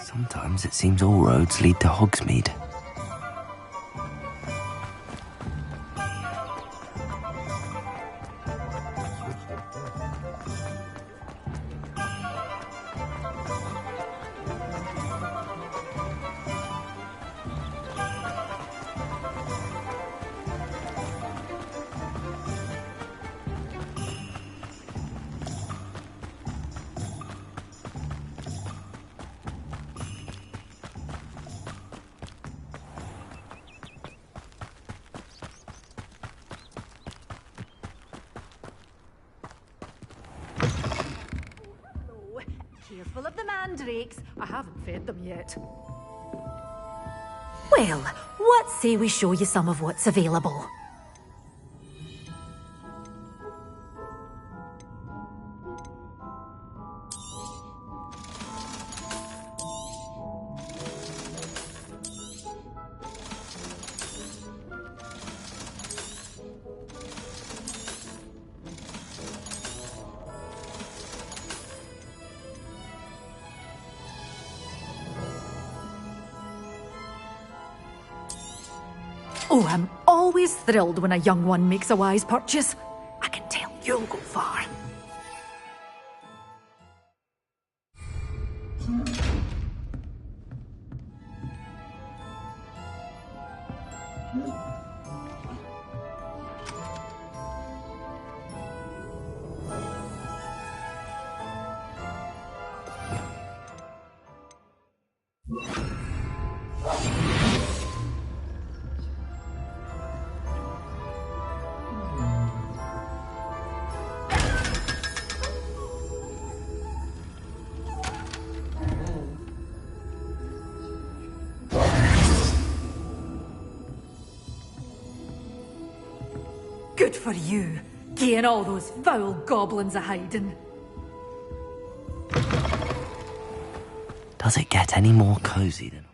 Sometimes it seems all roads lead to Hogsmeade. Careful of the mandrakes. I haven't fed them yet. Well, what say we show you some of what's available? Oh, I'm always thrilled when a young one makes a wise purchase. I can tell you'll go far. Good for you, getting all those foul goblins a-hiding. Does it get any more cosy than...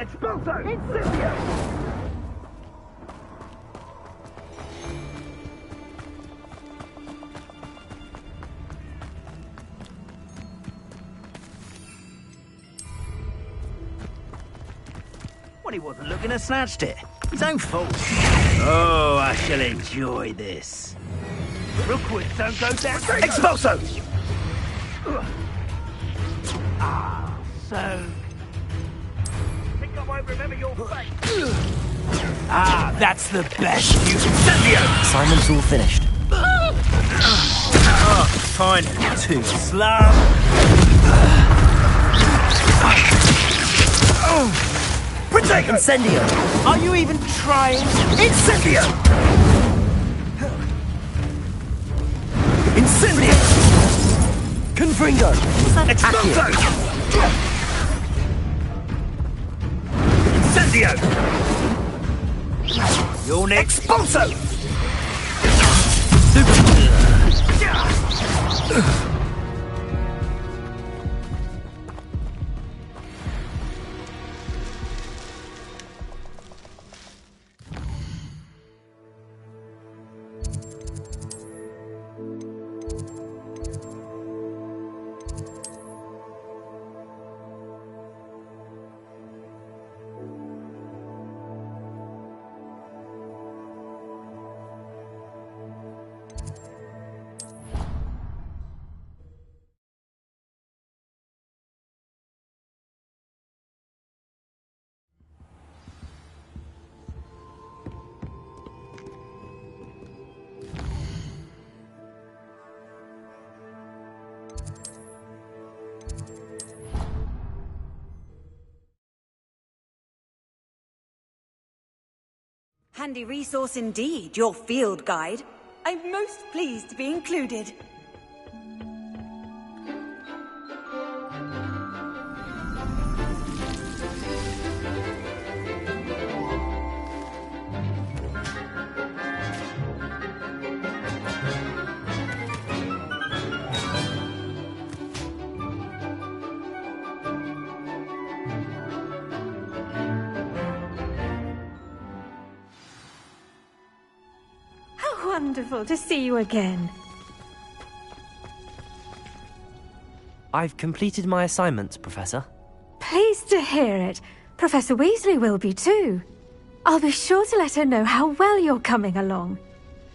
Expulso! Incendio! Well, he wasn't looking and snatched it. His own fault. Oh, I shall enjoy this. Real quick, don't go down. Expulso! Ah, so... Think I won't remember your fate. Ah, that's the best. You Incendio! Simon's all finished. Oh, fine. Too slow. Protect Incendio! Are you even trying? Incendio! Incendio! Confringo! Expulso! Incendio! You're next. Expulso! Handy resource indeed, your field guide. I'm most pleased to be included. Wonderful to see you again. I've completed my assignments, Professor. Pleased to hear it. Professor Weasley will be too. I'll be sure to let her know how well you're coming along.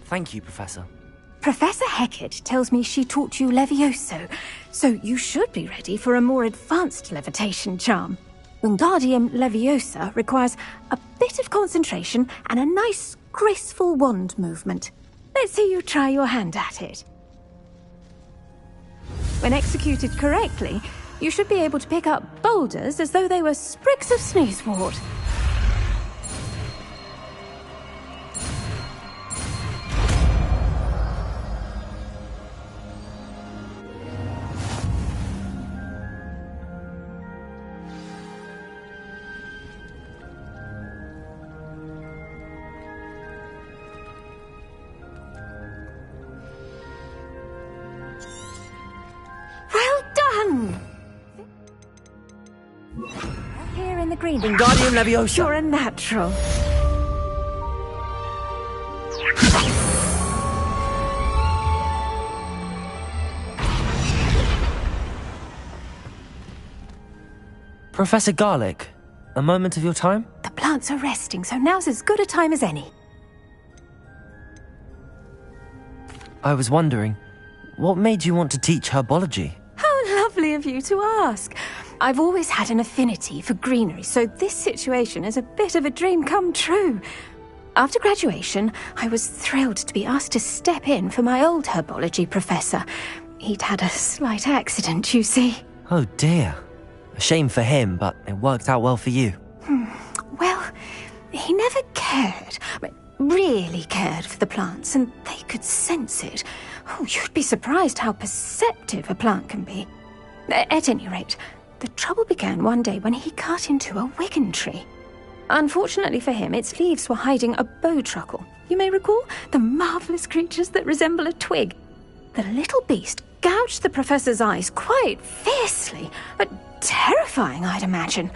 Thank you, Professor. Professor Hecat tells me she taught you Levioso, so you should be ready for a more advanced levitation charm. Wingardium Leviosa requires a bit of concentration and a nice, graceful wand movement. Let's see you try your hand at it. When executed correctly, you should be able to pick up boulders as though they were sprigs of snoozewort. Here in the green. Wingardium Leviosa! You're a natural. Professor Garlick, a moment of your time? The plants are resting, so now's as good a time as any. I was wondering, what made you want to teach herbology? How lovely of you to ask. I've always had an affinity for greenery, so this situation is a bit of a dream come true. After graduation, I was thrilled to be asked to step in for my old herbology professor. He'd had a slight accident, you see. Oh dear. A shame for him, but it worked out well for you. Well, he never cared, but really cared for the plants, and they could sense it. Oh, you'd be surprised how perceptive a plant can be. At any rate, the trouble began one day when he cut into a wigan tree. Unfortunately for him, its leaves were hiding a bowtruckle. You may recall the marvellous creatures that resemble a twig. The little beast gouged the professor's eyes quite fiercely, but terrifying, I'd imagine.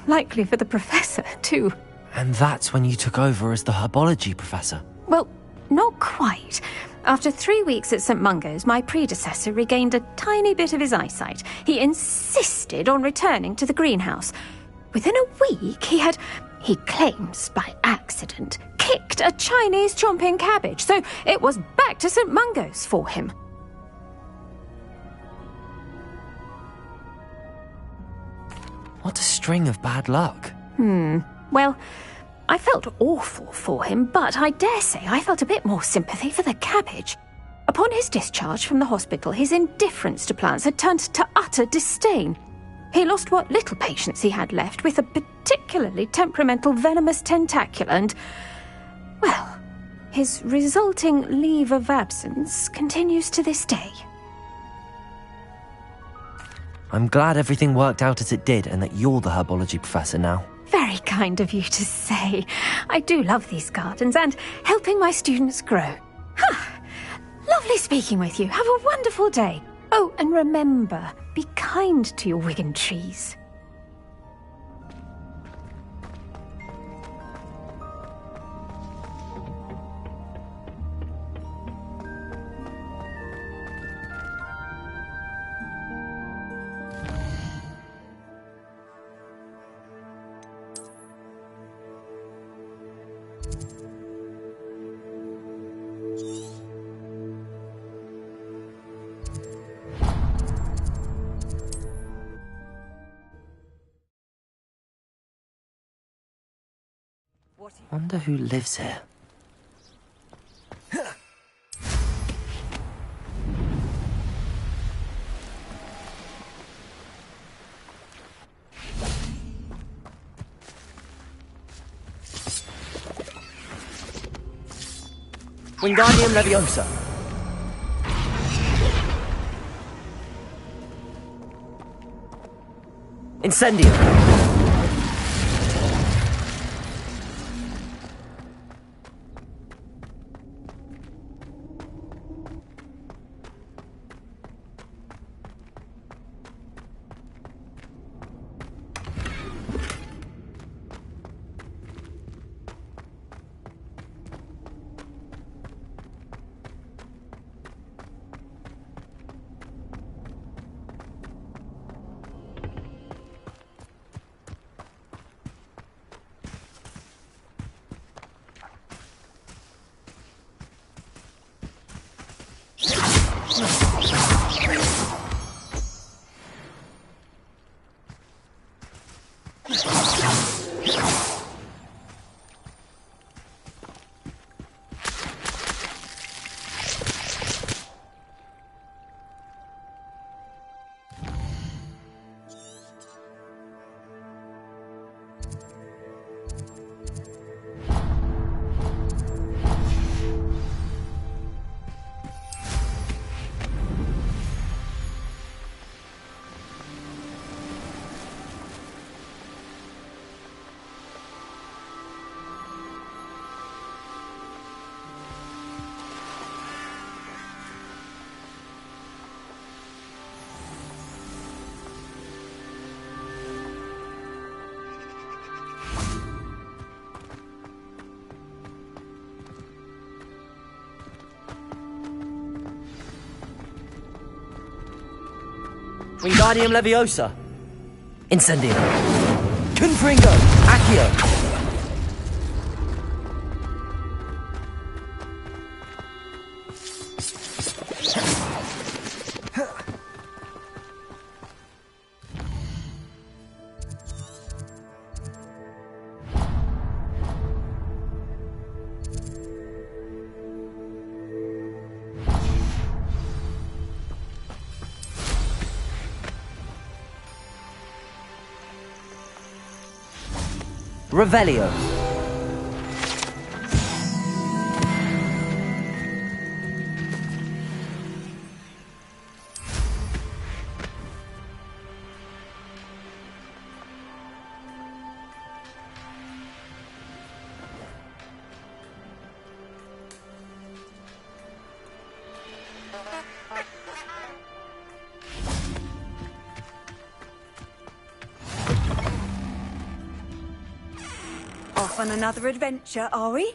Likely for the professor, too. And that's when you took over as the herbology professor? Well, not quite. After 3 weeks at St. Mungo's, my predecessor regained a tiny bit of his eyesight. He insisted on returning to the greenhouse. Within a week, he claims by accident, kicked a Chinese chomping cabbage, so it was back to St. Mungo's for him. What a string of bad luck. Well, I felt awful for him, but I dare say I felt a bit more sympathy for the cabbage. Upon his discharge from the hospital, his indifference to plants had turned to utter disdain. He lost what little patience he had left with a particularly temperamental venomous tentacula and, well, his resulting leave of absence continues to this day. I'm glad everything worked out as it did and that you're the herbology professor now. Very kind of you to say. I do love these gardens and helping my students grow. Lovely speaking with you. Have a wonderful day. Oh, and remember, be kind to your wigan trees. Wonder who lives here. Wingardium Leviosa. Incendio. Wingardium Leviosa. Incendio. Confringo. Accio. Revelio. Off on another adventure, are we?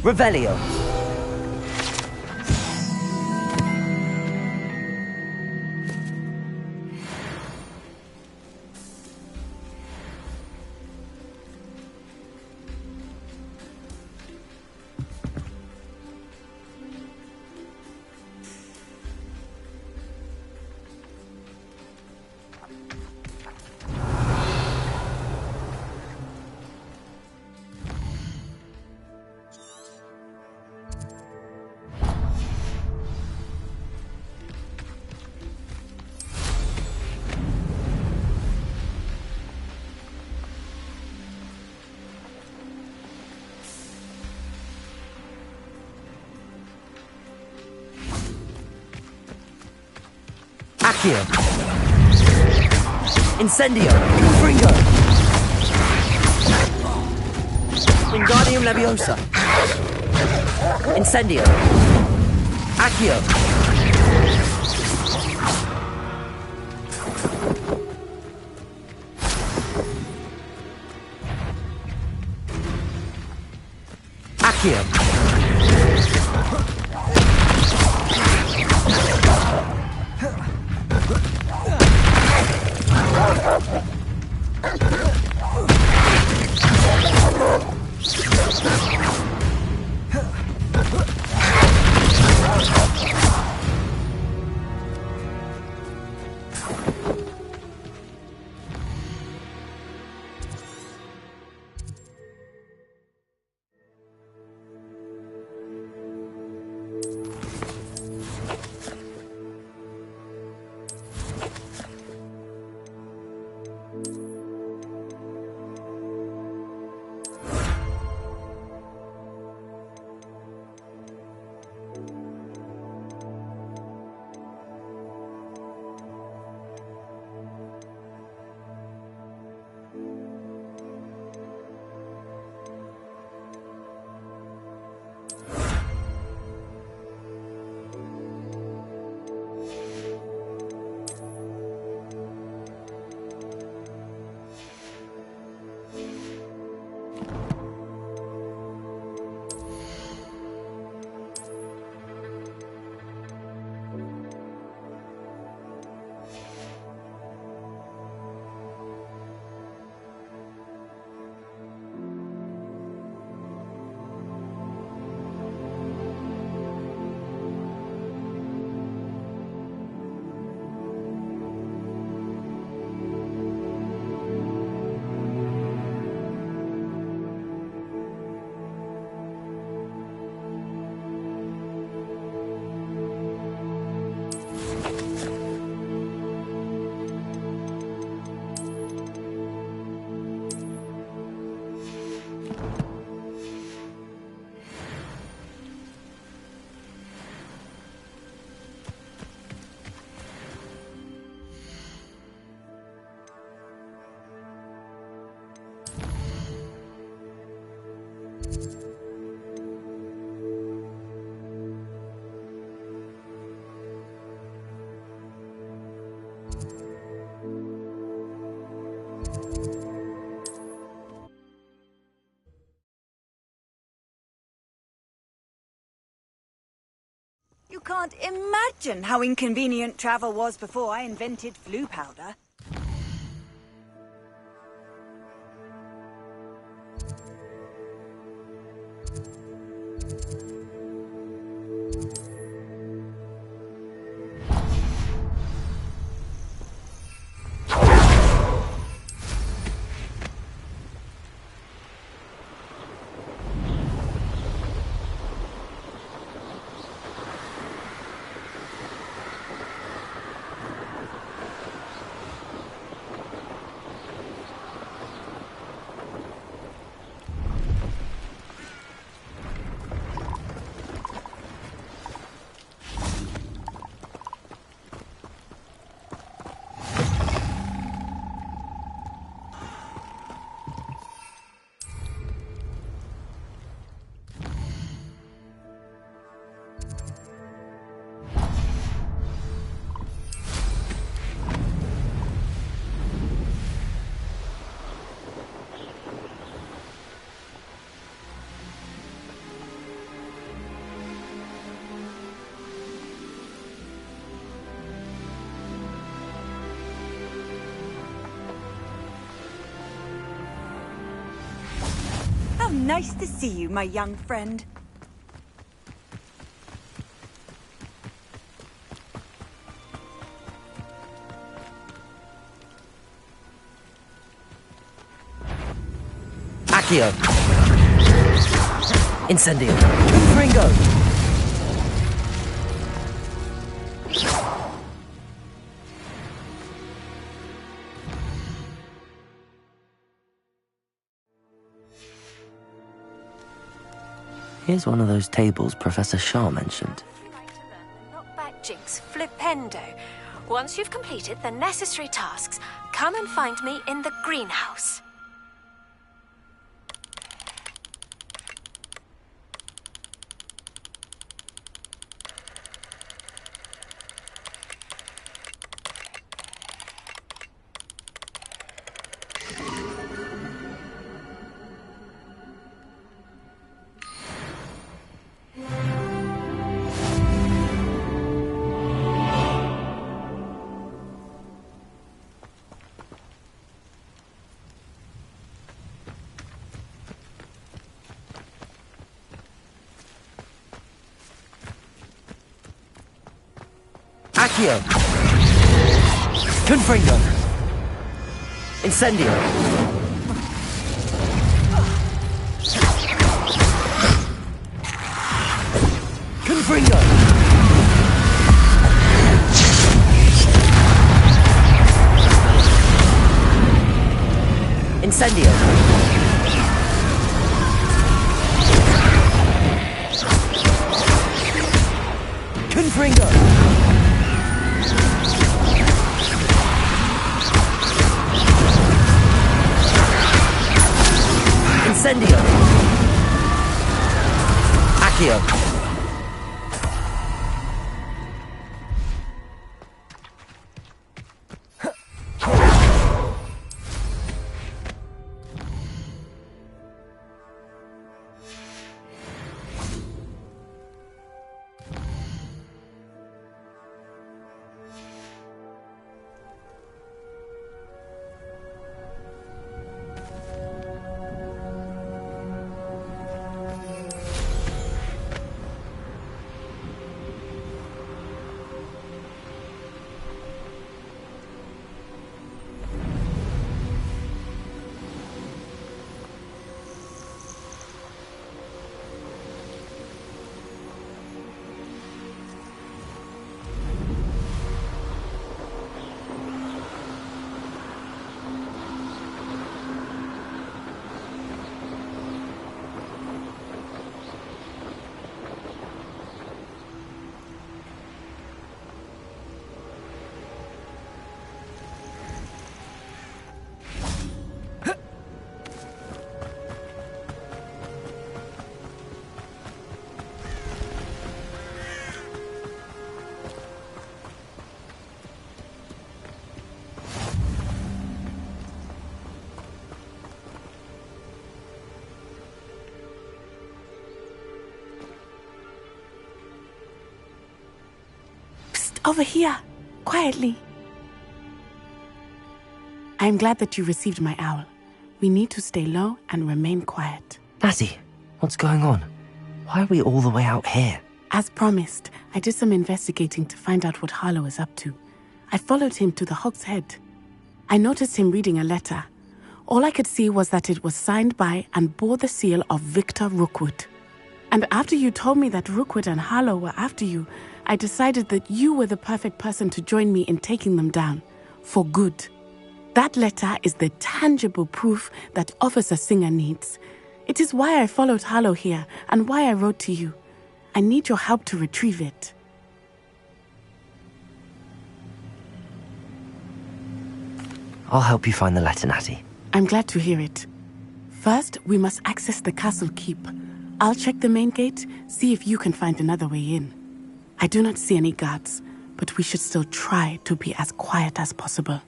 Revelio. Accio. Incendio. Confringo. Wingardium Leviosa. Incendio. Accio. Accio. can't imagine how inconvenient travel was before I invented flu powder. How nice to see you, my young friend. Accio! Incendio! Ringo! Here's one of those tables Professor Shaw mentioned. If you like to learn the knockback jinx flipendo, once you've completed the necessary tasks, come and find me in the greenhouse. Accio! Confringo! Incendio! Confringo! Incendio! Confringo! Incendio! Accio! Over here, quietly. I am glad that you received my owl. We need to stay low and remain quiet. Natty, what's going on? Why are we all the way out here? As promised, I did some investigating to find out what Harlow is up to. I followed him to the Hog's Head. I noticed him reading a letter. All I could see was that it was signed by and bore the seal of Victor Rookwood. And after you told me that Rookwood and Harlow were after you, I decided that you were the perfect person to join me in taking them down. For good. That letter is the tangible proof that Officer Singer needs. It is why I followed Harlow here and why I wrote to you. I need your help to retrieve it. I'll help you find the letter, Natty. I'm glad to hear it. First, we must access the castle keep. I'll check the main gate, see if you can find another way in. I do not see any guards, but we should still try to be as quiet as possible.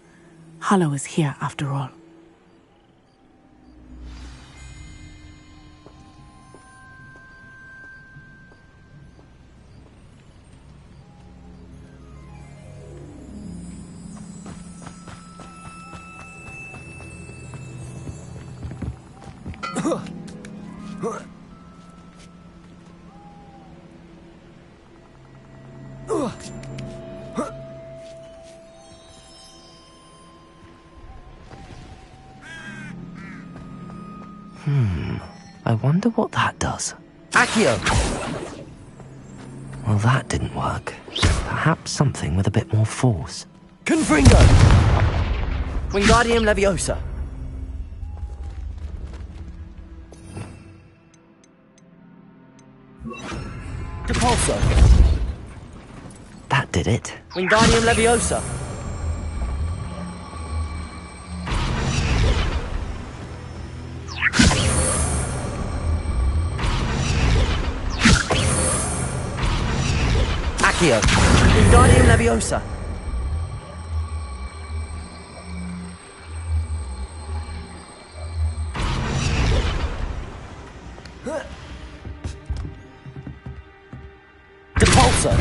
Harlow is here after all. I wonder what that does. Accio! Well, that didn't work. Perhaps something with a bit more force. Confringo! Wingardium Leviosa! Depulso! That did it. Wingardium Leviosa! Accio! Wingardium Leviosa! Depulso!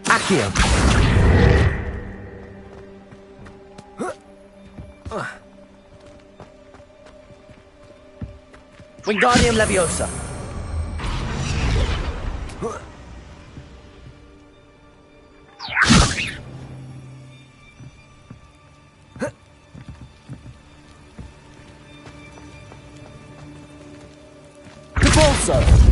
Accio! Wingardium Leviosa! Depulso!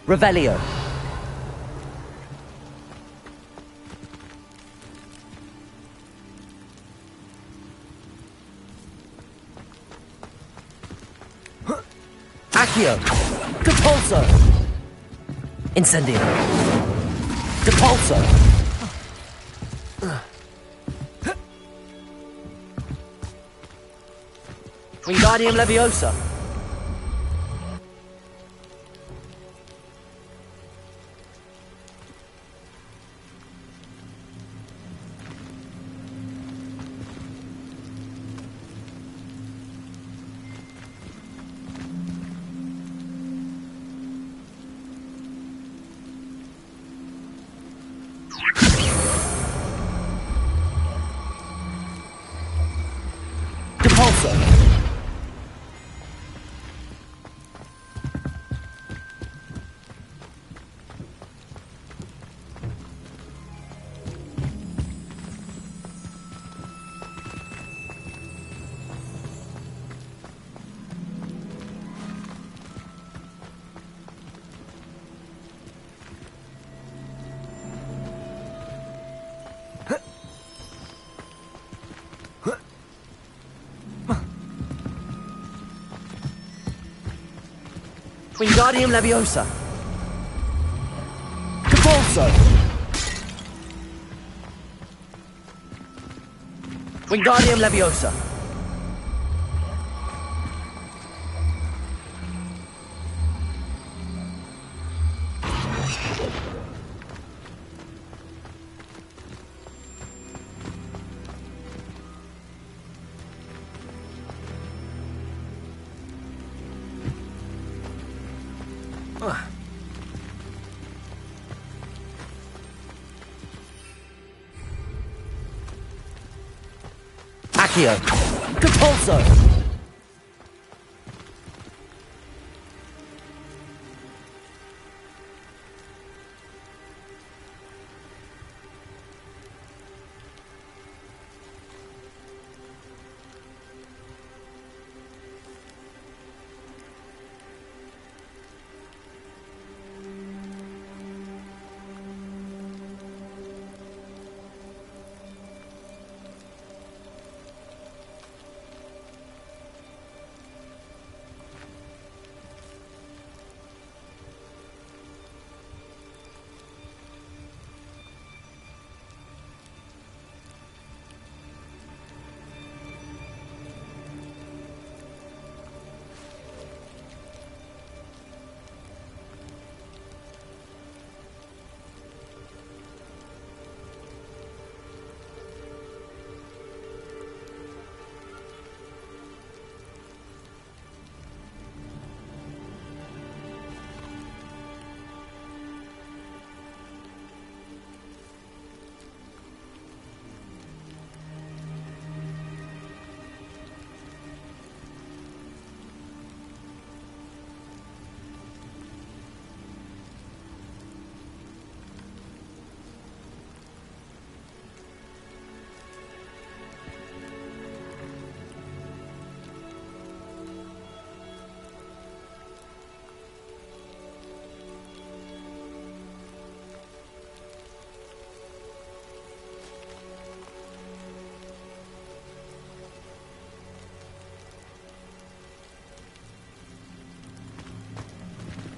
Revelio. Accio. Depulso. Incendio. Depulso. Wingardium Leviosa. Depulso. Wingardium Leviosa. Capulso. Wingardium Leviosa. Accio. Capulso.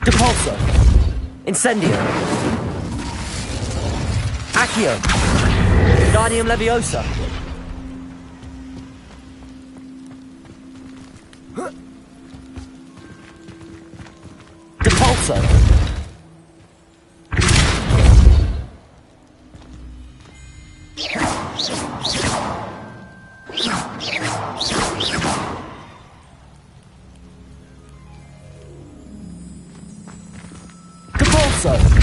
Capulso. Incendio. Accio. Wingardium Leviosa. Capulso. Capulso.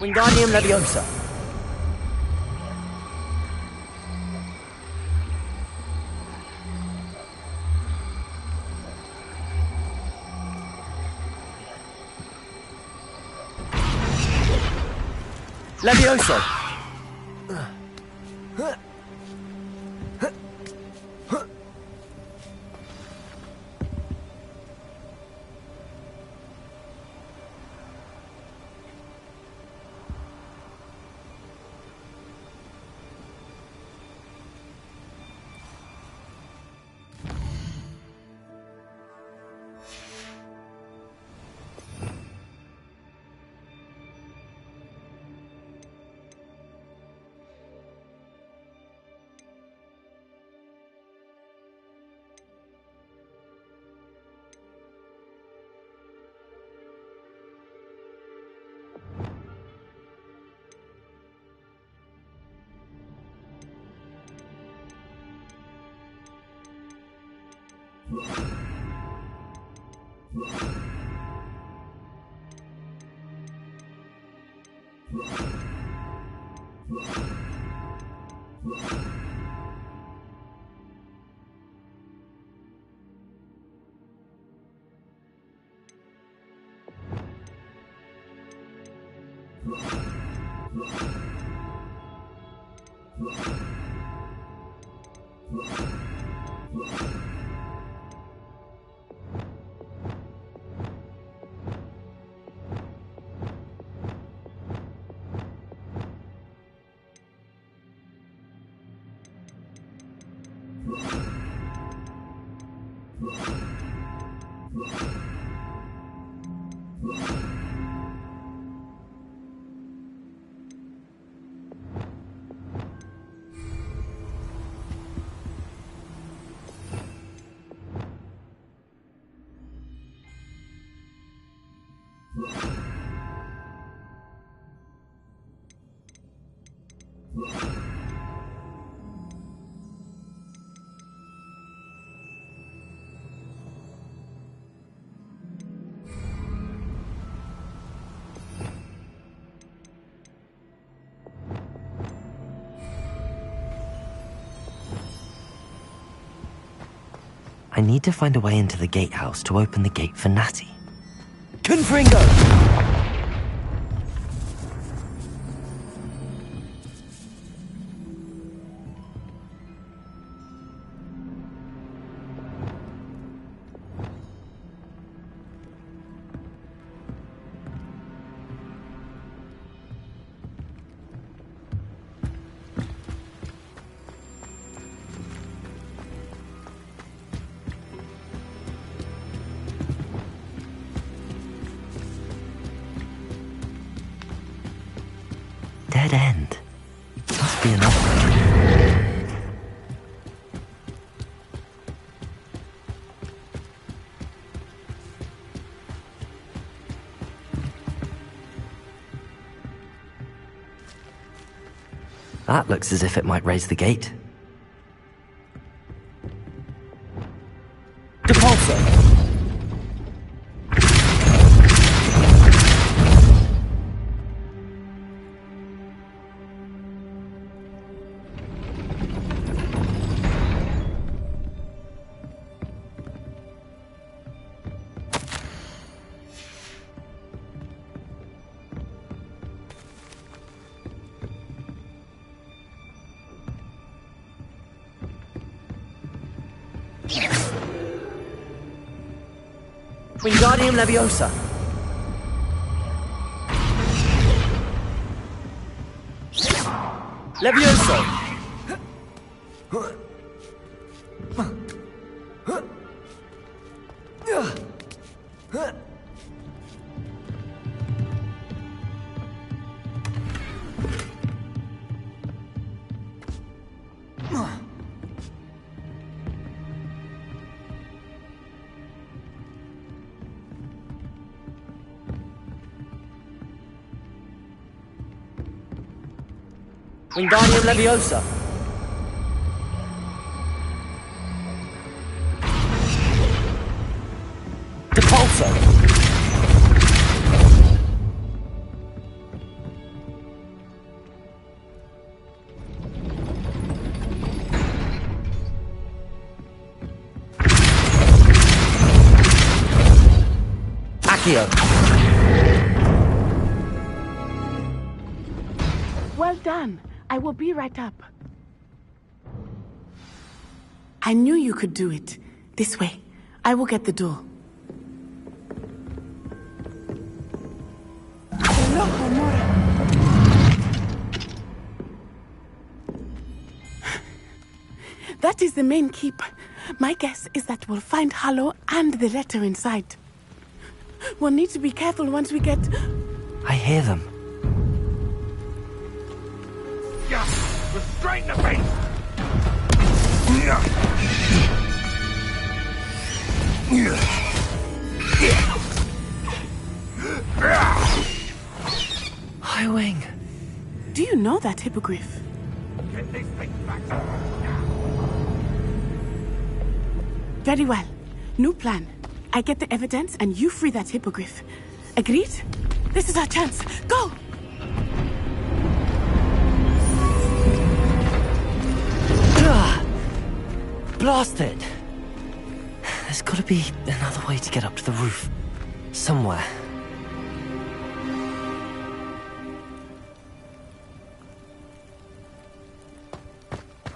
Wingardium Leviosa. Leviosa. I need to find a way into the gatehouse to open the gate for Natty. Confringo! Dead end. Must be another way. That looks as if it might raise the gate. Depulso! Wingardium Leviosa. Levioso. Wingardium Leviosa. Depulso. Accio. Well done. I will be right up. I knew you could do it. This way. I will get the door. That is the main keep. My guess is that we'll find Harlow and the letter inside. We'll need to be careful once we get... I hear them. Restrain the beast! High Wing. Do you know that hippogriff? Get this thing back to us now. Very well. New plan. I get the evidence and you free that hippogriff. Agreed? This is our chance. Go! Blasted! There's gotta be another way to get up to the roof. Somewhere.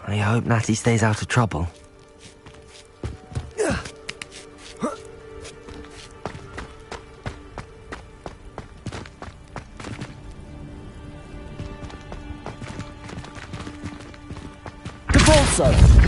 I hope Natty stays out of trouble. Devolso!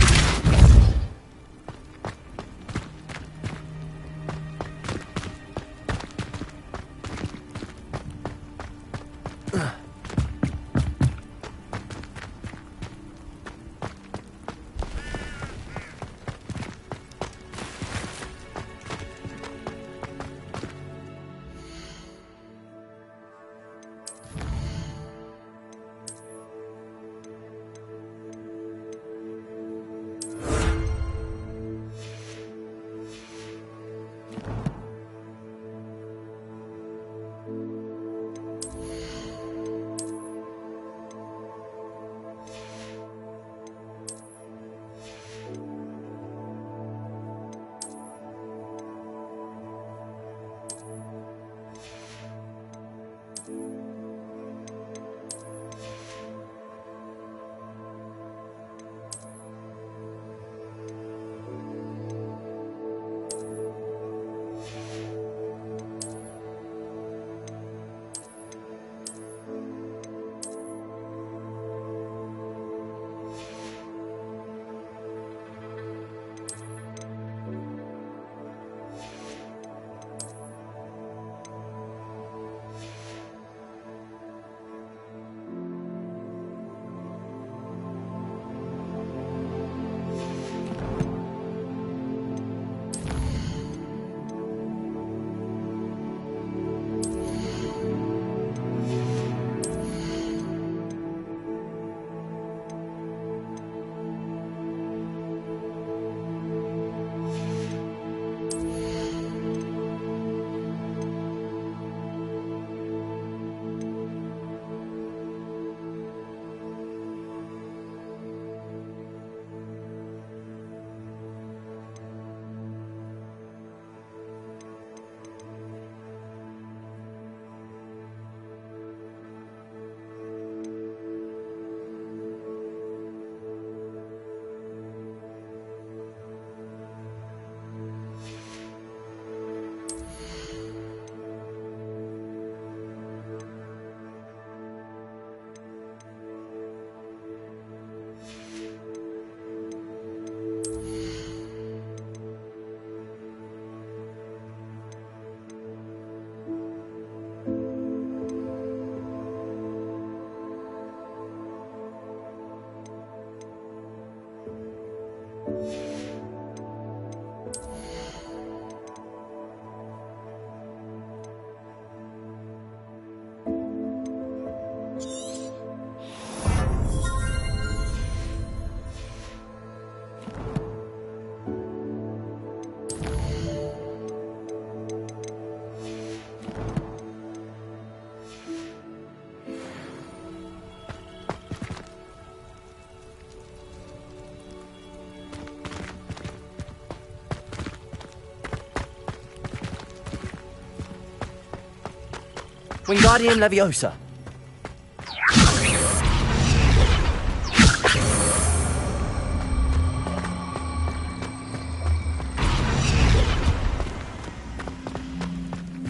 Wingardium Leviosa.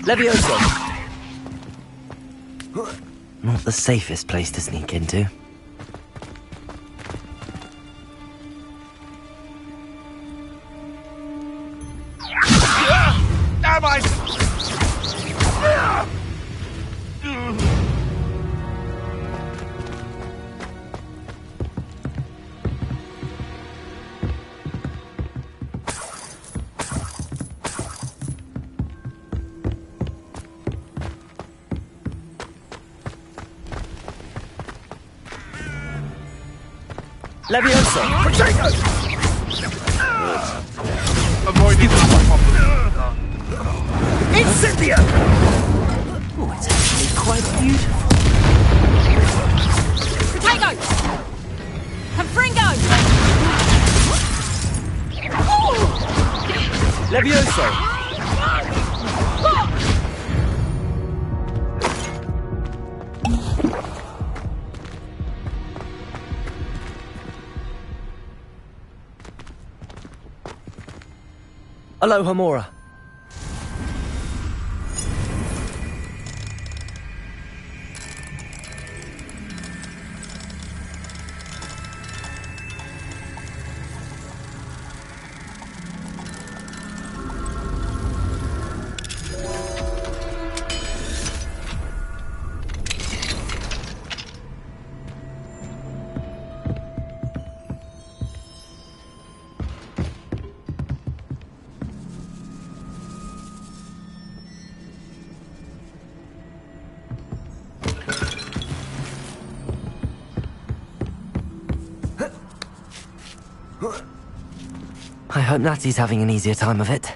Leviosa. Not the safest place to sneak into. Damn it! Leviosa. Avoid it. Levioso! Aloha Mora. I hope Natty's having an easier time of it.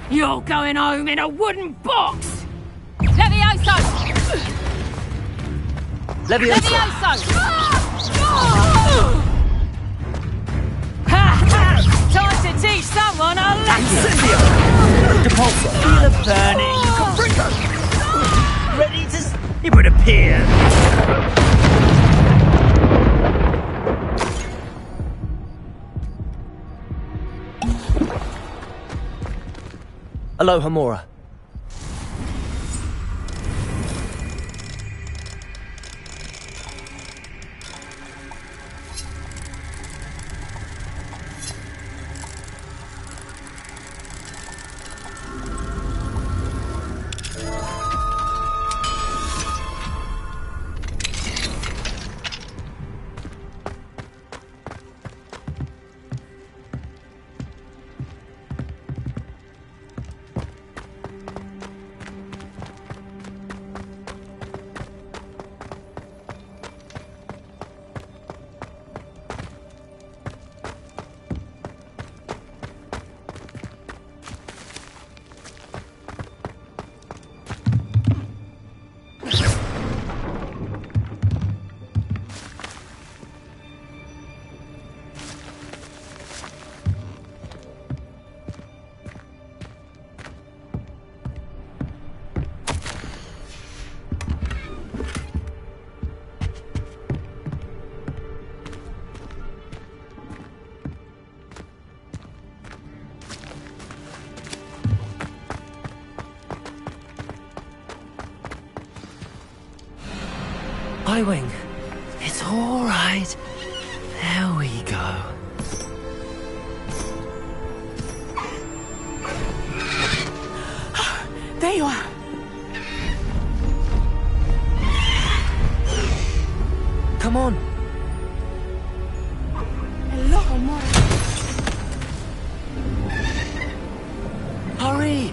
You're going home in a wooden box! Levioso! Levioso! Time to teach someone a lesson! Depulso! Feel a burning. Ready to... It would appear. Aloha Mora. Y-Wing, it's all right. There we go. There you are. Come on. Aloha Mora. Hurry!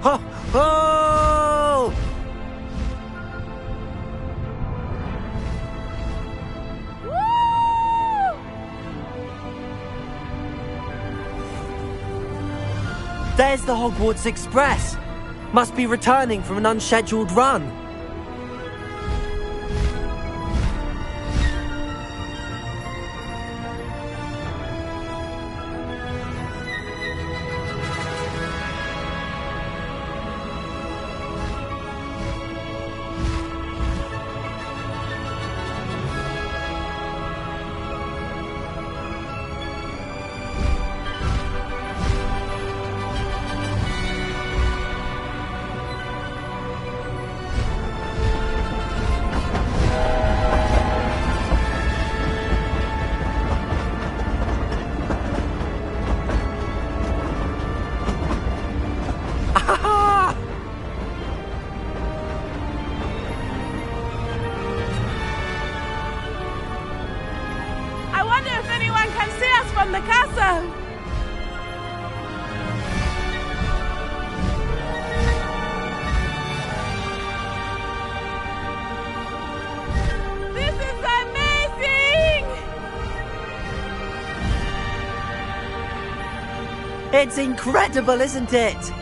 Ho! Ho! There's the Hogwarts Express. Must be returning from an unscheduled run. It's incredible, isn't it?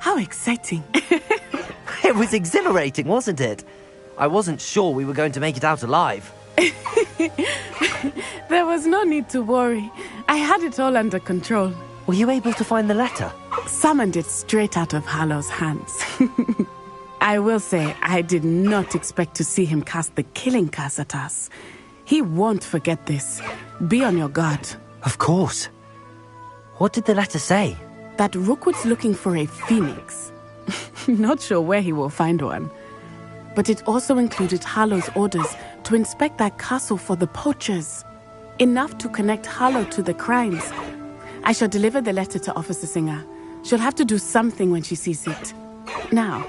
How exciting. It was exhilarating, wasn't it? I wasn't sure we were going to make it out alive. There was no need to worry. I had it all under control. Were you able to find the letter? Summoned it straight out of Harlow's hands. I will say, I did not expect to see him cast the killing curse at us. He won't forget this. Be on your guard. Of course. What did the letter say? That Rookwood's looking for a phoenix. Not sure where he will find one. But it also included Harlow's orders to inspect that castle for the poachers. Enough to connect Harlow to the crimes. I shall deliver the letter to Officer Singer. She'll have to do something when she sees it. Now,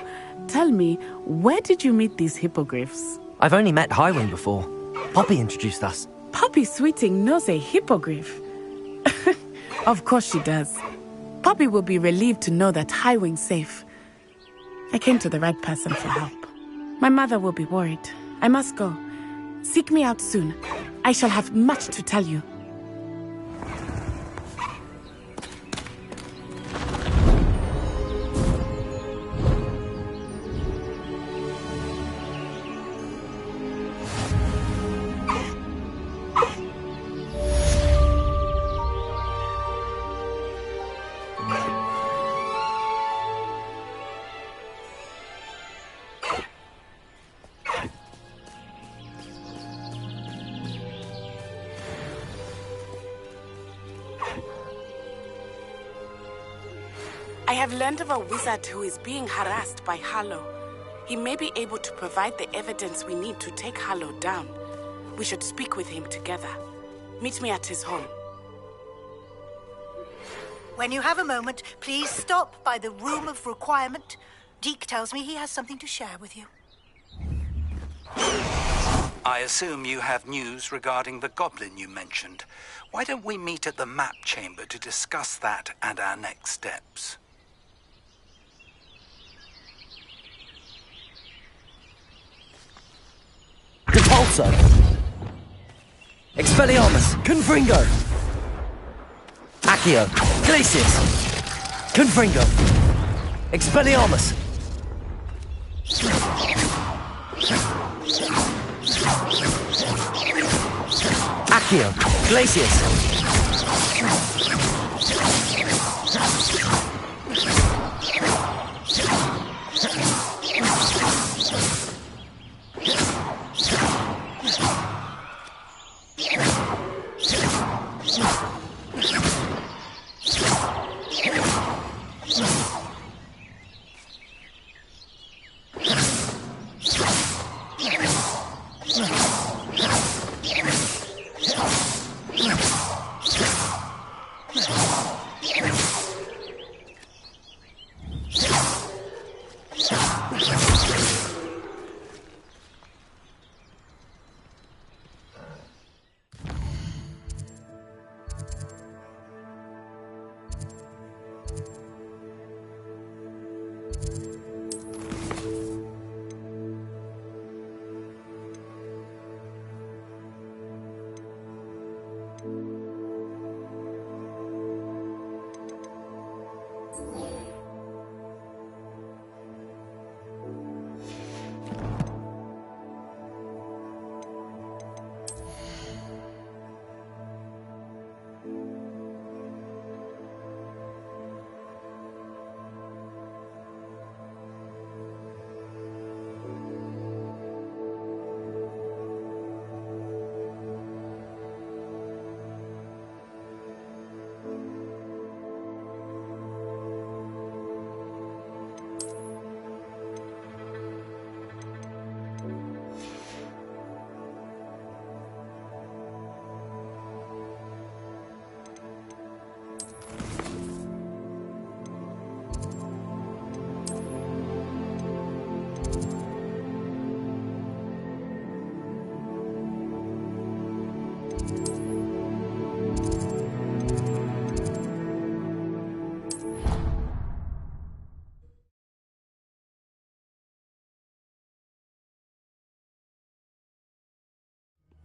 tell me, where did you meet these hippogriffs? I've only met Highwing before. Poppy introduced us. Poppy Sweeting knows a hippogriff. Of course she does. Poppy will be relieved to know that Highwing's safe. I came to the right person for help. My mother will be worried. I must go. Seek me out soon. I shall have much to tell you. I have learned of a wizard who is being harassed by Harlow. He may be able to provide the evidence we need to take Harlow down. We should speak with him together. Meet me at his home. When you have a moment, please stop by the Room of Requirement. Deke tells me he has something to share with you. I assume you have news regarding the goblin you mentioned. Why don't we meet at the map chamber to discuss that and our next steps? Repulso! Expelliarmus! Confringo! Accio! Glacius! Confringo! Expelliarmus! Accio! Glacius!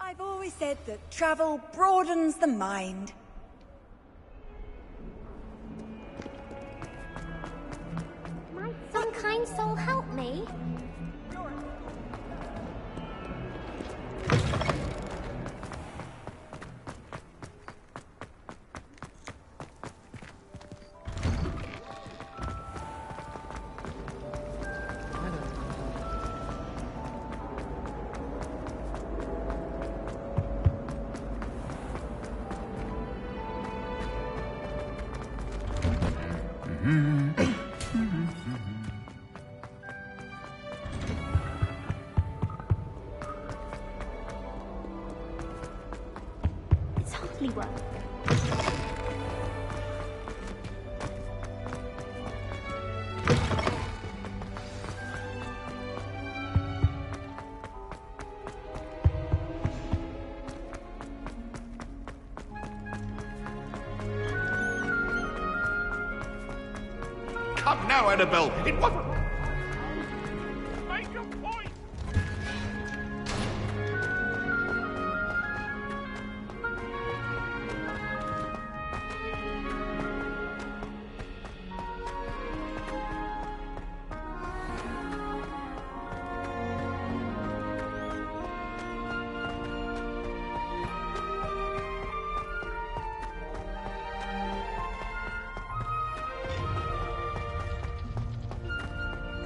I've always said that travel broadens the mind. Might some kind soul help me? It's hardly work. Come now, Annabelle. It wasn't... Make a point!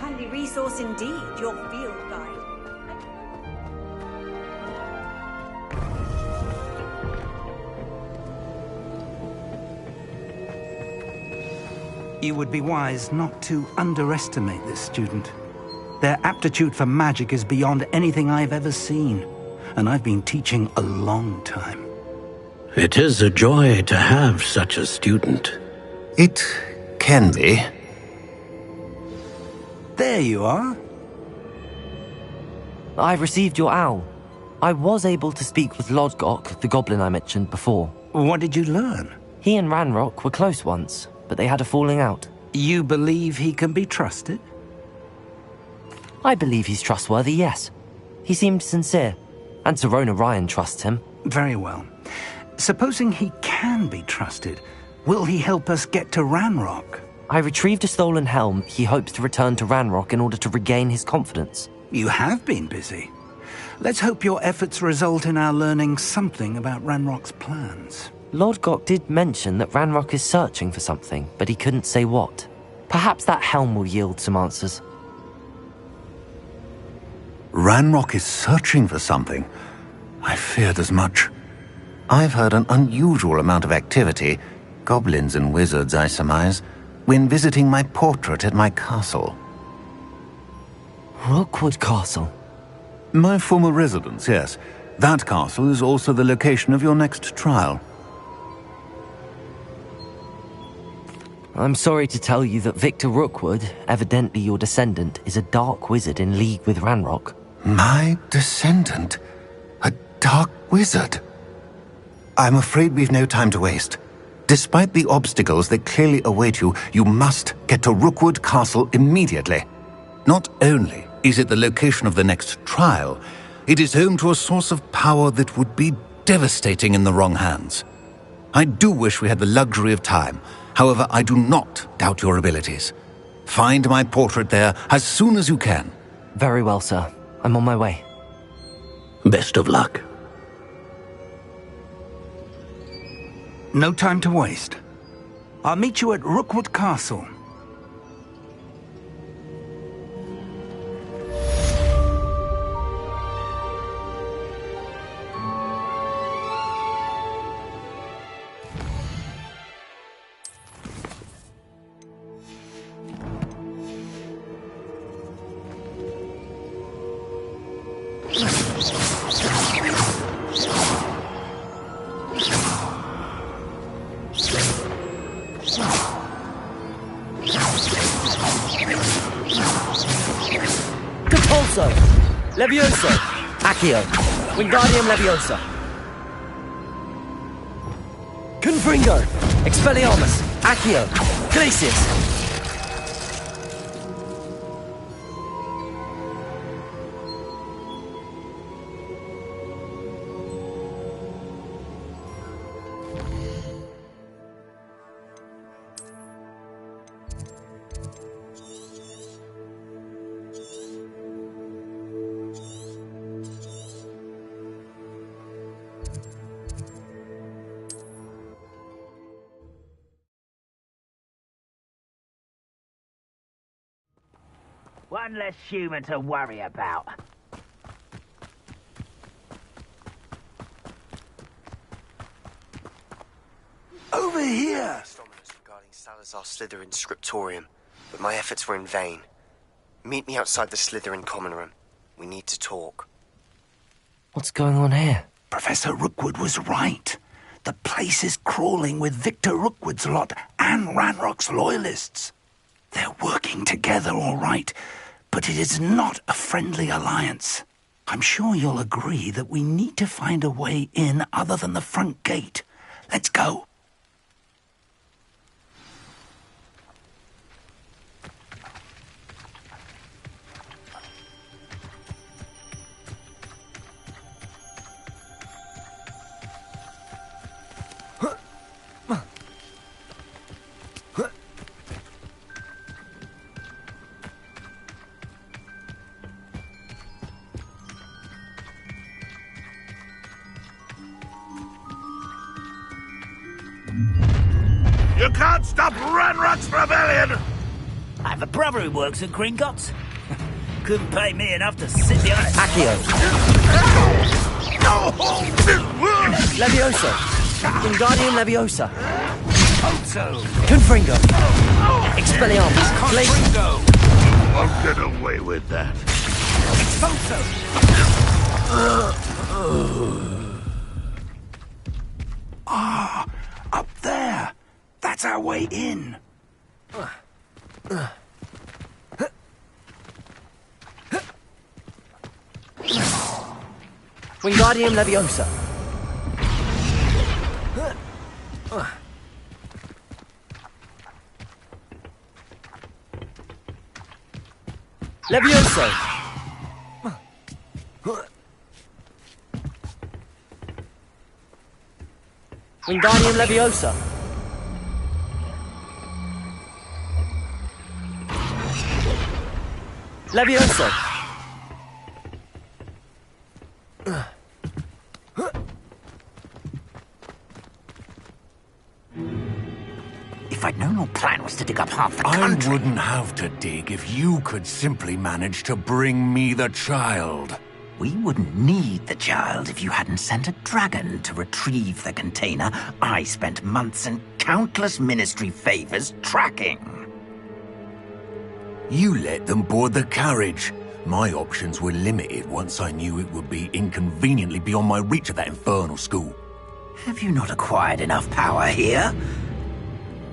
Handy resource indeed, your field guide. You would be wise not to underestimate this student. Their aptitude for magic is beyond anything I've ever seen, and I've been teaching a long time. It is a joy to have such a student. It can be. There you are. I received your owl. I was able to speak with Lodgok, the goblin I mentioned before. What did you learn? He and Ranrock were close once, but they had a falling out. You believe he can be trusted? I believe he's trustworthy, yes. He seemed sincere, and Serona Ryan trusts him. Very well. Supposing he can be trusted, will he help us get to Ranrock? I retrieved a stolen helm he hopes to return to Ranrock in order to regain his confidence. You have been busy. Let's hope your efforts result in our learning something about Ranrock's plans. Lodgok did mention that Ranrock is searching for something, but he couldn't say what. Perhaps that helm will yield some answers. Ranrock is searching for something. I feared as much. I've heard an unusual amount of activity, goblins and wizards, I surmise, when visiting my portrait at my castle. Rookwood Castle? My former residence, yes. That castle is also the location of your next trial. I'm sorry to tell you that Victor Rookwood, evidently your descendant, is a dark wizard in league with Ranrock. My descendant? A dark wizard? I'm afraid we've no time to waste. Despite the obstacles that clearly await you, you must get to Rookwood Castle immediately. Not only is it the location of the next trial, it is home to a source of power that would be devastating in the wrong hands. I do wish we had the luxury of time. However, I do not doubt your abilities. Find my portrait there as soon as you can. Very well, sir. I'm on my way. Best of luck. No time to waste. I'll meet you at Rookwood Castle. Compulso, Levioso, Accio, Wingardium Leviosa, Confringo, Expelliarmus, Accio, Glacius. One less human to worry about. Over here! Regarding Salazar Slytherin's scriptorium, but my efforts were in vain. Meet me outside the Slytherin common room. We need to talk. What's going on here? Professor Rookwood was right. The place is crawling with Victor Rookwood's lot and Ranrock's loyalists. They're working together, all right, but it is not a friendly alliance. I'm sure you'll agree that we need to find a way in other than the front gate. Let's go. You can't stop Ranrock's rebellion! I have a brother who works at Gringotts. Couldn't pay me enough to sit behind... Accio! Leviosa! Wingardium Leviosa! Hozo! Confringo! Expelliarmus! Confringo! Won't get away with that. Hozo! Ah, up there. That's our way in. Wingardium Leviosa! Levioso! Wingardium Leviosa! Levioso! If I'd known your plan was to dig up half the country... I wouldn't have to dig if you could simply manage to bring me the child. We wouldn't need the child if you hadn't sent a dragon to retrieve the container I spent months and countless ministry favors tracking. You let them board the carriage. My options were limited once I knew it would be inconveniently beyond my reach at that infernal school. Have you not acquired enough power here?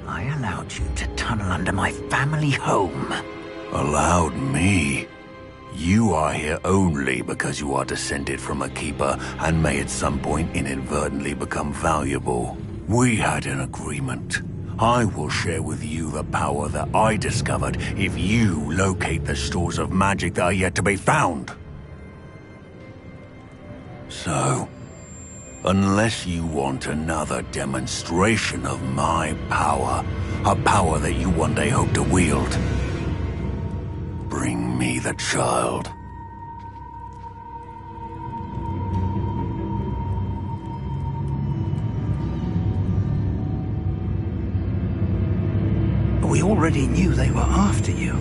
I allowed you to tunnel under my family home. Allowed me? You are here only because you are descended from a keeper and may at some point inadvertently become valuable. We had an agreement. I will share with you the power that I discovered if you locate the stores of magic that are yet to be found. So, unless you want another demonstration of my power, a power that you one day hope to wield, bring me the child. We already knew they were after you,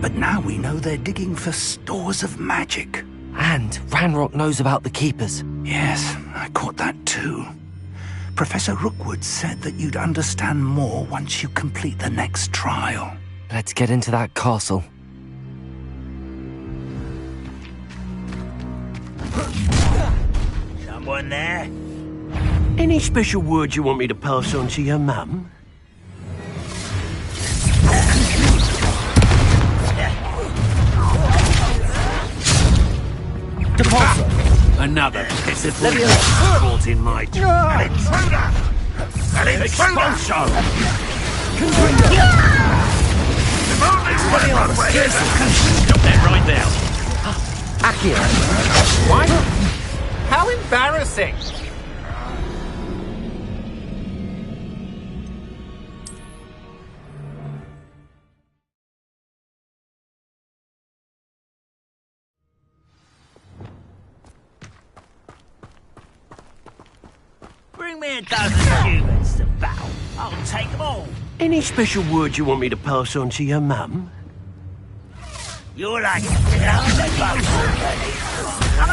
but now we know they're digging for stores of magic. And Ranrock knows about the Keepers. Yes, I caught that too. Professor Rookwood said that you'd understand more once you complete the next trial. Let's get into that castle. Someone there? Any special words you want me to pass on to your mum? Another pitiful caught in my An intruder! An expulso! Stop that right now! Accio! What? How embarrassing! Bring me a dozen humans to battle. I'll take them all. Any special words you want me to pass on to your mum? You're like I'm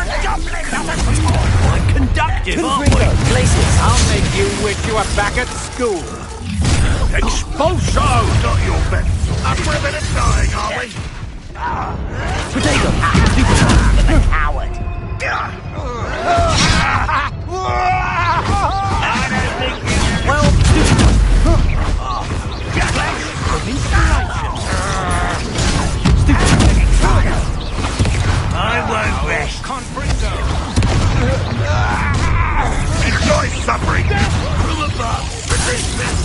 a goblin, not a toy. Quite conductive, aren't we? Places. I'll make you wish you were back at school. Expulso! Not your best. Up for a bit of dying, are we? Potato. The coward. I don't think you... Well, I won't rest. Enjoy suffering. From above. Resistance.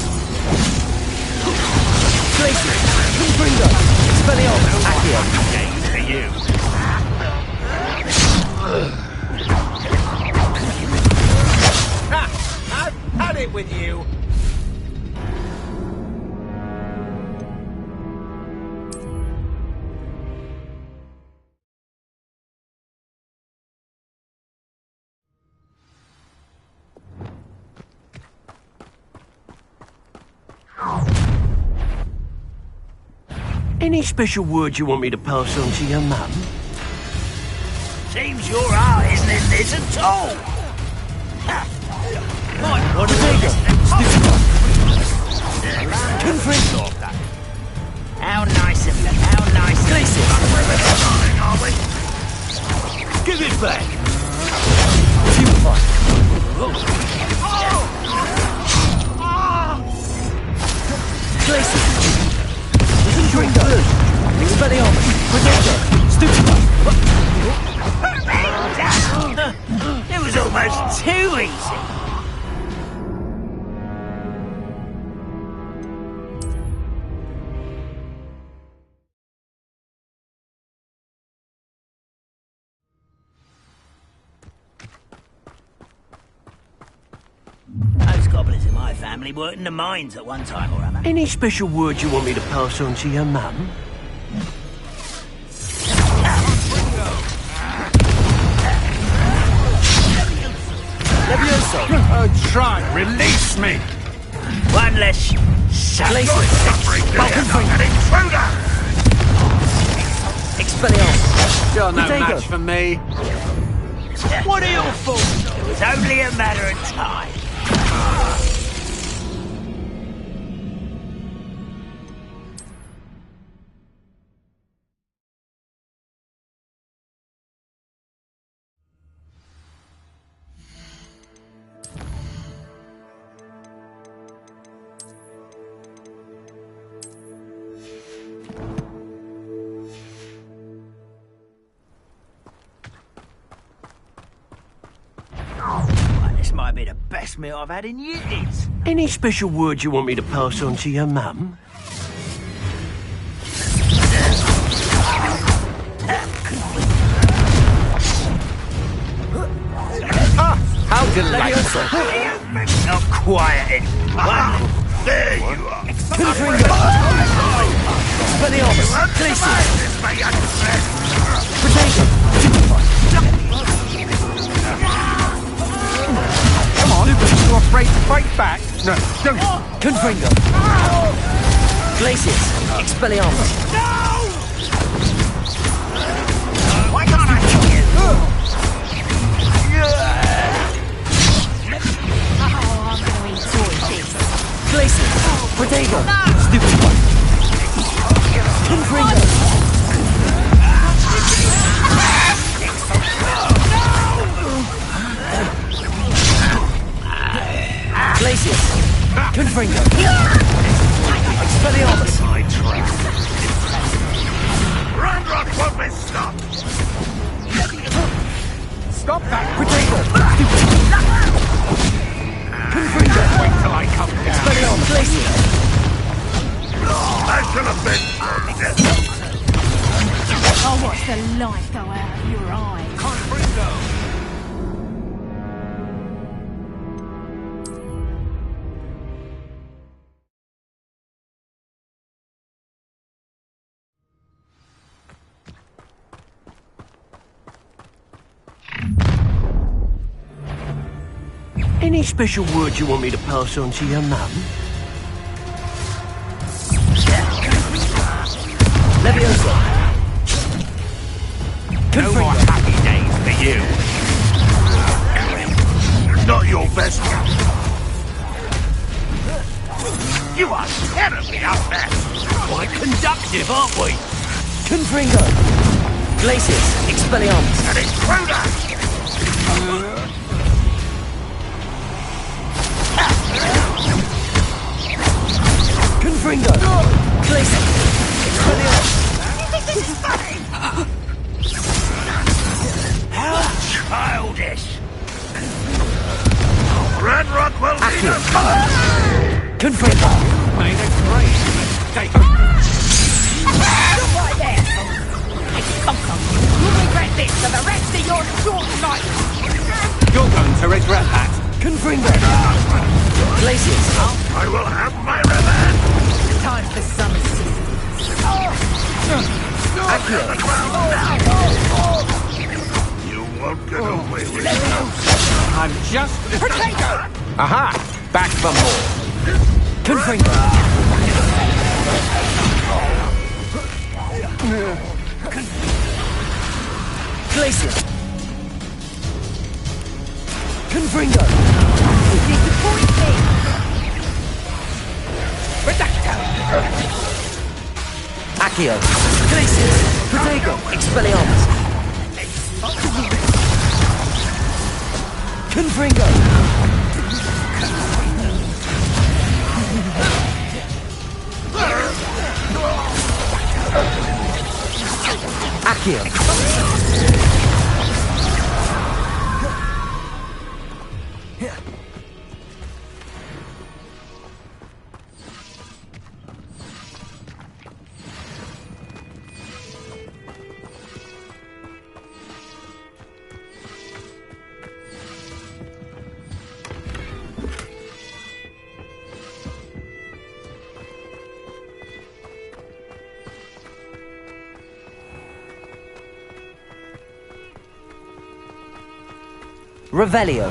Places. Confringo. Expelliarmus. Accio. Game for you. I've had it with you. Any special words you want me to pass on to your mum? Seems your heart isn't in this at all. What do we Confringo. How nice of you. How nice of you. Give it back. Places. Confringo. Expelliarmus. Potato. Stupefy. It was almost too easy. Those goblins in my family worked in the mines at one time or other. Any special words you want me to pass on to your mum? Levioso. Oh, try. Release me. One less Places. an intruder. Expelliarmus. You're no Potato. match for me. What are your faults? It was only a matter of time. This might be the best meal I've had in years. Any special words you want me to pass on to your mum? How delightful. Not quiet anyone. There you are. Confringo. Expelliarmus. Places. Potato. Come on, you're afraid to fight back? No, don't. Confringo. Glacius. Expelliarmus. Why can't I kill you? Glacius. Potato. Stupid one. Confringo. Glacius. Confringo. Expelliarmus. Ranrock won't be stopped. Stop that. Potato. Confringo. Wait till I come down. Expelliarmus. Glacius. I should have been. I'll watch the light go out of your eyes. Confringo. Any special words you want me to pass on to your mum? Levioso. No more happy days for you. Not your best one. You are terribly outmatched. Quite conductive, aren't we? Confringo! Glacius, Expelliarmus! An intruder! Confringo! Glacius, Expelliarmus! You think this is funny? How childish! Ranrock will be Accio. the first! Confringo! Made a great mistake. Stop right there! Come. You'll regret this for the rest of your short life! You're going to regret that. Confringo! Glacius! I will have my revenge! Time for summer season. Accio! You won't get away with it. I'm just... Potato! Aha! Back for more. Confringo! Glacius! Confringo! Disappoint me! Accio! Glacius! Protego! Expelliarmus! Confringo! Accio! Revelio.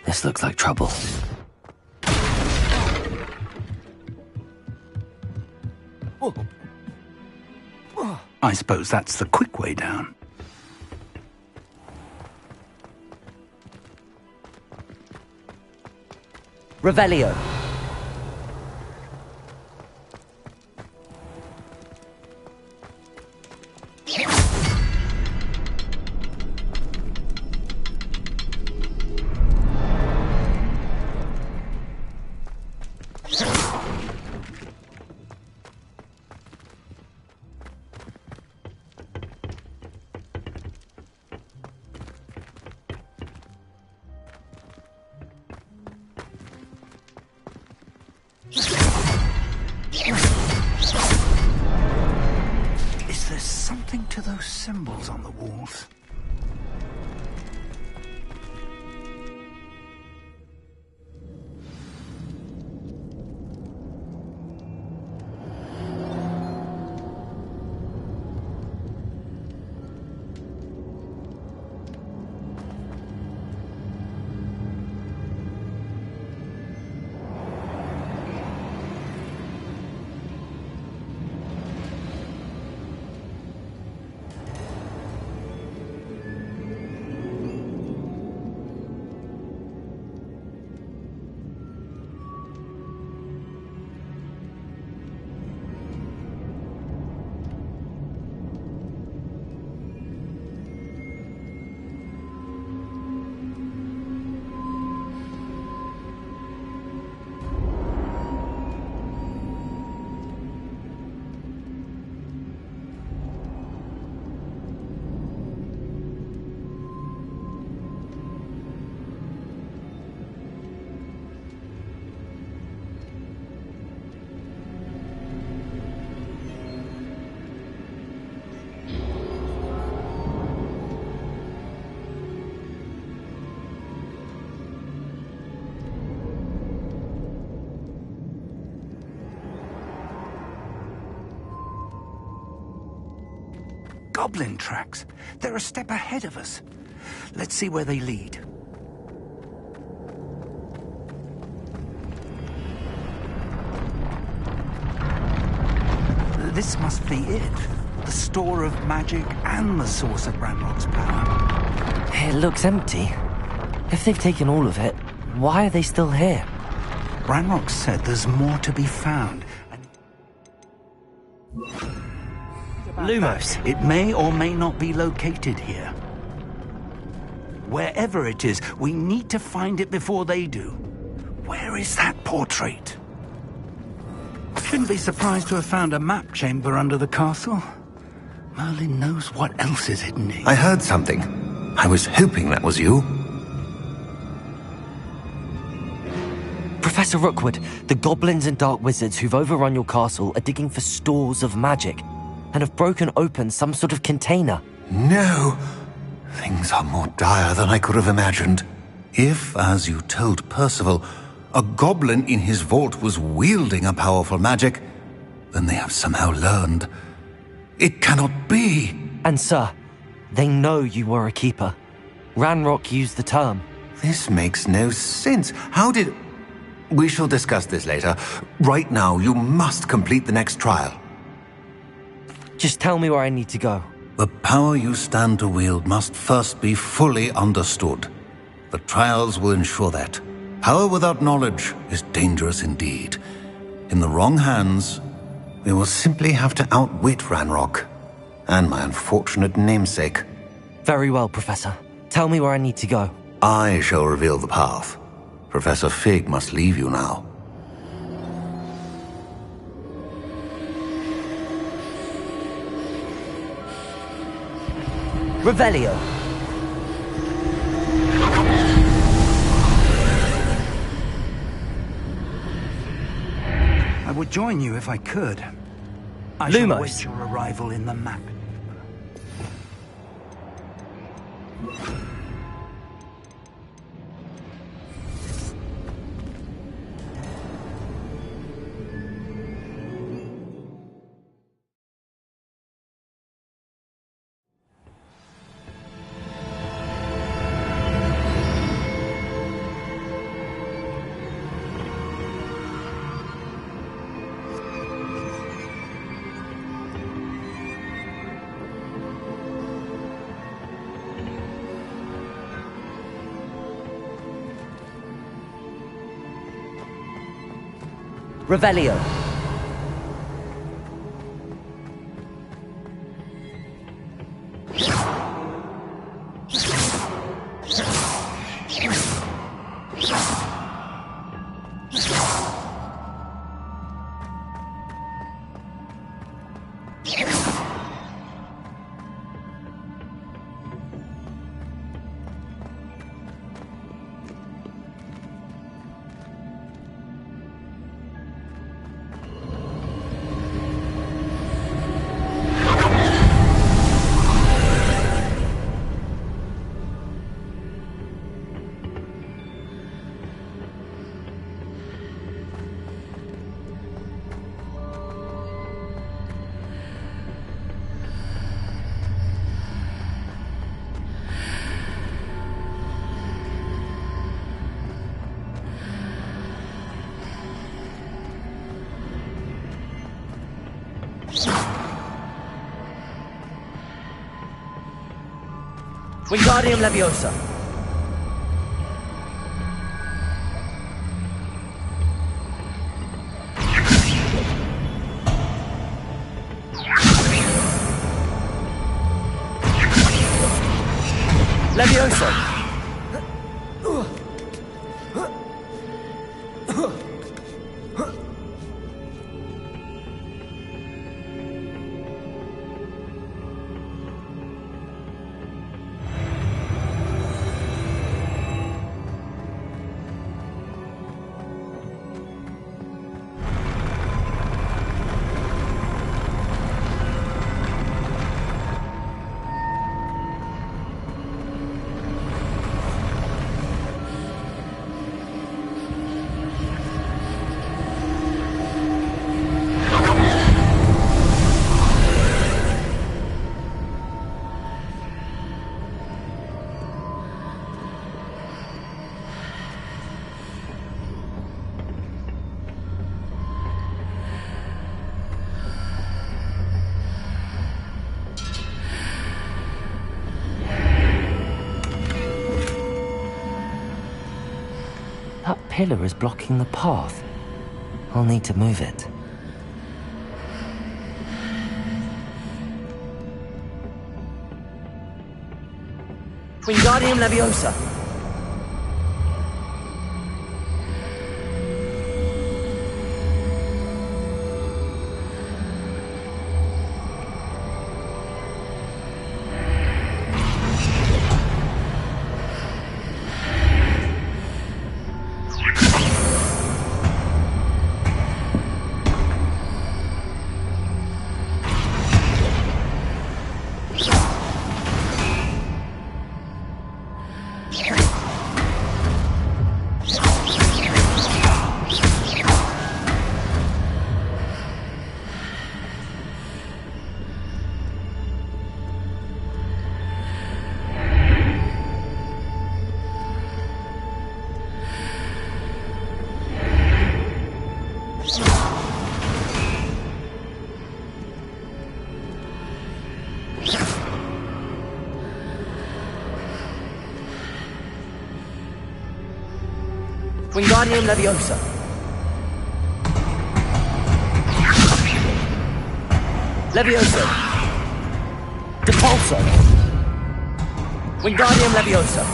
This looks like trouble. I suppose that's the quick way down. Revelio. Is there something to those symbols on the walls? Goblin tracks. They're a step ahead of us. Let's see where they lead. This must be it. The store of magic and the source of Ranrock's power. It looks empty. If they've taken all of it, why are they still here? Ranrock said there's more to be found. Lumos. It may or may not be located here. Wherever it is, we need to find it before they do. Where is that portrait? Shouldn't be surprised to have found a map chamber under the castle. Merlin knows what else is hidden here. I heard something. I was hoping that was you. Professor Rookwood, the goblins and dark wizards who've overrun your castle are digging for stores of magic and have broken open some sort of container. No! Things are more dire than I could have imagined. If, as you told Percival, a goblin in his vault was wielding a powerful magic, then they have somehow learned. It cannot be! And sir, they know you were a keeper. Ranrock used the term. This makes no sense. How did... We shall discuss this later. Right now, you must complete the next trial. Just tell me where I need to go. The power you stand to wield must first be fully understood. The trials will ensure that. Power without knowledge is dangerous indeed. In the wrong hands, we will simply have to outwit Ranrock and my unfortunate namesake. Very well, Professor. Tell me where I need to go. I shall reveal the path. Professor Fig must leave you now. Revelio. I would join you if I could. I Lumos. shall await your arrival in the map. Revelio. Wingardium Leviosa. Leviosa. pillar is blocking the path. I'll need to move it. Wingardium Leviosa. Wingardium Leviosa. Leviosa. Depulso. Wingardium Leviosa.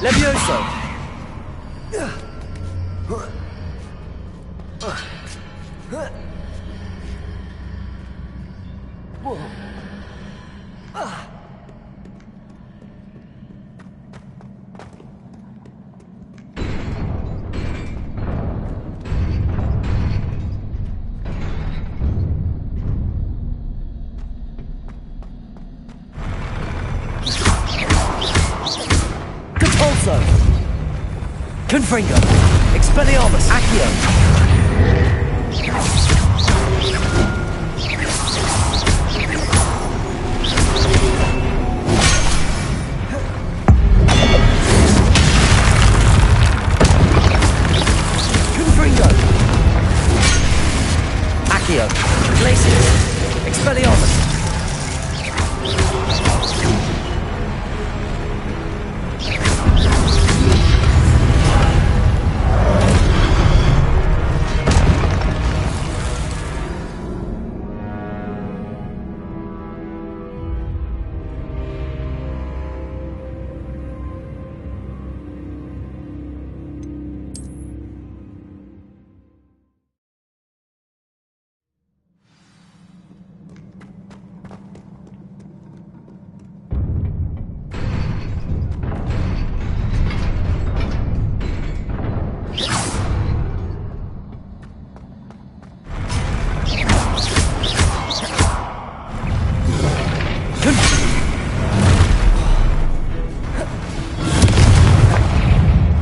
Levioso. Confringo, Expelliarmus, Accio. Confringo, Accio, Glacius, Expelliarmus.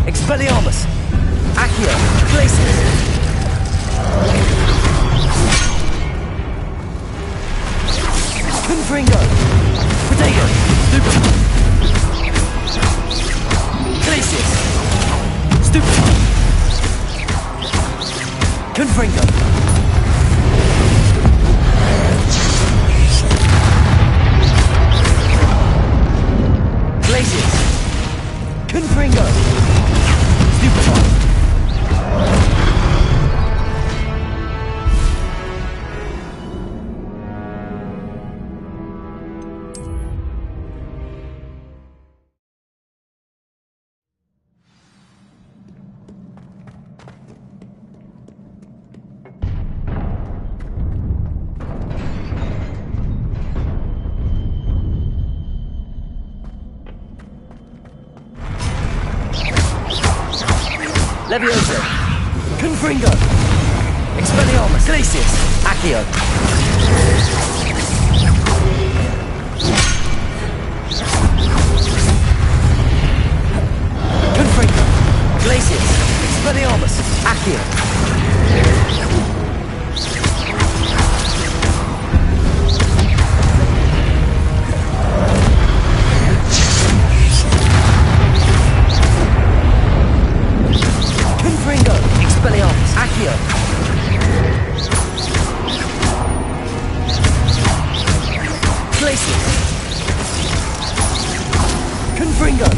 Expelliarmus, Accio, Glacius. Confringo, Protego, Stupefy. Glacius, Stupefy. Confringo. Glacius, Confringo. Leviosa, Confringo, Expelliarmus, Glacius, Accio. Confringo, Glacius, Expelliarmus, Accio. Confringo, Expelliarmus, Accio. Glacius! Confringo!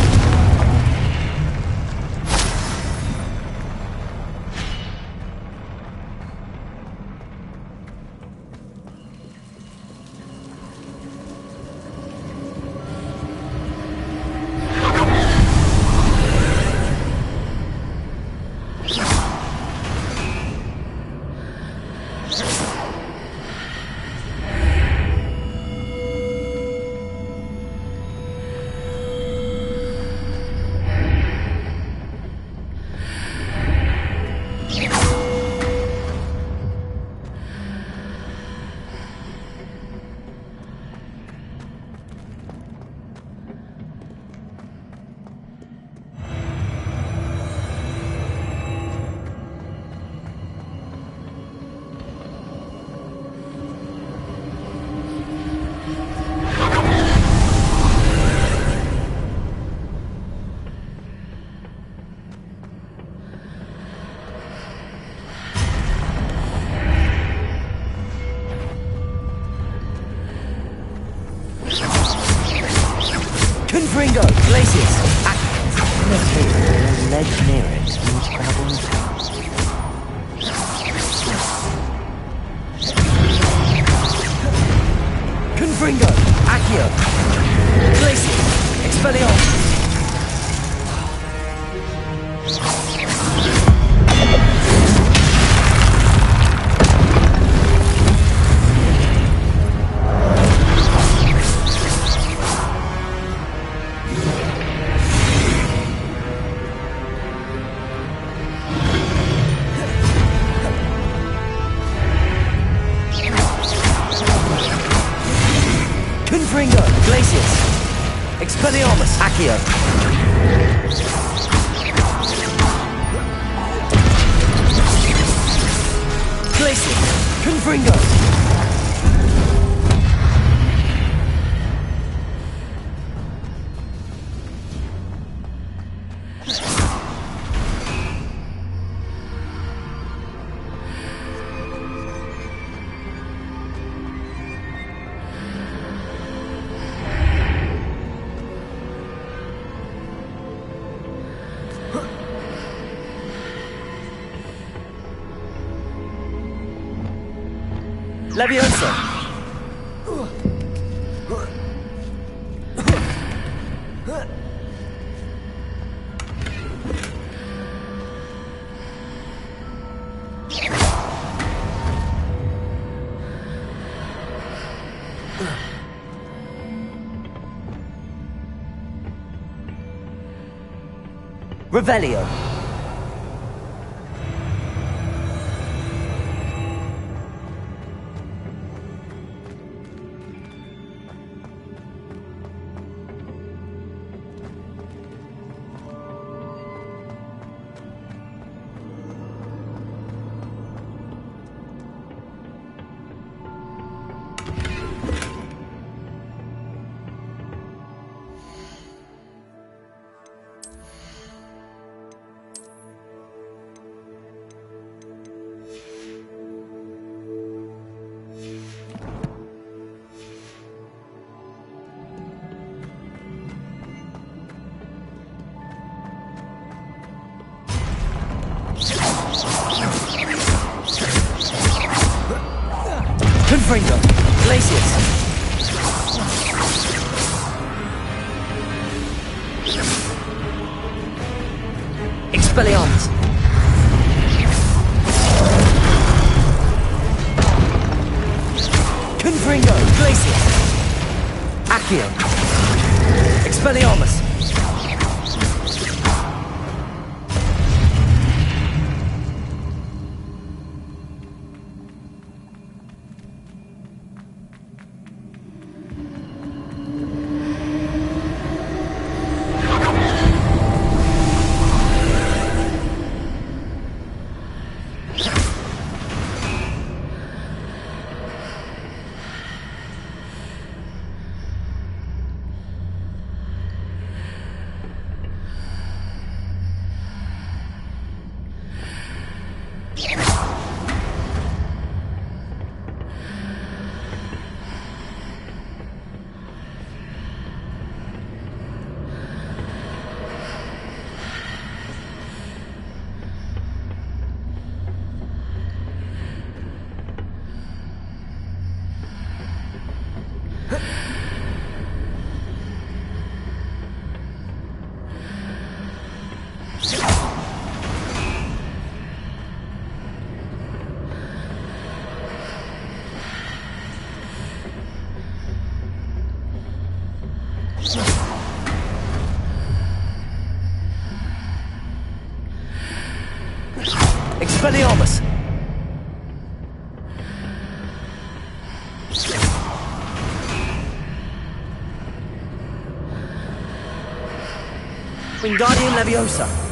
Confringo! Glacius! There's ledge near it. You need to grab onto. Confringo! Accio! Glacius! Expelliarmus! Confringo! Glacius! Expelliarmus! Accio! Glacius! Confringo! Leviosa! Revelio! Confringo! Glacius! Expelliarmus! Confringo! Glacius! Accio! Expelliarmus! Expelliarmus! Wingardium Leviosa!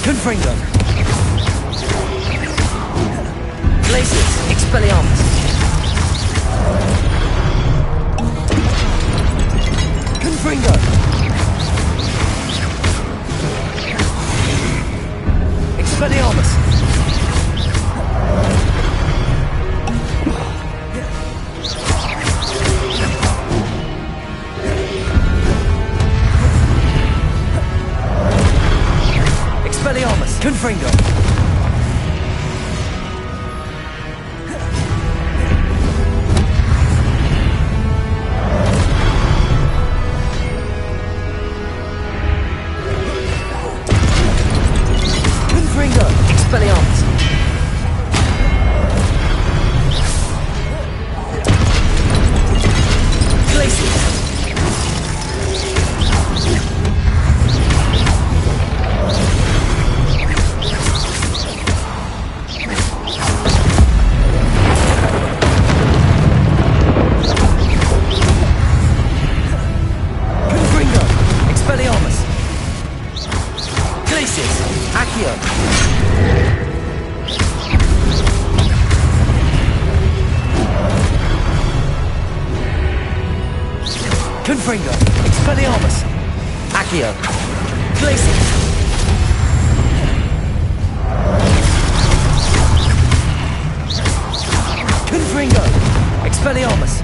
Confringo! Glacius! Expelliarmus! Confringo! Expelliarmus! Expelliarmus! Confringo! Confringo! Expelliarmus! Glacius! Confringo! Expelliarmus! Accio! Glacius! Confringo! Expelliarmus!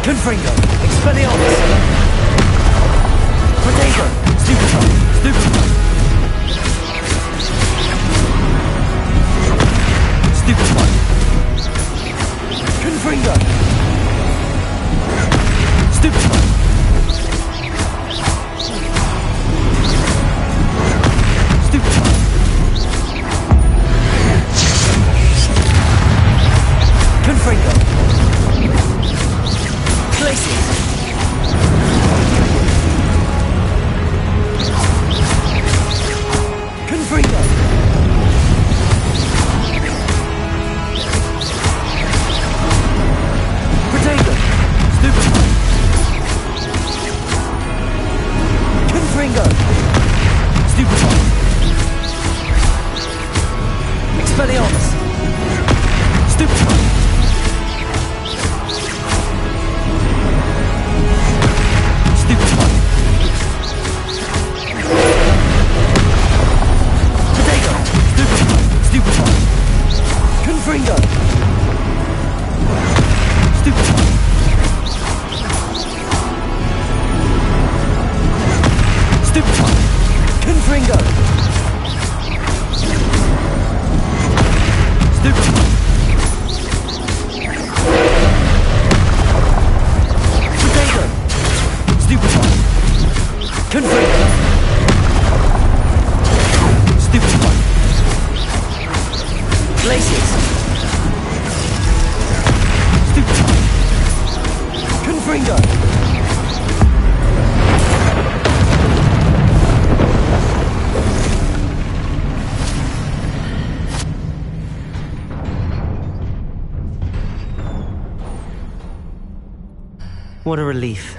Confringo, Expelliarmus! Protego, Stupefy, Stupefy! Stupefy! Confringo! Stupefy! Stupefy! Confringo! Glacier! Confringo! Protego! Stupefy! Confringo! Stupefy! Expelliarmus! Stupefy! Stupefy! Protego! Stupefy! Stupefy! Confringo! Stupefy! Stupefy! Confringo! Stupefy! Protego! Stupefy! Confringo! Stupefy! Glaciers! Stupefy! Confringo! What a relief.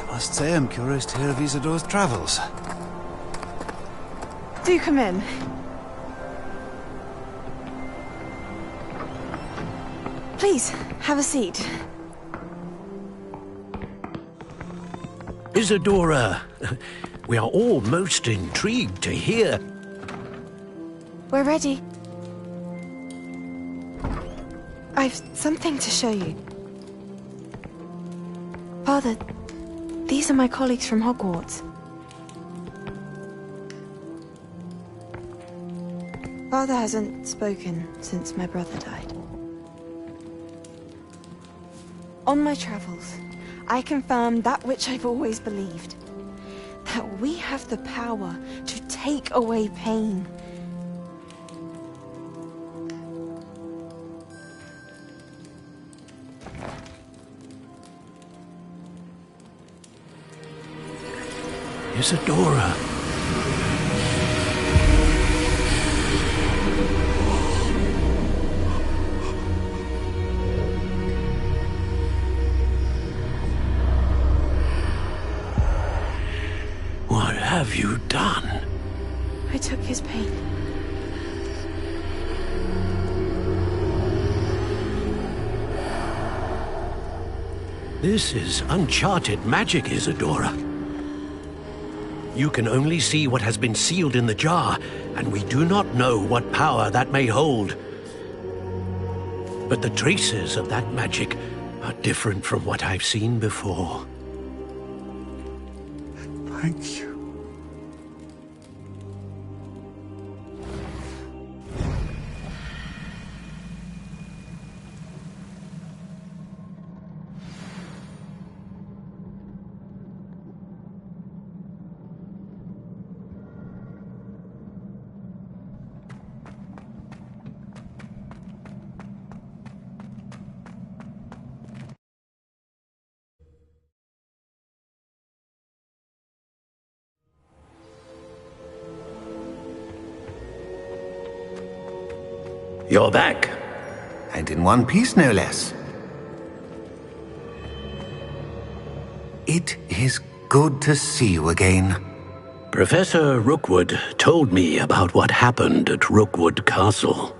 I must say I'm curious to hear of Isidore's travels. Do come in. Please, have a seat. Isadora, we are all most intrigued to hear. We're ready. I've something to show you. Father, these are my colleagues from Hogwarts. Father hasn't spoken since my brother died. On my travels, I confirmed that which I've always believed. That we have the power to take away pain. Isadora. What have you done? I took his pain. This is uncharted magic, Isadora. You can only see what has been sealed in the jar, and we do not know what power that may hold. But the traces of that magic are different from what I've seen before. Thank you. You're back. And in one piece, no less. It is good to see you again. Professor Rookwood told me about what happened at Rookwood Castle.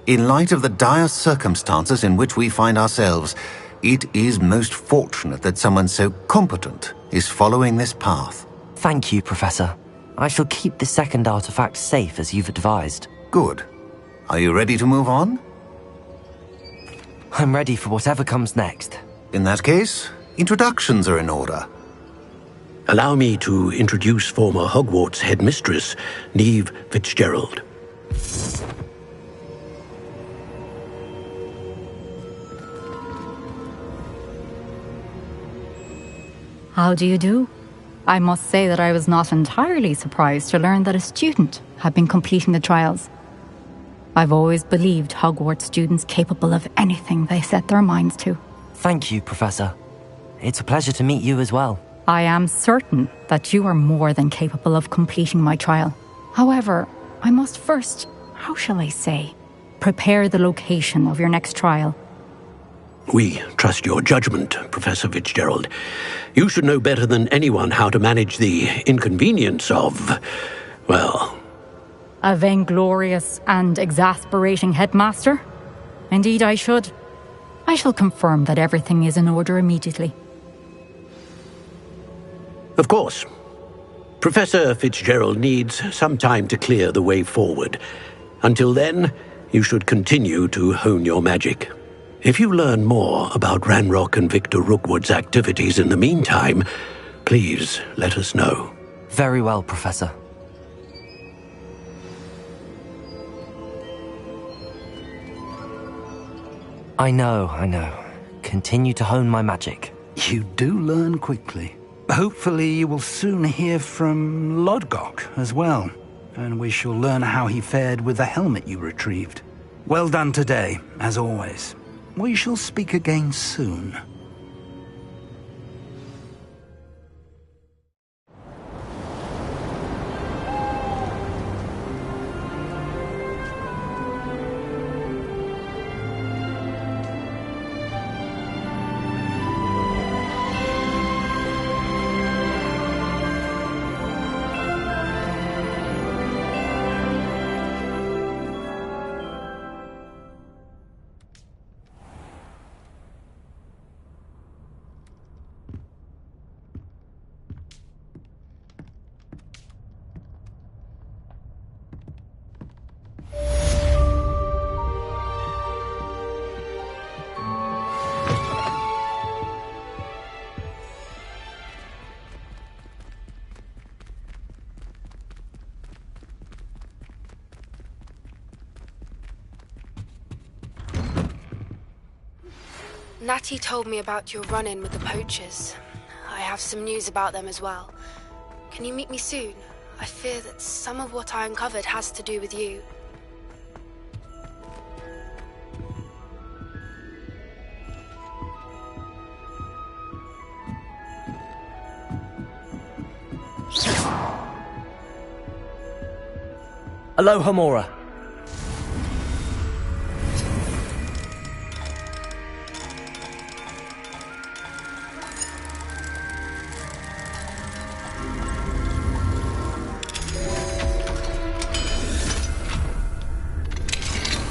In light of the dire circumstances in which we find ourselves, it is most fortunate that someone so competent is following this path. Thank you, Professor. I shall keep the second artifact safe as you've advised. Good. Are you ready to move on? I'm ready for whatever comes next. In that case, introductions are in order. Allow me to introduce former Hogwarts headmistress, Neve Fitzgerald. How do you do? I must say that I was not entirely surprised to learn that a student had been completing the trials. I've always believed Hogwarts students capable of anything they set their minds to. Thank you, Professor. It's a pleasure to meet you as well. I am certain that you are more than capable of completing my trial. However, I must first, how shall I say, prepare the location of your next trial. We trust your judgment, Professor Fitzgerald. You should know better than anyone how to manage the inconvenience of, well... A vainglorious and exasperating headmaster? Indeed I should. I shall confirm that everything is in order immediately. Of course. Professor Fitzgerald needs some time to clear the way forward. Until then, you should continue to hone your magic. If you learn more about Ranrock and Victor Rookwood's activities in the meantime, please let us know. Very well, Professor. I know. Continue to hone my magic. You do learn quickly. Hopefully you will soon hear from Lodgok as well, and we shall learn how he fared with the helmet you retrieved. Well done today, as always. We shall speak again soon. Natty told me about your run-in with the poachers. I have some news about them as well. Can you meet me soon? I fear that some of what I uncovered has to do with you. Aloha, Mora.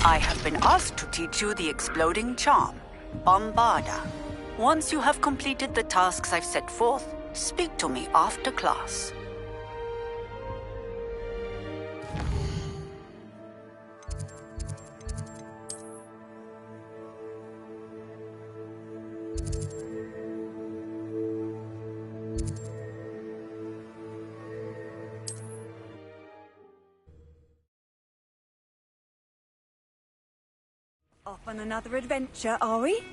I have been asked to teach you the exploding charm, Bombarda. Once you have completed the tasks I've set forth, speak to me after class. Off on another adventure, are we?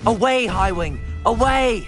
Away, Highwing! Away!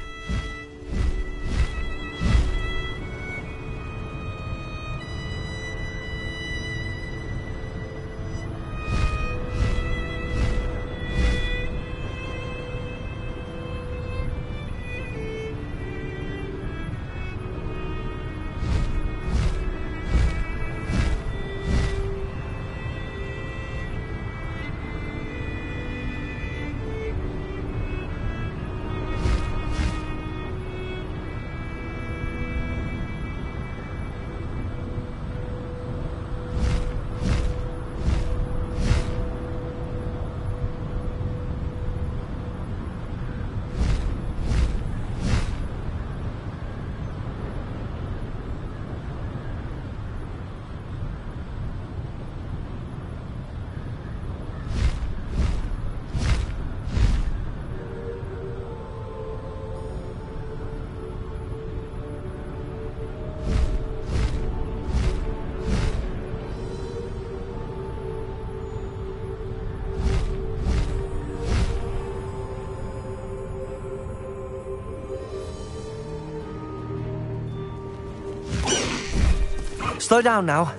Slow down now.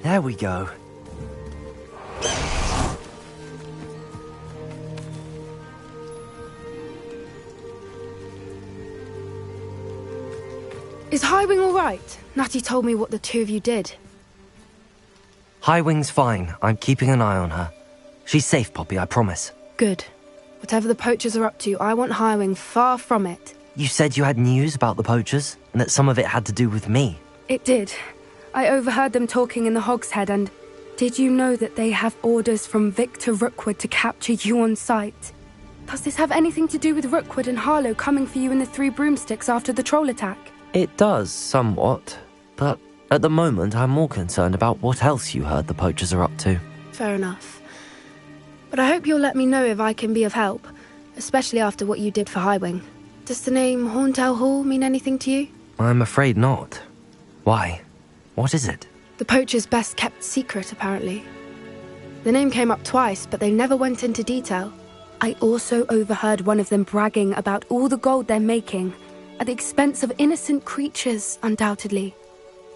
There we go. Is Highwing all right? Natty told me what the two of you did. Highwing's fine. I'm keeping an eye on her. She's safe, Poppy, I promise. Good. Whatever the poachers are up to, I want Highwing far from it. You said you had news about the poachers, and that some of it had to do with me. It did. I overheard them talking in the Hogshead, and did you know that they have orders from Victor Rookwood to capture you on sight? Does this have anything to do with Rookwood and Harlow coming for you in the Three Broomsticks after the troll attack? It does, somewhat. But at the moment, I'm more concerned about what else you heard the poachers are up to. Fair enough. But I hope you'll let me know if I can be of help, especially after what you did for Highwing. Does the name Horntail Hall mean anything to you? I'm afraid not. Why? What is it? The poachers' best kept secret, apparently. The name came up twice, but they never went into detail. I also overheard one of them bragging about all the gold they're making, at the expense of innocent creatures, undoubtedly.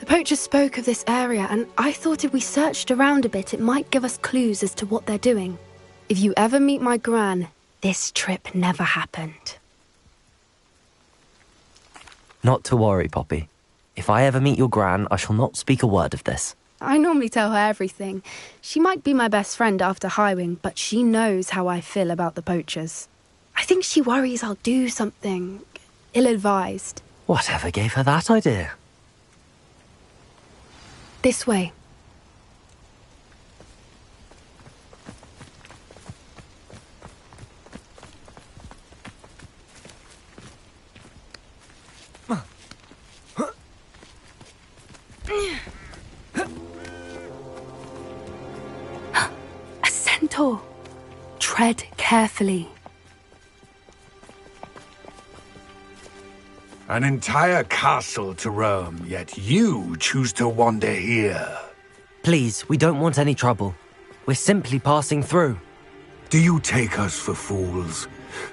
The poachers spoke of this area, and I thought if we searched around a bit, it might give us clues as to what they're doing. If you ever meet my gran, this trip never happened. Not to worry, Poppy. If I ever meet your gran, I shall not speak a word of this. I normally tell her everything. She might be my best friend after Highwing, but she knows how I feel about the poachers. I think she worries I'll do something ill-advised. Whatever gave her that idea? This way. A centaur. Tread carefully. An entire castle to roam, yet you choose to wander here. Please, we don't want any trouble. We're simply passing through. Do you take us for fools?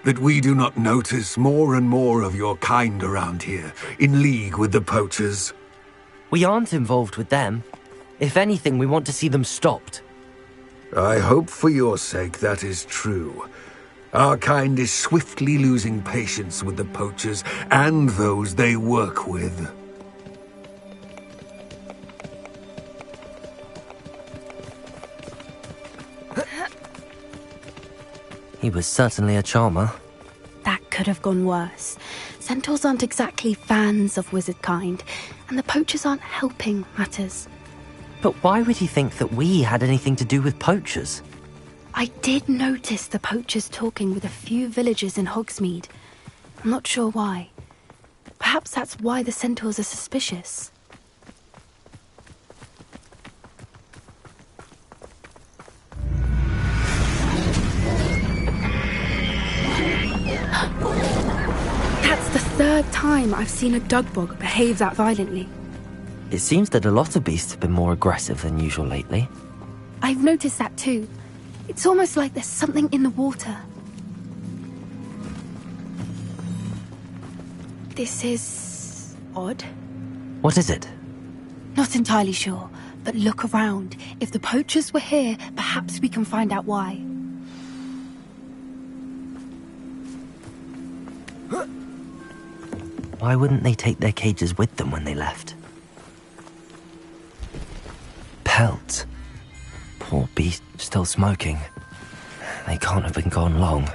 That we do not notice more and more of your kind around here, in league with the poachers? We aren't involved with them. If anything, we want to see them stopped. I hope for your sake that is true. Our kind is swiftly losing patience with the poachers and those they work with. He was certainly a charmer. That could have gone worse. Centaurs aren't exactly fans of wizard kind, and the poachers aren't helping matters. But why would he think that we had anything to do with poachers? I did notice the poachers talking with a few villagers in Hogsmeade. I'm not sure why. Perhaps that's why the centaurs are suspicious. That's the third time I've seen a dugbog behave that violently. It seems that a lot of beasts have been more aggressive than usual lately. I've noticed that too. It's almost like there's something in the water. This is odd. What is it? Not entirely sure, but look around. If the poachers were here, perhaps we can find out why. Why wouldn't they take their cages with them when they left? Pelts. Poor beast, still smoking. They can't have been gone long.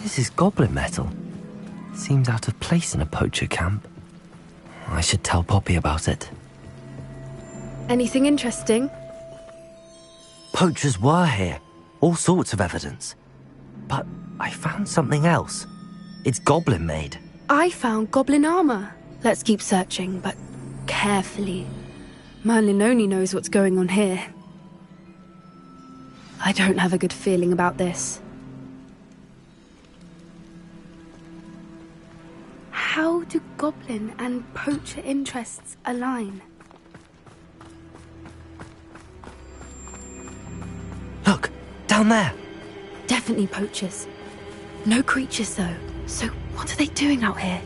This is goblin metal. Seems out of place in a poacher camp. I should tell Poppy about it. Anything interesting? Poachers were here. All sorts of evidence. But I found something else. It's goblin made. I found goblin armor. Let's keep searching, but carefully. Merlin only knows what's going on here. I don't have a good feeling about this. How do goblin and poacher interests align? Look, down there. definitely poachers. No creatures, though. So what are they doing out here?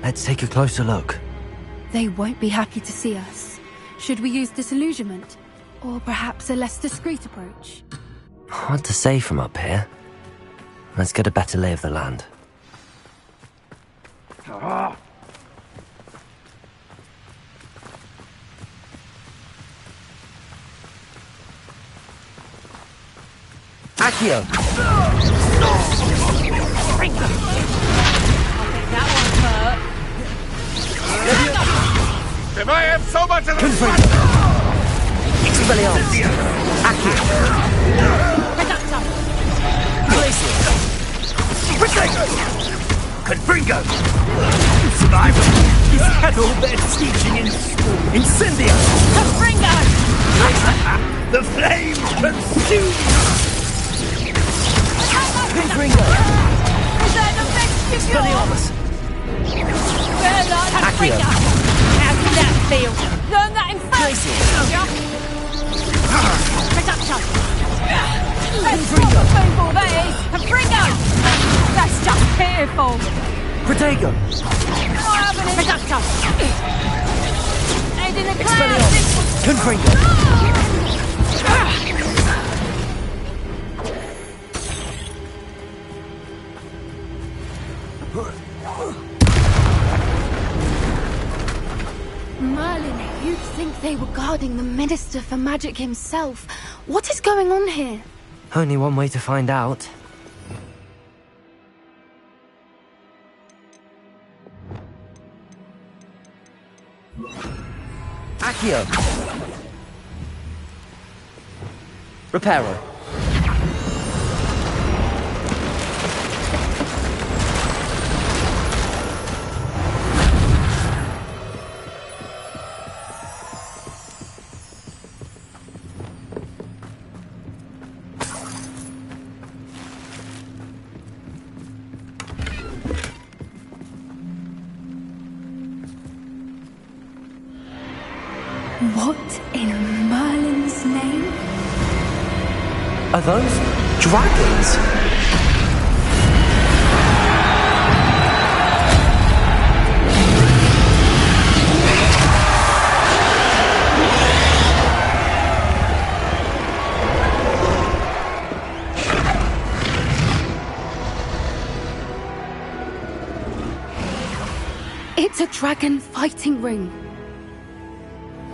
Let's take a closer look. They won't be happy to see us. Should we use disillusionment? Or perhaps a less discreet approach? Hard to say from up here. Let's get a better lay of the land. Accio! If I have so much of this... Expelliarmus! Accio! Confringo! Survivor! Is that all their teaching in school? Incendio! Confringo! The flame consumes! Confringo! Is that the best of Expelliarmus! Confringo! How did that feel? Learn that in first! Reduction! Confringo! Painful, that is! Confringo! That's just pitiful! Protego! Reduction! And in the Expelliarmus! Confringo! Merlin, you'd think they were guarding the Minister for Magic himself. What is going on here? Only one way to find out. Accio! Reparo. What in Merlin's name? Are those dragons? It's a dragon fighting ring.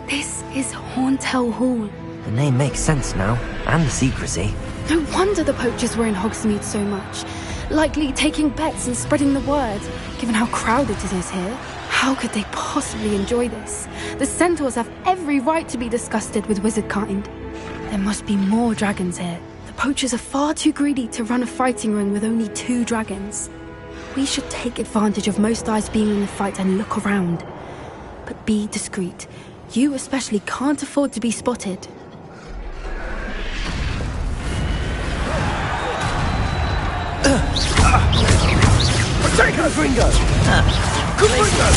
This is Hauntel Hall. The name makes sense now, and the secrecy. No wonder the poachers were in Hogsmeade so much. Likely taking bets and spreading the word, given how crowded it is here. How could they possibly enjoy this? The centaurs have every right to be disgusted with wizard kind. There must be more dragons here. The poachers are far too greedy to run a fighting ring with only 2 dragons. We should take advantage of most eyes being in the fight and look around. But be discreet. You especially can't afford to be spotted. Take her, Gringo! Gringo!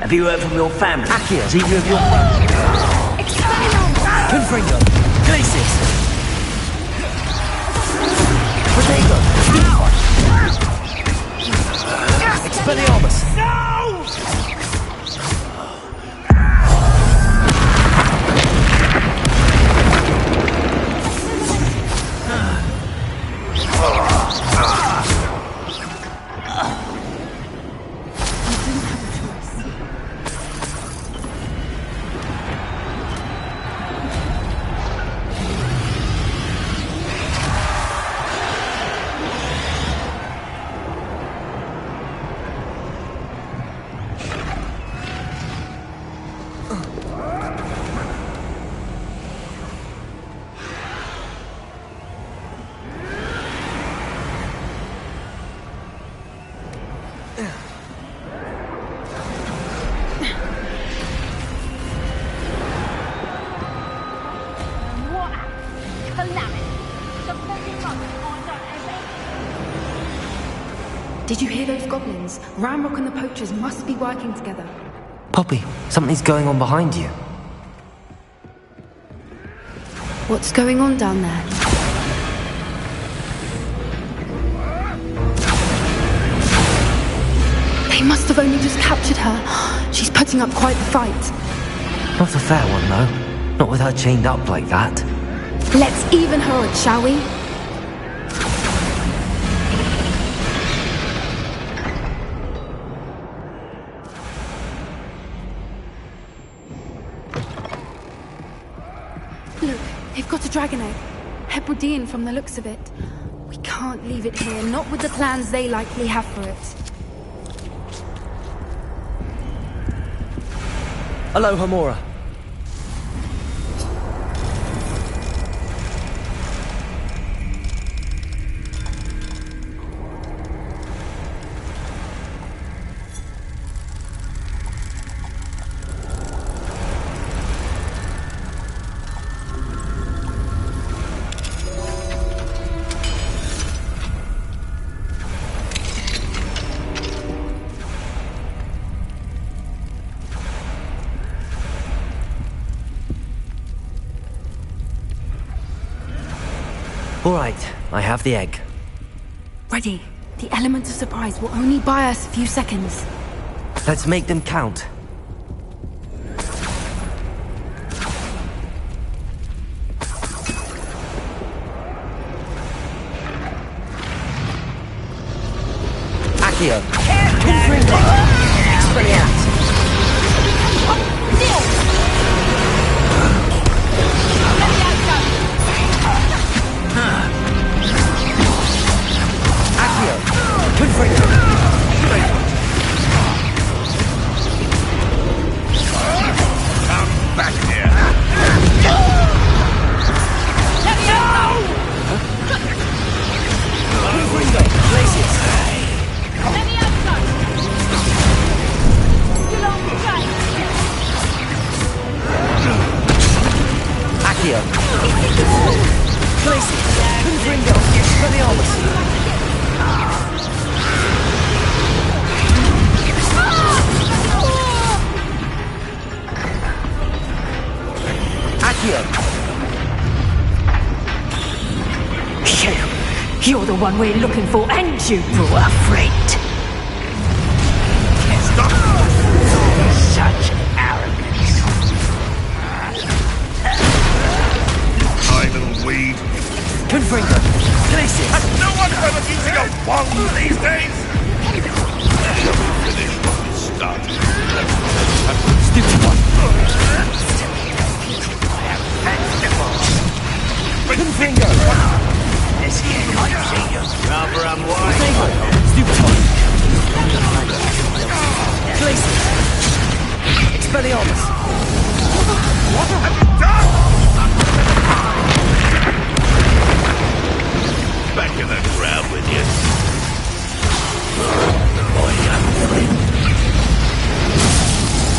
Have you heard from your family? Accio! See you of your family? Confringo! Glacis! Protego! Expelliarmus! Did you hear those goblins? Ramrock and the poachers must be working together. Poppy, something's going on behind you. What's going on down there? They must have only just captured her. She's putting up quite the fight. Not a fair one, though. Not with her chained up like that. Let's even her odds, shall we? Look, they've got a dragon egg. Hebridean from the looks of it. We can't leave it here, not with the plans they likely have for it. Hello, Hamora. All right, I have the egg. Ready. The element of surprise will only buy us a few seconds. Let's make them count. Accio. Expelliarmus. You're the one we're looking for, and you brought a friend. Stop! Such arrogance. Hi, little weed. Confringo. Glacier. Has no one ever using a wand these days? Finish what we started. Stupid one. Confringo. This here can't see you. Rather unwise. Stupid one. Glacier. Expelliarmus. What have you done? Back in the crowd with you. My young friend.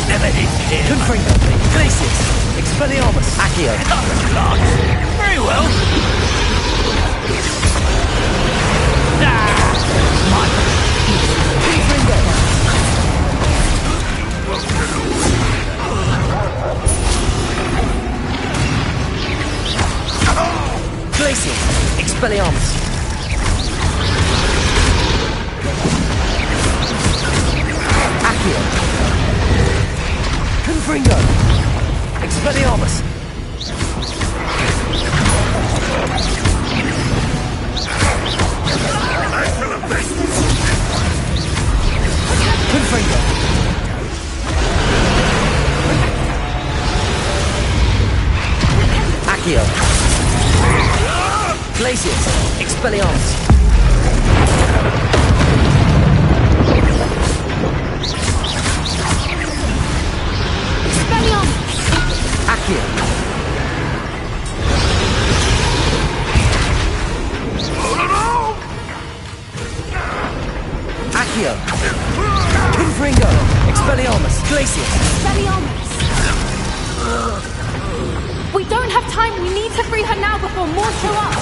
Never did care. Confringo. Glacier. Expelliarmus. Accio. Very well. Glacier. Expelliarmus. Accio. Confringo. Expelliarmus. Confringo. Accio. Glaciers. Expelliarmus. Expelliarmus. Accio. Accio. Confringo. Expelliarmus. Glaciers. Expelliarmus. We don't have time. We need to free her now before more show up.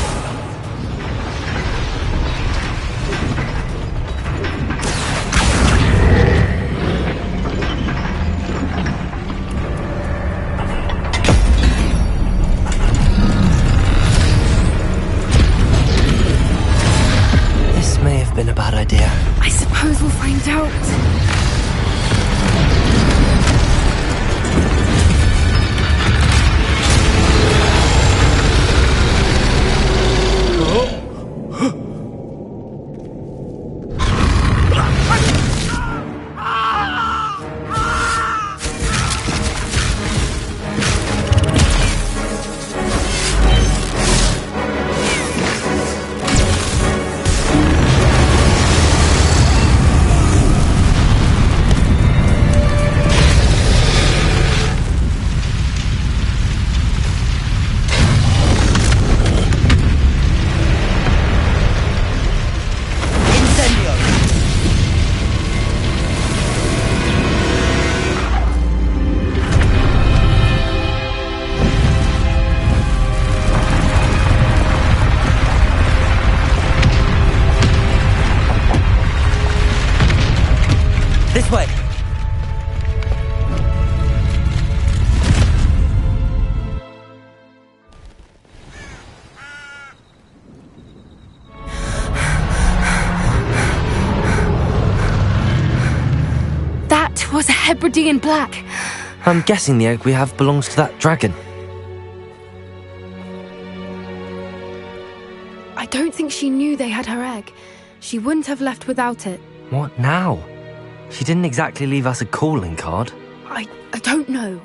Hebridean black. I'm guessing the egg we have belongs to that dragon. I don't think she knew they had her egg. She wouldn't have left without it. What now? She didn't exactly leave us a calling card. I don't know.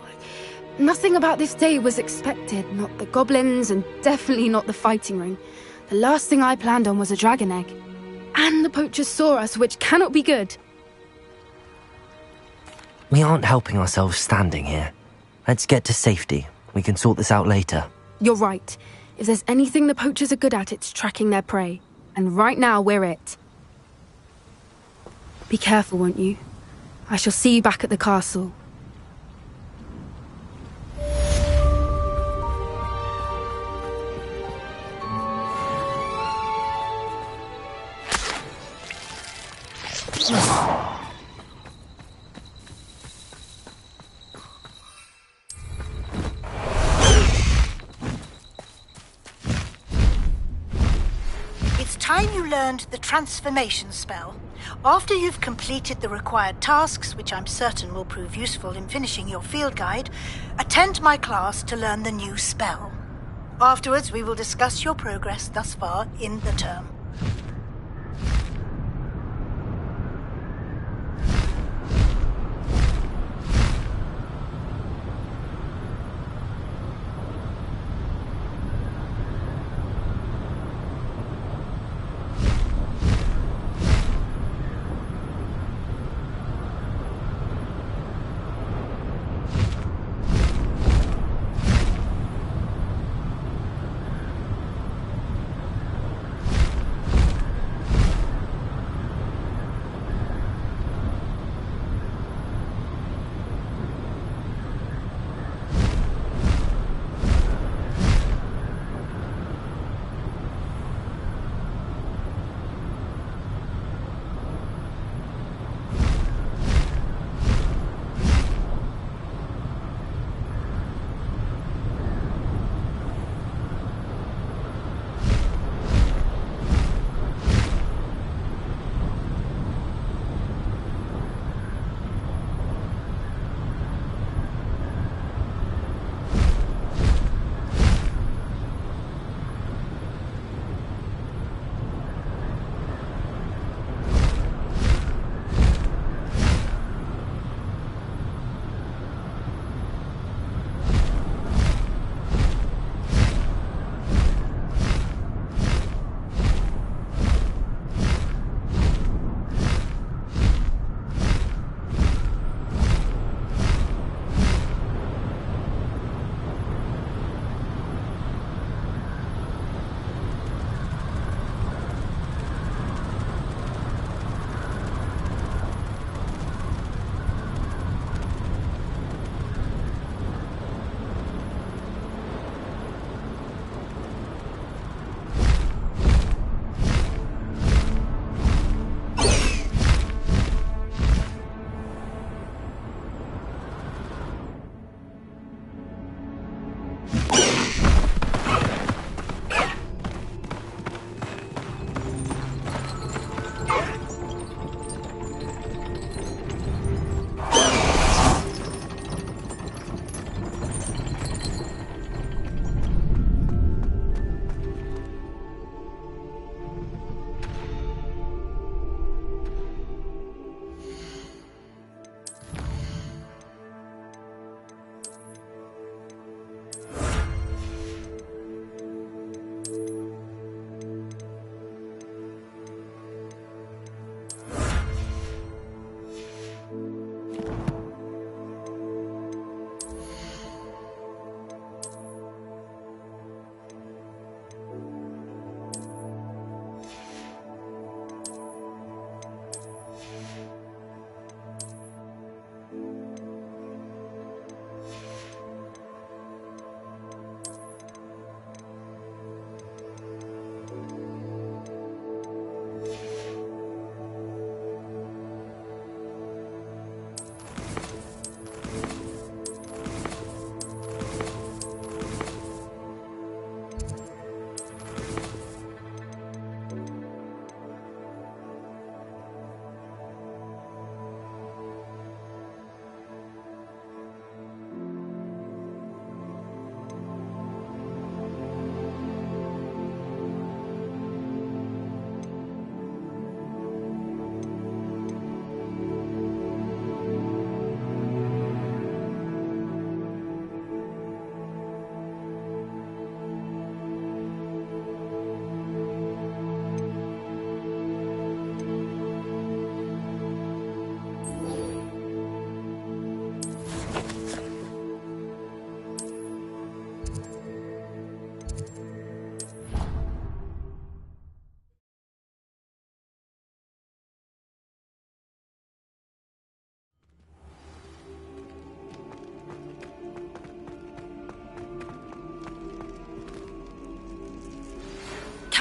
Nothing about this day was expected. Not the goblins, and definitely not the fighting ring. The last thing I planned on was a dragon egg. And the poachers saw us, which cannot be good. We aren't helping ourselves standing here. Let's get to safety. We can sort this out later. You're right. If there's anything the poachers are good at, it's tracking their prey. And right now, we're it. Be careful, won't you? I shall see you back at the castle. It's time you learned the transformation spell. After you've completed the required tasks, which I'm certain will prove useful in finishing your field guide, attend my class to learn the new spell. Afterwards, we will discuss your progress thus far in the term.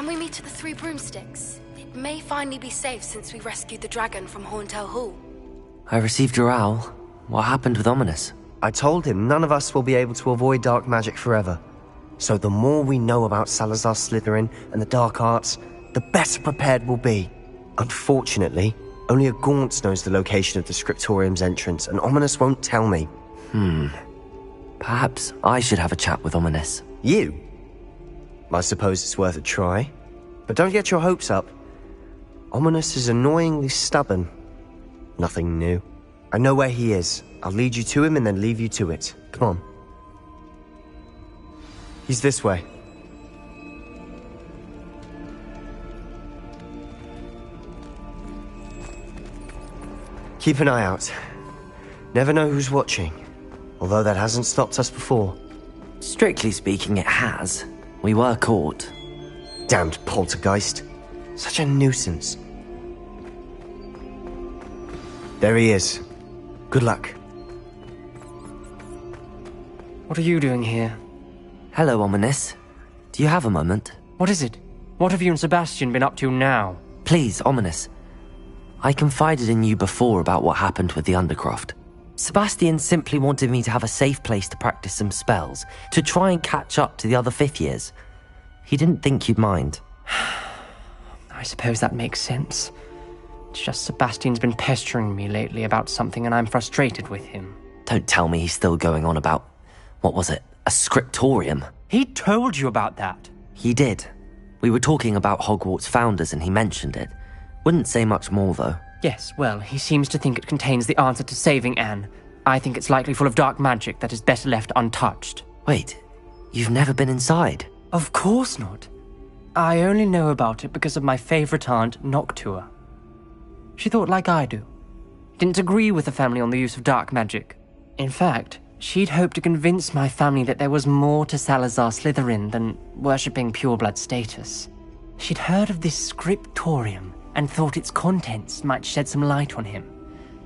we meet at the Three Broomsticks? It may finally be safe since we rescued the dragon from Horntail Hall. I received your owl. What happened with Ominous? I told him none of us will be able to avoid dark magic forever. So the more we know about Salazar Slytherin and the dark arts, the better prepared we'll be. Unfortunately, only a Gaunt knows the location of the Scriptorium's entrance, and Ominous won't tell me. Perhaps I should have a chat with Ominous. You? I suppose it's worth a try. But don't get your hopes up. Ominous is annoyingly stubborn. Nothing new. I know where he is. I'll lead you to him and then leave you to it. Come on. He's this way. Keep an eye out. Never know who's watching. Although that hasn't stopped us before. Strictly speaking, it has. We were caught. Damned poltergeist. Such a nuisance. There he is. Good luck. What are you doing here? Hello, Ominous. Do you have a moment? What is it? What have you and Sebastian been up to now? Please, Ominous. I confided in you before about what happened with the Undercroft. Sebastian simply wanted me to have a safe place to practice some spells, to try and catch up to the other fifth years. He didn't think you'd mind. I suppose that makes sense. It's just Sebastian's been pestering me lately about something and I'm frustrated with him. Don't tell me he's still going on about, what was it, a scriptorium? He told you about that? He did. We were talking about Hogwarts founders and he mentioned it. Wouldn't say much more, though. Yes, well, he seems to think it contains the answer to saving Anne. I think it's likely full of dark magic that is better left untouched. Wait, you've never been inside? Of course not. I only know about it because of my favourite aunt, Noctua. She thought like I do. Didn't agree with the family on the use of dark magic. In fact, she'd hoped to convince my family that there was more to Salazar Slytherin than worshipping pureblood status. She'd heard of this scriptorium and thought its contents might shed some light on him.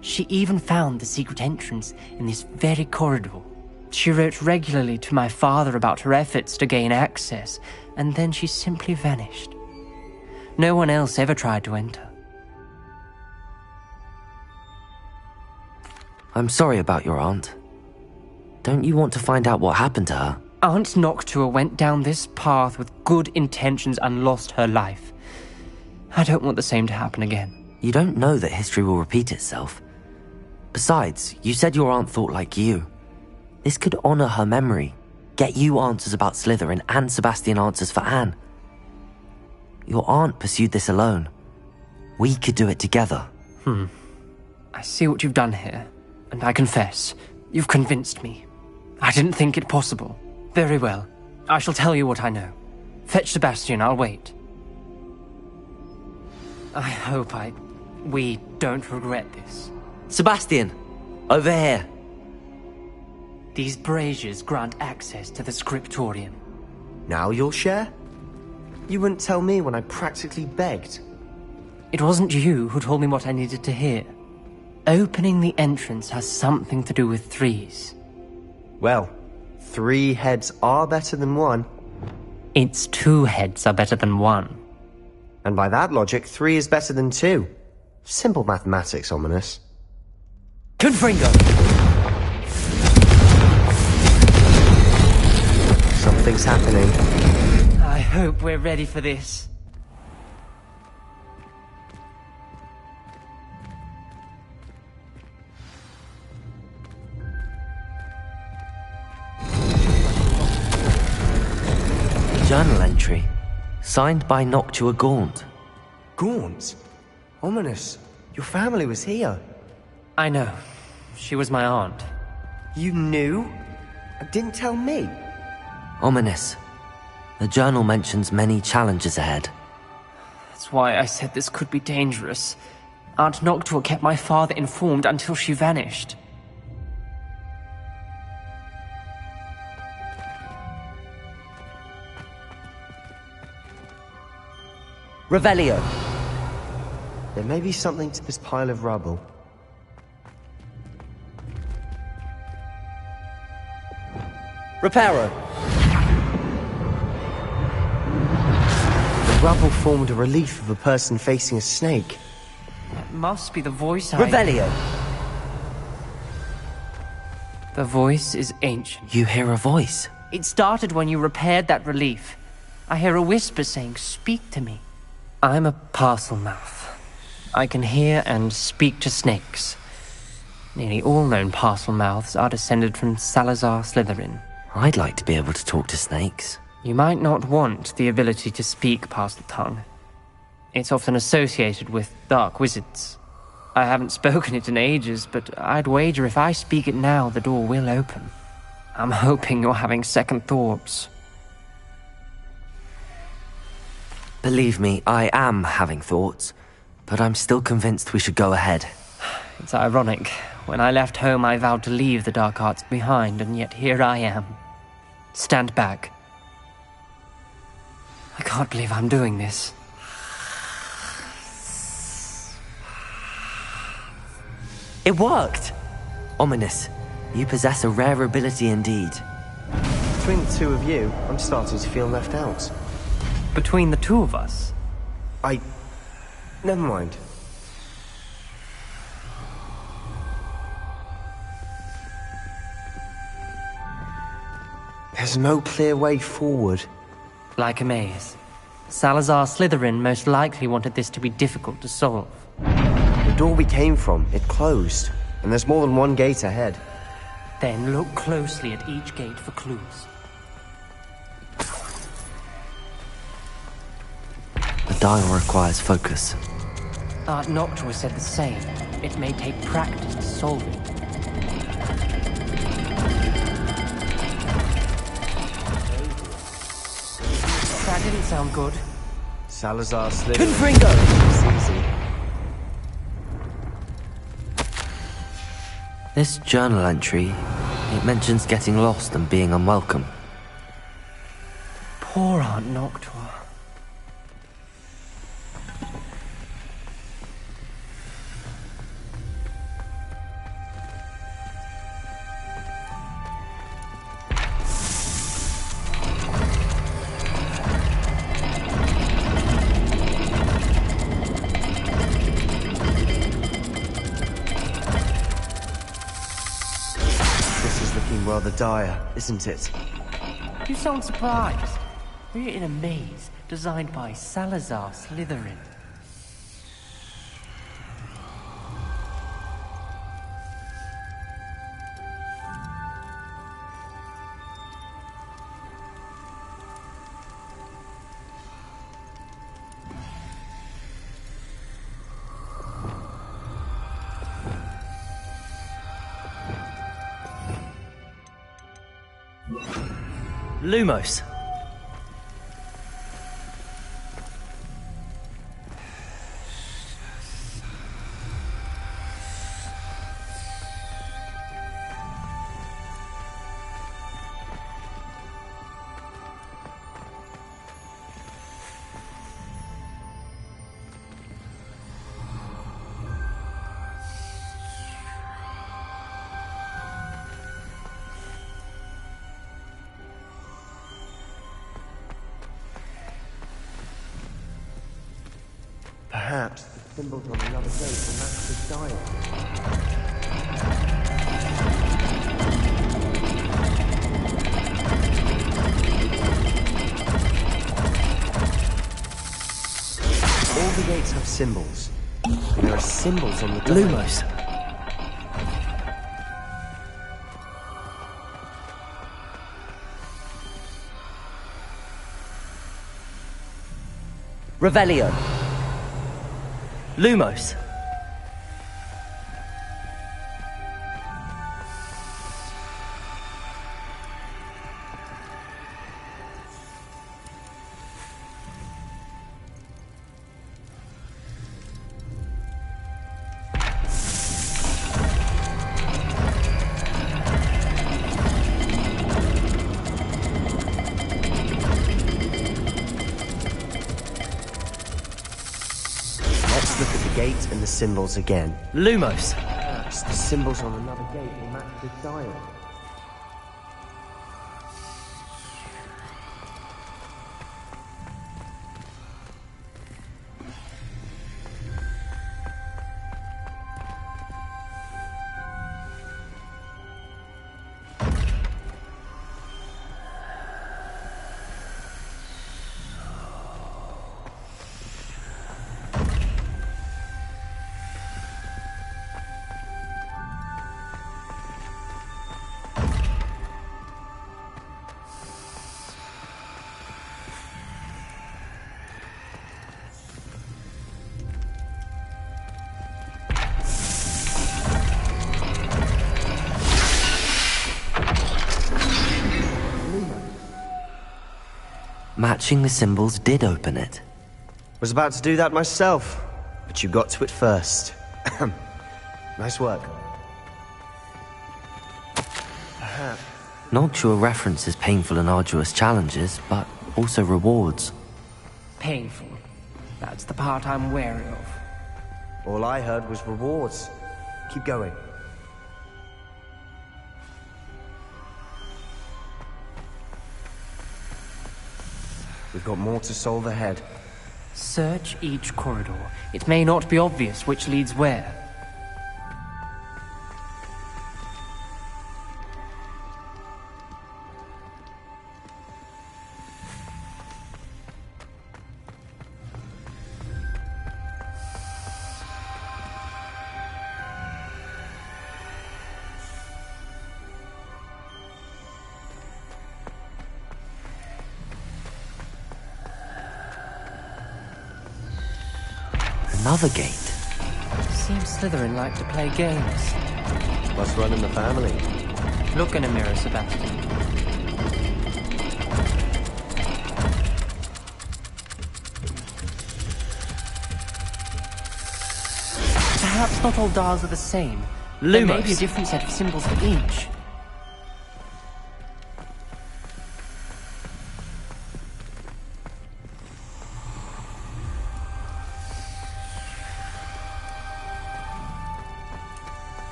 She even found the secret entrance in this very corridor. She wrote regularly to my father about her efforts to gain access, and then she simply vanished. No one else ever tried to enter. I'm sorry about your aunt. Don't you want to find out what happened to her? Aunt Noctua went down this path with good intentions and lost her life. I don't want the same to happen again. You don't know that history will repeat itself. Besides, you said your aunt thought like you. This could honor her memory, get you answers about Slytherin and Sebastian answers for Anne. Your aunt pursued this alone. We could do it together. I see what you've done here, and I confess, you've convinced me. I didn't think it possible. Very well. I shall tell you what I know. Fetch Sebastian, I'll wait. I hope we don't regret this. Sebastian! Over here! These braziers grant access to the scriptorium. Now you'll share? You wouldn't tell me when I practically begged. It wasn't you who told me what I needed to hear. Opening the entrance has something to do with threes. Well, 3 heads are better than 1. It's 2 heads are better than 1. And by that logic, 3 is better than 2. Simple mathematics, Ominous. Confringo! Something's happening. I hope we're ready for this. Journal entry. Signed by Noctua Gaunt. Gaunt? Ominous. Your family was here. I know. She was my aunt. You knew? And didn't tell me? Ominous. The journal mentions many challenges ahead. That's why I said this could be dangerous. Aunt Noctua kept my father informed until she vanished. Revelio. There may be something to this pile of rubble. Reparo. rubble formed a relief of a person facing a snake. That must be the voice Revelio! The voice is ancient. You hear a voice? It started when you repaired that relief. I hear a whisper saying, "Speak to me." I'm a parcel mouth. I can hear and speak to snakes. Nearly all known parcel mouths are descended from Salazar Slytherin. I'd like to be able to talk to snakes. You might not want the ability to speak parcel tongue. It's often associated with dark wizards. I haven't spoken it in ages, but I'd wager if I speak it now, the door will open. I'm hoping you're having second thoughts. Believe me, I am having thoughts, but I'm still convinced we should go ahead. It's ironic. When I left home, I vowed to leave the dark arts behind, and yet here I am. Stand back. I can't believe I'm doing this. It worked! Ominous. You possess a rare ability indeed. Between the two of you, I'm starting to feel left out. Between the two of us? Never mind. There's no clear way forward. Like a maze. Salazar Slytherin most likely wanted this to be difficult to solve. The door we came from, it closed, and there's more than one gate ahead. Then look closely at each gate for clues. The dial requires focus. Art Noctua said the same. It may take practice to solve it. That didn't sound good. Salazar Slytherin. Confringo! It's easy. This journal entry, it mentions getting lost and being unwelcome. Poor Aunt Noctua. Rather dire, isn't it? You sound surprised. We're in a maze designed by Salazar Slytherin. Lumos. Perhaps the symbols on another gate will match this dial. All the gates have symbols. And there are symbols on the dial. Lumos. Revelio. Lumos. Look at the gate and the symbols again. Lumos. Perhaps the symbols on another gate will match this dial. Matching the symbols did open it. Was about to do that myself, but you got to it first. Nice work. Noctua references painful and arduous challenges, but also rewards. Painful. That's the part I'm wary of. All I heard was rewards. Keep going. We've got more to solve ahead. Search each corridor. It may not be obvious which leads where. Another gate. Seems Slytherin like to play games. Must run in the family. Look in a mirror, Sebastian. Perhaps not all dials are the same. There may be a different set of symbols for each.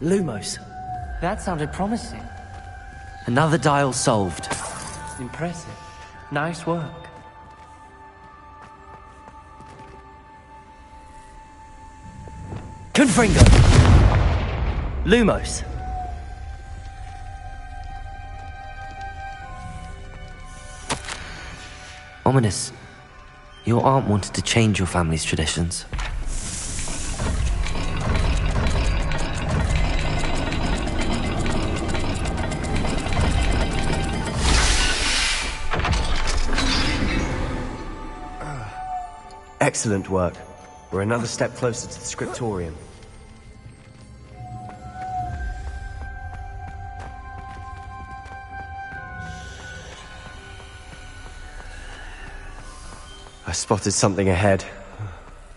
Lumos. That sounded promising. Another dial solved. Impressive. Nice work. Confringo. Lumos. Ominous. Your aunt wanted to change your family's traditions. Excellent work. We're another step closer to the scriptorium. I spotted something ahead.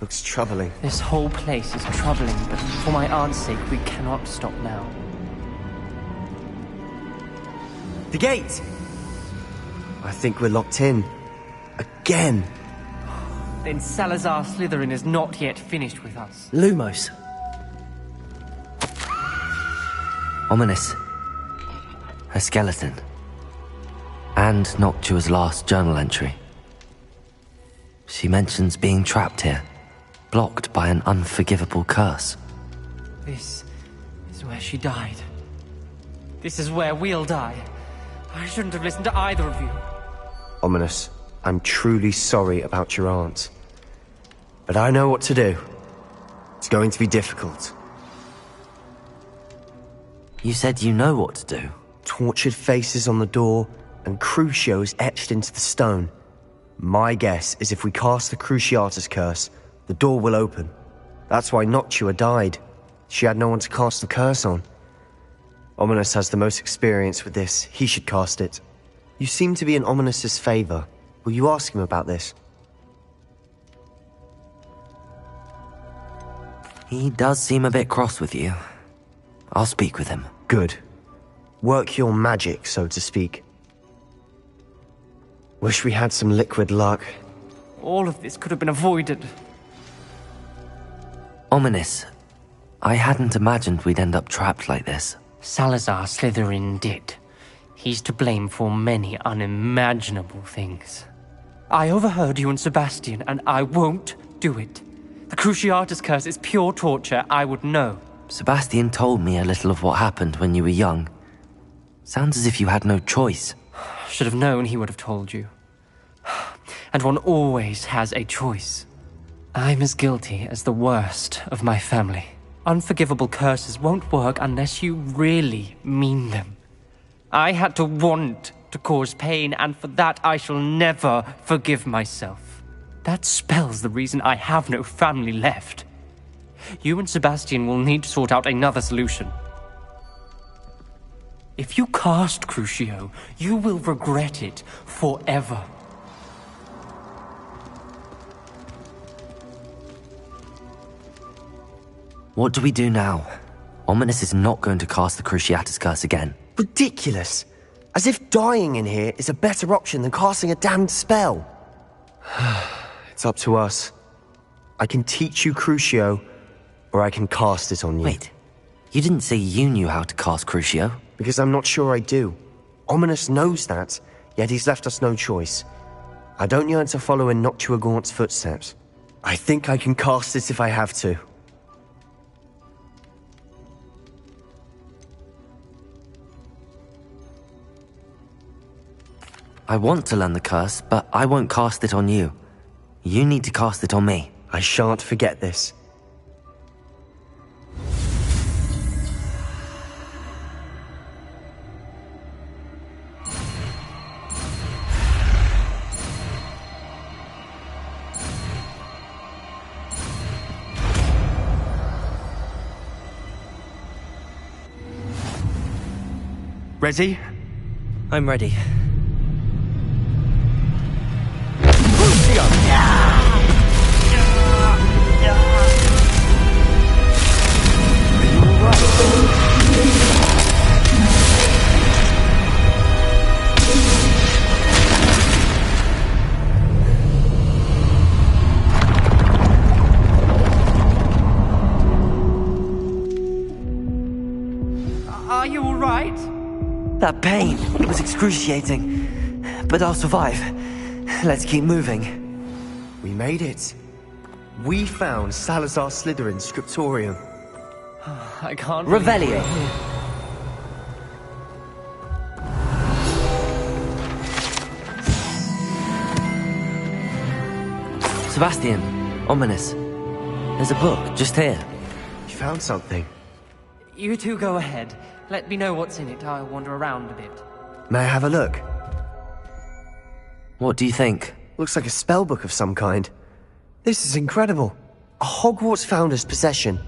Looks troubling. This whole place is troubling, but for my aunt's sake, we cannot stop now. The gate! I think we're locked in. Again! Then Salazar Slytherin is not yet finished with us. Lumos. Ominous. Her skeleton. And Noctua's last journal entry. She mentions being trapped here, blocked by an unforgivable curse. This is where she died. This is where we'll die. I shouldn't have listened to either of you. Ominous, I'm truly sorry about your aunt. But I know what to do. It's going to be difficult. You said you know what to do. Tortured faces on the door and Crucios etched into the stone. My guess is if we cast the Cruciatus curse, the door will open. That's why Noctua died. She had no one to cast the curse on. Ominous has the most experience with this. He should cast it. You seem to be in Ominous's favor. Will you ask him about this? He does seem a bit cross with you. I'll speak with him. Good. Work your magic, so to speak. Wish we had some liquid luck. All of this could have been avoided. Ominous. I hadn't imagined we'd end up trapped like this. Salazar Slytherin did. He's to blame for many unimaginable things. I overheard you and Sebastian, and I won't do it. The Cruciatus curse is pure torture, I would know. Sebastian told me a little of what happened when you were young. Sounds as if you had no choice. Should have known he would have told you. And one always has a choice. I'm as guilty as the worst of my family. Unforgivable curses won't work unless you really mean them. I had to want to cause pain, and for that I shall never forgive myself. That spell's the reason I have no family left. You and Sebastian will need to sort out another solution. If you cast Crucio, you will regret it forever. What do we do now? Ominous is not going to cast the Cruciatus Curse again. Ridiculous! As if dying in here is a better option than casting a damned spell. It's up to us. I can teach you Crucio, or I can cast it on you. Wait, you didn't say you knew how to cast Crucio? Because I'm not sure I do. Ominous knows that, yet he's left us no choice. I don't yearn to follow in Noctua Gaunt's footsteps. I think I can cast it if I have to. I want to learn the curse, but I won't cast it on you. You need to cast it on me. I shan't forget this. Ready? I'm ready. Are you all right? That pain was excruciating, but I'll survive. Let's keep moving. We made it. We found Salazar Slytherin's scriptorium. I can't... Revelio! Sebastian, Ominous. There's a book just here. You found something. You two go ahead. Let me know what's in it. I'll wander around a bit. May I have a look? What do you think? Looks like a spell book of some kind. This is incredible. A Hogwarts founder's possession.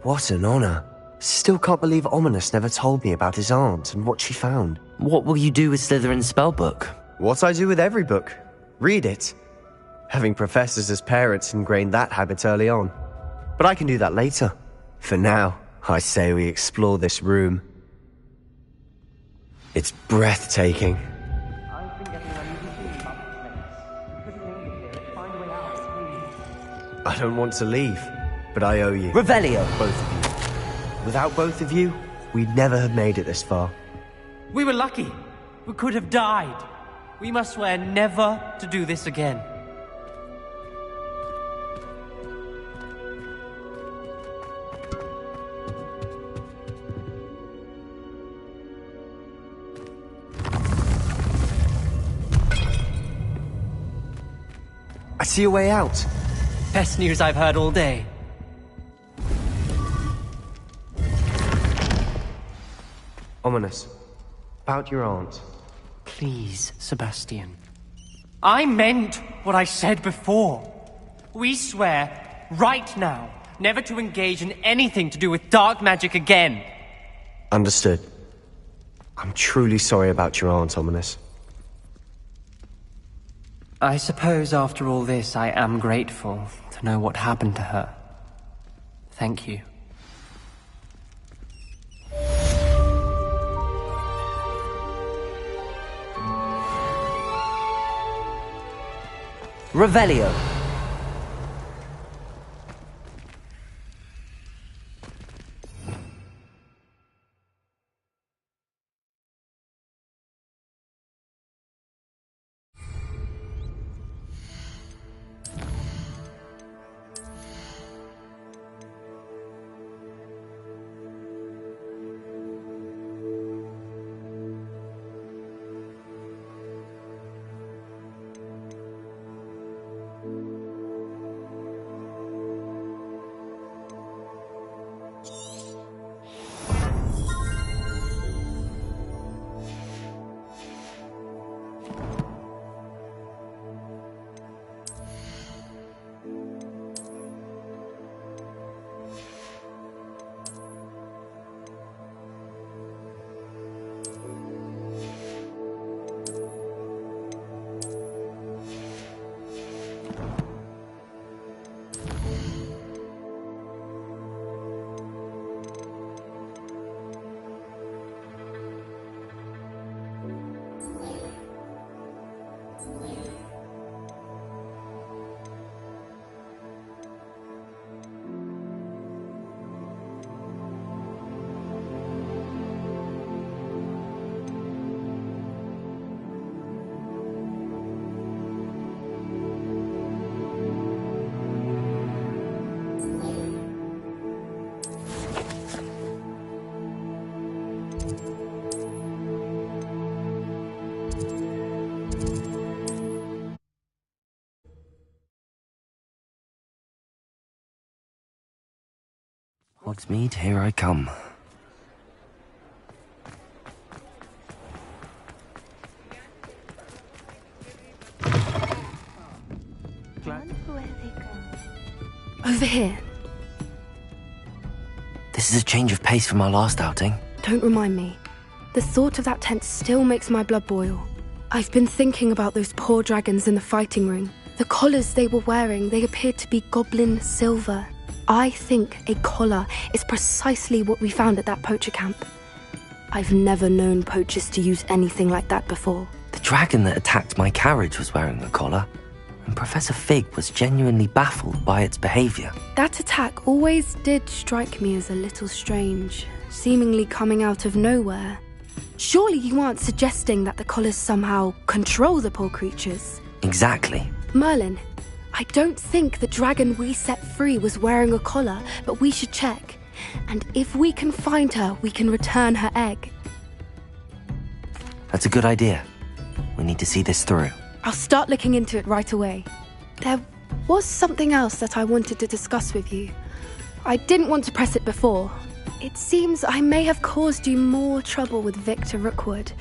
What an honor. Still can't believe Ominous never told me about his aunt and what she found. What will you do with Slytherin's spellbook? What I do with every book. Read it. Having professors as parents ingrained that habit early on. But I can do that later. For now, I say we explore this room. It's breathtaking. I don't want to leave, but I owe you. Revelio! Both of you. Without both of you, we'd never have made it this far. We were lucky. We could have died. We must swear never to do this again. I see a way out. Best news I've heard all day. Ominous. About your aunt. Please, Sebastian. I meant what I said before. We swear, right now, never to engage in anything to do with dark magic again. Understood. I'm truly sorry about your aunt, Ominous. I suppose after all this, I am grateful to know what happened to her. Thank you. Revelio! Hogsmeade, here I come. Over here. This is a change of pace from our last outing. Don't remind me. The thought of that tent still makes my blood boil. I've been thinking about those poor dragons in the fighting ring. The collars they were wearing, they appeared to be goblin silver. I think a collar is precisely what we found at that poacher camp. I've never known poachers to use anything like that before. The dragon that attacked my carriage was wearing a collar, and Professor Fig was genuinely baffled by its behavior. That attack always did strike me as a little strange, seemingly coming out of nowhere. Surely you aren't suggesting that the collars somehow control the poor creatures? Exactly. Merlin, I don't think the dragon we set free was wearing a collar, but we should check. And if we can find her, we can return her egg. That's a good idea. We need to see this through. I'll start looking into it right away. There was something else that I wanted to discuss with you. I didn't want to press it before. It seems I may have caused you more trouble with Victor Rookwood.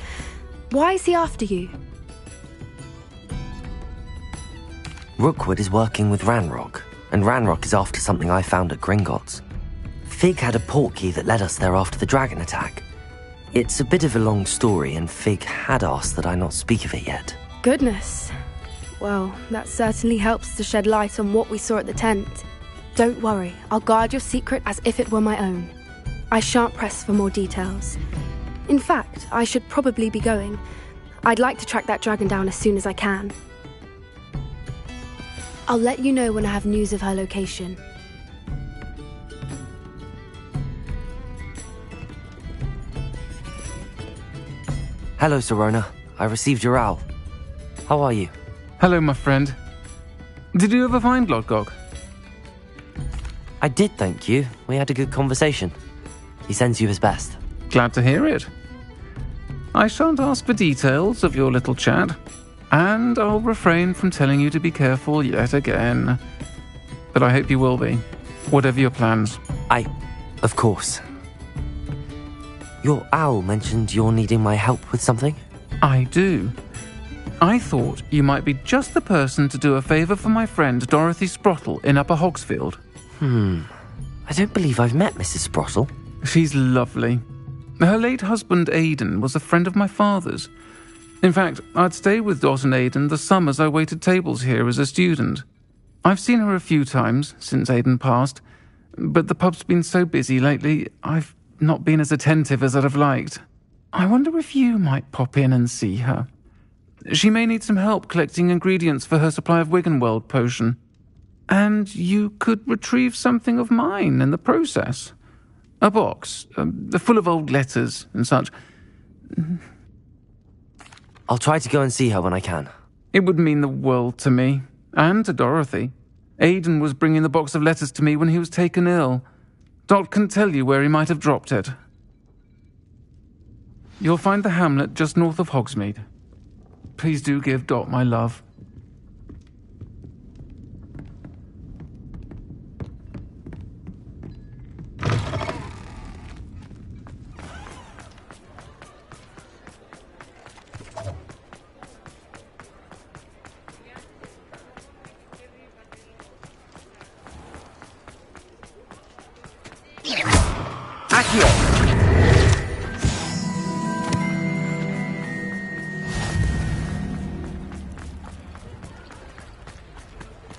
Why is he after you? Rookwood is working with Ranrock, and Ranrock is after something I found at Gringotts. Fig had a portkey that led us there after the dragon attack. It's a bit of a long story, and Fig had asked that I not speak of it yet. Goodness. Well, that certainly helps to shed light on what we saw at the tent. Don't worry, I'll guard your secret as if it were my own. I shan't press for more details. In fact, I should probably be going. I'd like to track that dragon down as soon as I can. I'll let you know when I have news of her location. Hello, Serona. I received your owl. How are you? Hello, my friend. Did you ever find Lodgok? I did, thank you. We had a good conversation. He sends you his best. Glad to hear it. I shan't ask for details of your little chat, and I'll refrain from telling you to be careful yet again. But I hope you will be, whatever your plans. Of course. Your owl mentioned you're needing my help with something? I do. I thought you might be just the person to do a favour for my friend Dorothy Sprottle in Upper Hogsfield. I don't believe I've met Mrs. Sprottle. She's lovely. Her late husband Aidan was a friend of my father's. In fact, I'd stay with Dot and Aidan the summers I waited tables here as a student. I've seen her a few times since Aidan passed, but the pub's been so busy lately, I've not been as attentive as I'd have liked. I wonder if you might pop in and see her. She may need some help collecting ingredients for her supply of Wiggenweld potion. And you could retrieve something of mine in the process. A box, full of old letters and such. I'll try to go and see her when I can. It would mean the world to me, and to Dorothy. Aidan was bringing the box of letters to me when he was taken ill. Dot can tell you where he might have dropped it. You'll find the hamlet just north of Hogsmeade. Please do give Dot my love.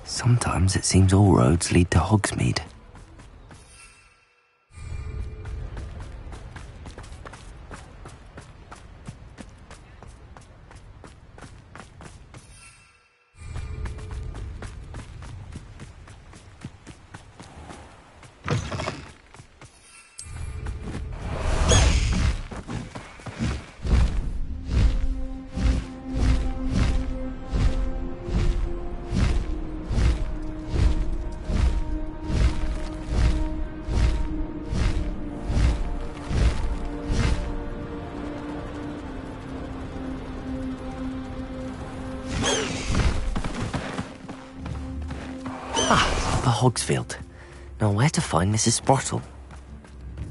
Sometimes it seems all roads lead to Hogsmeade. The Hogsfield. Now where to find Mrs. Sprottle?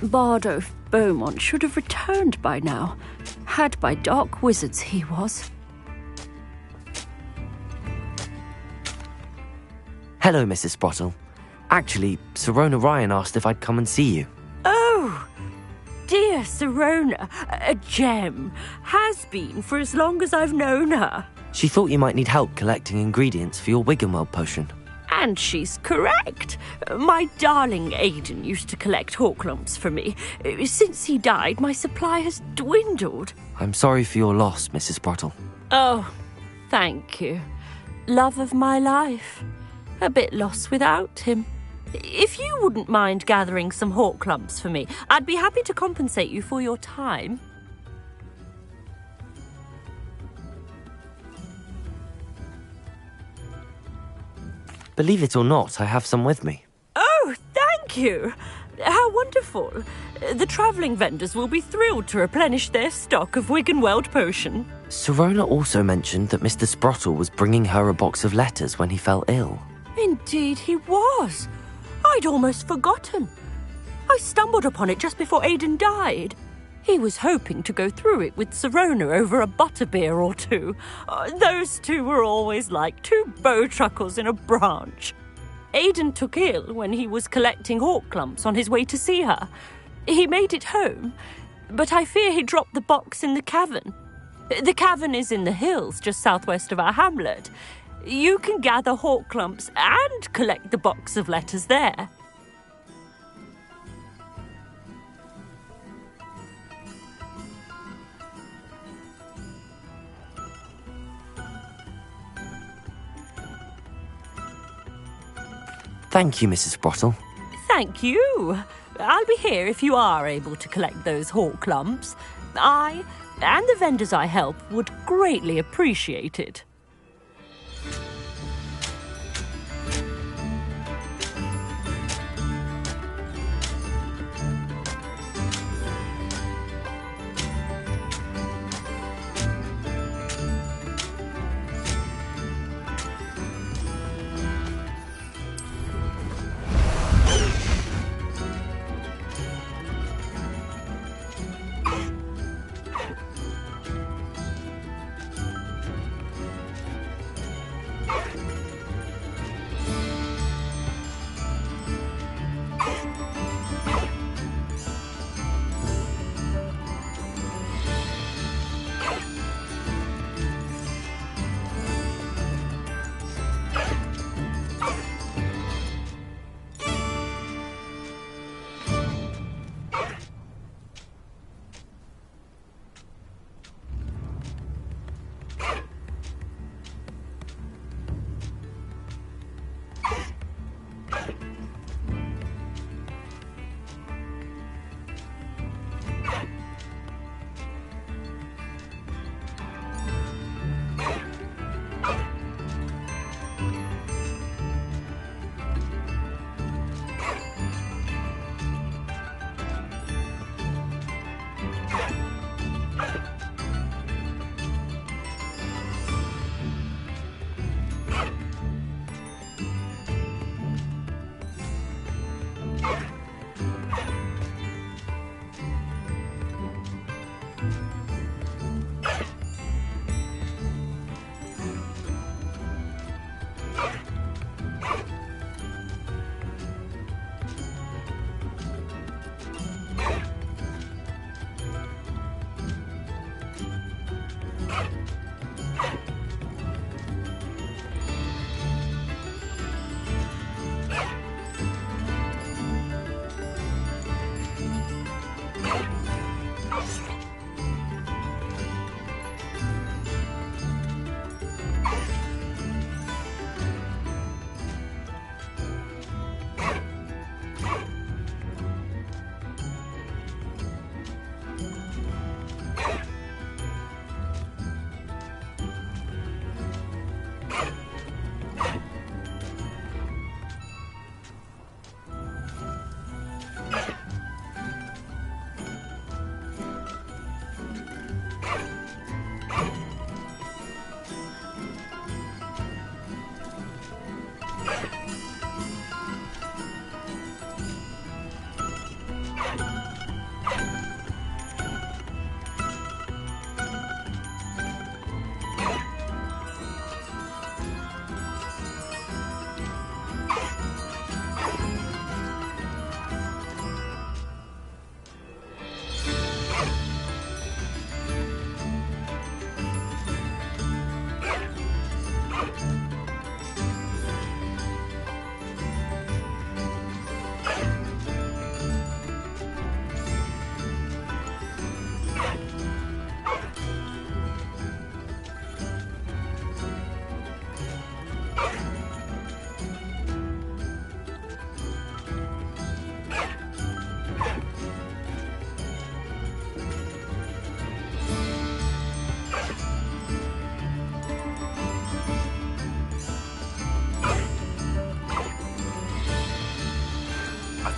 Bardo Beaumont should have returned by now. Had by dark wizards, he was. Hello, Mrs. Sprottle. Actually, Sirona Ryan asked if I'd come and see you. Oh, dear Sirona, a gem. Has been for as long as I've known her. She thought you might need help collecting ingredients for your Wiggenweld potion. And she's correct. My darling Aiden used to collect Horklumps for me. Since he died, my supply has dwindled. I'm sorry for your loss, Mrs. Sprottle. Oh, thank you. Love of my life. A bit lost without him. If you wouldn't mind gathering some Horklumps for me, I'd be happy to compensate you for your time. Believe it or not, I have some with me. Oh, thank you. How wonderful. The travelling vendors will be thrilled to replenish their stock of Wiggenweld potion. Sirona also mentioned that Mr. Sprottle was bringing her a box of letters when he fell ill. Indeed he was. I'd almost forgotten. I stumbled upon it just before Aiden died. He was hoping to go through it with Sirona over a butterbeer or two. Those two were always like two bowtruckles in a branch. Aiden took ill when he was collecting Horklumps on his way to see her. He made it home, but I fear he dropped the box in the cavern. The cavern is in the hills just southwest of our hamlet. You can gather Horklumps and collect the box of letters there. Thank you, Mrs. Sprottle. Thank you. I'll be here if you are able to collect those Horklumps. I and the vendors I help would greatly appreciate it.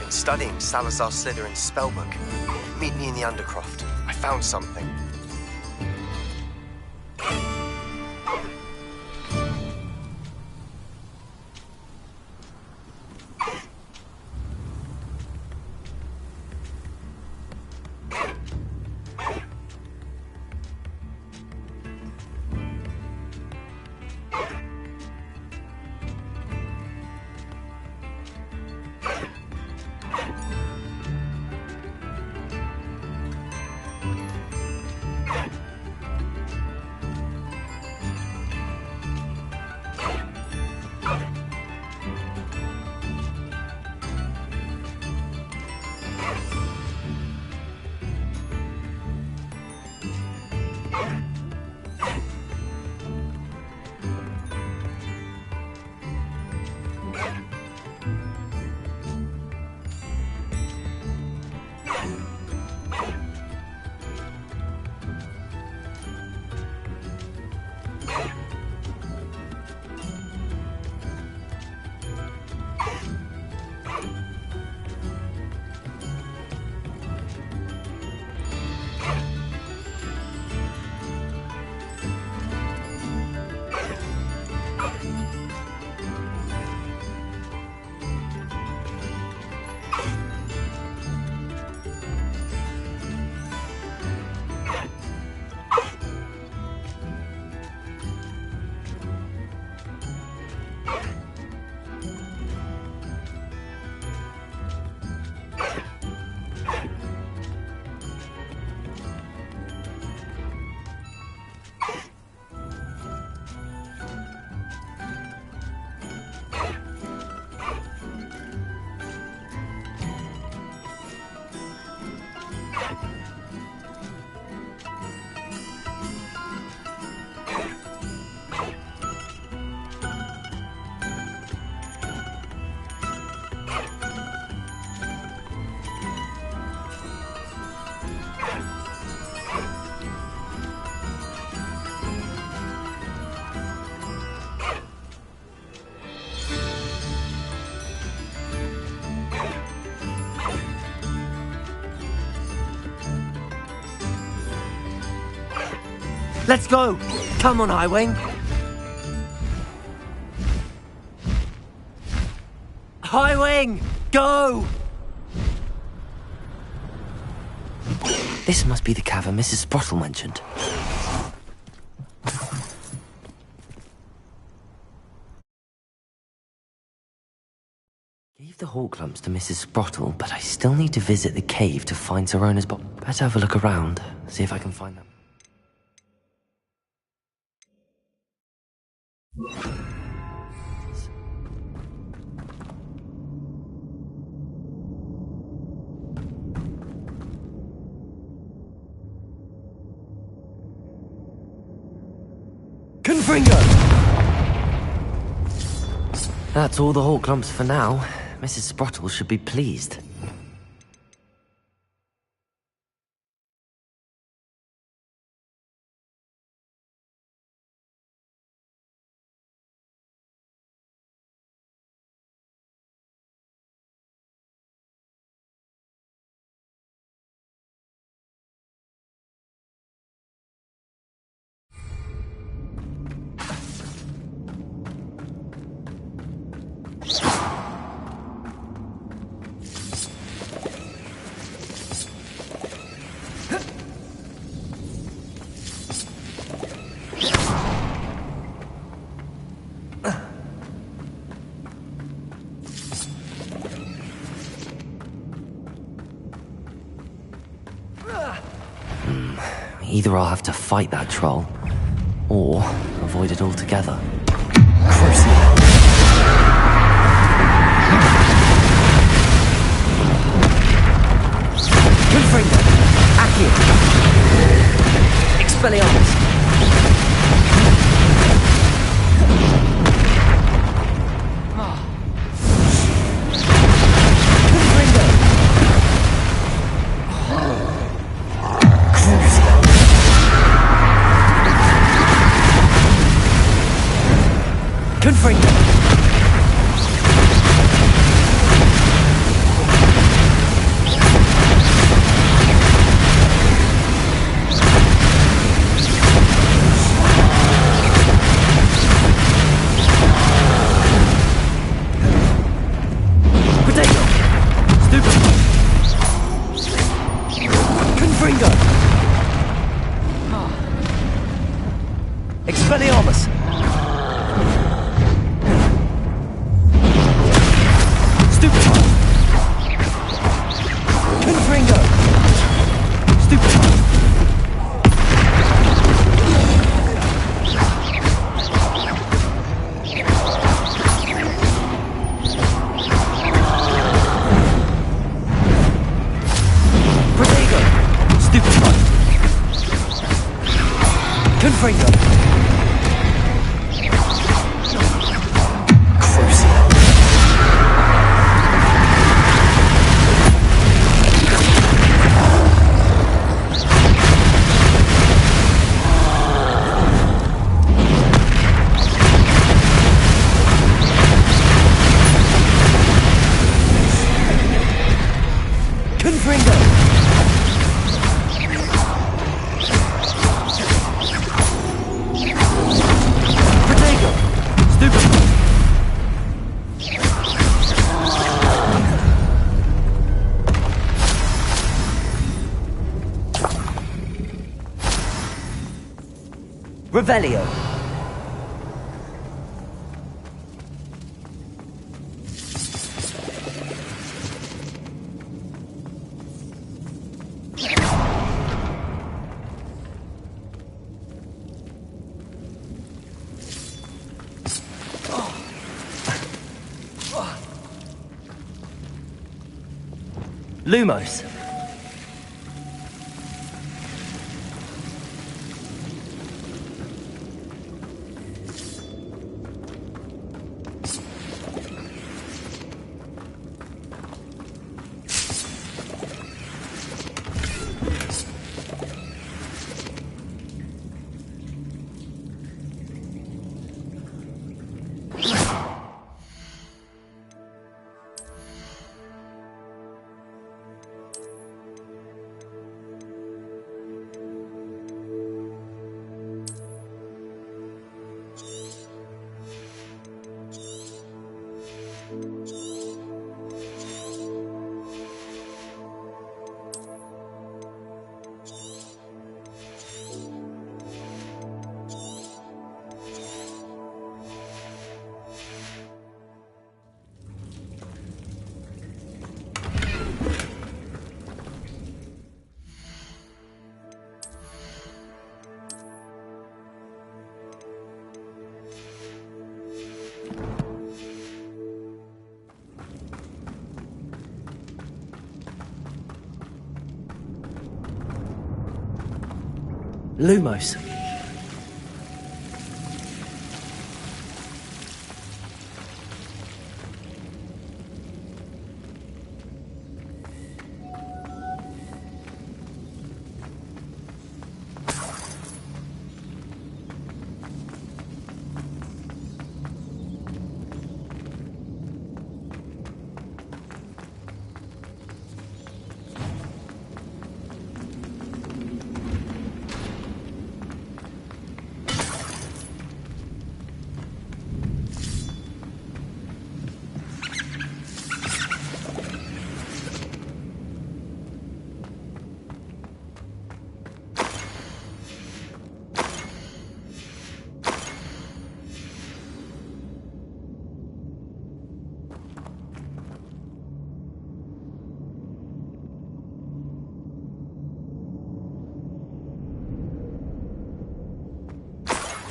been studying Salazar Slytherin's spellbook. Meet me in the Undercroft. I found something. Let's go! Come on, Highwing! Highwing! Go! This must be the cavern Mrs. Sprottle mentioned. Gave the hawk lumps to Mrs. Sprottle, but I still need to visit the cave to find Zerona's body. Better have a look around, see if I can find them. Confringo! That's all the hawk lumps for now. Mrs. Sprottle should be pleased. Either I'll have to fight that troll, or avoid it altogether. Confringo! Accio! Expelliarmus! Confringo! Revelio. Lumos. Lumos.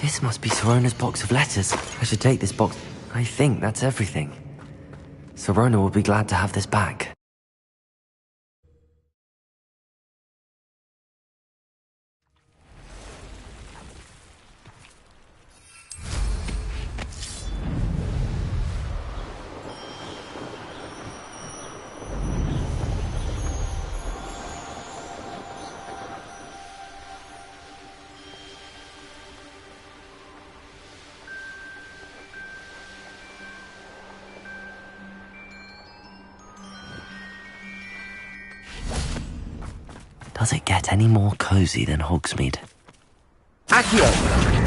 This must be Sorona's box of letters. I should take this box. I think that's everything. Sorona will be glad to have this back. Does it get any more cozy than Hogsmeade? Accio!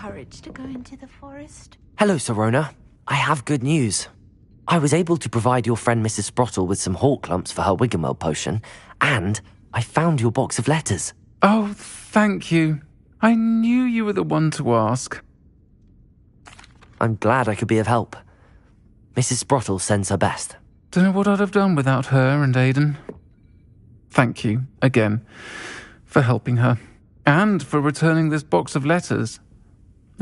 courage to go into the forest? Hello, Sorona. I have good news. I was able to provide your friend Mrs. Sprottle with some hawk lumps for her Wiggenweld potion, and I found your box of letters. Oh, thank you. I knew you were the one to ask. I'm glad I could be of help. Mrs. Sprottle sends her best. Don't know what I'd have done without her and Aidan. Thank you, again, for helping her, and for returning this box of letters.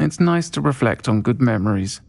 It's nice to reflect on good memories.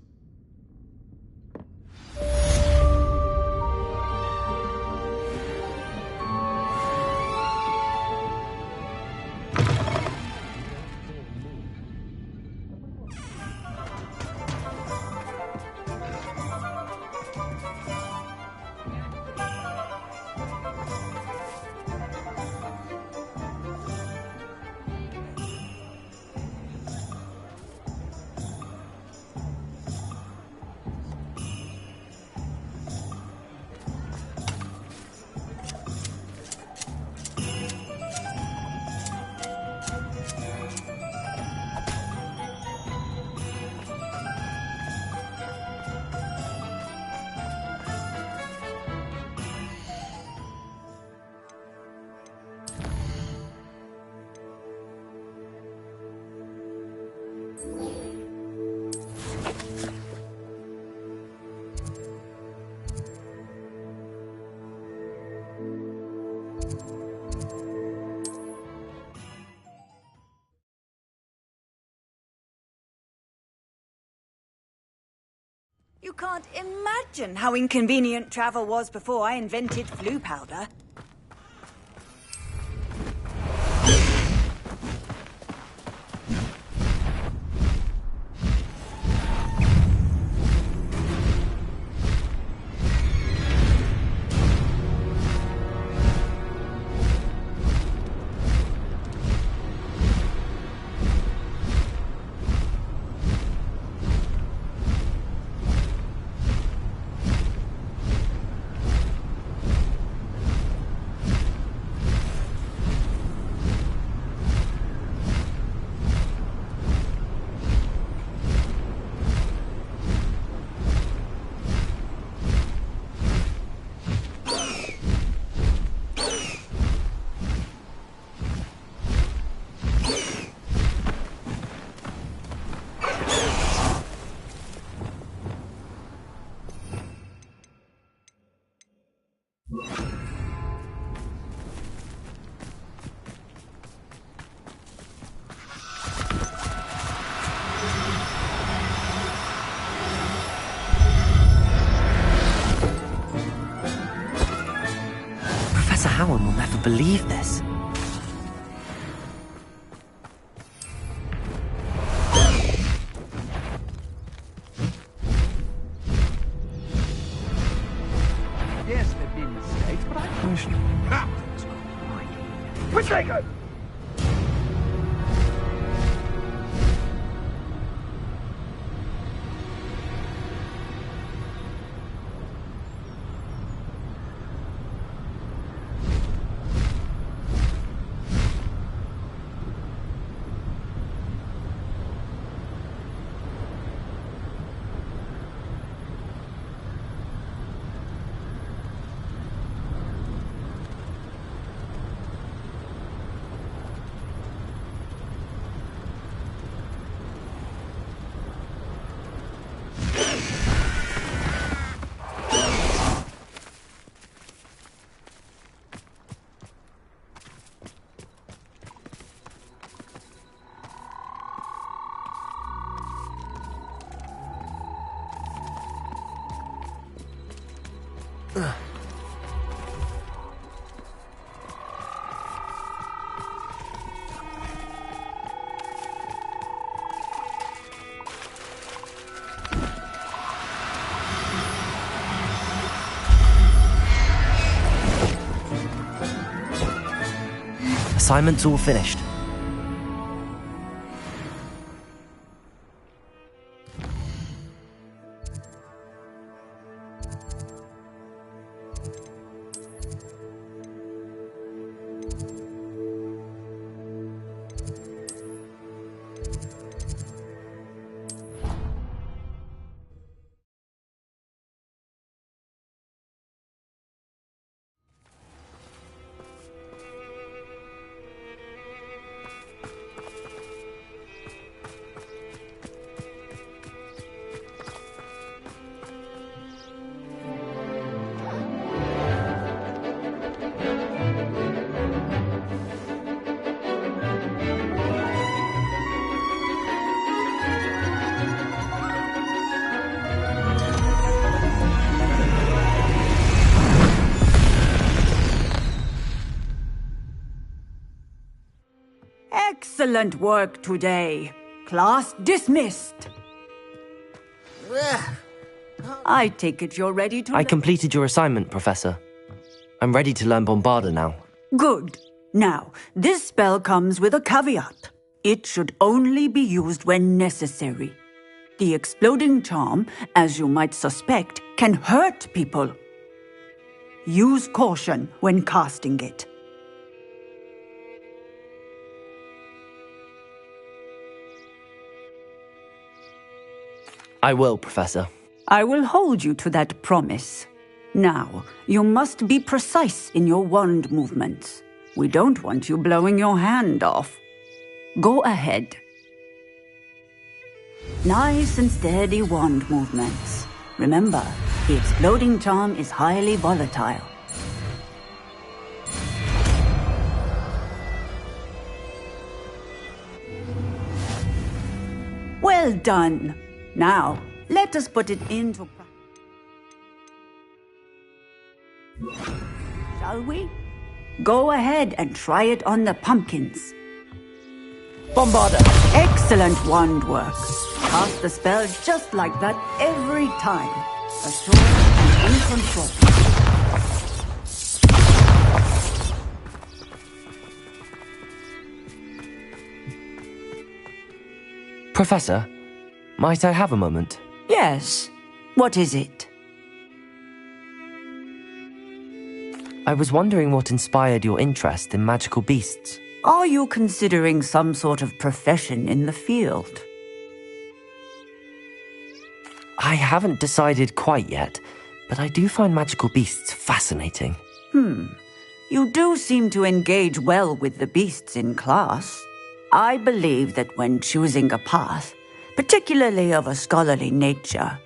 You can't imagine how inconvenient travel was before I invented flu powder. Howard will never believe this. Yes, there've been mistakes, but I question captain's not right. Which they go? Assignment's all finished. Excellent work today. Class dismissed. I take it you're ready to... I completed your assignment, Professor. I'm ready to learn Bombarda now. Good. Now, this spell comes with a caveat. It should only be used when necessary. The exploding charm, as you might suspect, can hurt people. Use caution when casting it. I will, Professor. I will hold you to that promise. Now, you must be precise in your wand movements. We don't want you blowing your hand off. Go ahead. Nice and steady wand movements. Remember, the exploding charm is highly volatile. Well done. Now, let us put it into practice. Shall we? Go ahead and try it on the pumpkins. Bombarda! Excellent wand work. Cast the spell just like that every time. Assured and in control. Professor, might I have a moment? Yes. What is it? I was wondering what inspired your interest in magical beasts. Are you considering some sort of profession in the field? I haven't decided quite yet, but I do find magical beasts fascinating. You do seem to engage well with the beasts in class. I believe that when choosing a path, particularly of a scholarly nature,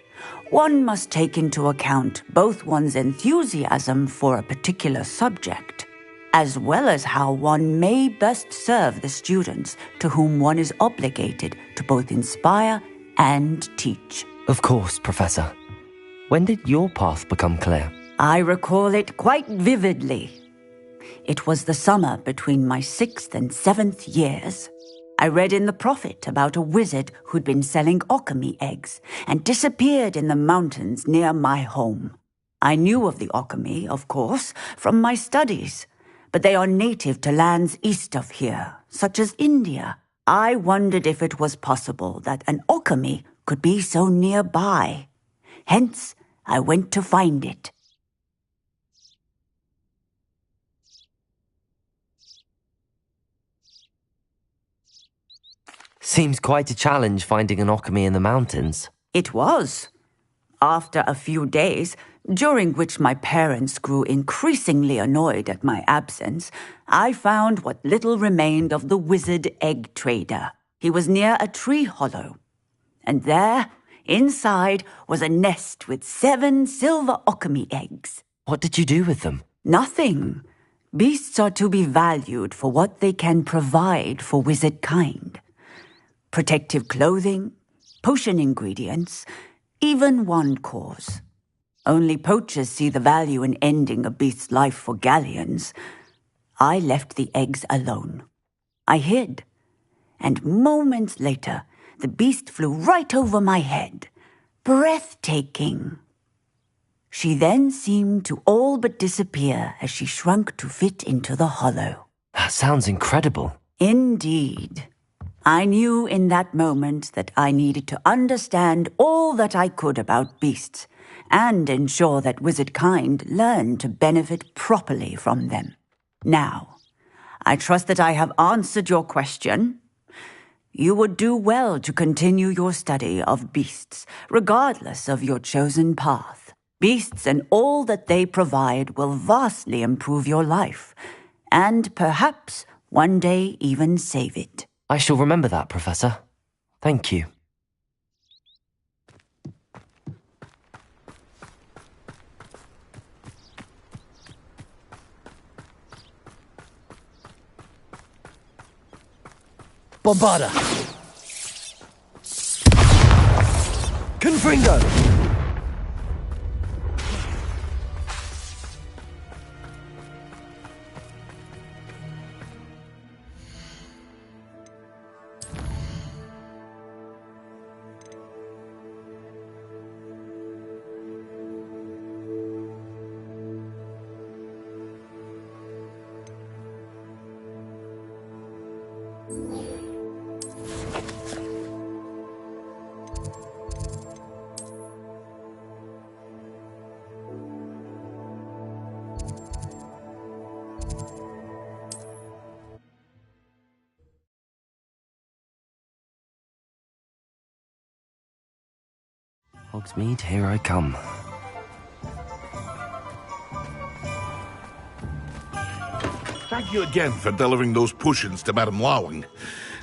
one must take into account both one's enthusiasm for a particular subject, as well as how one may best serve the students to whom one is obligated to both inspire and teach. Of course, Professor. When did your path become clear? I recall it quite vividly. It was the summer between my 6th and 7th years. I read in the Prophet about a wizard who'd been selling alchemy eggs and disappeared in the mountains near my home. I knew of the alchemy, of course, from my studies, but they are native to lands east of here, such as India. I wondered if it was possible that an alchemy could be so nearby. Hence, I went to find it. Seems quite a challenge finding an alchemy in the mountains. It was. After a few days, during which my parents grew increasingly annoyed at my absence, I found what little remained of the wizard egg trader. He was near a tree hollow. And there, inside, was a nest with 7 silver alchemy eggs. What did you do with them? Nothing. Beasts are to be valued for what they can provide for wizard kind. Protective clothing, potion ingredients, even wand cores. Only poachers see the value in ending a beast's life for galleons. I left the eggs alone. I hid, and moments later, the beast flew right over my head. Breathtaking. She then seemed to all but disappear as she shrunk to fit into the hollow. That sounds incredible. Indeed. I knew in that moment that I needed to understand all that I could about beasts and ensure that wizard kind learned to benefit properly from them. Now, I trust that I have answered your question. You would do well to continue your study of beasts, regardless of your chosen path. Beasts and all that they provide will vastly improve your life, and perhaps one day even save it. I shall remember that, Professor. Thank you. Bombarda! Confringo! Hogsmeade, here I come. Thank you again for delivering those potions to Madame Lawing.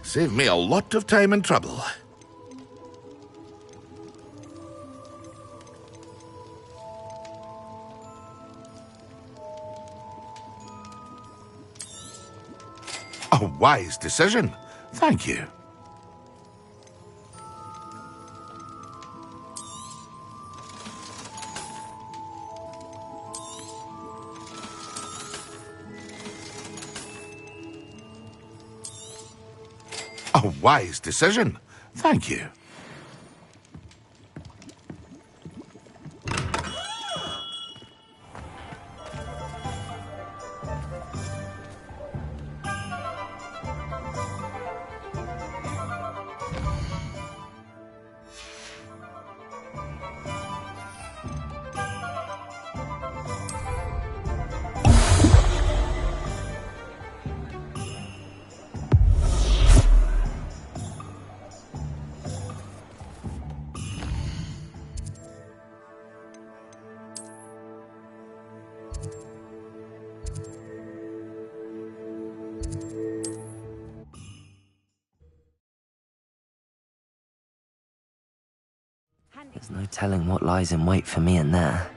Saved me a lot of time and trouble. A wise decision. Thank you. A wise decision. Thank you. There's no telling what lies in wait for me in there.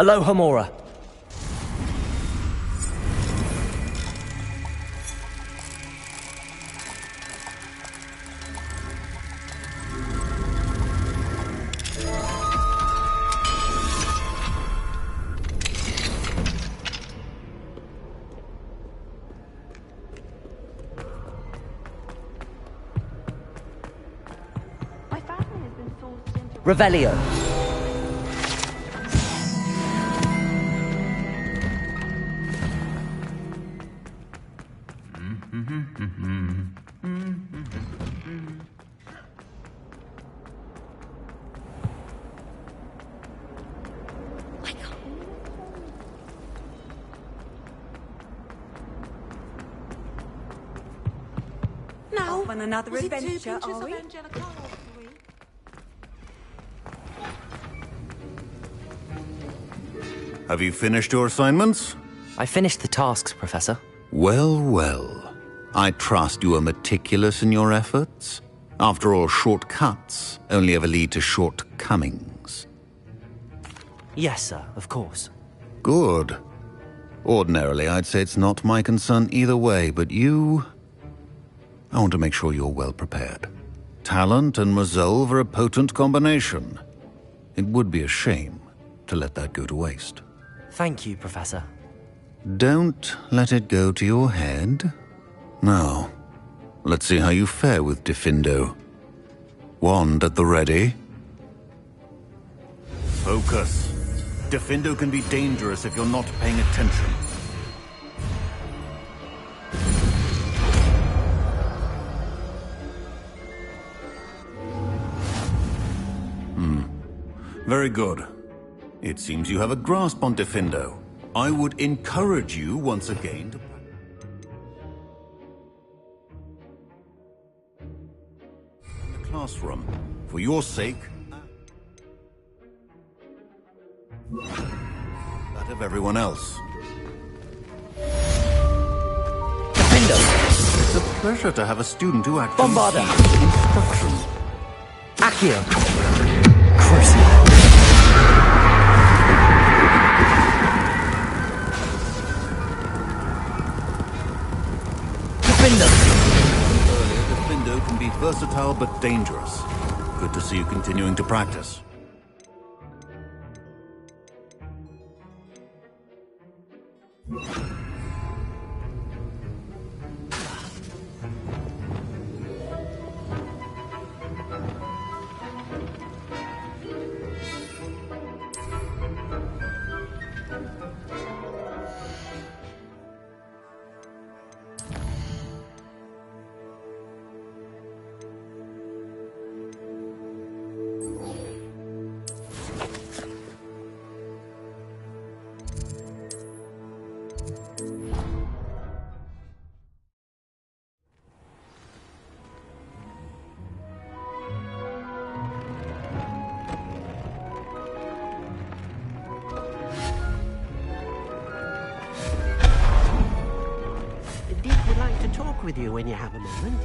Aloha, Mora. Revelio. Now, on another adventure, are we? Have you finished your assignments? I finished the tasks, Professor. Well, well. I trust you are meticulous in your efforts. After all, shortcuts only ever lead to shortcomings. Yes, sir, of course. Good. Ordinarily, I'd say it's not my concern either way, but you... I want to make sure you're well prepared. Talent and resolve are a potent combination. It would be a shame to let that go to waste. Thank you, Professor. Don't let it go to your head. Now, let's see how you fare with Diffindo. Wand at the ready. Focus. Diffindo can be dangerous if you're not paying attention. Very good. It seems you have a grasp on Defendo. I would encourage you once again to... in the classroom. For your sake... that of everyone else. Defendo! It's a pleasure to have a student who actually... Bombarda! Instructions. Accio! Crucible! Defendo! Earlier, Defendo can be versatile but dangerous. Good to see you continuing to practice. With you when you have a moment.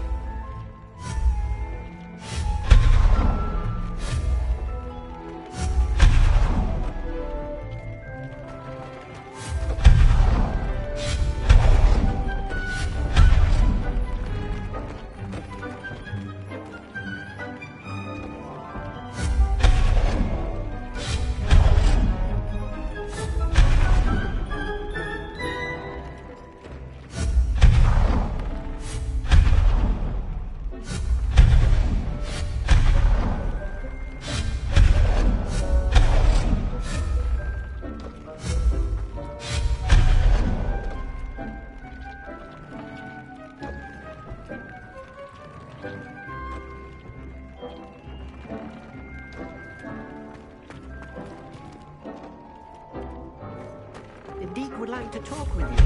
The Deek would like to talk with you.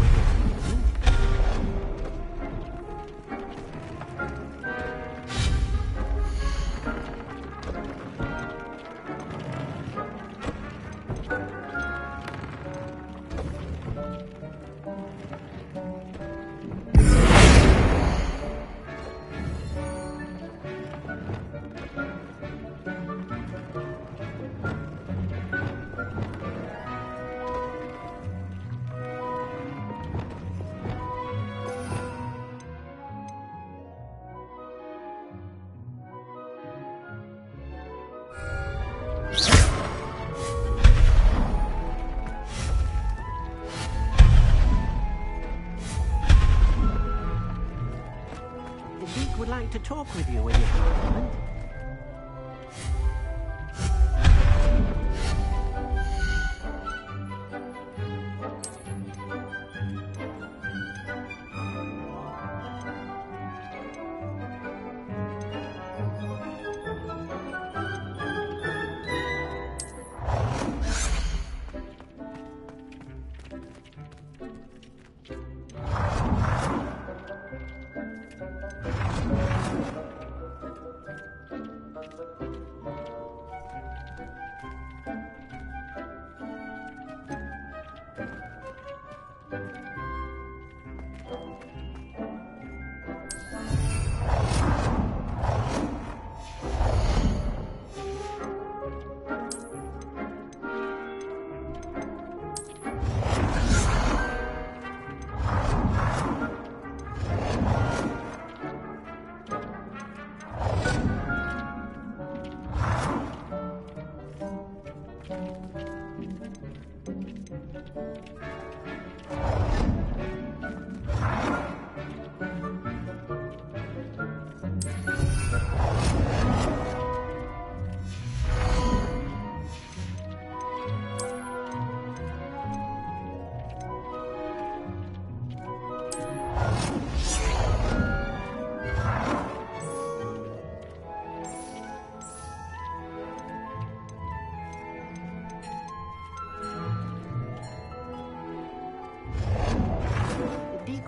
Would like to talk with you when you have a moment.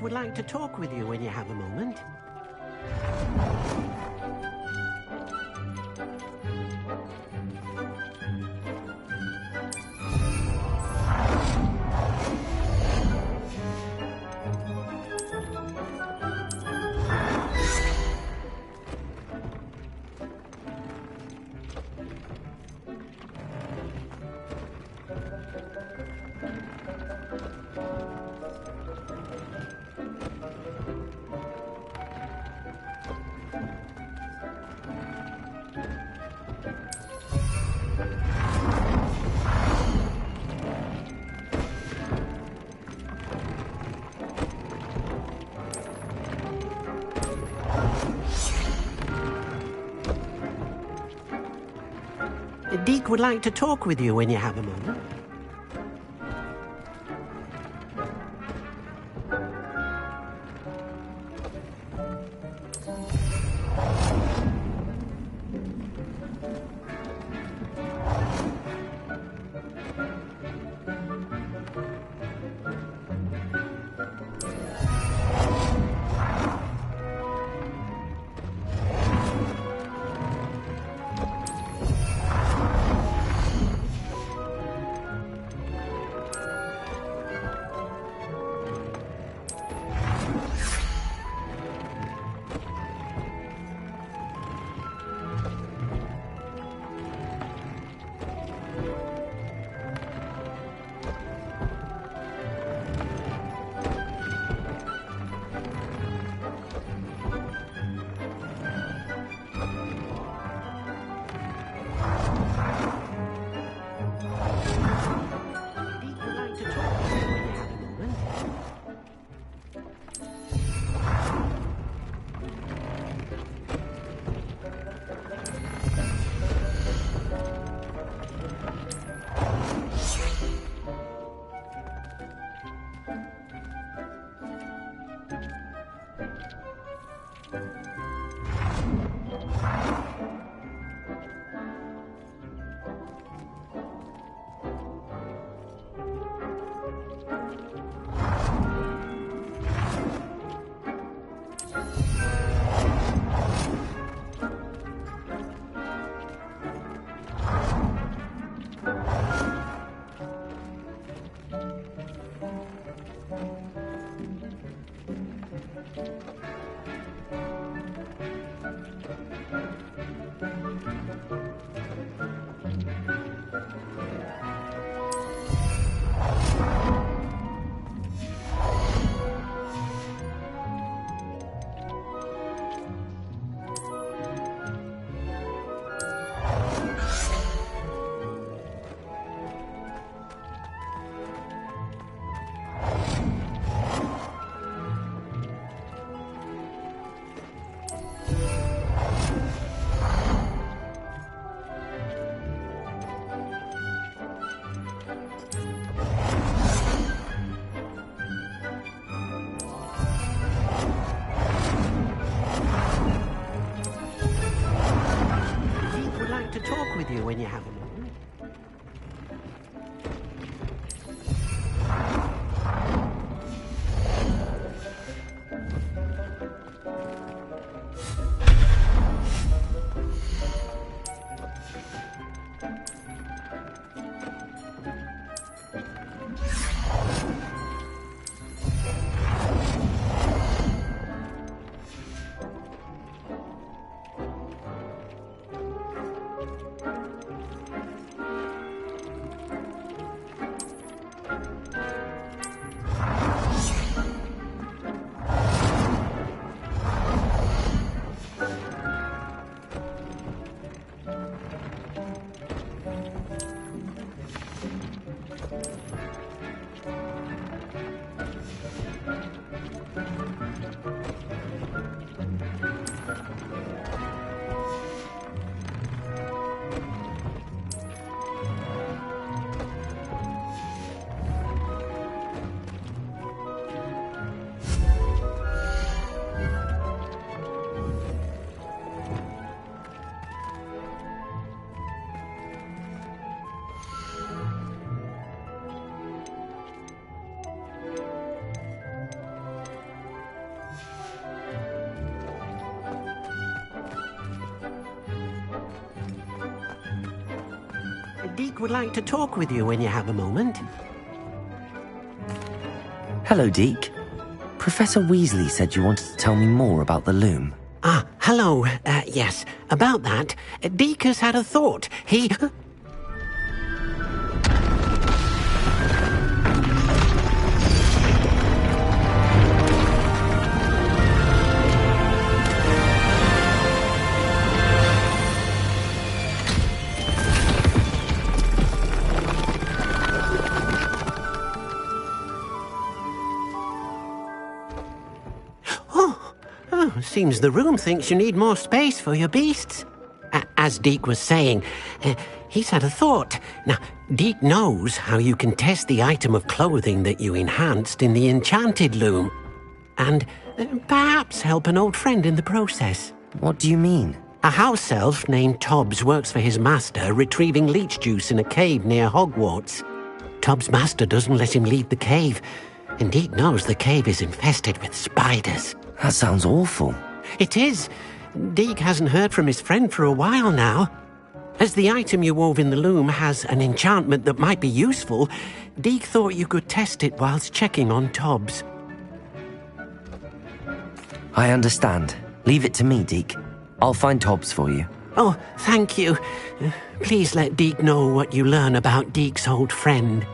Deek would like to talk with you when you have a moment. Deek would like to talk with you when you have a moment. Deke would like to talk with you when you have a moment. Hello, Deke. Professor Weasley said you wanted to tell me more about the loom. Ah, hello. Yes, about that. Deke has had a thought. He... Seems the room thinks you need more space for your beasts. As Deke was saying, he's had a thought. Now, Deke knows how you can test the item of clothing that you enhanced in the enchanted loom. And perhaps help an old friend in the process. What do you mean? A house elf named Tobbs works for his master, retrieving leech juice in a cave near Hogwarts. Tobbs' master doesn't let him leave the cave, and Deke knows the cave is infested with spiders. That sounds awful. It is. Deke hasn't heard from his friend for a while now. As the item you wove in the loom has an enchantment that might be useful, Deke thought you could test it whilst checking on Tobbs. I understand. Leave it to me, Deke. I'll find Tobbs for you. Oh, thank you. Please let Deke know what you learn about Deke's old friend.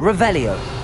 Revelio.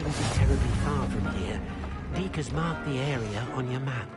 shouldn't be terribly far from here. Deke has marked the area on your map.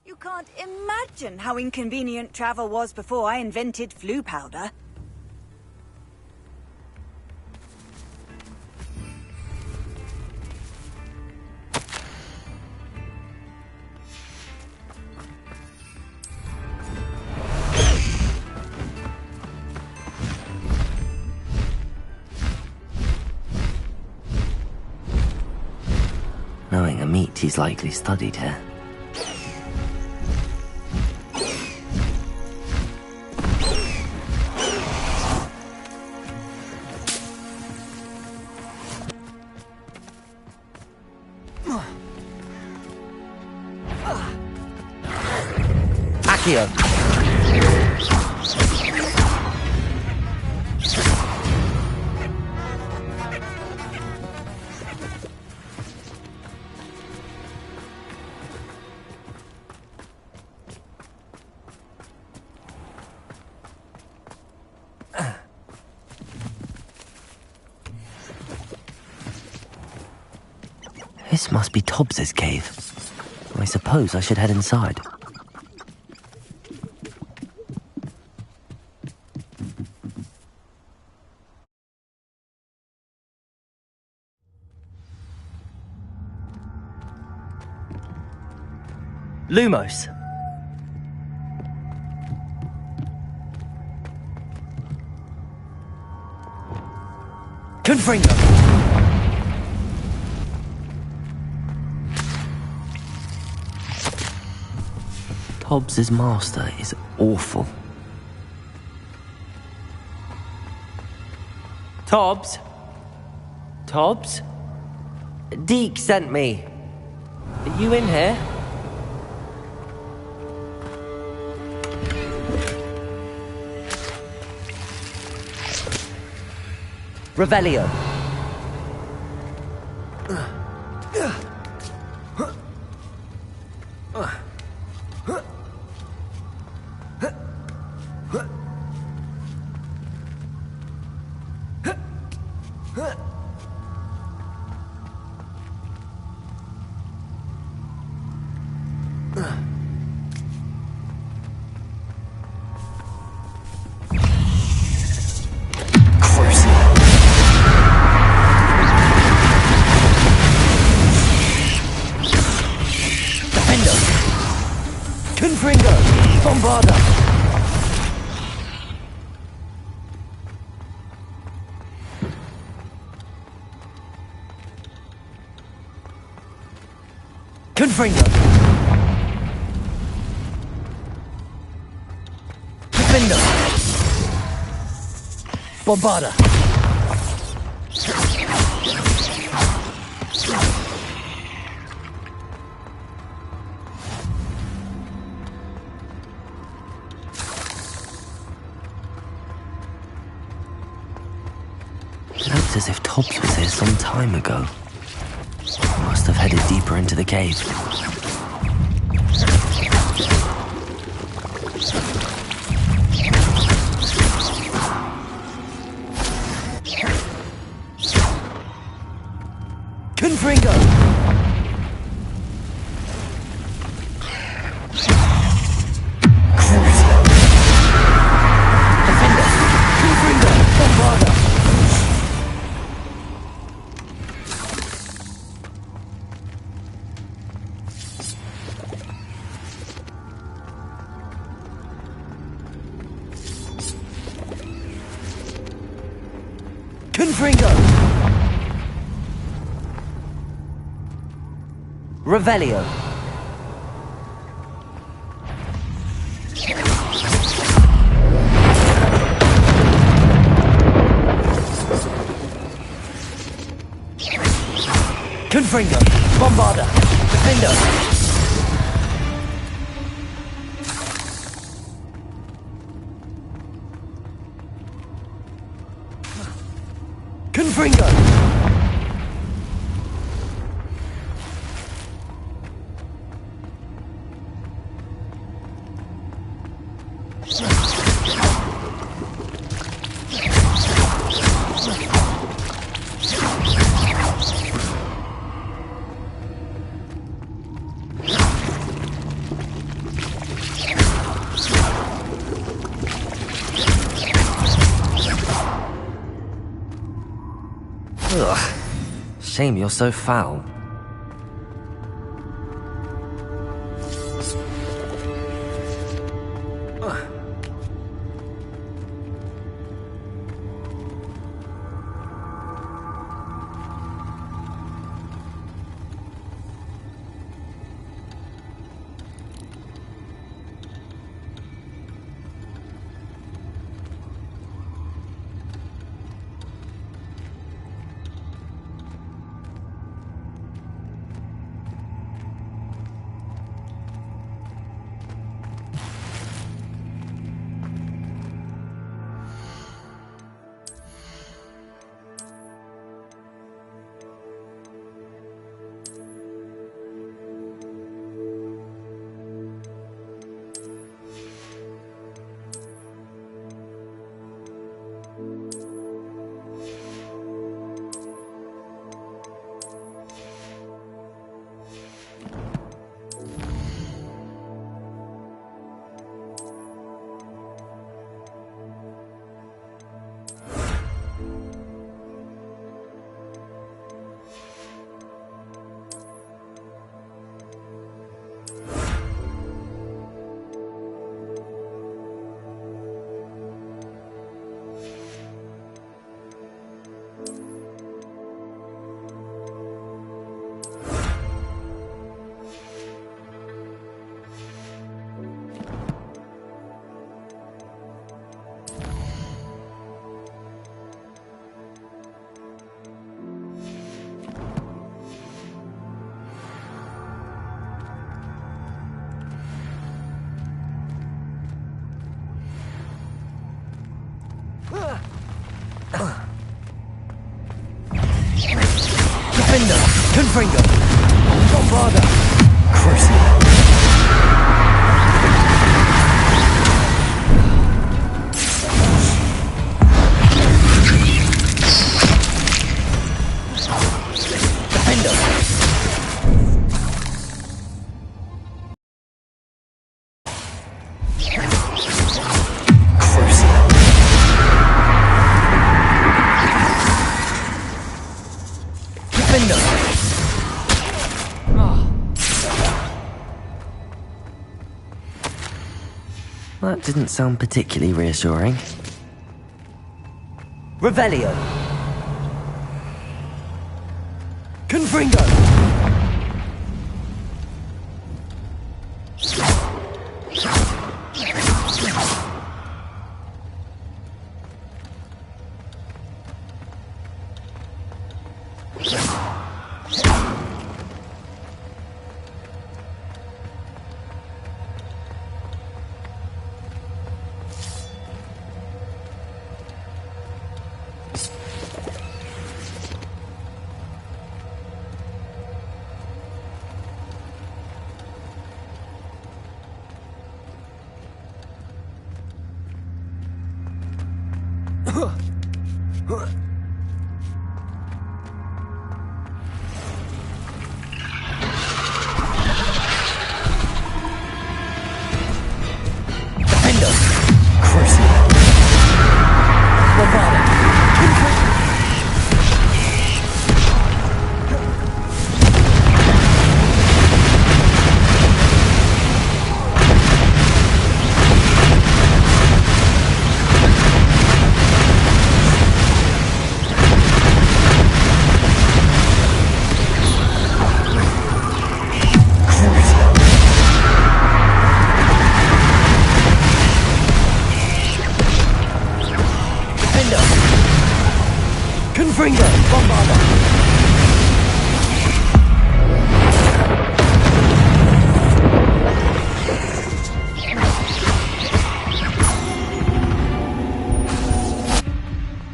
You can't imagine how inconvenient travel was before I invented flu powder. Knowing a meat, he's likely studied here. Accio. This must be Tobbs's cave. I suppose I should head inside. Lumos. Confringo. Tobbs's master is awful. Tobbs? Tobbs? Deke sent me. Are you in here? Revelio. Confringo! Defender! Bombarda! Looked as if Tobbs was here some time ago. Must have headed deeper into the cave. Confringo! Defender! Confringo! Bombarda! Confringo! Revelio! Confringo! Bombarda! Defender! Confringo! Ugh. Shame you're so foul. Defender! Confringo! Bombarda! Crucible! Defender! That didn't sound particularly reassuring. Revelio! Confringo!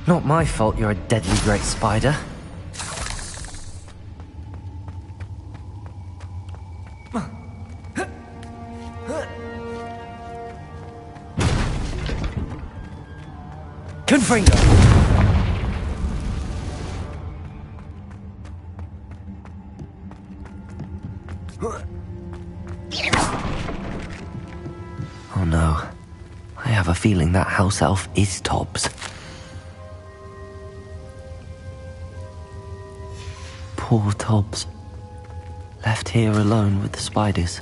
Not my fault you're a deadly great spider. Confringo! Oh no. I have a feeling that house elf is Tobbs. Poor Tobbs. Left here alone with the spiders.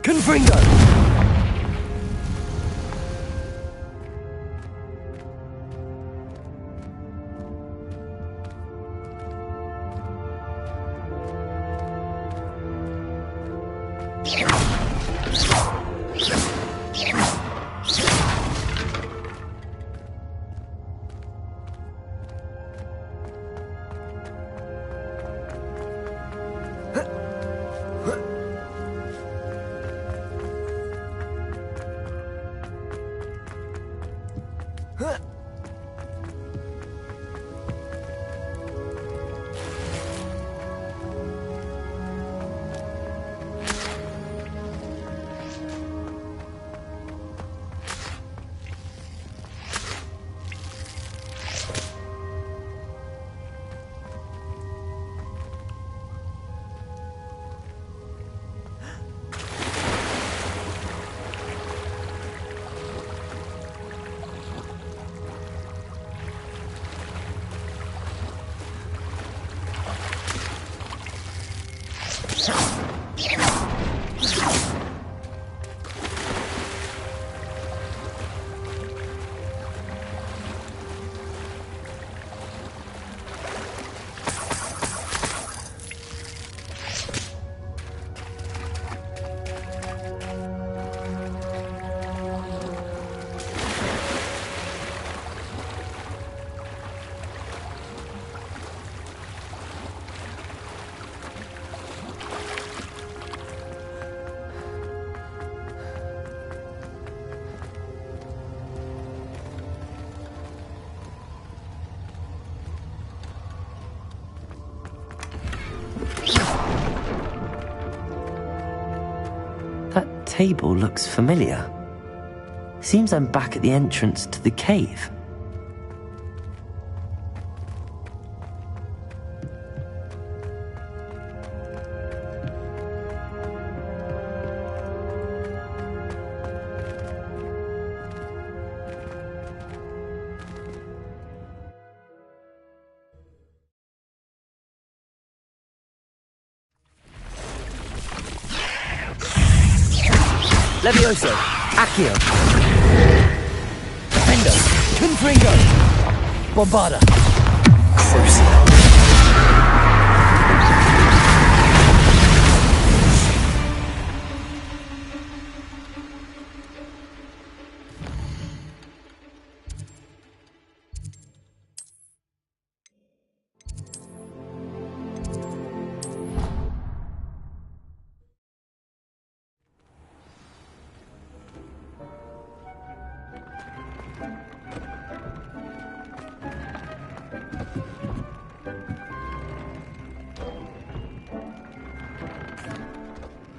Confringo! That table looks familiar. Seems I'm back at the entrance to the cave. Levioso! Accio! Defendo! Confringo! Bombarda! Crucio!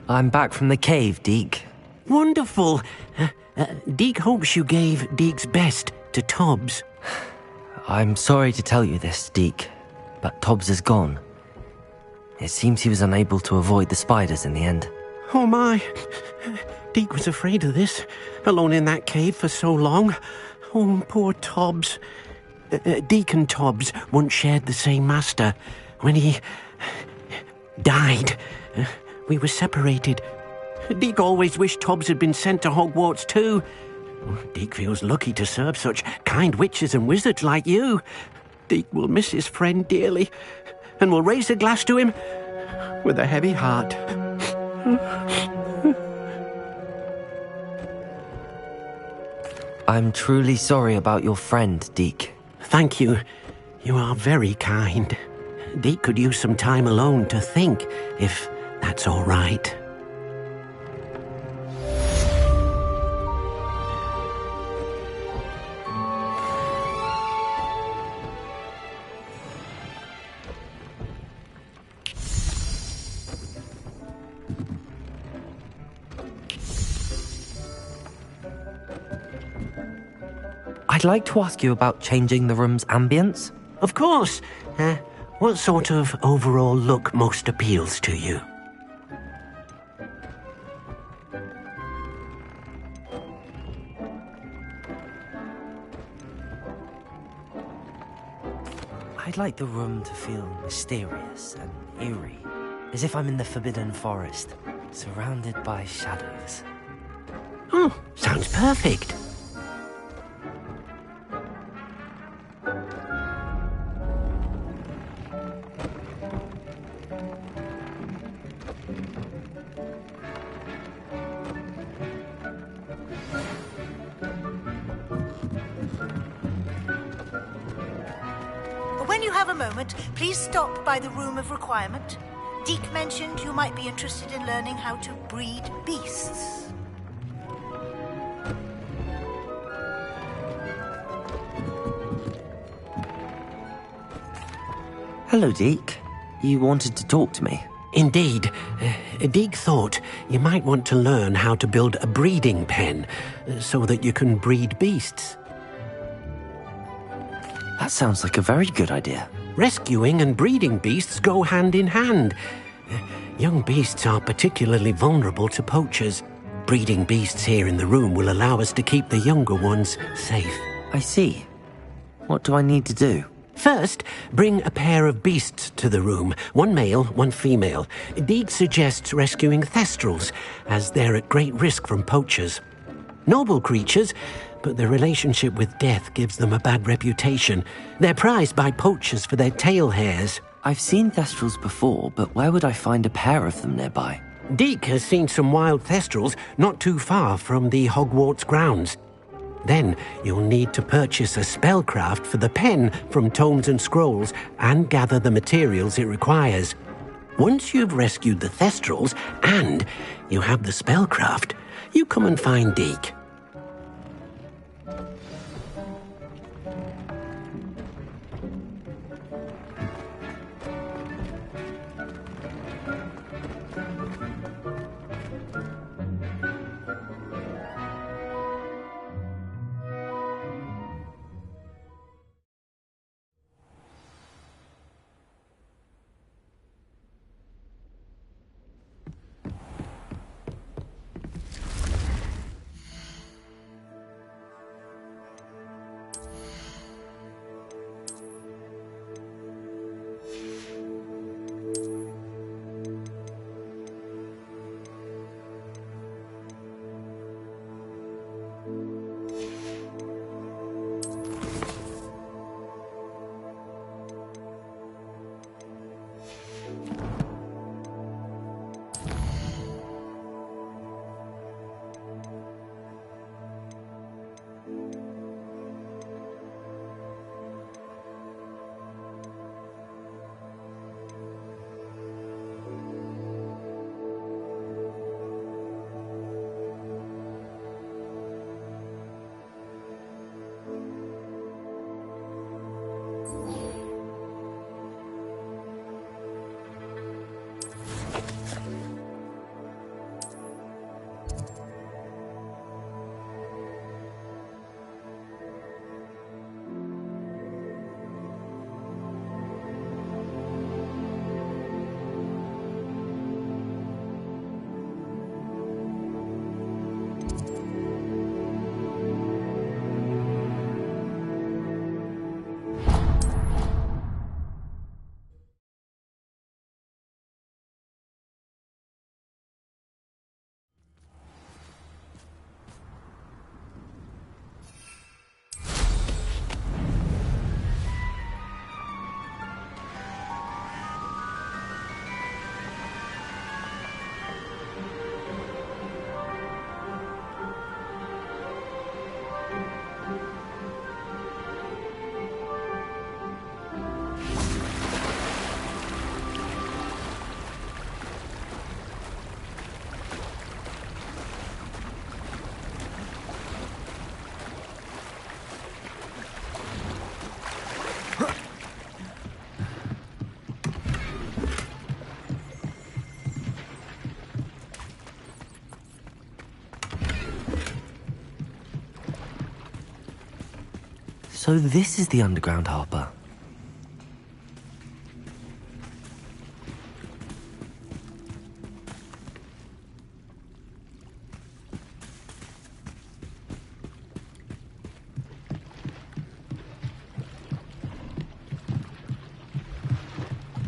I'm back from the cave, Deke. Wonderful. Deke hopes you gave Deke's best to Tobbs. I'm sorry to tell you this, Deke, but Tobbs is gone. It seems he was unable to avoid the spiders in the end. Oh my. Deke was afraid of this, alone in that cave for so long. Oh, poor Tobbs. Deke and Tobbs once shared the same master. When he died, we were separated. Deke always wished Tobbs had been sent to Hogwarts too. Deke feels lucky to serve such kind witches and wizards like you. Deke will miss his friend dearly, and will raise a glass to him with a heavy heart. I'm truly sorry about your friend, Deke. Thank you. You are very kind. Deke could use some time alone to think, if that's all right. I'd like to ask you about changing the room's ambience. Of course. What sort of overall look most appeals to you? I'd like the room to feel mysterious and eerie, as if I'm in the Forbidden Forest, surrounded by shadows. Oh, sounds perfect. When you have a moment, please stop by the Room of Requirement. Deke mentioned you might be interested in learning how to breed beasts. Hello, Deke. You wanted to talk to me? Indeed. Deke thought you might want to learn how to build a breeding pen so that you can breed beasts. That sounds like a very good idea. Rescuing and breeding beasts go hand in hand. Young beasts are particularly vulnerable to poachers. Breeding beasts here in the room will allow us to keep the younger ones safe. I see. What do I need to do? First, bring a pair of beasts to the room. One male, one female. Deke suggests rescuing thestrals, as they're at great risk from poachers. Noble creatures, but their relationship with death gives them a bad reputation. They're prized by poachers for their tail hairs. I've seen thestrals before, but where would I find a pair of them nearby? Deke has seen some wild thestrals not too far from the Hogwarts grounds. Then you'll need to purchase a spellcraft for the pen from Tomes and Scrolls and gather the materials it requires. Once you've rescued the thestrals and you have the spellcraft, you come and find Deke. So this is the underground harbour.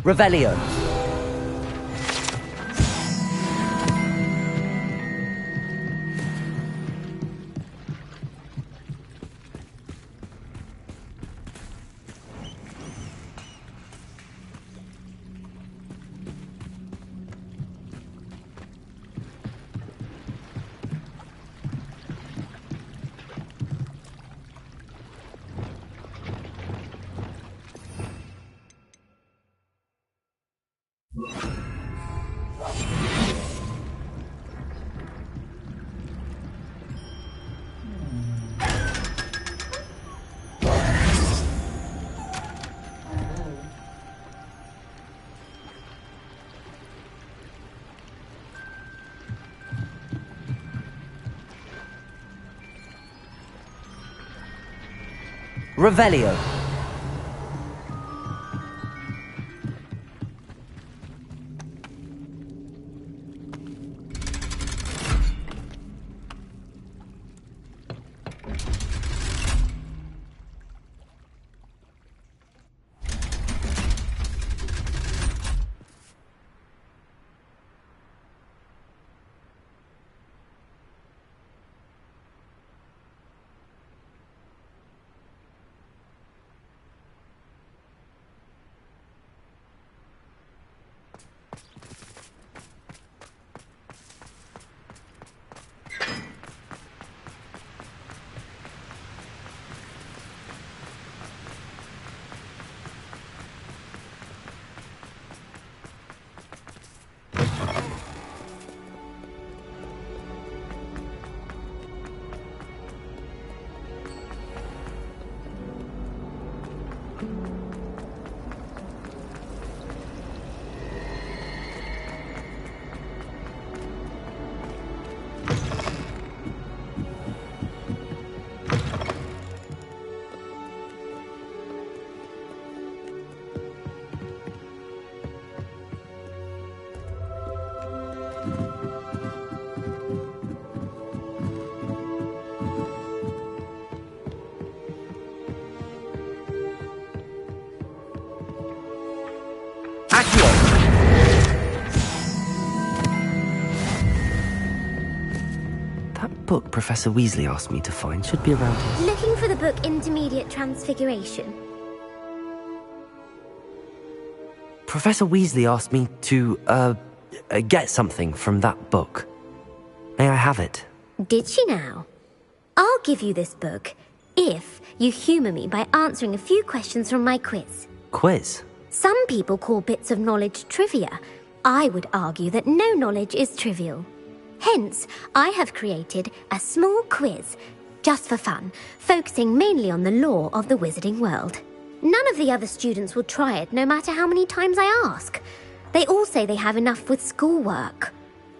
Revelio. Revelio. That book Professor Weasley asked me to find should be around here. Looking for the book Intermediate Transfiguration. Professor Weasley asked me to, get something from that book. May I have it? Did she now? I'll give you this book if you humour me by answering a few questions from my quiz. Quiz? Some people call bits of knowledge trivia. I would argue that no knowledge is trivial. Hence, I have created a small quiz, just for fun, focusing mainly on the lore of the wizarding world. None of the other students will try it, no matter how many times I ask. They all say they have enough with schoolwork.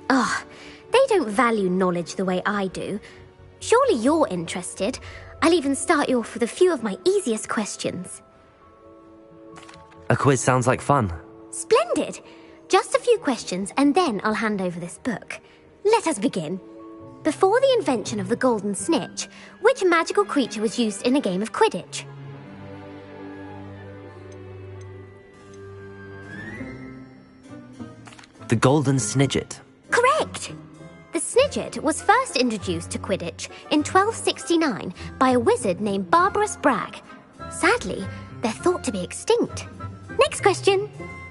Ugh, they don't value knowledge the way I do. Surely you're interested. I'll even start you off with a few of my easiest questions. A quiz sounds like fun. Splendid! Just a few questions and then I'll hand over this book. Let us begin. Before the invention of the golden snitch, which magical creature was used in a game of Quidditch? The golden snidget. Correct! The snidget was first introduced to Quidditch in 1269 by a wizard named Barbarous Bragg. Sadly, they're thought to be extinct. Next question.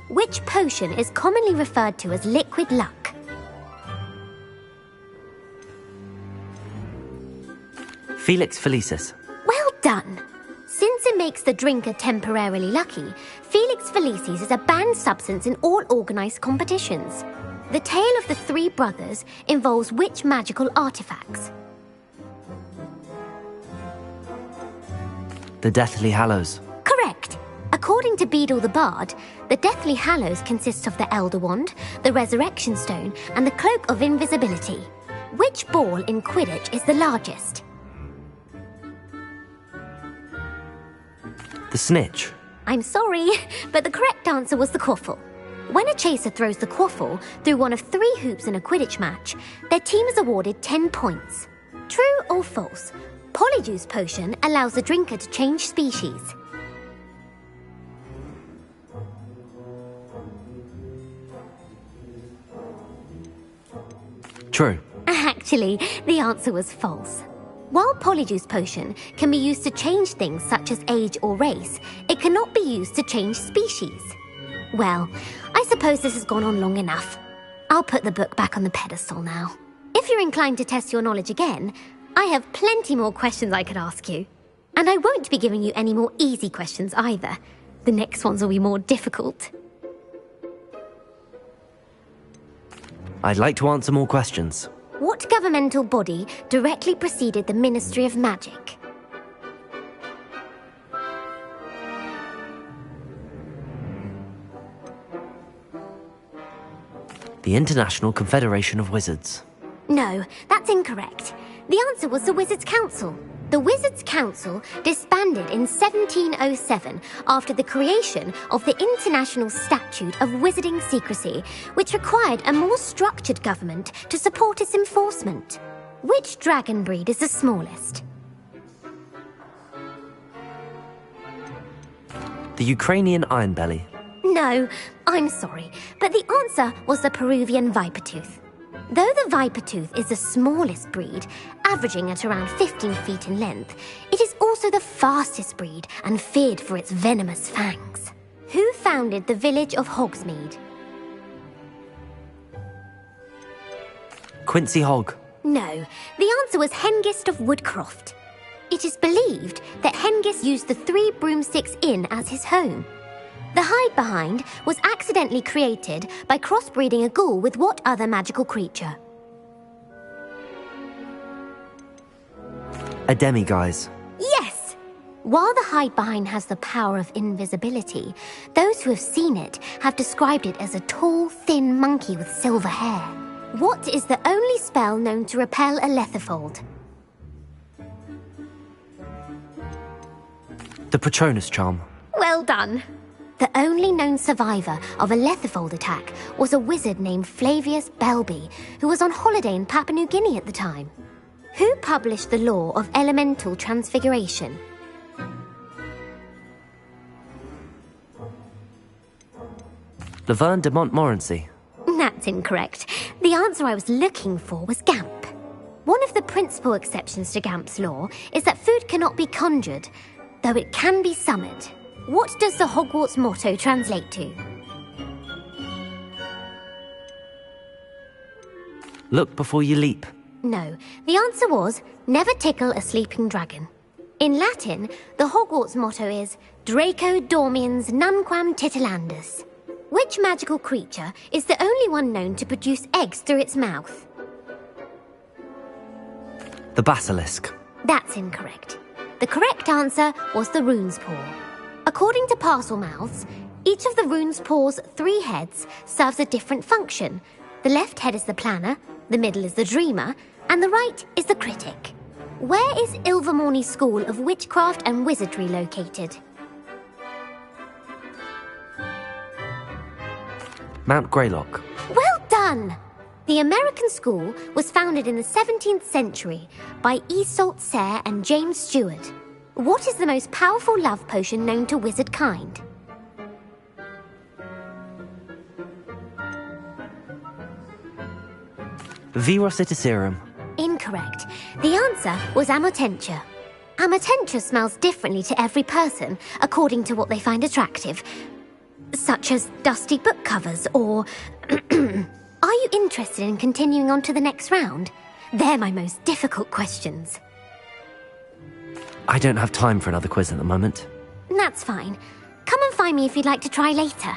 Which potion is commonly referred to as liquid luck? Felix Felicis. Well done! Since it makes the drinker temporarily lucky, Felix Felicis is a banned substance in all organised competitions. The tale of the three brothers involves which magical artifacts? The Deathly Hallows. Correct! According to Beedle the Bard, the Deathly Hallows consists of the Elder Wand, the Resurrection Stone, and the Cloak of Invisibility. Which ball in Quidditch is the largest? The snitch. I'm sorry, but the correct answer was the quaffle. When a chaser throws the quaffle through one of 3 hoops in a Quidditch match, their team is awarded 10 points. True or false? Polyjuice potion allows the drinker to change species. True. Actually, the answer was false. While Polyjuice potion can be used to change things such as age or race, it cannot be used to change species. Well, I suppose this has gone on long enough. I'll put the book back on the pedestal now. If you're inclined to test your knowledge again, I have plenty more questions I could ask you. And I won't be giving you any more easy questions either. The next ones will be more difficult. I'd like to answer more questions. What governmental body directly preceded the Ministry of Magic? The International Confederation of Wizards. No, that's incorrect. The answer was the Wizards' Council. The Wizards' Council disbanded in 1707 after the creation of the International Statute of Wizarding Secrecy, which required a more structured government to support its enforcement. Which dragon breed is the smallest? The Ukrainian Ironbelly. No, I'm sorry, but the answer was the Peruvian Vipertooth. Though the Vipertooth is the smallest breed, averaging at around 15 feet in length, it is also the fastest breed and feared for its venomous fangs. Who founded the village of Hogsmeade? Quincy Hogg. No, the answer was Hengist of Woodcroft. It is believed that Hengist used the 3 Broomsticks Inn as his home. The hide-behind was accidentally created by crossbreeding a ghoul with what other magical creature? A demiguise. Yes! While the hide-behind has the power of invisibility, those who have seen it have described it as a tall, thin monkey with silver hair. What is the only spell known to repel a lethifold? The Patronus charm. Well done. The only known survivor of a lethifold attack was a wizard named Flavius Belby, who was on holiday in Papua New Guinea at the time. Who published the law of elemental transfiguration? Laverne de Montmorency. That's incorrect. The answer I was looking for was Gamp. One of the principal exceptions to Gamp's law is that food cannot be conjured, though it can be summoned. What does the Hogwarts motto translate to? Look before you leap. No, the answer was, never tickle a sleeping dragon. In Latin, the Hogwarts motto is, Draco dormiens nunquam titilandus. Which magical creature is the only one known to produce eggs through its mouth? The basilisk. That's incorrect. The correct answer was the rune's paw. According to Parselmouths, each of the rune's paw's 3 heads serves a different function. The left head is the planner, the middle is the dreamer, and the right is the critic. Where is Ilvermorny School of Witchcraft and Wizardry located? Mount Greylock. Well done! The American school was founded in the 17th century by Iseult Sayre and James Stewart. What is the most powerful love potion known to wizard kind? Virositiserum. Incorrect. The answer was Amotentia. Amotentia smells differently to every person, according to what they find attractive, such as dusty book covers or... Are you interested in continuing on to the next round? They're my most difficult questions. I don't have time for another quiz at the moment. That's fine. Come and find me if you'd like to try later.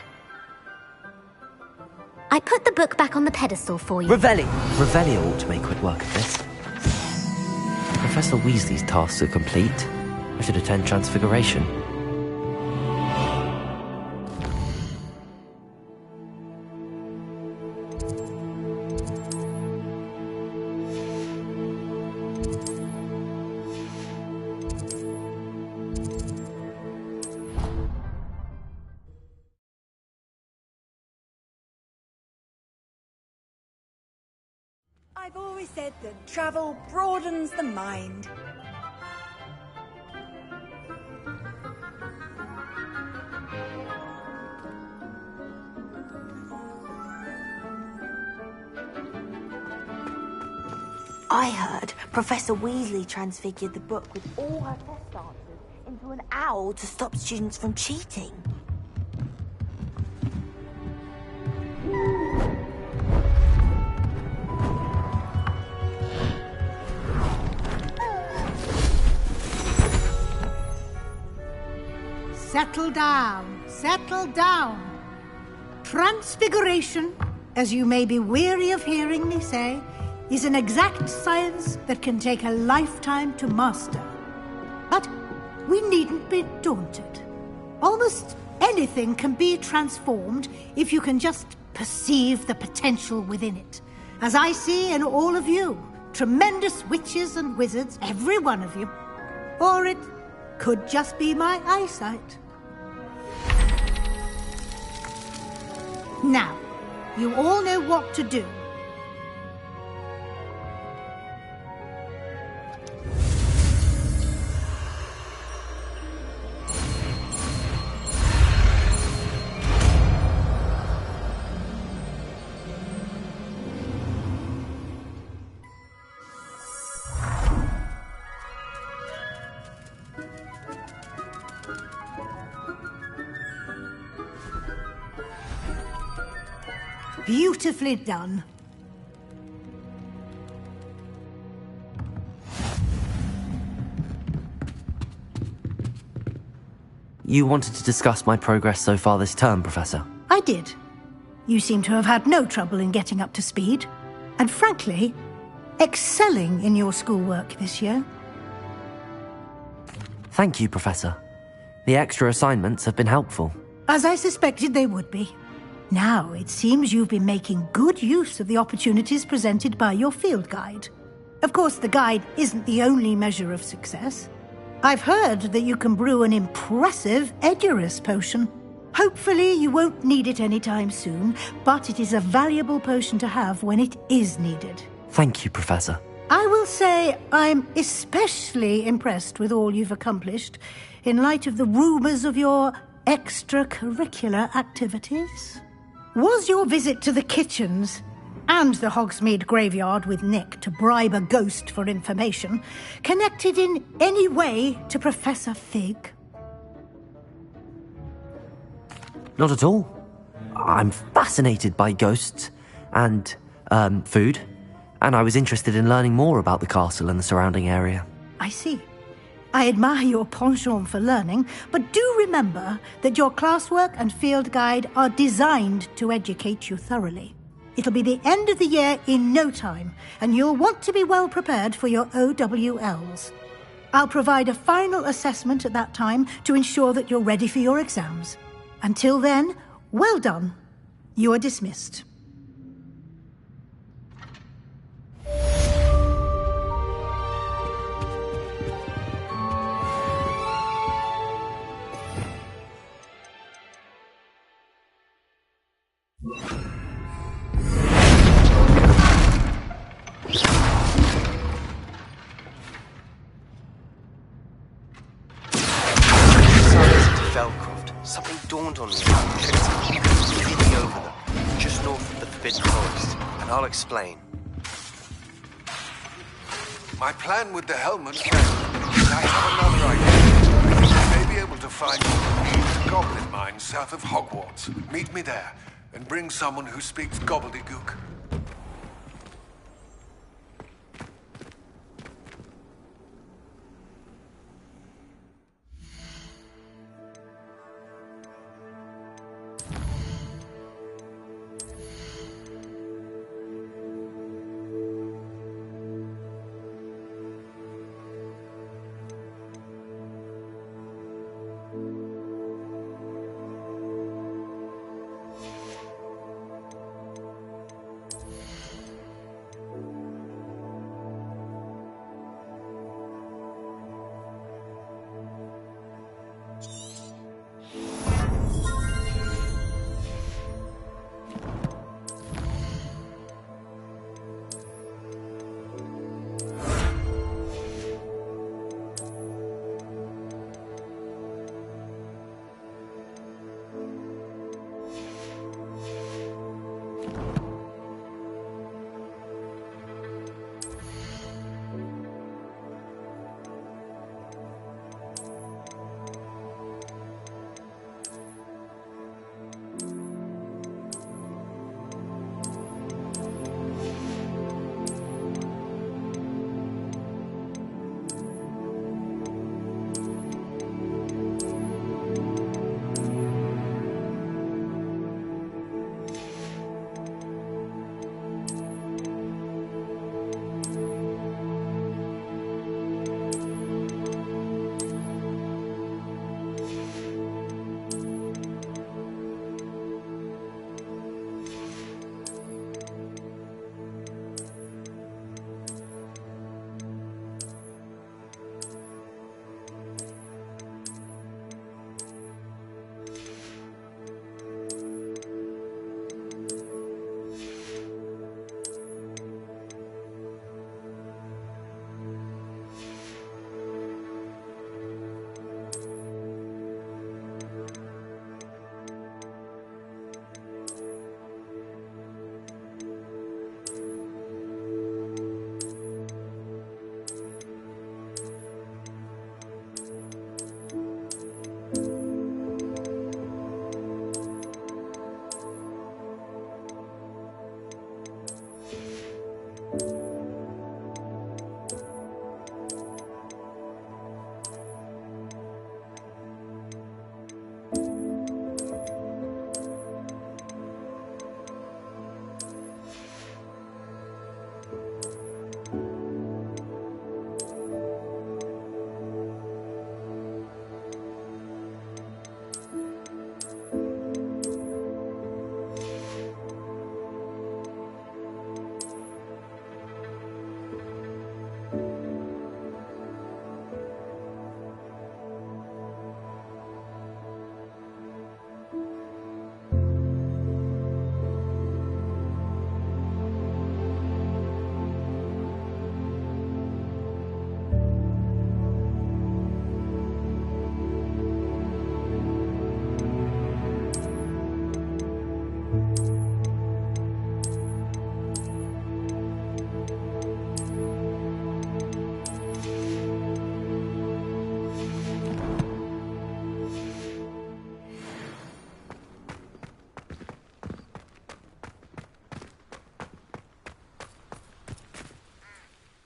I put the book back on the pedestal for you. Revelli ought to make quick work of this. Professor Weasley's tasks are complete. I should attend Transfiguration. always said that travel broadens the mind. I heard Professor Weasley transfigured the book with all her test answers into an owl to stop students from cheating. Settle down, settle down. Transfiguration, as you may be weary of hearing me say, is an exact science that can take a lifetime to master. But we needn't be daunted. Almost anything can be transformed if you can just perceive the potential within it. As I see in all of you, tremendous witches and wizards, every one of you. Or it could just be my eyesight. Now, you all know what to do. Beautifully done. You wanted to discuss my progress so far this term, Professor? I did. You seem to have had no trouble in getting up to speed. And frankly, excelling in your schoolwork this year. Thank you, Professor. The extra assignments have been helpful. As I suspected they would be. Now, it seems you've been making good use of the opportunities presented by your field guide. Of course, the guide isn't the only measure of success. I've heard that you can brew an impressive Edurus potion. Hopefully, you won't need it anytime soon, but it is a valuable potion to have when it is needed. Thank you, Professor. I will say I'm especially impressed with all you've accomplished in light of the rumors of your extracurricular activities. Was your visit to the kitchens and the Hogsmeade graveyard with Nick to bribe a ghost for information connected in any way to Professor Fig? Not at all. I'm fascinated by ghosts and, food, and I was interested in learning more about the castle and the surrounding area. I see. I admire your penchant for learning, but do remember that your classwork and field guide are designed to educate you thoroughly. It'll be the end of the year in no time, and you'll want to be well prepared for your OWLs. I'll provide a final assessment at that time to ensure that you're ready for your exams. Until then, well done. You are dismissed. Something dawned on me about the leading over them, just north of the Forbidden Forest, and I'll explain. My plan with the helmet failed. I have another idea. I may be able to find a goblin mine south of Hogwarts. Meet me there, and bring someone who speaks gobbledygook.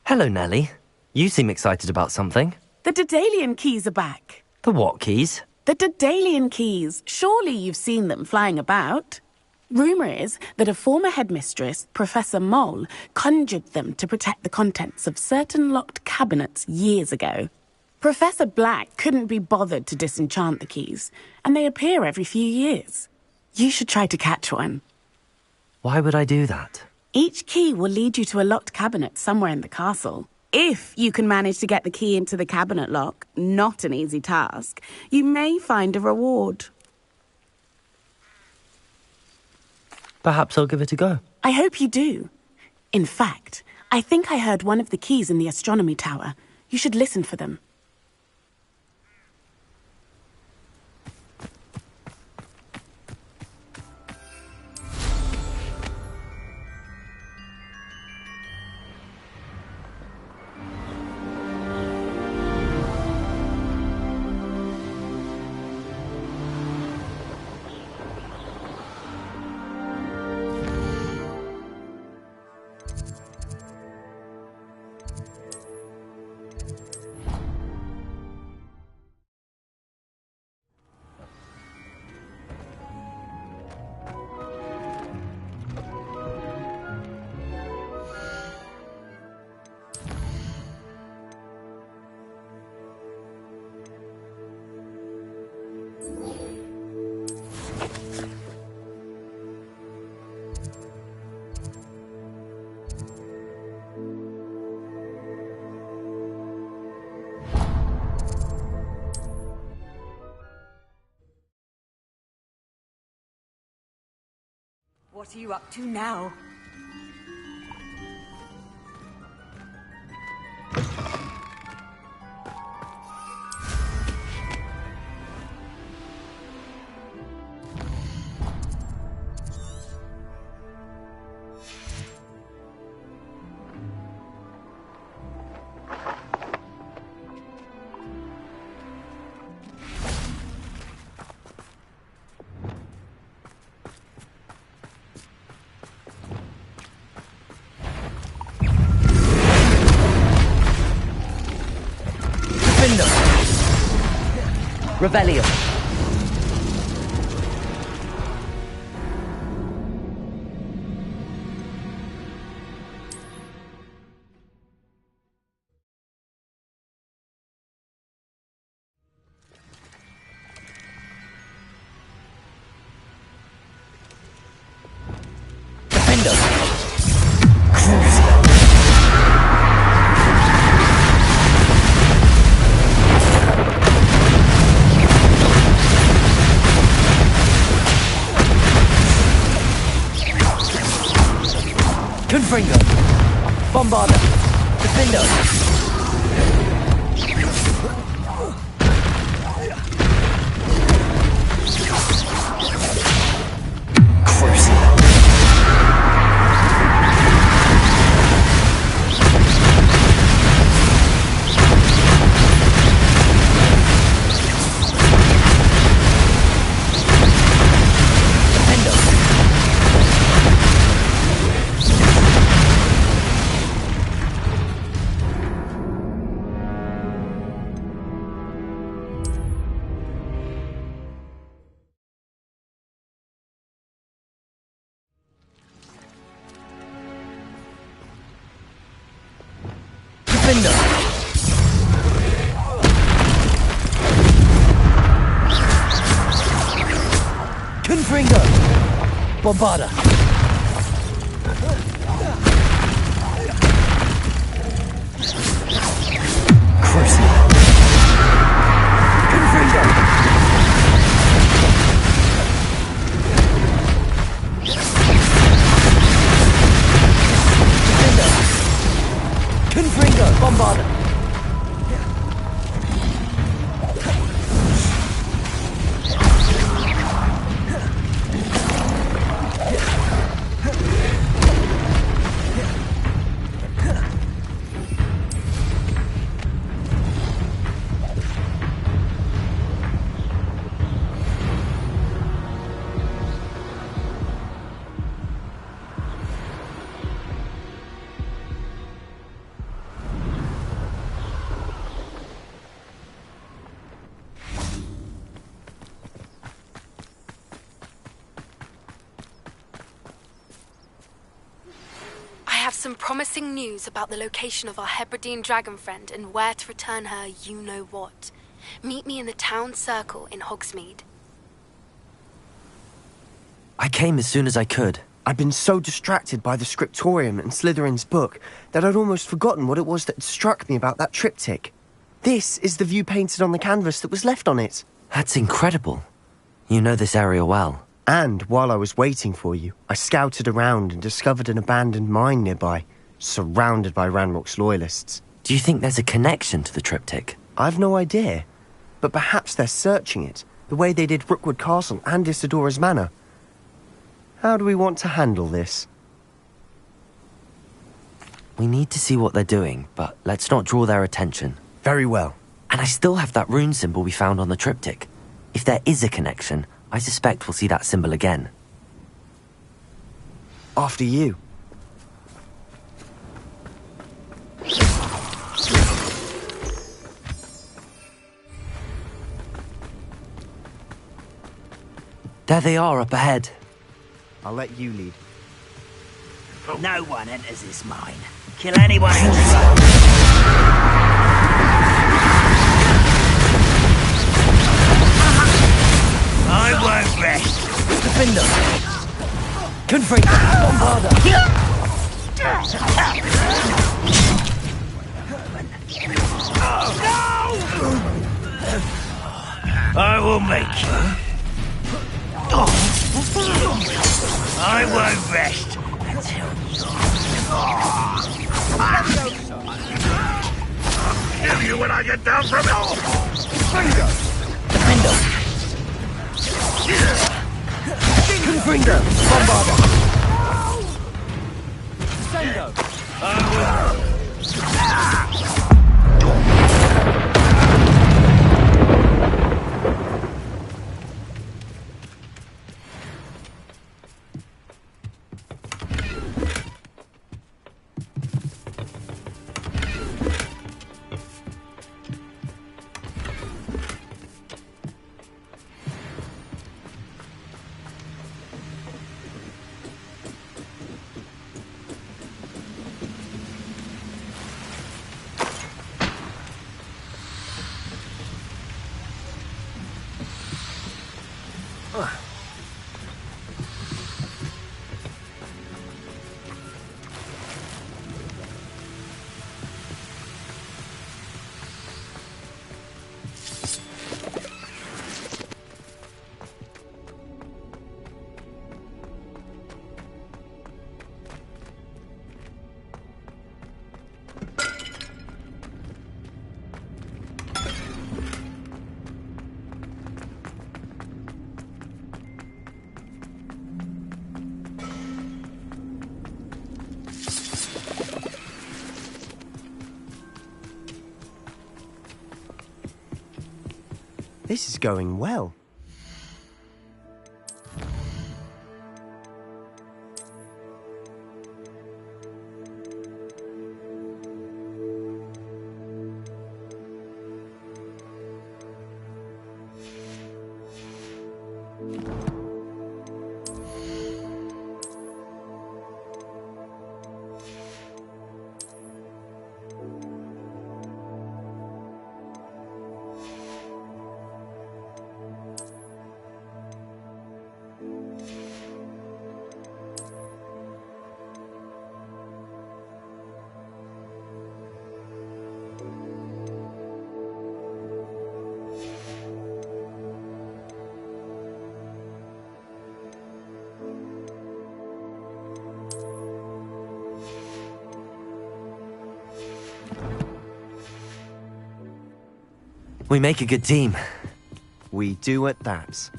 Hello, Nellie. You seem excited about something. The Daedalian keys are back. The what keys? The Daedalian keys. Surely you've seen them flying about. Rumour is that a former headmistress, Professor Moll, conjured them to protect the contents of certain locked cabinets years ago. Professor Black couldn't be bothered to disenchant the keys, and they appear every few years. You should try to catch one. Why would I do that? Each key will lead you to a locked cabinet somewhere in the castle. If you can manage to get the key into the cabinet lock, not an easy task, you may find a reward. Perhaps I'll give it a go. I hope you do. In fact, I think I heard one of the keys in the astronomy tower. You should listen for them. What are you up to now? Revelio. Confringo. Bombarda. Defendo. Confringo. Bombarda. Crucible. Confringo. Confringo. Bombarda. some promising news about the location of our Hebridean dragon friend and where to return her you-know-what. Meet me in the town circle in Hogsmeade. I came as soon as I could. I'd been so distracted by the scriptorium and Slytherin's book that I'd almost forgotten what it was that struck me about that triptych. This is the view painted on the canvas that was left on it. That's incredible. You know this area well. And while I was waiting for you, I scouted around and discovered an abandoned mine nearby, surrounded by Ranrock's loyalists. Do you think there's a connection to the triptych? I've no idea, but perhaps they're searching it, the way they did Rookwood Castle and Isidora's Manor. How do we want to handle this? We need to see what they're doing, but let's not draw their attention. Very well. And I still have that rune symbol we found on the triptych. If there is a connection, I suspect we'll see that symbol again. After you. There they are up ahead. I'll let you lead. No one enters this mine. Kill anyone who I won't rest. Defender! Confringo! Bombarda! I will make you. I won't rest until I'll kill you when I get down from it. Defender! Confringo! Bombarda! Sendo! This is going well. We make a good team. We do at that.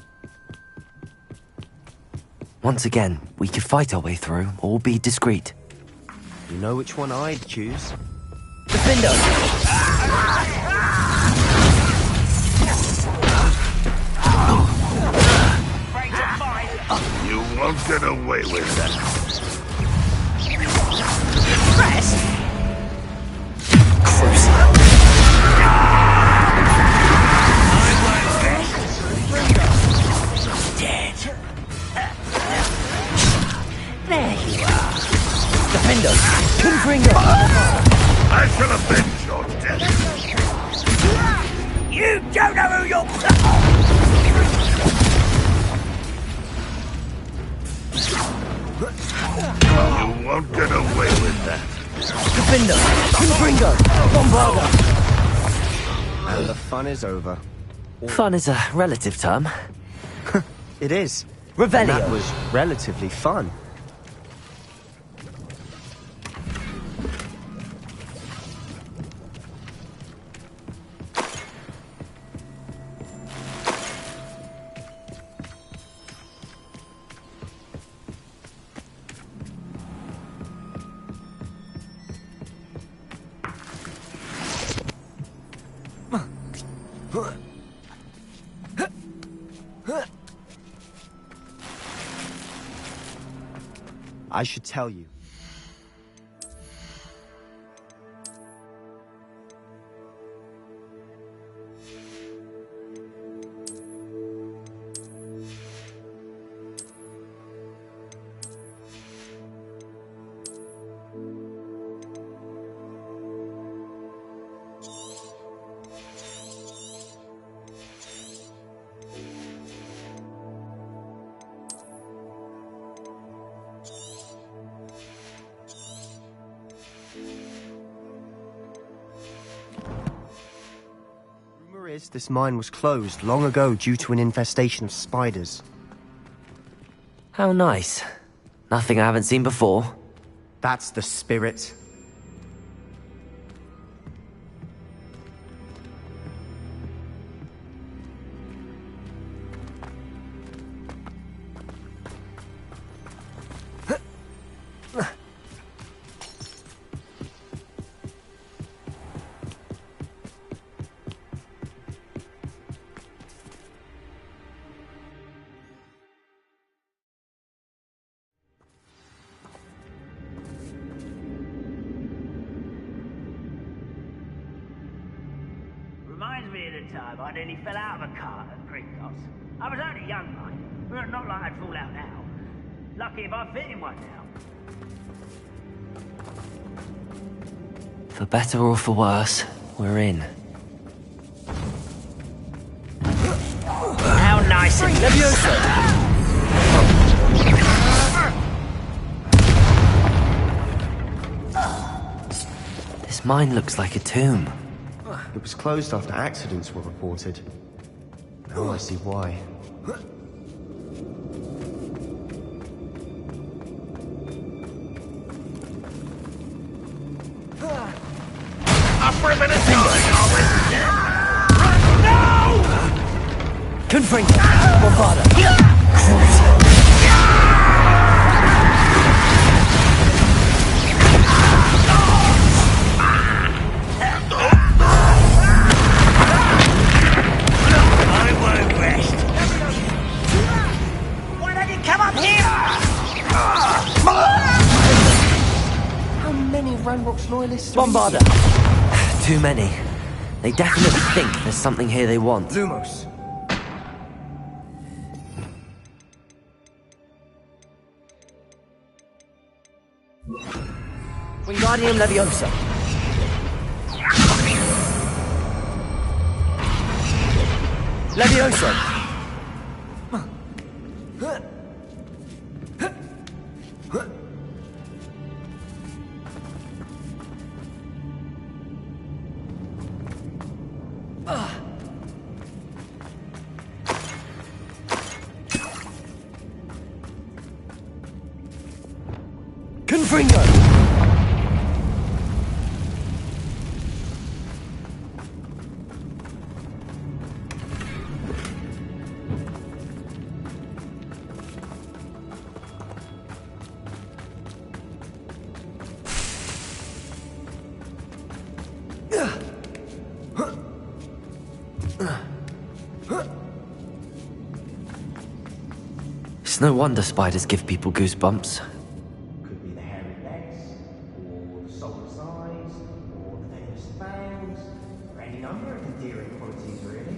Once again, we could fight our way through, or be discreet. You know which one I'd choose? Defender! You won't get away with that. Defender! shall avenge your death. You don't know who you're... You won't get away with that. Defender! Confringo! Bombarda! And the fun is over. Fun is a relative term. It is. Revelio. And that was relatively fun. I should tell you. This mine was closed long ago due to an infestation of spiders. How nice. Nothing I haven't seen before. That's the spirit. Reminds me of the time I nearly fell out of a cart at Gringotts. I was only young, mind. But not like I'd fall out now. Lucky if I fit in one now. For better or for worse, we're in. How nice and Levioso! This mine looks like a tomb. It was closed after accidents were reported. Now I see why. Confringo! Bombarda! How many Ranrock's loyalists? Bombarda! Too many. They definitely think there's something here they want. Lumos. Wingardium Leviosa. Leviosa. Confringo! It's no wonder spiders give people goosebumps. Could be the hairy legs, or the solar's eyes, or the venomous fangs, or any number of endearing qualities, really.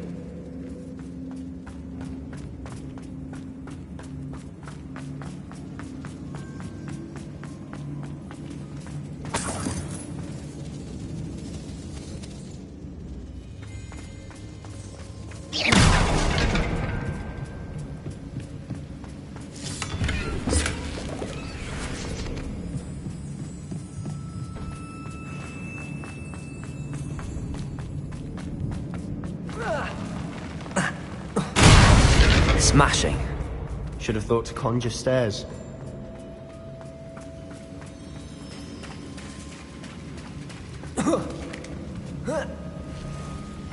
Smashing. Should have thought to conjure stairs.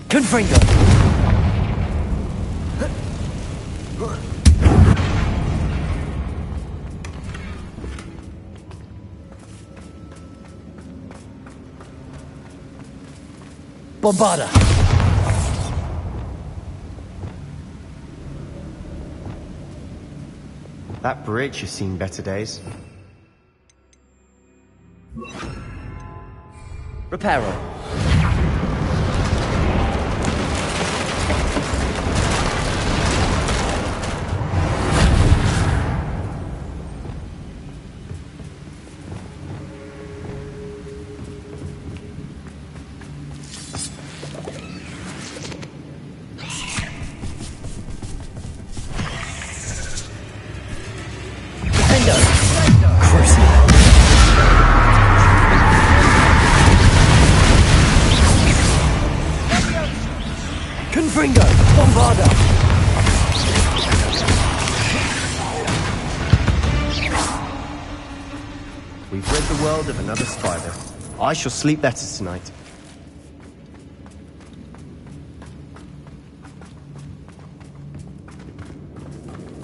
Confringo! Bombarda! That bridge has seen better days. Reparo. Confringo! Bombarda! We've rid the world of another spider. I shall sleep better tonight.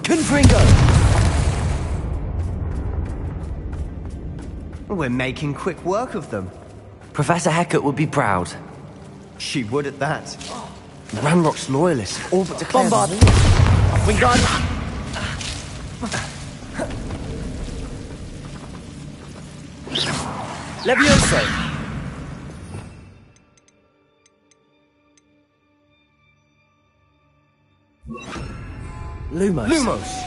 Confringo! We're making quick work of them. Professor Hecat would be proud. She would at that. Ranrock's loyalists all but declared... Bombarding! Wingardium! Levioso! Lumos! Lumos!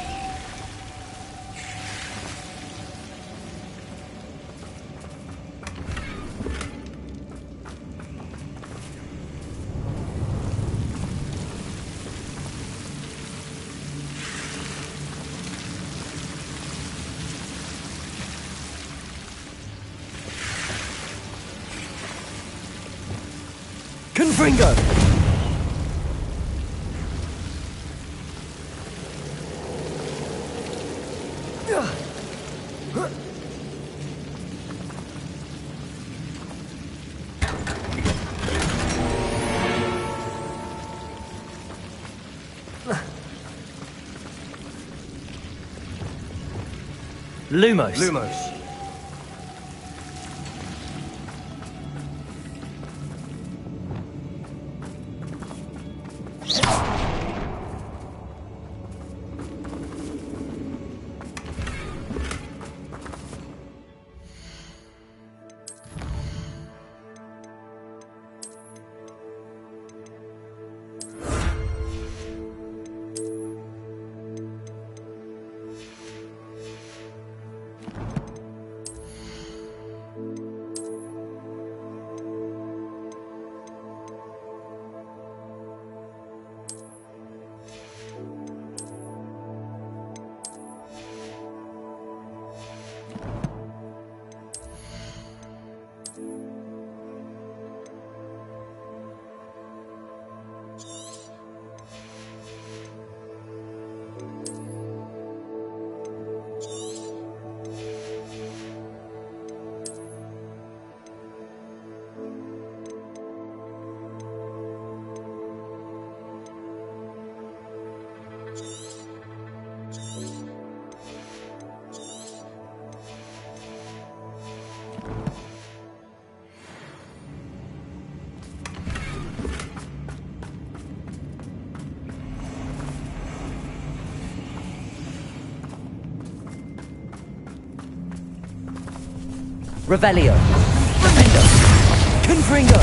Confringo! Lumos! Lumos. Revelio! Defendo! Confringo!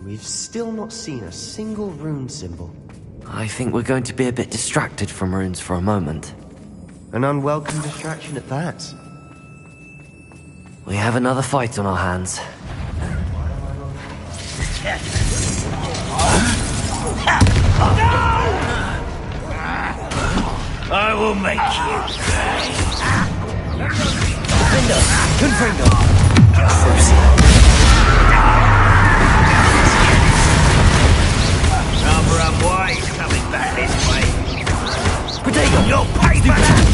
We've still not seen a single rune symbol. I think we're going to be a bit distracted from runes for a moment. An unwelcome distraction at that. We have another fight on our hands. I will make you pay. Finger! Confringo! Rather unwise coming back this way. Potato! You'll pay for that!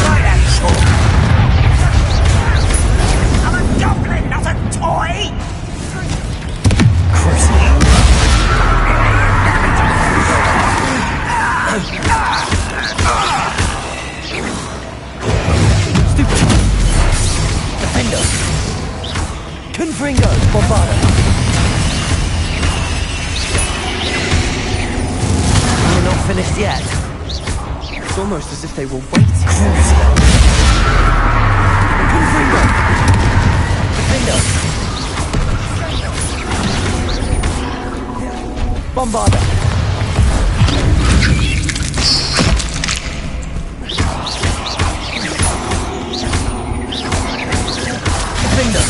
Right at I'm a goblin, not a toy! Defender! Confringo! Bombarda! We're not finished yet. It's almost as if they were waiting. Confringo! Defender! Bombarda! Defender!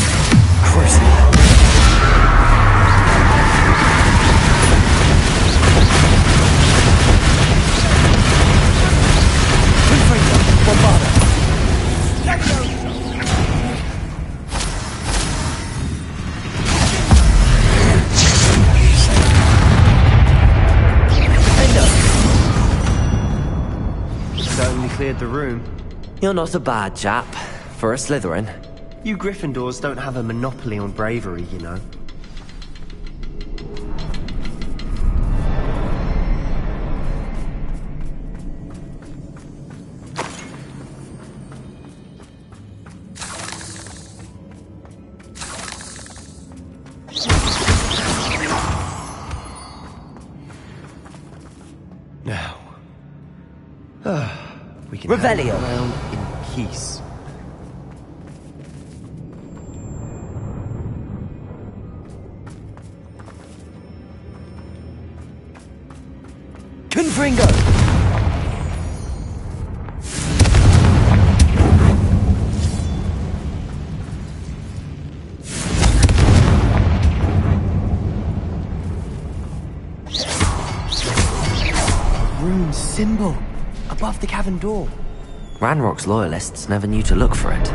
Confringo! Bombarda! Certainly cleared the room. You're not a bad chap for a Slytherin. You Gryffindors don't have a monopoly on bravery, you know. Now. We can Revelio. hang around in peace. Confringo! A rune symbol above the cavern door. Ranrock's loyalists never knew to look for it.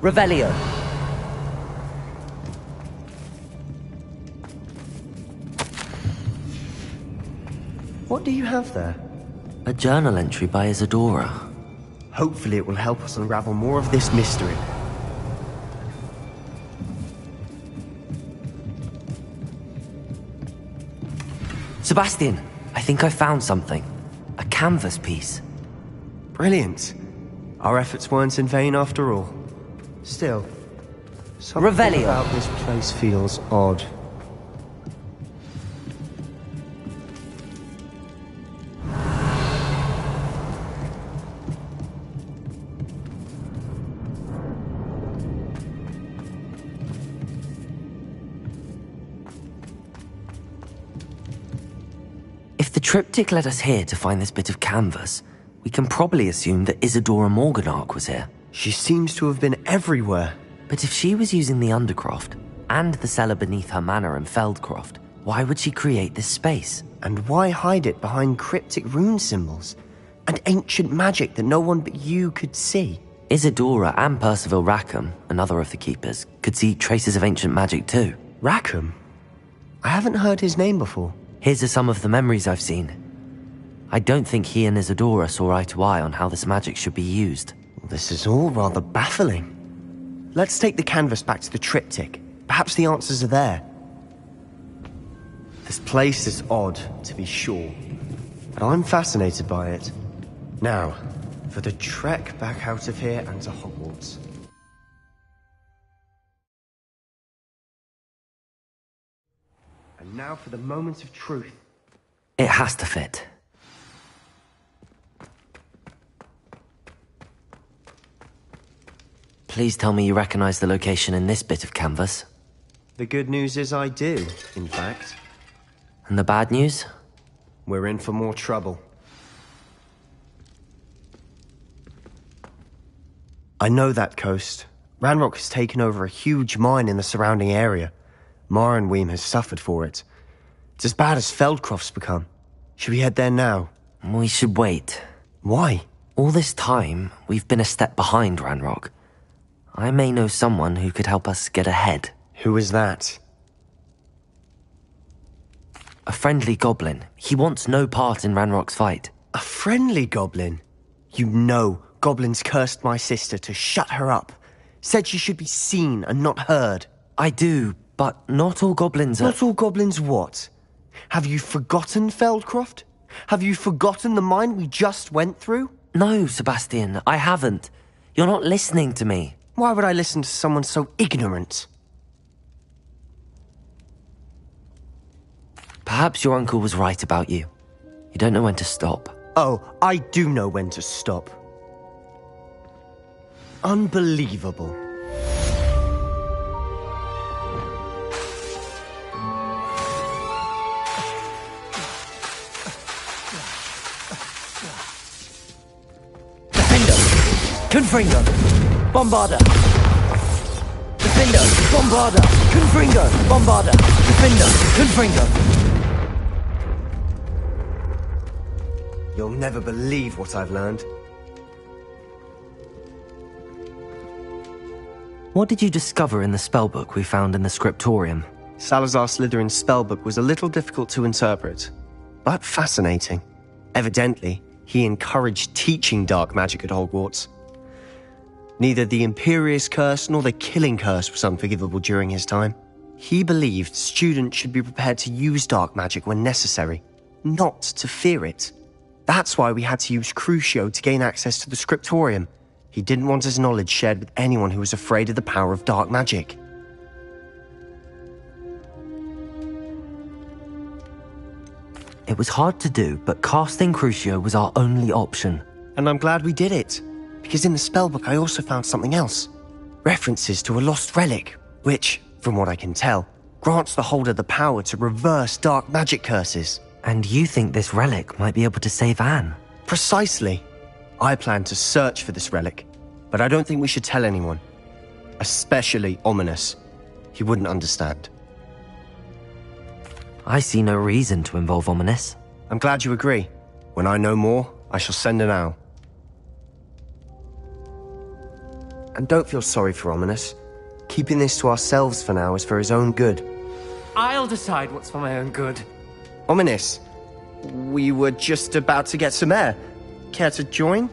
Revelio. What do you have there? A journal entry by Isadora. Hopefully it will help us unravel more of this mystery. Sebastian, I think I found something. A canvas piece. Brilliant. Our efforts weren't in vain after all. Still, something Revelio. about this place feels odd. If the triptych led us here to find this bit of canvas, we can probably assume that Isadora Morganach was here. She seems to have been everywhere. But if she was using the Undercroft, and the cellar beneath her manor in Feldcroft, why would she create this space? And why hide it behind cryptic rune symbols? And ancient magic that no one but you could see? Isadora and Percival Rackham, another of the Keepers, could see traces of ancient magic too. Rackham? I haven't heard his name before. Here's are some of the memories I've seen. I don't think he and Isadora saw eye to eye on how this magic should be used. This is all rather baffling. Let's take the canvas back to the triptych. Perhaps the answers are there. This place is odd, to be sure, but I'm fascinated by it. Now, for the trek back out of here and to Hogwarts. And now for the moment of truth. It has to fit. Please tell me you recognize the location in this bit of canvas. The good news is I do, in fact. And the bad news? We're in for more trouble. I know that coast. Ranrock has taken over a huge mine in the surrounding area. Marenweem has suffered for it. It's as bad as Feldcroft's become. Should we head there now? We should wait. Why? All this time, we've been a step behind Ranrock. I may know someone who could help us get ahead. Who is that? A friendly goblin. He wants no part in Ranrock's fight. A friendly goblin? You know goblins cursed my sister to shut her up. Said she should be seen and not heard. I do, but not all goblins are... Not all goblins what? Have you forgotten Feldcroft? Have you forgotten the mine we just went through? No, Sebastian, I haven't. You're not listening to me. Why would I listen to someone so ignorant? Perhaps your uncle was right about you. You don't know when to stop. Oh, I do know when to stop. Unbelievable. Confringo! Bombarda! Defender! Bombarda! Confringo! Bombarda! Defender! Confringo! You'll never believe what I've learned. What did you discover in the spellbook we found in the scriptorium? Salazar Slytherin's spellbook was a little difficult to interpret, but fascinating. Evidently, he encouraged teaching dark magic at Hogwarts. Neither the Imperious Curse nor the Killing Curse was unforgivable during his time. He believed students should be prepared to use dark magic when necessary, not to fear it. That's why we had to use Crucio to gain access to the scriptorium. He didn't want his knowledge shared with anyone who was afraid of the power of dark magic. It was hard to do, but casting Crucio was our only option. And I'm glad we did it, because in the spellbook I also found something else. References to a lost relic, which, from what I can tell, grants the holder the power to reverse dark magic curses. And you think this relic might be able to save Anne? Precisely. I plan to search for this relic, but I don't think we should tell anyone. Especially Ominous. He wouldn't understand. I see no reason to involve Ominous. I'm glad you agree. When I know more, I shall send an owl. And don't feel sorry for Ominous. Keeping this to ourselves for now is for his own good. I'll decide what's for my own good. Ominous, we were just about to get some air. Care to join?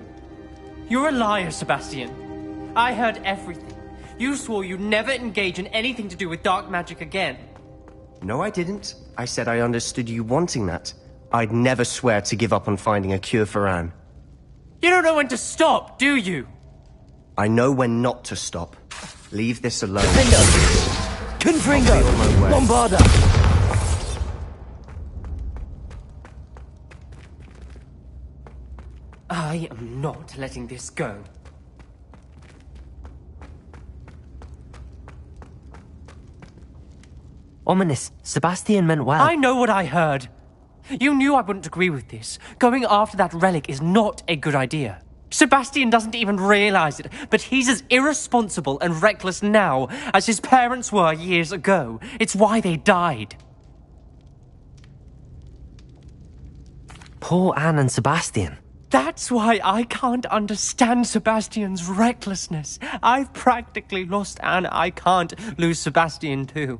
You're a liar, Sebastian. I heard everything. You swore you'd never engage in anything to do with dark magic again. No, I didn't. I said I understood you wanting that. I'd never swear to give up on finding a cure for Anne. You don't know when to stop, do you? I know when not to stop. Leave this alone. Confringo! Bombarda! I am not letting this go. Ominous, Sebastian meant well. I know what I heard. You knew I wouldn't agree with this. Going after that relic is not a good idea. Sebastian doesn't even realize it, but he's as irresponsible and reckless now as his parents were years ago. It's why they died. Poor Anne and Sebastian. That's why I can't understand Sebastian's recklessness. I've practically lost Anne. I can't lose Sebastian too.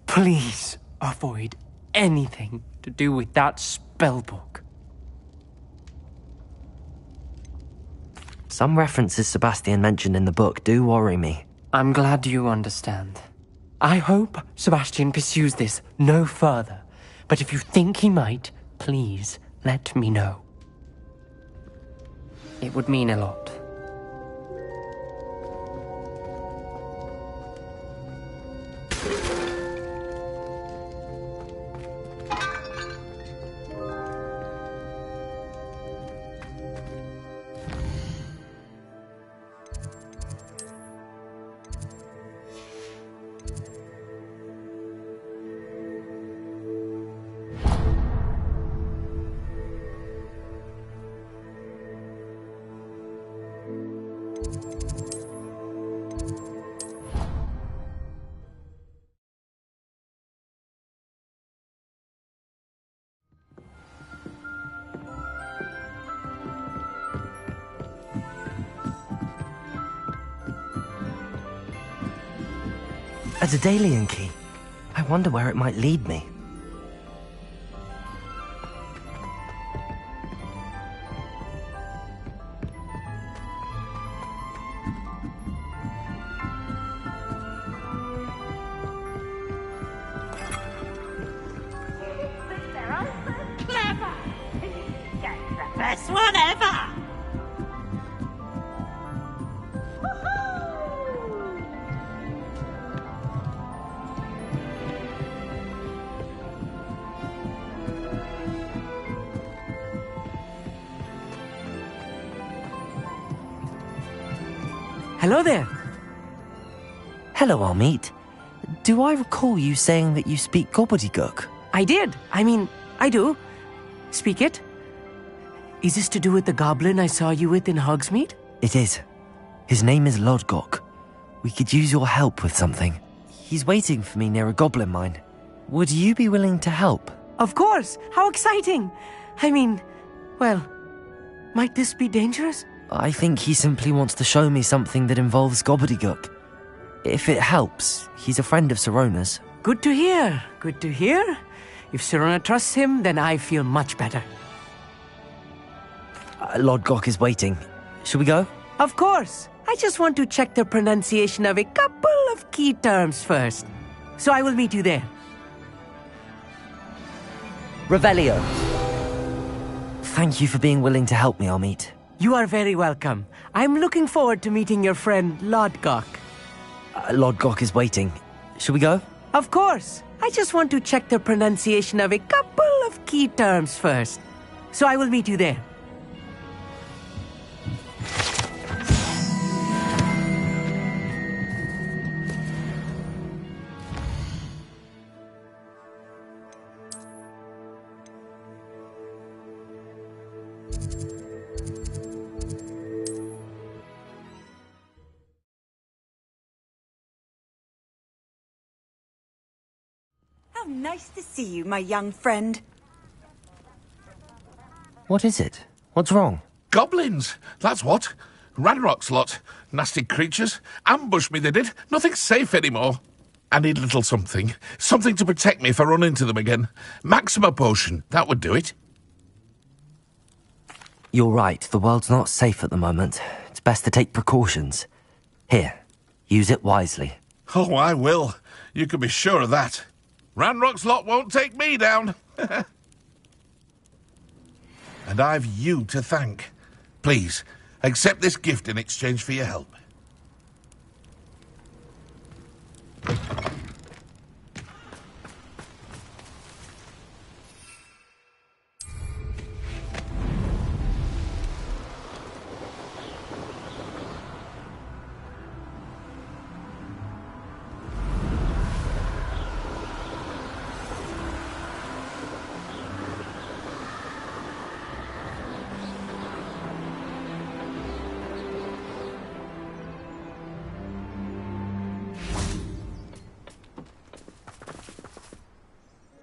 Please avoid anything to do with that spellbook. Some references Sebastian mentioned in the book do worry me. I'm glad you understand. I hope Sebastian pursues this no further, but if you think he might, please let me know. It would mean a lot. A Daedalian key. I wonder where it might lead me. Best one ever! Hello there. Hello, Amit. Do I recall you saying that you speak gobbledygook? I did. I do. Speak it. Is this to do with the goblin I saw you with in Hogsmeade? It is. His name is Lodgok. We could use your help with something. He's waiting for me near a goblin mine. Would you be willing to help? Of course. How exciting. Well, might this be dangerous? I think he simply wants to show me something that involves gobbledygook. If it helps, he's a friend of Sirona's. Good to hear. Good to hear. If Sirona trusts him, then I feel much better. Lodgok is waiting. Shall we go? Of course. I just want to check the pronunciation of a couple of key terms first. So I will meet you there. Revelio. Thank you for being willing to help me, Amit. You are very welcome. I'm looking forward to meeting your friend, Lodgok. Lodgok is waiting. Shall we go? Of course. I just want to check the pronunciation of a couple of key terms first. So I will meet you there. How nice to see you, my young friend. What is it? What's wrong? Goblins, that's what. Ranrock's lot. Nasty creatures. Ambushed me, they did. Nothing's safe anymore. I need a little something. Something to protect me if I run into them again. Maxima potion, that would do it. You're right, the world's not safe at the moment. It's best to take precautions. Here, use it wisely. Oh, I will. You can be sure of that. Ranrock's lot won't take me down. And I've you to thank. Please, accept this gift in exchange for your help.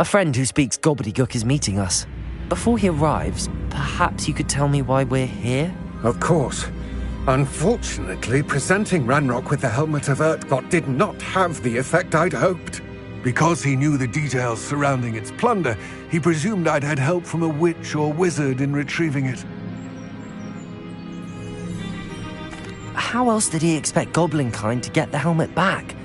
A friend who speaks gobbledygook is meeting us. Before he arrives, perhaps you could tell me why we're here? Of course. Unfortunately, presenting Ranrock with the Helmet of Urtkot did not have the effect I'd hoped. Because he knew the details surrounding its plunder, he presumed I'd had help from a witch or wizard in retrieving it. How else did he expect Goblinkind to get the helmet back?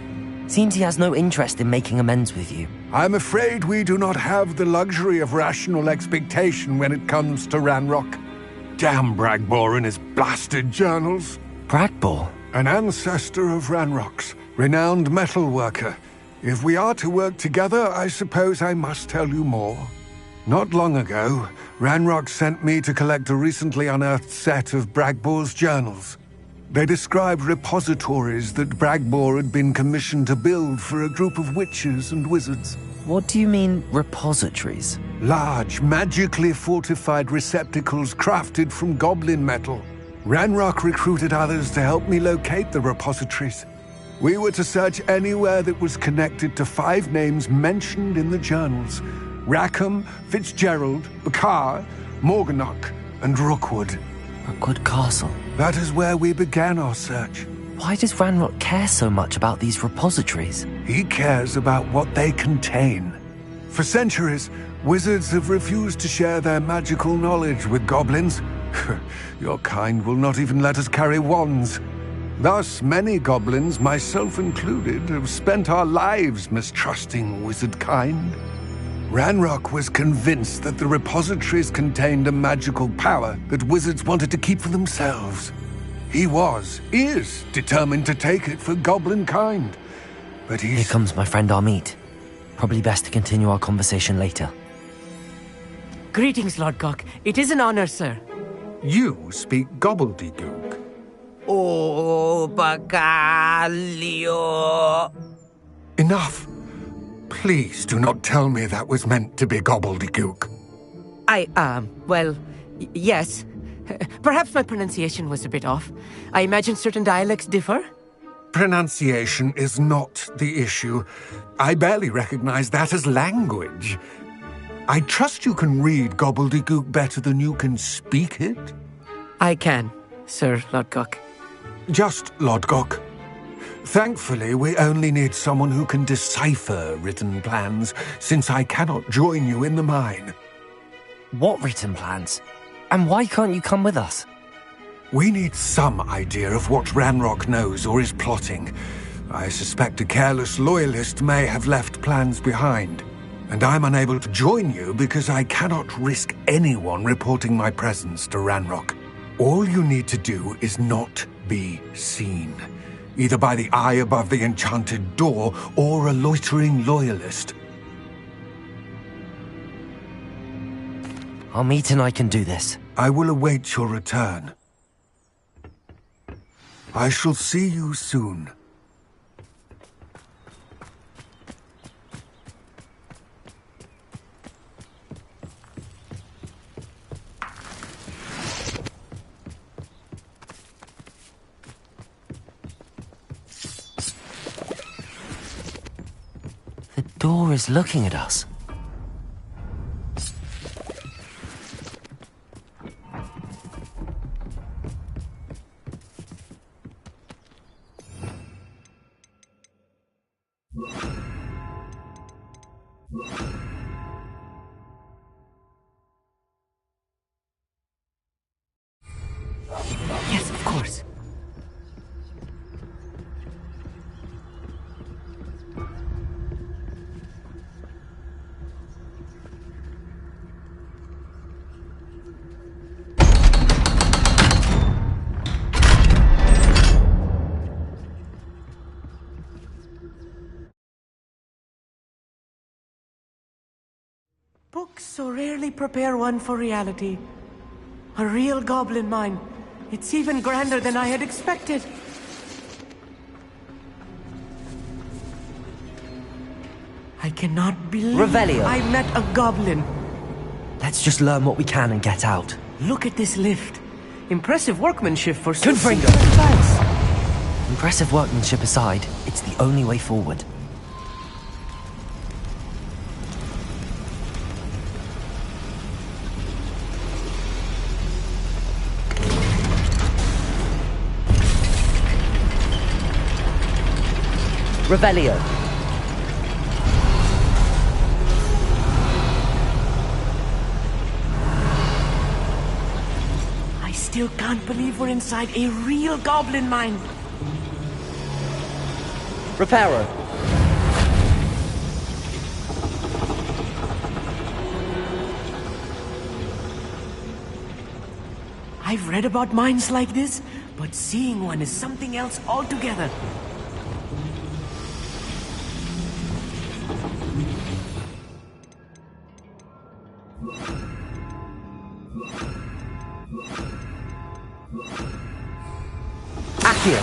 Seems he has no interest in making amends with you. I'm afraid we do not have the luxury of rational expectation when it comes to Ranrock. Damn Bragbor and his blasted journals. Bragbor? An ancestor of Ranrock's, renowned metalworker. If we are to work together, I suppose I must tell you more. Not long ago, Ranrock sent me to collect a recently unearthed set of Bragbor's journals. They described repositories that Bragbor had been commissioned to build for a group of witches and wizards. What do you mean, repositories? Large, magically fortified receptacles crafted from goblin metal. Ranrock recruited others to help me locate the repositories. We were to search anywhere that was connected to 5 names mentioned in the journals: Rackham, Fitzgerald, Bakar, Morganach, and Rookwood. Rookwood Castle. That is where we began our search. Why does Ranrock care so much about these repositories? He cares about what they contain. For centuries, wizards have refused to share their magical knowledge with goblins. Your kind will not even let us carry wands. Thus, many goblins, myself included, have spent our lives mistrusting wizard kind. Ranrock was convinced that the repositories contained a magical power that wizards wanted to keep for themselves. He is determined to take it for goblin kind. But Here comes my friend Amit. Probably best to continue our conversation later. Greetings, Lodgok. It is an honor, sir. You speak gobbledygook. Oh, Bacalio. Enough. Please do not tell me that was meant to be gobbledygook. Yes. Perhaps my pronunciation was a bit off. I imagine certain dialects differ? Pronunciation is not the issue. I barely recognize that as language. I trust you can read gobbledygook better than you can speak it? I can, Sir Lodgok. Just Lodgok. Thankfully, we only need someone who can decipher written plans, since I cannot join you in the mine. What written plans? And why can't you come with us? We need some idea of what Ranrock knows or is plotting. I suspect a careless loyalist may have left plans behind. And I'm unable to join you because I cannot risk anyone reporting my presence to Ranrock. All you need to do is not be seen. Either by the eye above the enchanted door or a loitering loyalist. Amit and I can do this. I will await your return. I shall see you soon. The door is looking at us. Yes, of course. Books so rarely prepare one for reality. A real goblin mine. It's even grander than I had expected. I cannot believe Revelio. I met a goblin. Let's just learn what we can and get out. Look at this lift. Impressive workmanship for Confringo. Thanks. Impressive workmanship aside, it's the only way forward. Revelio. I still can't believe we're inside a real goblin mine. Reparo. I've read about mines like this, but seeing one is something else altogether. Accio.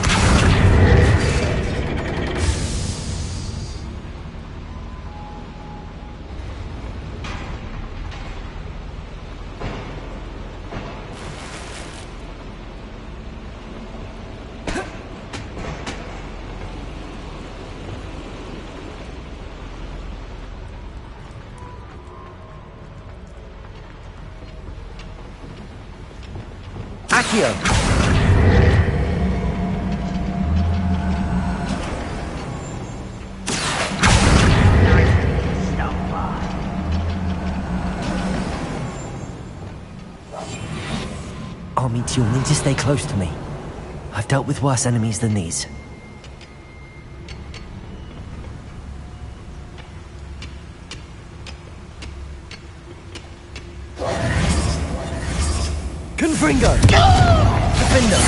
Accio. You'll need to stay close to me. I've dealt with worse enemies than these. Confringo! Defender!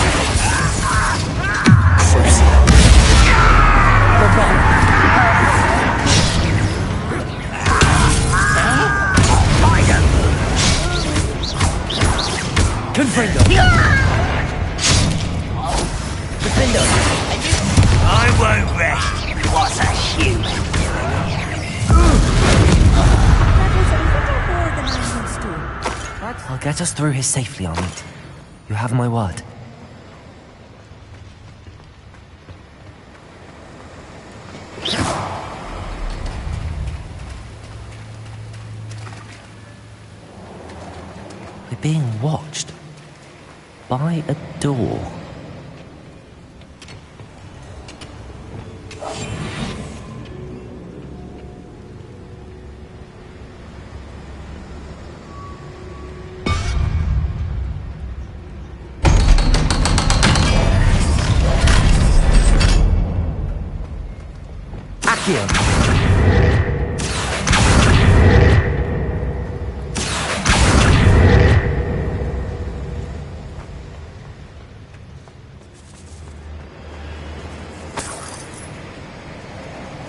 Confringo! Defender! I won't rest. What's a human I'll get us through here safely, Amit. You have my word. We're being watched by a door.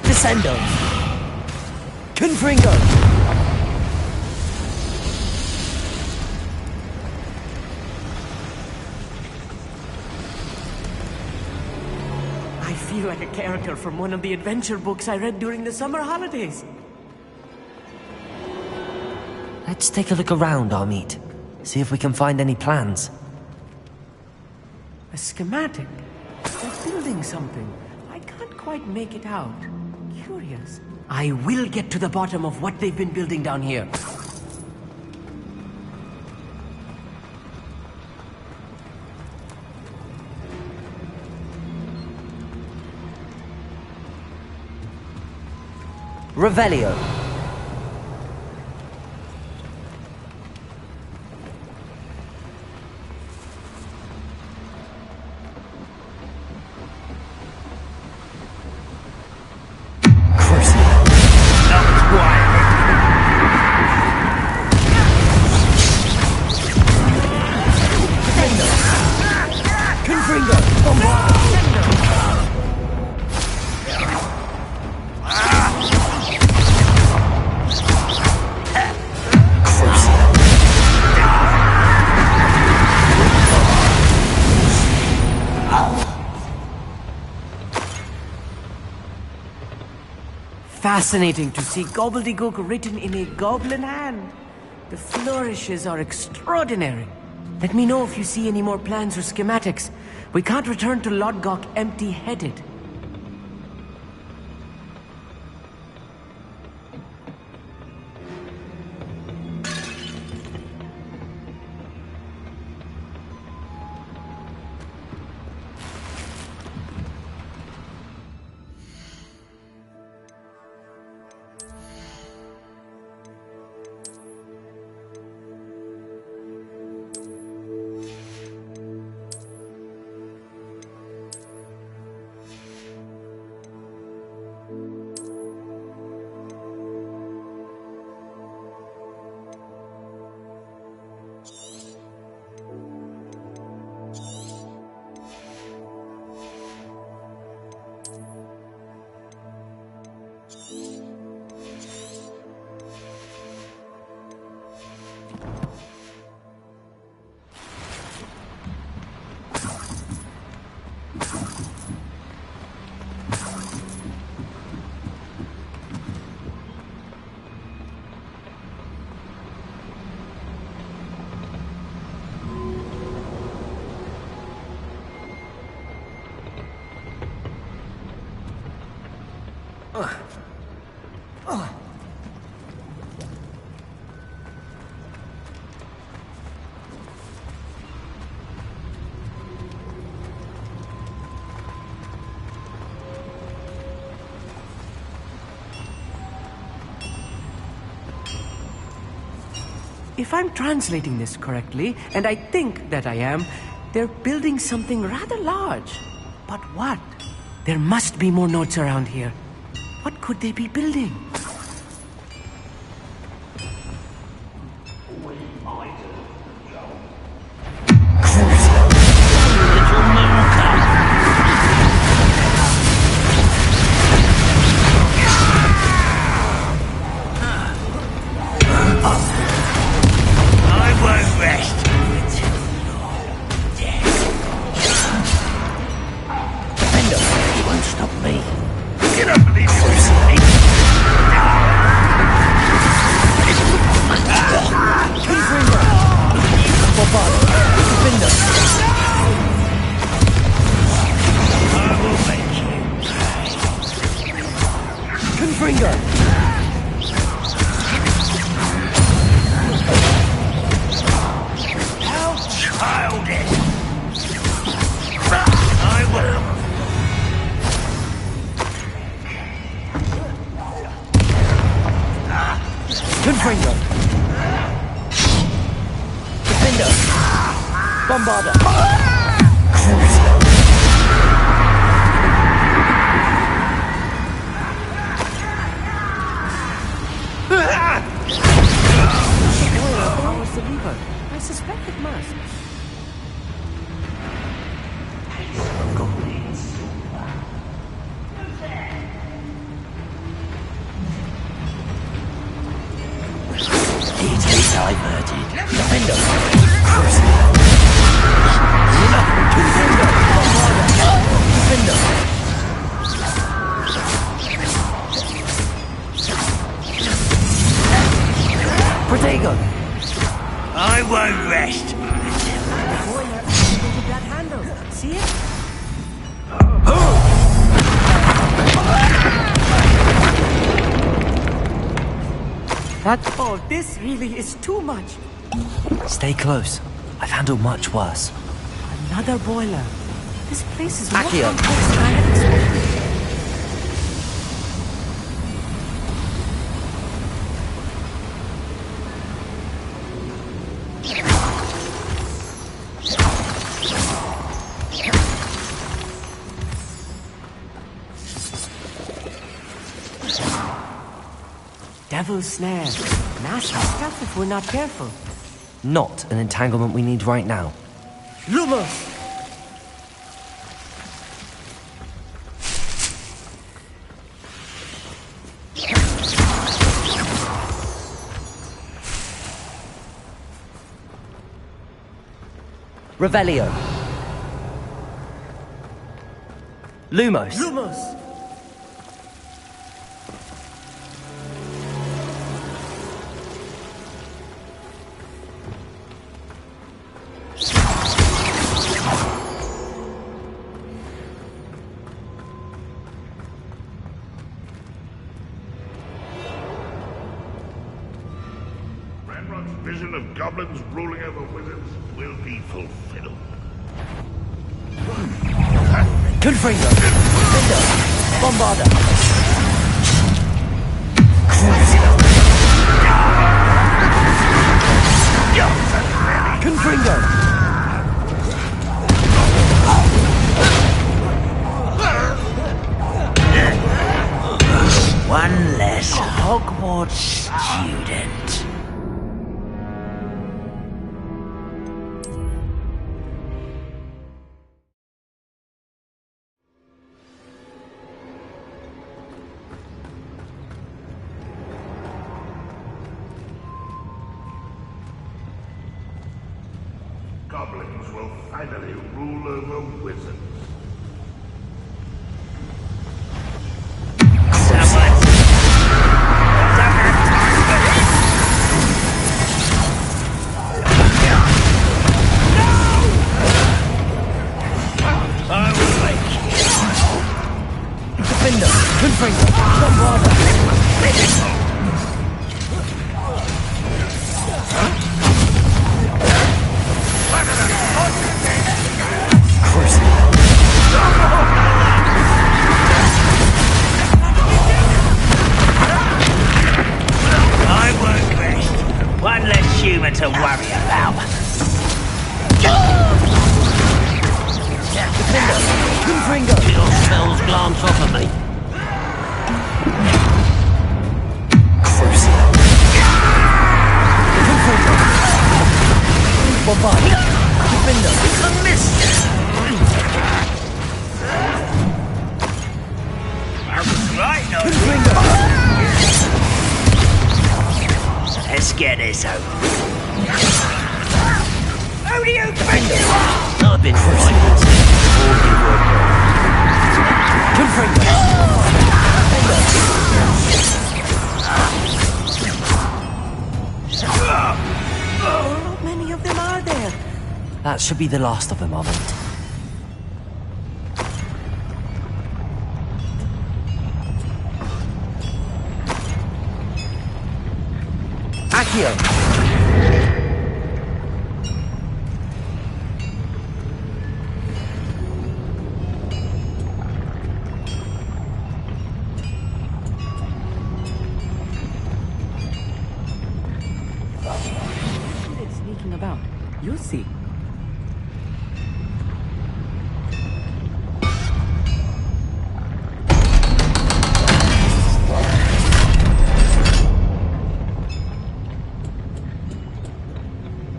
Descendo! Confringo! I feel like a character from one of the adventure books I read during the summer holidays. Let's take a look around, Amit. See if we can find any plans. A schematic? They're building something. I can't quite make it out. Curious. I will get to the bottom of what they've been building down here. Revelio. Fascinating to see gobbledygook written in a goblin hand. The flourishes are extraordinary. Let me know if you see any more plans or schematics. We can't return to Lodgok empty-headed. If I'm translating this correctly, and I think that I am, They're building something rather large. But what? There must be more notes around here. What could they be building? I won't rest. That handle. See it? Oh, this really is too much. Stay close. I've handled much worse. Another boiler. This place is Accio. more complex than I had expected. Devil's snare. Nasty stuff if we're not careful. Not an entanglement we need right now. Lumos! Revelio. Lumos. Lumos! Vision of goblins ruling over wizards will be fulfilled. Confringo! Findo! Bombarda! Confringo! One less Hogwarts student. Goblins will finally rule over wizards. To worry about. Your spells glance off of me. I was right, no. Let's get this over. Who do you think you are? I've been frightened. How many of them are there? That should be the last of them, Armand. Accio! It's sneaking about. You'll see.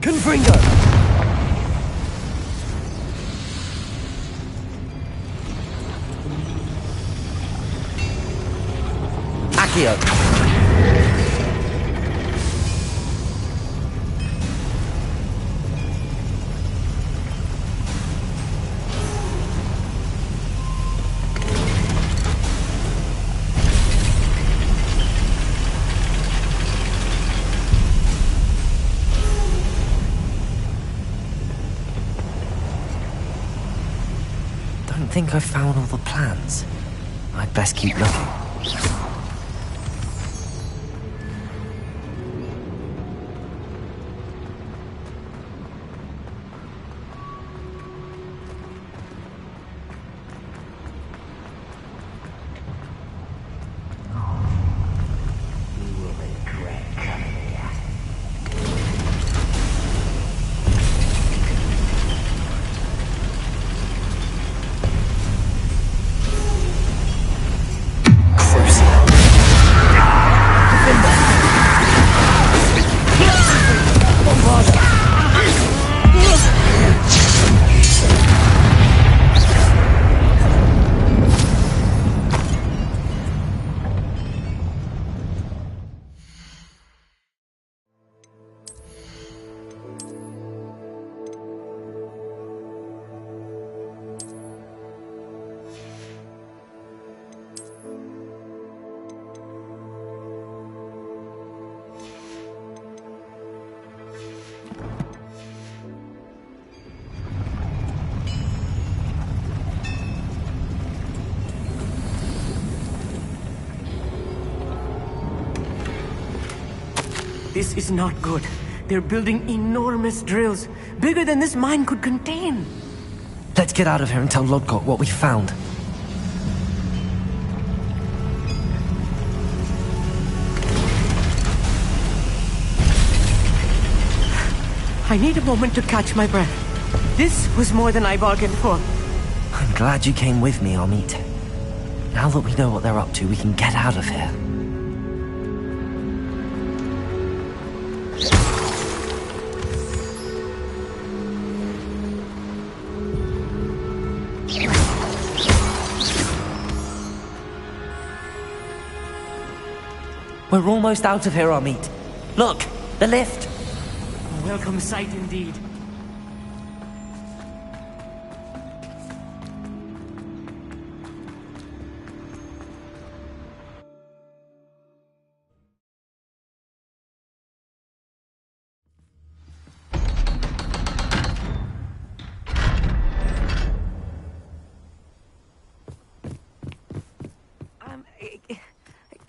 Confringo! Accio! I think I've found all the plans. I'd best keep looking. This is not good. They're building enormous drills, bigger than this mine could contain. Let's get out of here and tell Lodgok what we found. I need a moment to catch my breath. This was more than I bargained for. I'm glad you came with me, Amit. Now that we know what they're up to, we can get out of here. We're almost out of here, Amit. Look, the lift. A welcome sight indeed.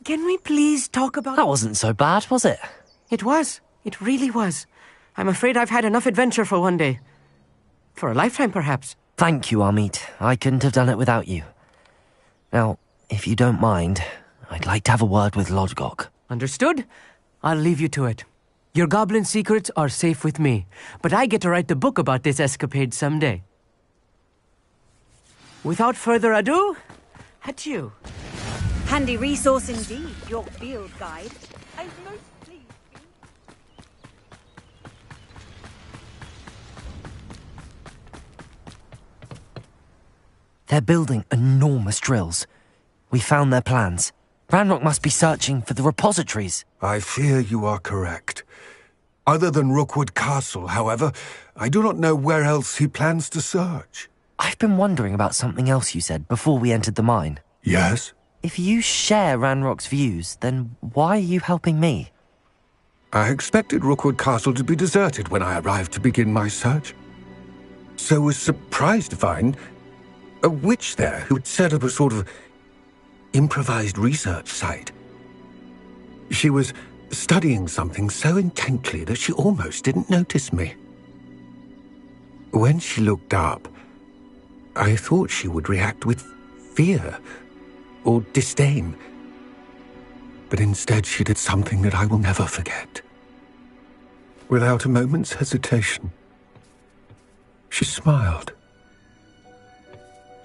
Can we please talk about... That wasn't so bad, was it? It was. It really was. I'm afraid I've had enough adventure for one day. For a lifetime, perhaps. Thank you, Amit. I couldn't have done it without you. Now, if you don't mind, I'd like to have a word with Lodgok. Understood? I'll leave you to it. Your goblin secrets are safe with me, but I get to write the book about this escapade someday. Without further ado, adieu. Handy resource indeed, your field guide. I'm most pleased. They're building enormous drills. We found their plans. Ranrock must be searching for the repositories. I fear you are correct. Other than Rookwood Castle, however, I do not know where else he plans to search. I've been wondering about something else you said before we entered the mine. Yes? If you share Ranrock's views, then why are you helping me? I expected Rookwood Castle to be deserted when I arrived to begin my search. So was surprised to find a witch there who had set up a sort of improvised research site. She was studying something so intently that she almost didn't notice me. When she looked up, I thought she would react with fear or disdain. But instead she did something that I will never forget. Without a moment's hesitation, she smiled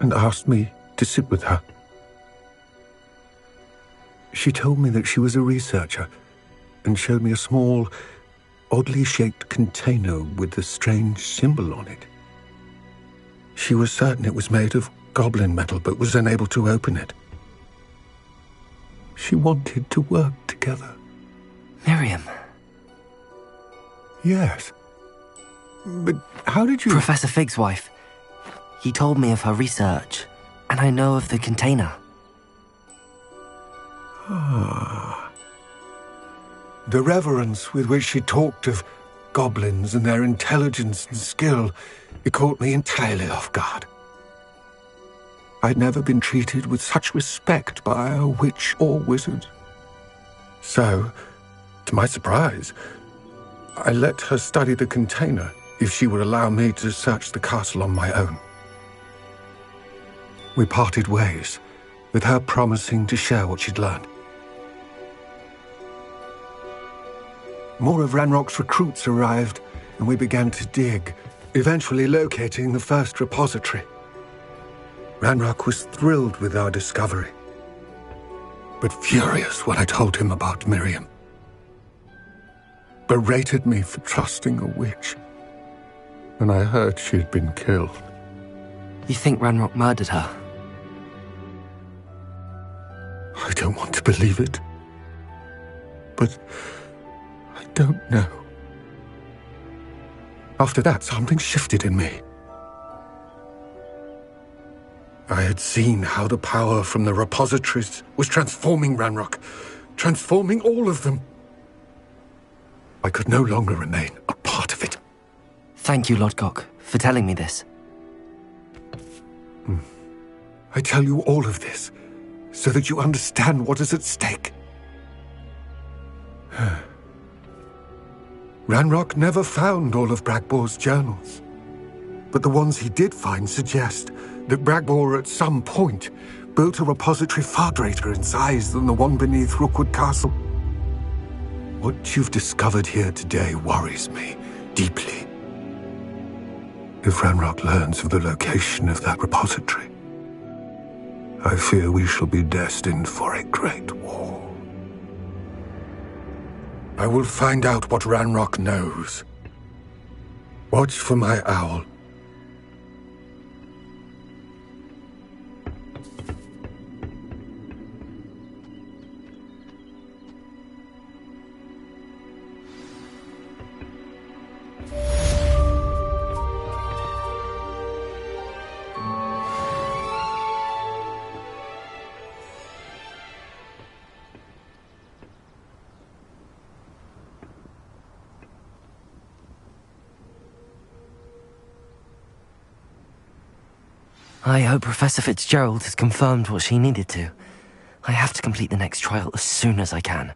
and asked me to sit with her. She told me that she was a researcher and showed me a small, oddly shaped container with a strange symbol on it. She was certain it was made of goblin metal, but was unable to open it. She wanted to work together. Miriam. Yes. But how did you... Professor Fig's wife. He told me of her research, and I know of the container. Ah. The reverence with which she talked of goblins and their intelligence and skill, it caught me entirely off guard. I'd never been treated with such respect by a witch or wizard. So, to my surprise, I let her study the container if she would allow me to search the castle on my own. We parted ways, with her promising to share what she'd learned. More of Ranrock's recruits arrived, and we began to dig, eventually locating the first repository. Ranrock was thrilled with our discovery, but furious when I told him about Miriam. Berated me for trusting a witch, and I heard she had been killed. You think Ranrock murdered her? I don't want to believe it, but I don't know. After that, something shifted in me. I had seen how the power from the repositories was transforming Ranrock, transforming all of them. I could no longer remain a part of it. Thank you, Lodgok, for telling me this. I tell you all of this so that you understand what is at stake. Ranrock never found all of Bragbor's journals, but the ones he did find suggest that Bragbor at some point built a repository far greater in size than the one beneath Rookwood Castle. What you've discovered here today worries me deeply. If Ranrock learns of the location of that repository, I fear we shall be destined for a great war. I will find out what Ranrock knows. Watch for my owl. I hope Professor Fitzgerald has confirmed what she needed to. I have to complete the next trial as soon as I can.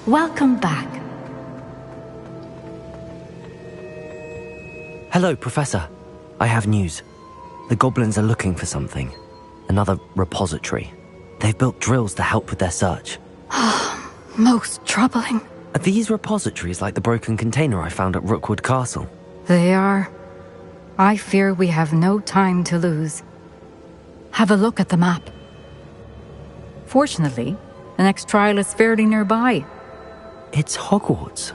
Welcome back. Hello, Professor. I have news. The goblins are looking for something. Another repository. They've built drills to help with their search. Most troubling. Are these repositories like the broken container I found at Rookwood Castle? They are. I fear we have no time to lose. Have a look at the map. Fortunately, the next trial is fairly nearby. It's Hogwarts.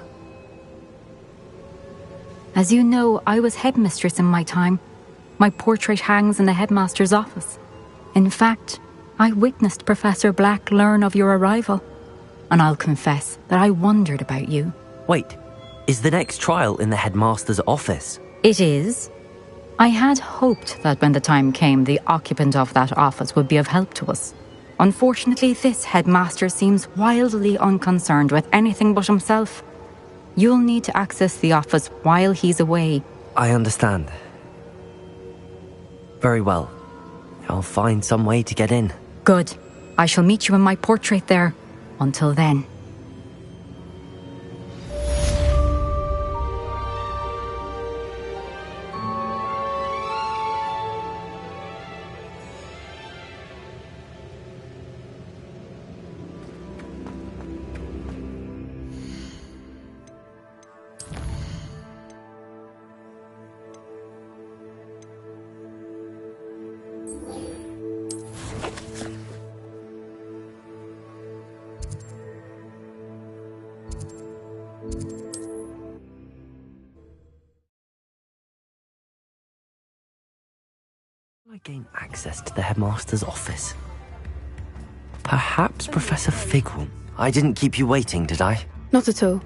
As you know, I was headmistress in my time. My portrait hangs in the headmaster's office. In fact, I witnessed Professor Black learn of your arrival. And I'll confess that I wondered about you. Wait, is the next trial in the headmaster's office? It is. I had hoped that when the time came, the occupant of that office would be of help to us. Unfortunately, this headmaster seems wildly unconcerned with anything but himself. You'll need to access the office while he's away. I understand. Very well. I'll find some way to get in. Good. I shall meet you in my portrait there. Until then. I gain access to the headmaster's office. Perhaps Professor Figwell. I didn't keep you waiting, did I? Not at all.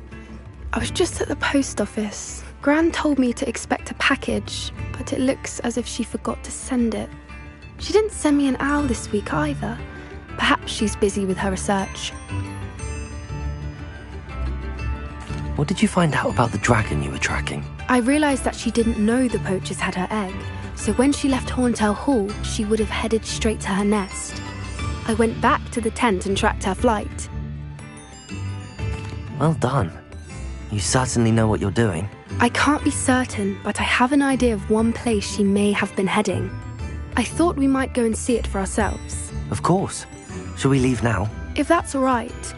I was just at the post office. Gran told me to expect a package, but it looks as if she forgot to send it. She didn't send me an owl this week either. Perhaps she's busy with her research. What did you find out about the dragon you were tracking? I realised that she didn't know the poachers had her egg, so when she left Horntail Hall, she would have headed straight to her nest. I went back to the tent and tracked her flight. Well done. You certainly know what you're doing. I can't be certain, but I have an idea of one place she may have been heading. I thought we might go and see it for ourselves. Of course. Shall we leave now? If that's all right.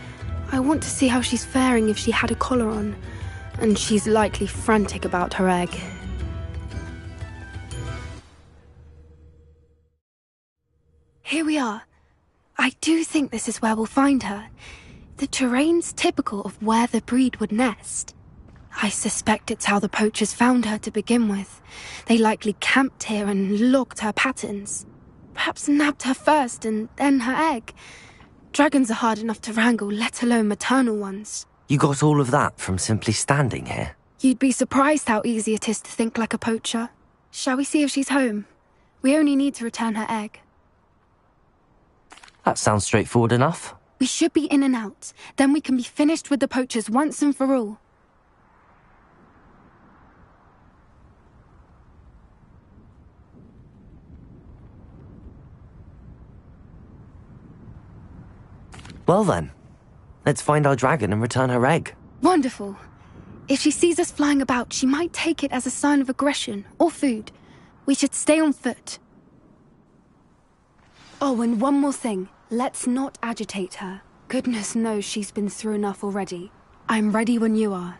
I want to see how she's faring if she had a collar on. And she's likely frantic about her egg. Here we are. I do think this is where we'll find her. The terrain's typical of where the breed would nest. I suspect it's how the poachers found her to begin with. They likely camped here and logged her patterns. Perhaps nabbed her first and then her egg. Dragons are hard enough to wrangle, let alone maternal ones. You got all of that from simply standing here? You'd be surprised how easy it is to think like a poacher. Shall we see if she's home? We only need to return her egg. That sounds straightforward enough. We should be in and out. Then we can be finished with the poachers once and for all. Well then, let's find our dragon and return her egg. Wonderful. If she sees us flying about, she might take it as a sign of aggression or food. We should stay on foot. Oh, and one more thing. Let's not agitate her. Goodness knows she's been through enough already. I'm ready when you are.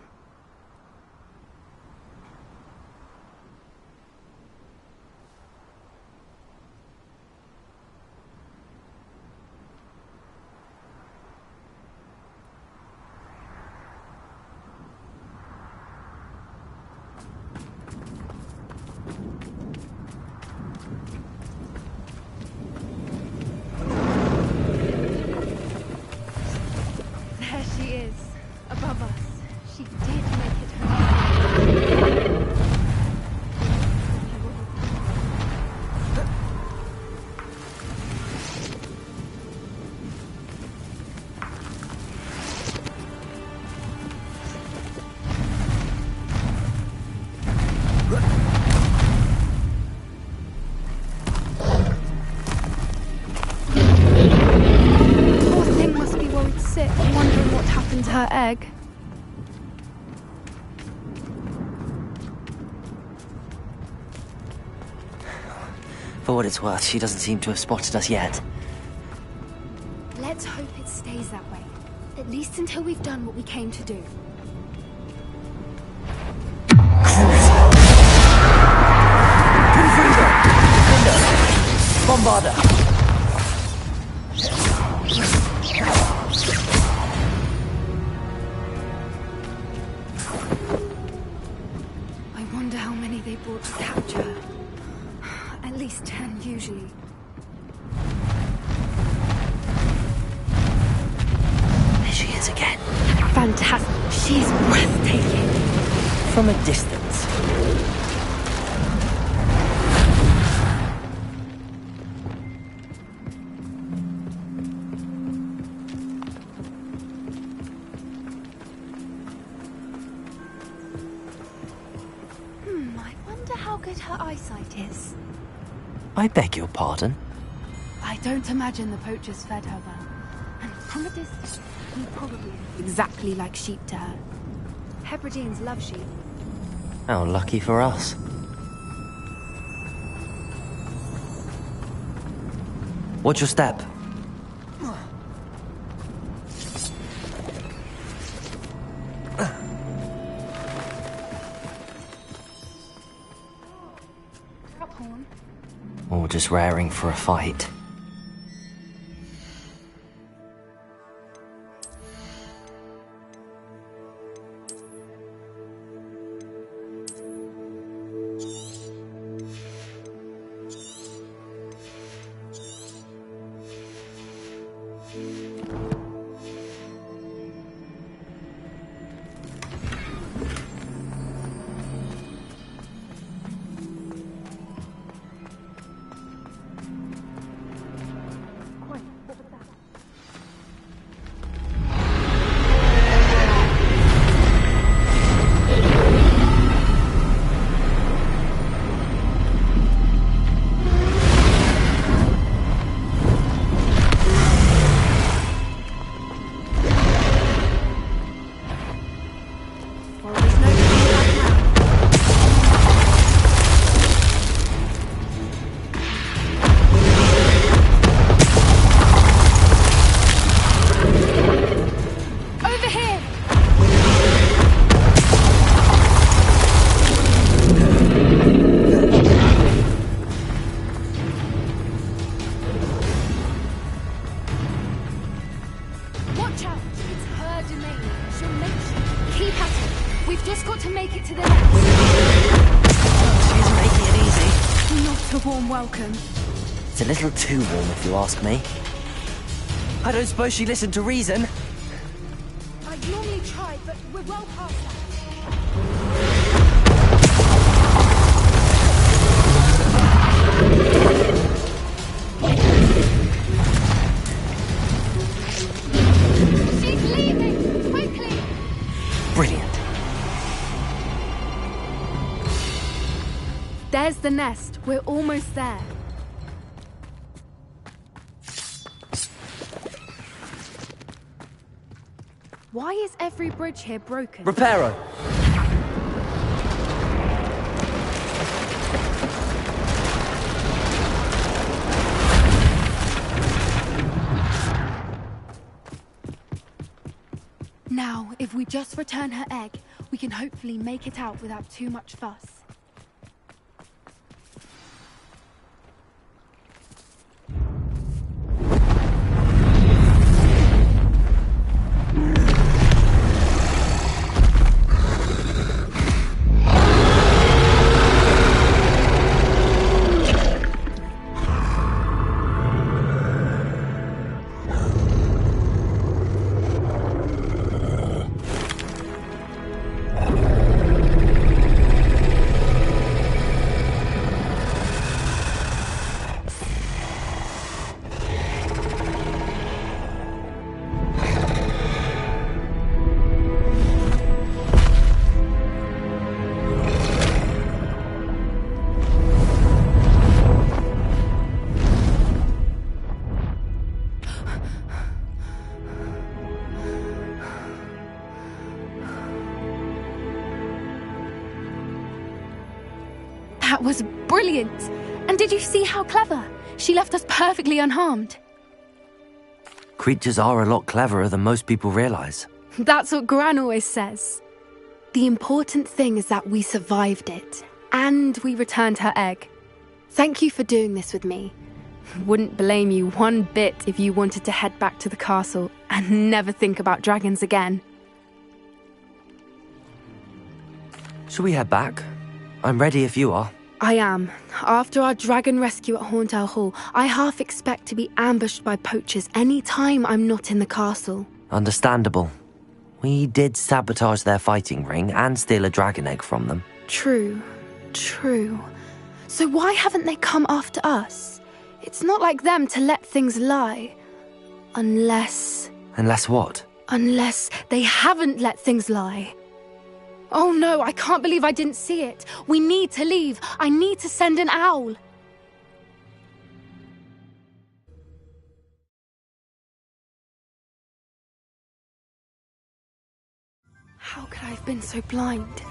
Above us. She her egg. For what it's worth, she doesn't seem to have spotted us yet. Let's hope it stays that way. At least until we've done what we came to do. Bombarder! I wonder how many they brought to capture. At least 10 usually. There she is again. Fantastic. She's breathtaking. From a distance. I wonder how good her eyesight is. I beg your pardon? I don't imagine the poachers fed her well. And from a distance, he probably looked exactly like sheep to her. Hebrideans love sheep. How lucky for us. Watch your step. Or just raring for a fight. Welcome. It's a little too warm, if you ask me. I don't suppose she listened to reason. I'd normally try, but we're well past that. She's leaving! Quickly! Brilliant. There's the nest. We're almost there. Why is every bridge here broken? Reparo! Now, if we just return her egg, we can hopefully make it out without too much fuss. That was brilliant. And did you see how clever? She left us perfectly unharmed. Creatures are a lot cleverer than most people realize. That's what Gran always says. The important thing is that we survived it, and we returned her egg. Thank you for doing this with me. Wouldn't blame you one bit if you wanted to head back to the castle and never think about dragons again. Shall we head back? I'm ready if you are. I am. After our dragon rescue at Horndale Hall, I half expect to be ambushed by poachers any time I'm not in the castle. Understandable. We did sabotage their fighting ring and steal a dragon egg from them. True. So why haven't they come after us? It's not like them to let things lie. Unless... Unless what? Unless they haven't let things lie. Oh no, I can't believe I didn't see it. We need to leave. I need to send an owl. How could I have been so blind?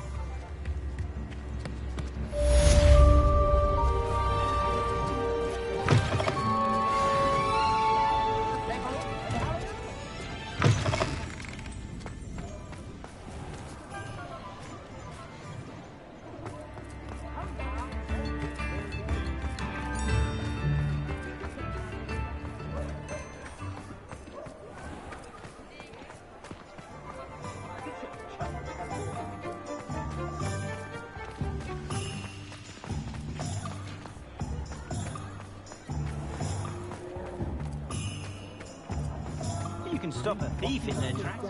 You can stop a thief in their tracks.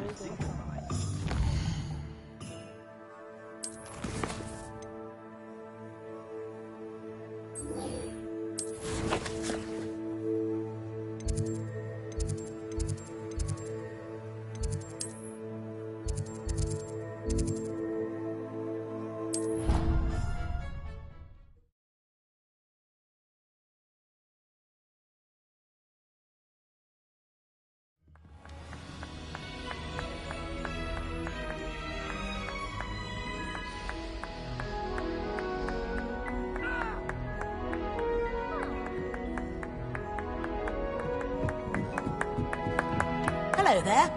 Hello there.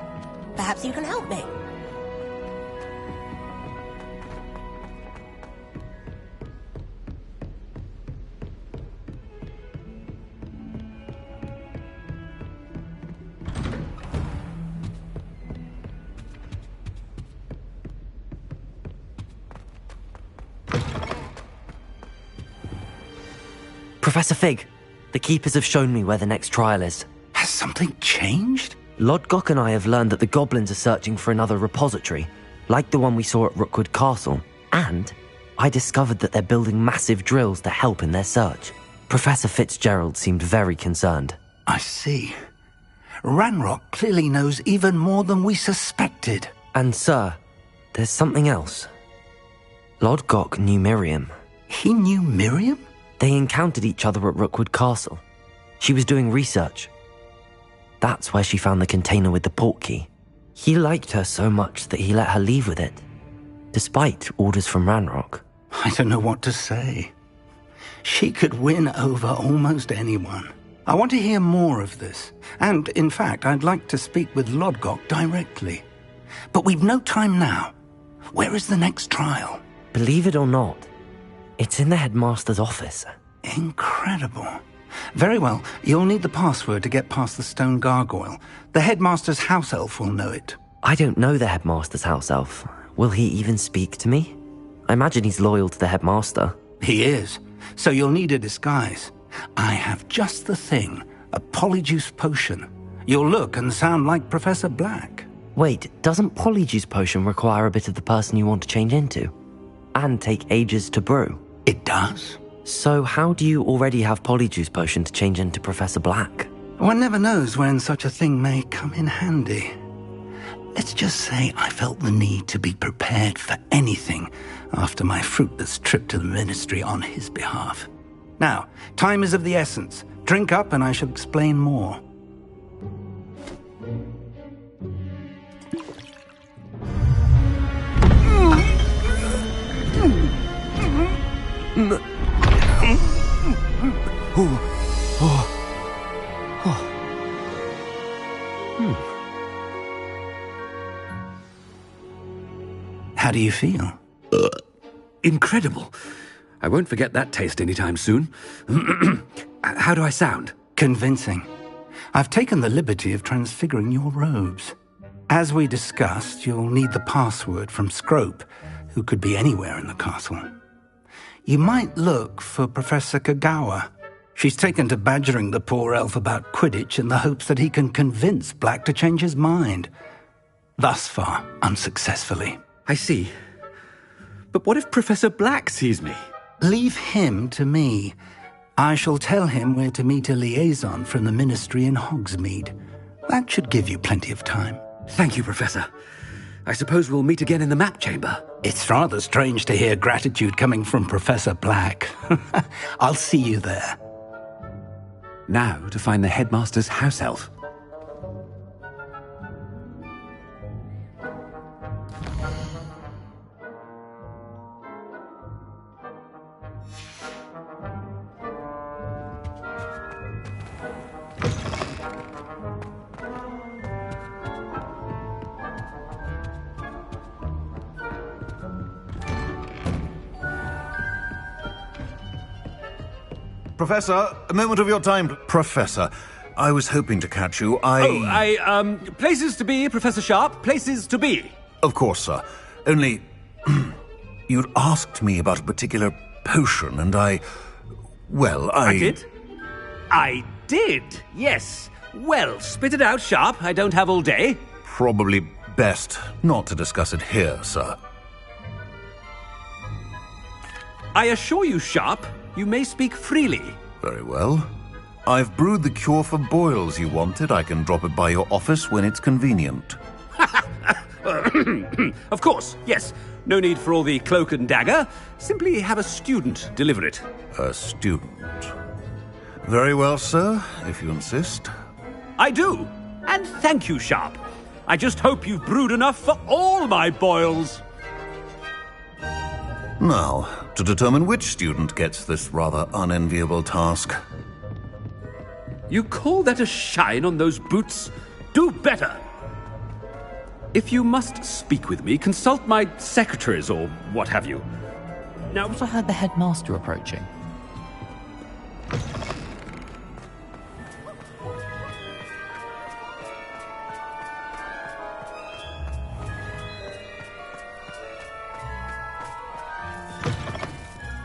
Perhaps you can help me. Professor Fig, the Keepers have shown me where the next trial is. Has something changed? Lodgok and I have learned that the goblins are searching for another repository, like the one we saw at Rookwood Castle. And I discovered that they're building massive drills to help in their search. Professor Fitzgerald seemed very concerned. I see. Ranrock clearly knows even more than we suspected. And sir, there's something else. Lodgok knew Miriam. He knew Miriam? They encountered each other at Rookwood Castle. She was doing research. That's where she found the container with the port key. He liked her so much that he let her leave with it, despite orders from Ranrock. I don't know what to say. She could win over almost anyone. I want to hear more of this. And, in fact, I'd like to speak with Lodgok directly. But we've no time now. Where is the next trial? Believe it or not, it's in the headmaster's office. Incredible. Very well, you'll need the password to get past the stone gargoyle. The headmaster's house elf will know it. I don't know the headmaster's house elf. Will he even speak to me? I imagine he's loyal to the headmaster. He is, so you'll need a disguise. I have just the thing, a polyjuice potion. You'll look and sound like Professor Black. Wait, doesn't polyjuice potion require a bit of the person you want to change into? And take ages to brew? It does. So how do you already have polyjuice potion to change into Professor Black? One never knows when such a thing may come in handy. Let's just say I felt the need to be prepared for anything after my fruitless trip to the ministry on his behalf. Now, time is of the essence. Drink up and I shall explain more. How do you feel? Incredible. I won't forget that taste anytime soon. How do I sound? Convincing. I've taken the liberty of transfiguring your robes. As we discussed, you'll need the password from Scrope, who could be anywhere in the castle. You might look for Professor Kagawa. She's taken to badgering the poor elf about Quidditch in the hopes that he can convince Black to change his mind. Thus far, unsuccessfully. I see. But what if Professor Black sees me? Leave him to me. I shall tell him where to meet a liaison from the Ministry in Hogsmeade. That should give you plenty of time. Thank you, Professor. I suppose we'll meet again in the map chamber. It's rather strange to hear gratitude coming from Professor Black. I'll see you there. Now to find the headmaster's house elf. Professor, a moment of your time. Professor, I was hoping to catch you. Places to be, Professor Sharp. Places to be. Of course, sir. Only, you'd asked me about a particular potion, and I did? I did, yes. Well, spit it out, Sharp. I don't have all day. Probably best not to discuss it here, sir. I assure you, Sharp, you may speak freely. Very well. I've brewed the cure for boils you wanted. I can drop it by your office when it's convenient. Of course, yes. No need for all the cloak and dagger. Simply have a student deliver it. A student? Very well, sir, if you insist. I do. And thank you, Sharp. I just hope you've brewed enough for all my boils. Now, to determine which student gets this rather unenviable task. You call that a shine on those boots? Do better! If you must speak with me, consult my secretaries or what have you. Now, I heard the headmaster approaching.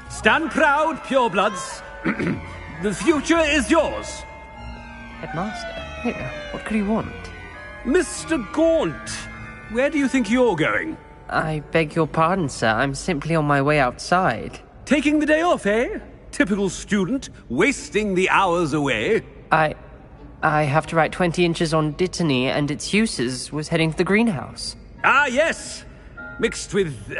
Stand proud, purebloods. The future is yours. Headmaster? Here, what could he want? Mr. Gaunt, where do you think you're going? I beg your pardon, sir. I'm simply on my way outside. Taking the day off, eh? Typical student, wasting the hours away. I have to write 20 inches on Dittany and its uses. Was heading to the greenhouse. Ah, yes. Mixed with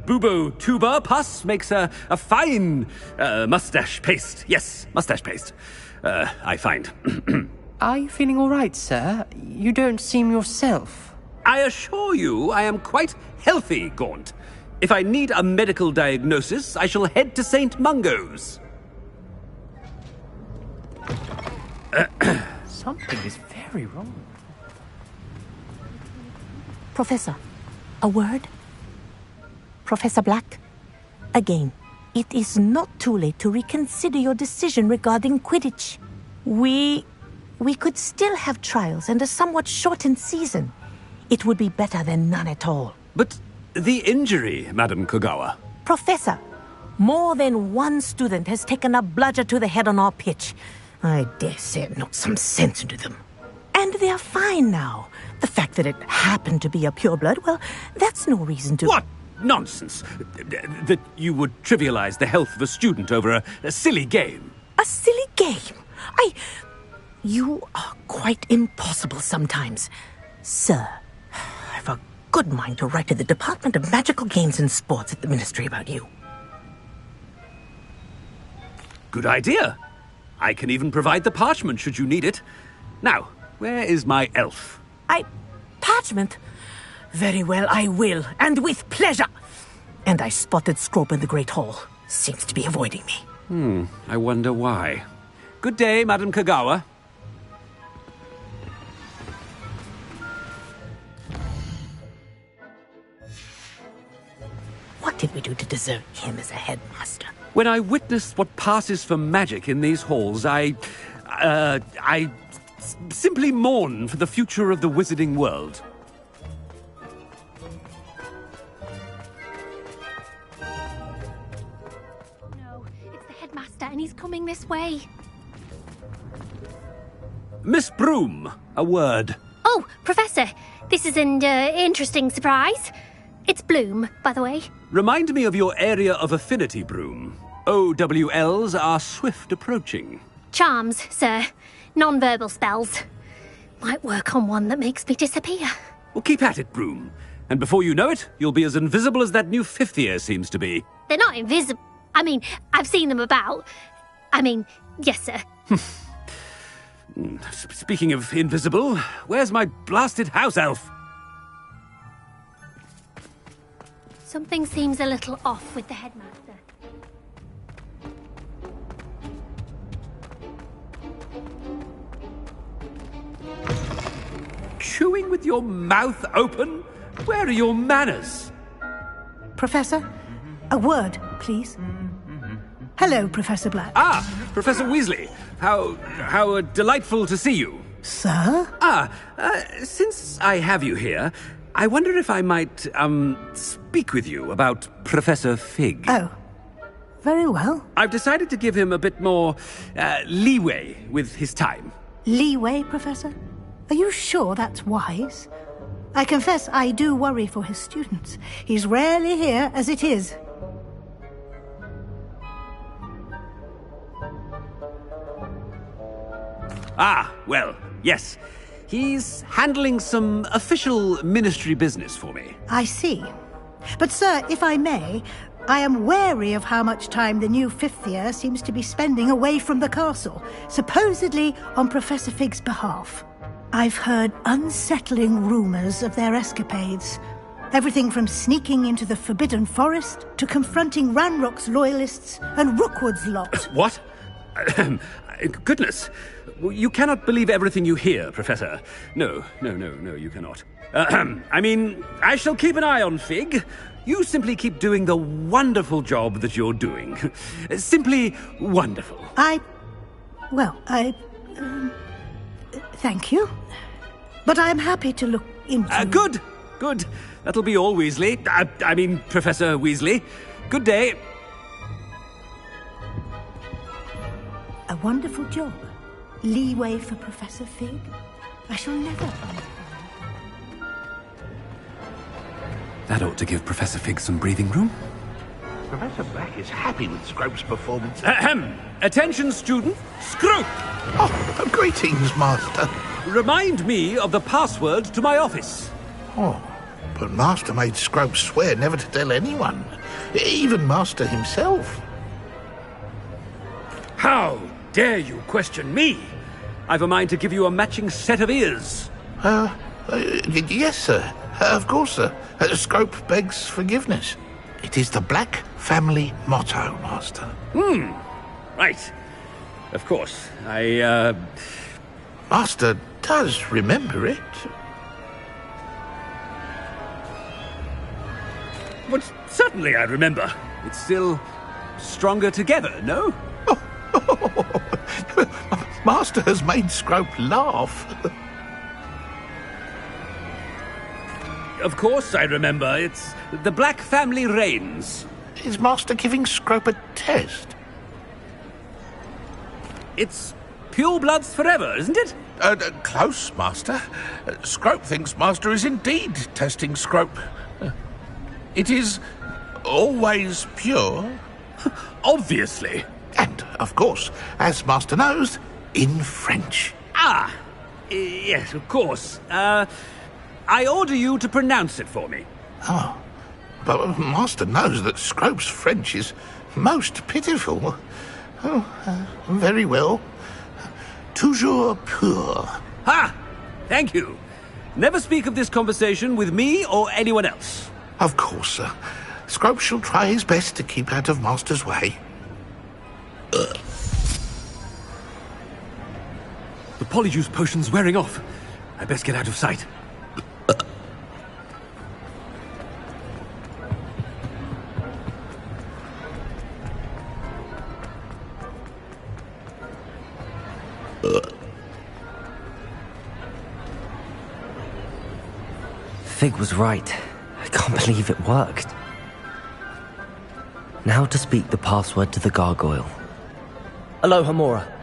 bubo tuber pus makes a fine mustache paste. Yes, mustache paste. I find. Are you feeling all right, sir? You don't seem yourself. I assure you I am quite healthy, Gaunt. If I need a medical diagnosis, I shall head to St. Mungo's. Something is very wrong. Professor, a word? Professor Black? Again, it is not too late to reconsider your decision regarding Quidditch. We could still have trials and a somewhat shortened season. It would be better than none at all. But the injury, Madam Kagawa. Professor, more than one student has taken a bludger to the head on our pitch. I dare say it knocked some sense into them. And they're fine now. The fact that it happened to be a pureblood, well, that's no reason to... What nonsense! That you would trivialize the health of a student over a silly game. A silly game? You are quite impossible sometimes. Sir, I've a good mind to write to the Department of Magical Games and Sports at the Ministry about you. Good idea. I can even provide the parchment should you need it. Now, where is my elf? Parchment? Very well, I will, and with pleasure. And I spotted Scrope in the Great Hall. Seems to be avoiding me. I wonder why. Good day, Madam Kagawa. did we do to deserve him as a headmaster? When I witness what passes for magic in these halls, I simply mourn for the future of the wizarding world. No, it's the headmaster, and he's coming this way. Miss Broom, a word. Oh, Professor, this is an interesting surprise. It's Bloom, by the way. Remind me of your area of affinity, Broom. OWLs are swift approaching. Charms, sir. Non-verbal spells. Might work on one that makes me disappear. Well, keep at it, Broom. And before you know it, you'll be as invisible as that new fifth year seems to be. They're not invisible. I mean, I've seen them about. I mean, yes, sir. Speaking of invisible, where's my blasted house elf? Something seems a little off with the headmaster. Chewing with your mouth open? Where are your manners? Professor, a word, please. Hello, Professor Black. Ah, Professor Weasley. How delightful to see you. Sir? Since I have you here, I wonder if I might, speak with you about Professor Fig. Oh, very well. I've decided to give him a bit more, leeway with his time. Leeway, Professor? Are you sure that's wise? I confess I do worry for his students. He's rarely here as it is. Ah, well, yes. He's handling some official ministry business for me. I see. But, sir, if I may, I am wary of how much time the new fifth year seems to be spending away from the castle, supposedly on Professor Fig's behalf. I've heard unsettling rumors of their escapades. Everything from sneaking into the Forbidden Forest to confronting Ranrock's loyalists and Rookwood's lot. What? Goodness. You cannot believe everything you hear, Professor. No, you cannot. I mean, I shall keep an eye on Fig. You simply keep doing the wonderful job that you're doing. Simply wonderful. Thank you. But I am happy to look into... Good. That'll be all, Weasley. I mean, Professor Weasley. Good day. A wonderful job. Leeway for Professor Fig. I shall never... That ought to give Professor Fig some breathing room. Professor Black is happy with Scrope's performance. Attention, student. Scrope! Oh, greetings, Master. Remind me of the password to my office. Oh, but Master made Scrope swear never to tell anyone. Even Master himself. How dare you question me? I've a mind to give you a matching set of ears. Yes, sir. Of course, sir. Scrope begs forgiveness. It is the Black family motto, Master. Right. Of course. Master does remember it. But certainly I remember. It's still stronger together, no? Master has made Scrope laugh. Of course I remember. It's the Black family reigns. Is Master giving Scrope a test? It's pure bloods forever, isn't it? Close, Master. Scrope thinks Master is indeed testing Scrope. It is always pure. Obviously. And, of course, as Master knows, in French. Yes, of course. I order you to pronounce it for me. Oh, but Master knows that Scrope's French is most pitiful. Very well. Toujours pur. Ha! Thank you. Never speak of this conversation with me or anyone else. Of course, sir. Scrope shall try his best to keep out of Master's way. The polyjuice potion's wearing off. I best get out of sight. Fig was right. I can't believe it worked. Now to speak the password to the gargoyle. Aloha Mora.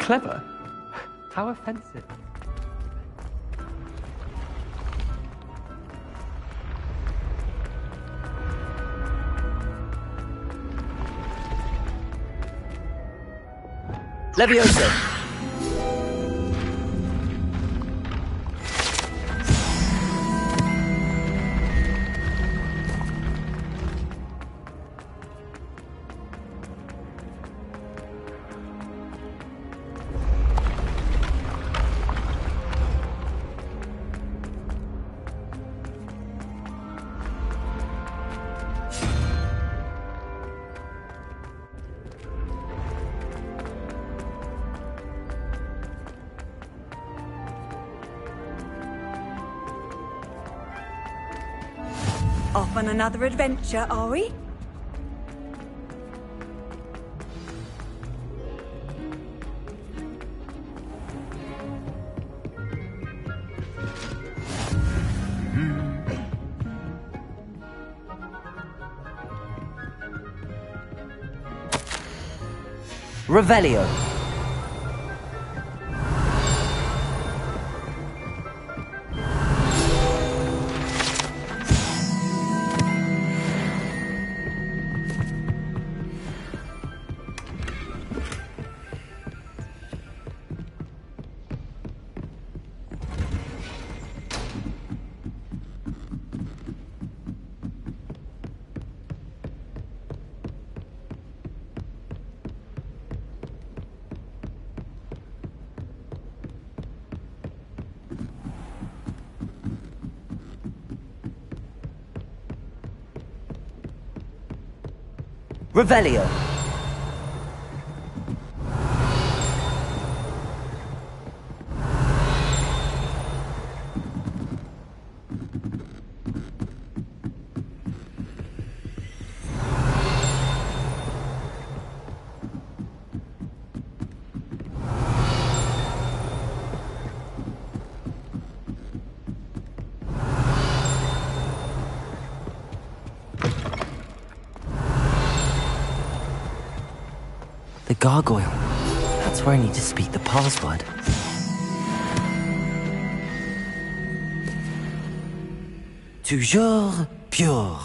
Clever? How offensive. Levioso! Off on another adventure, are we? Revelio. Revelio. The gargoyle. That's where I need to speak the password. Toujours pure.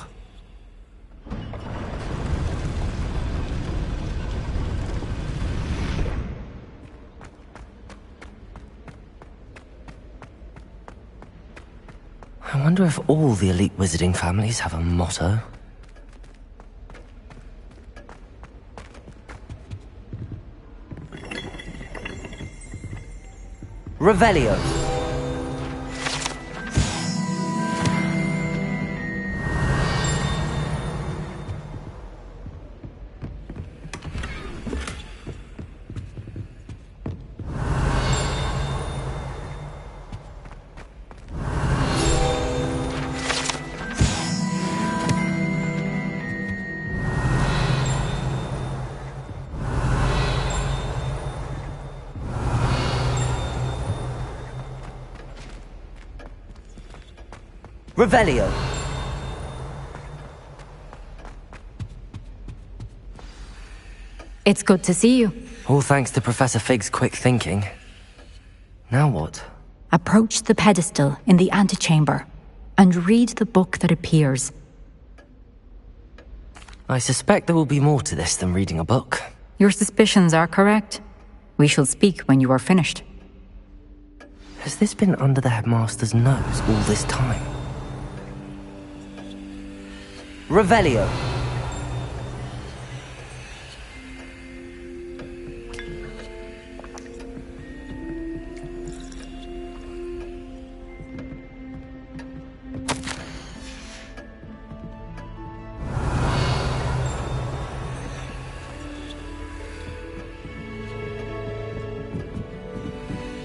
I wonder if all the elite wizarding families have a motto. Revelio. Revelio. It's good to see you. All thanks to Professor Fig's quick thinking. Now what? Approach the pedestal in the antechamber and read the book that appears. I suspect there will be more to this than reading a book. Your suspicions are correct. We shall speak when you are finished. Has this been under the headmaster's nose all this time? Revelio.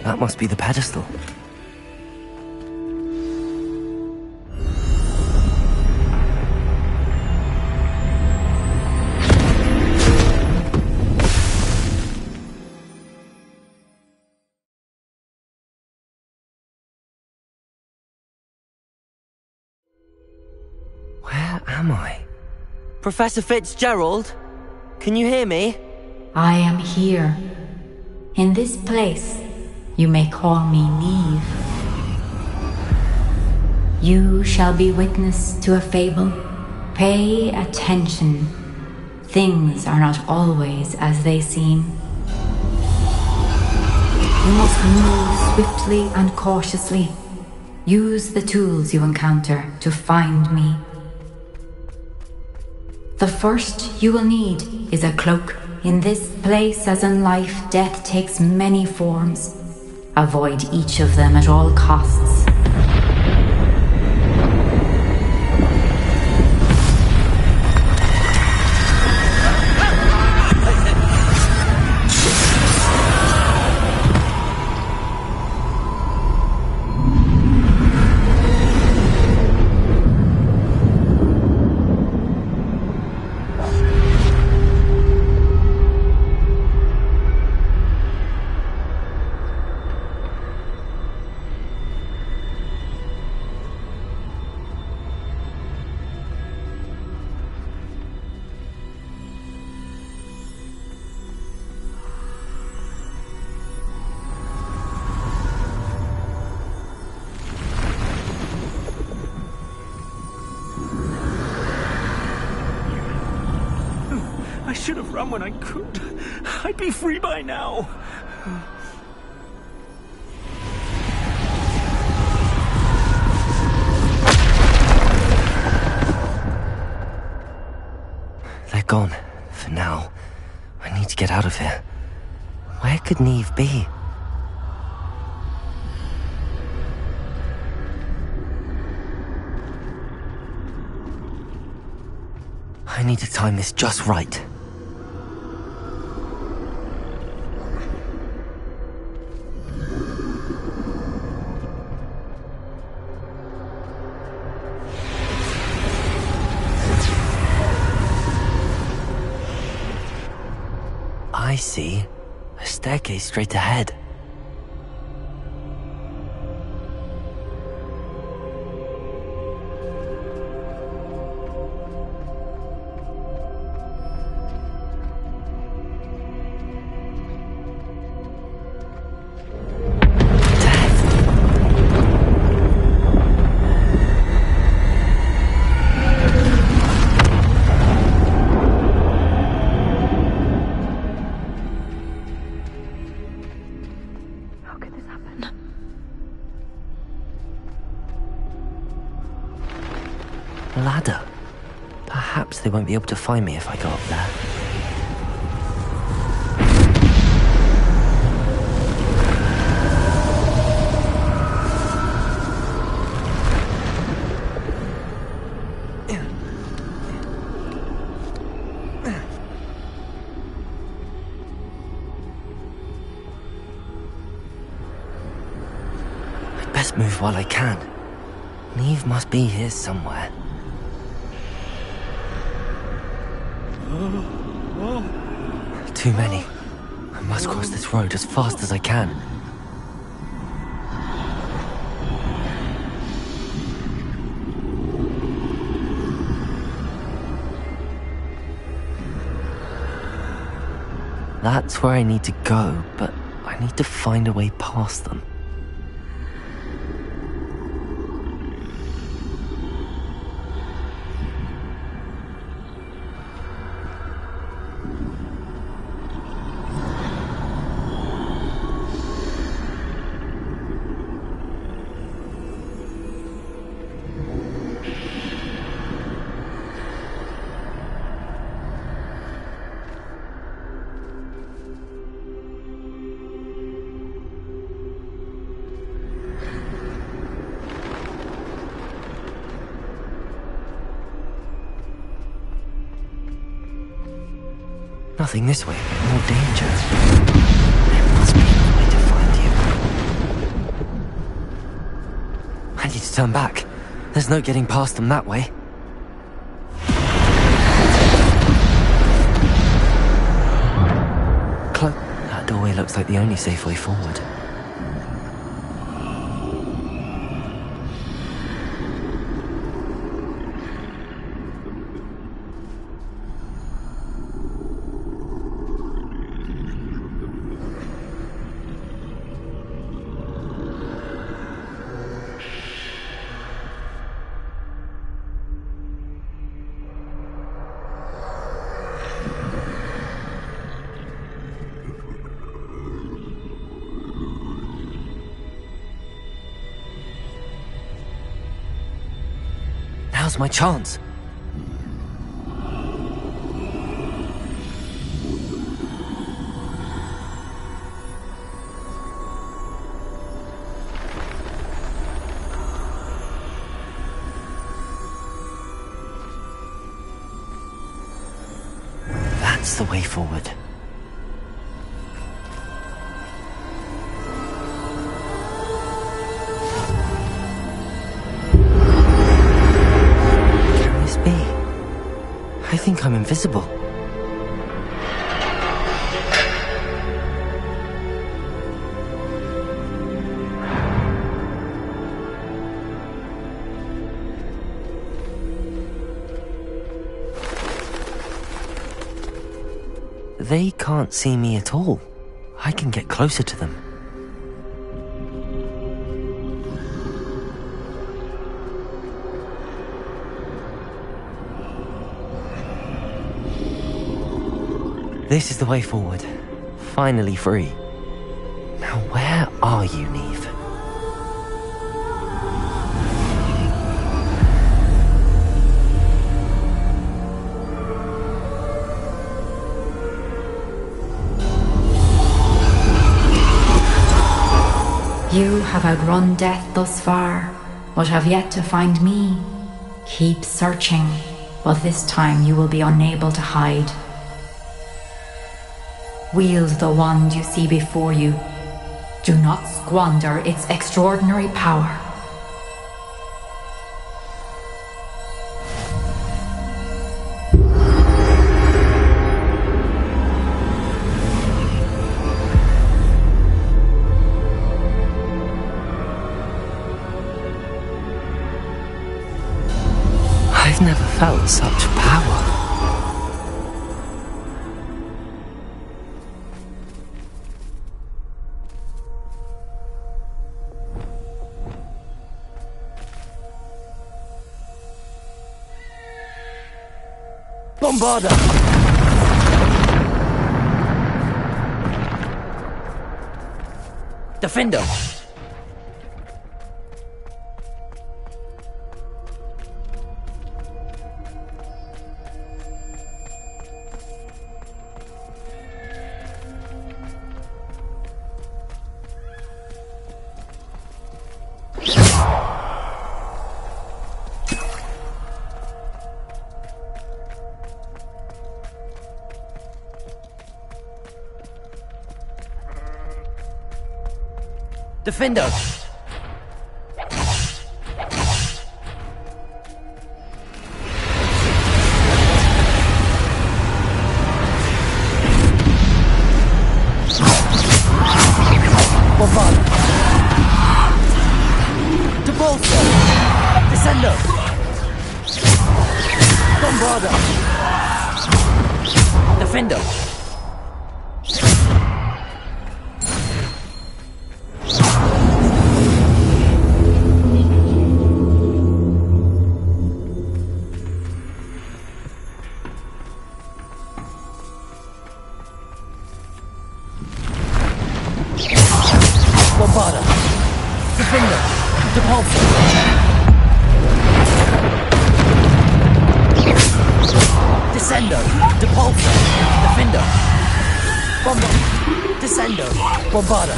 That must be the pedestal. Where am I? Professor Fitzgerald? Can you hear me? I am here. In this place, you may call me Neve. You shall be witness to a fable. Pay attention. Things are not always as they seem. You must move swiftly and cautiously. Use the tools you encounter to find me. The first you will need is a cloak. In this place, as in life, death takes many forms. Avoid each of them at all costs. I should have run when I could. I'd be free by now. They're gone. For now. I need to get out of here. Where could Neve be? I need to time this just right. I see. A staircase straight ahead. Ladder. Perhaps they won't be able to find me if I go up there. I'd best move while I can. Neve must be here somewhere. Too many. I must cross this road as fast as I can. That's where I need to go, but I need to find a way past them. Nothing this way. More danger. There must be another way to find you. I need to turn back. There's no getting past them that way. That doorway looks like the only safe way forward. Now's my chance. That's the way forward. I think I'm invisible. They can't see me at all. I can get closer to them. This is the way forward. Finally free. Now where are you, Neve? You have outrun death thus far, but have yet to find me. Keep searching, but this time you will be unable to hide. Wield the wand you see before you. Do not squander its extraordinary power. I've never felt such power. Bombarda! Defender! Defender! Bombarda! De bolster! Descender! Bombarda! Defender! Bombarda! Defender! Depulsor! Descender! Depulsor! Defender! Descender! Bombarda!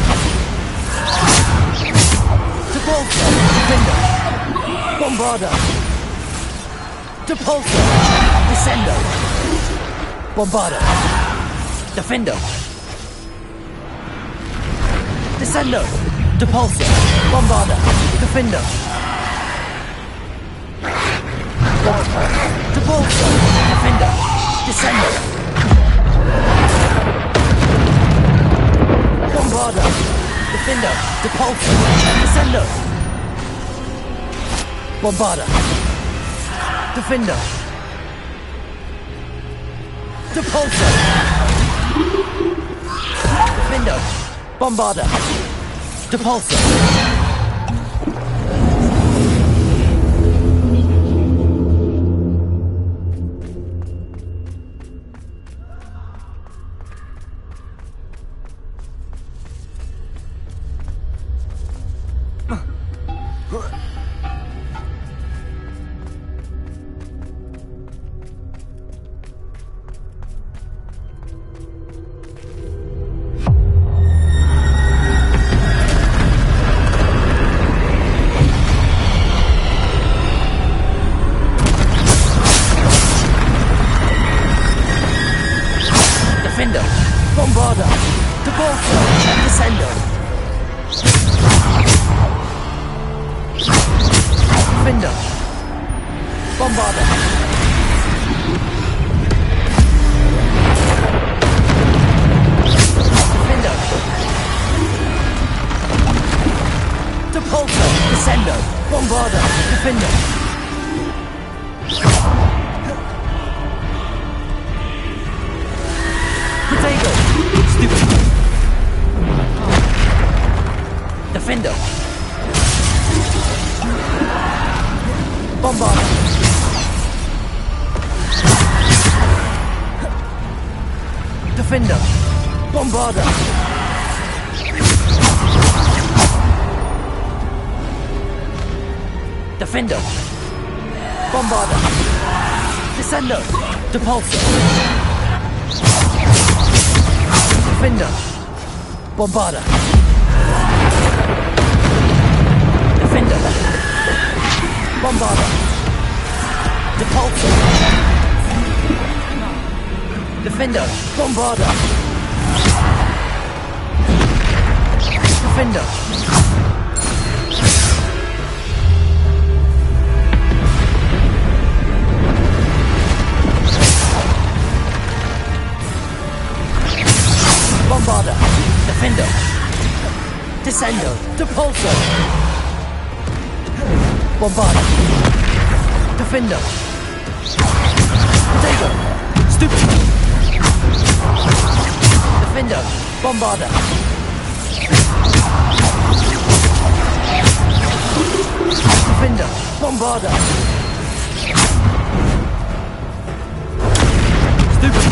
Depulsor! Defender! Bombarda! Depulsor! Descender! Bombarda! Defender! Descendo! Depulsor! Bombarder! Defender! Depulsor! Defender! Descendo! Bombarder! Defender! Depulsor! Descendo! Bombarder! Defender! Depulsor! Defender! Bombarder! Depulsor! Defender! Bombarder! Depulsor! Descendo! Defender! Bombarder! Defender! Depulsor! Descendo! Bombarder! Defender! Potato! Stupid! Defender! Bombarder! Defender! Bombarder! Defender! Bombarder! Descendo! Depulsor! Defender! Bombarder! Defender! Bombarder! Depulsor! Defender! Bombarder! Defender! Bombarder! Defender! Descendo! Depulsor! Bombarder! Defender! Potato! Stupid! Defender! Bombarder! Defender! Bombarder! Stupid!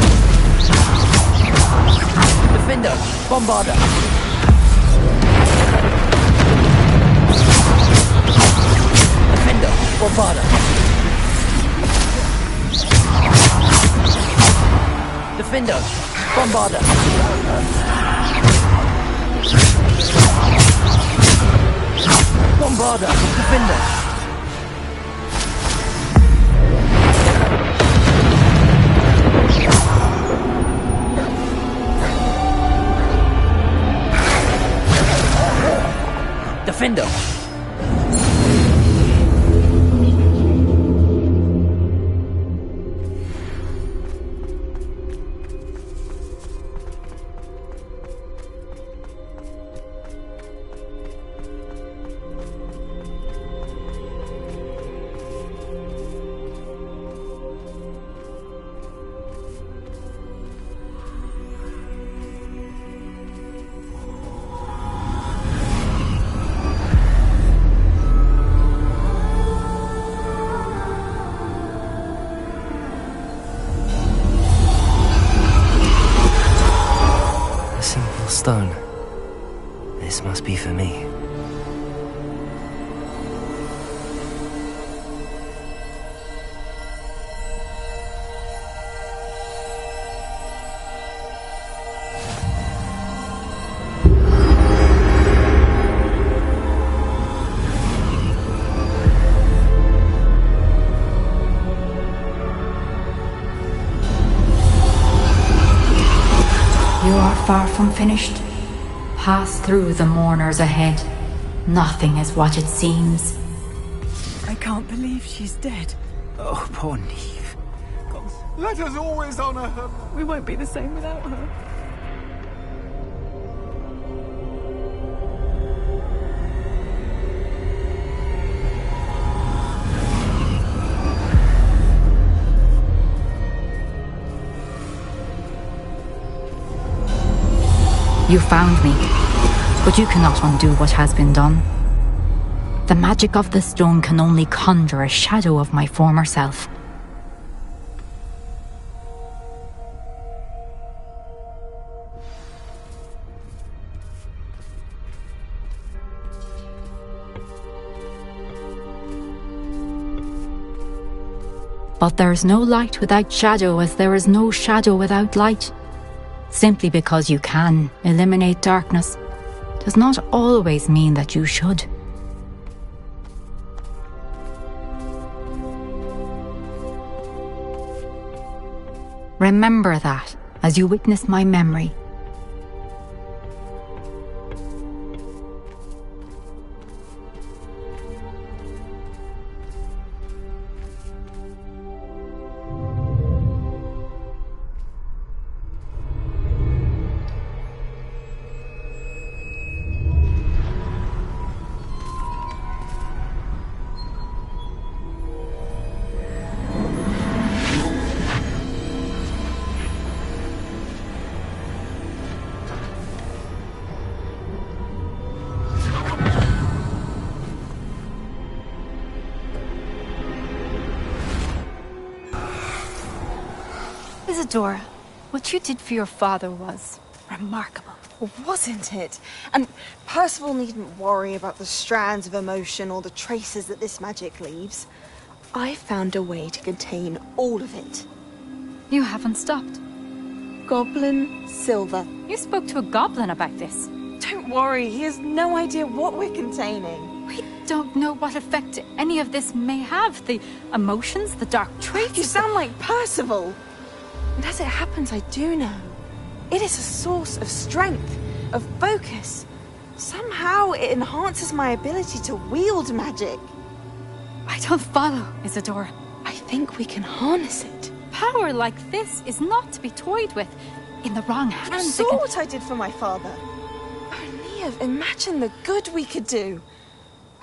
Defender! Bombarder! Defender! Bombarder! Defender! Bombarder! Bombarder! Defender! Defender! Stone. This must be for me. unfinished. Pass through the mourners ahead. Nothing is what it seems. I can't believe she's dead. Oh, poor Neve. Let us always honor her. We won't be the same without her. You found me, but you cannot undo what has been done. The magic of the stone can only conjure a shadow of my former self. But there is no light without shadow, as there is no shadow without light. Simply because you can eliminate darkness does not always mean that you should. Remember that as you witness my memory. Isadora, what you did for your father was remarkable. Wasn't it? And Percival needn't worry about the strands of emotion or the traces that this magic leaves. I found a way to contain all of it. You haven't stopped. Goblin Silver. You spoke to a goblin about this. Don't worry, he has no idea what we're containing. We don't know what effect any of this may have. The emotions, the dark traits. You sound like Percival. And as it happens, I do know. It is a source of strength, of focus. Somehow it enhances my ability to wield magic. I don't follow, Isadora. I think we can harness it. Power like this is not to be toyed with. In the wrong hands. You saw what I did for my father. Oh, Neve, imagine the good we could do.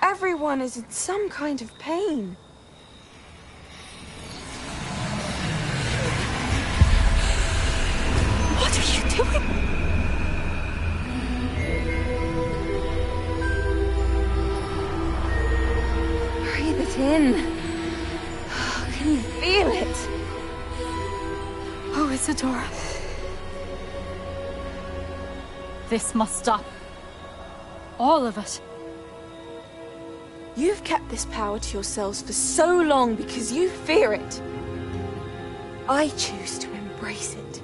Everyone is in some kind of pain. What are you doing? Breathe it in. Can you feel it? Oh, Isadora. This must stop. All of it. You've kept this power to yourselves for so long because you fear it. I choose to embrace it.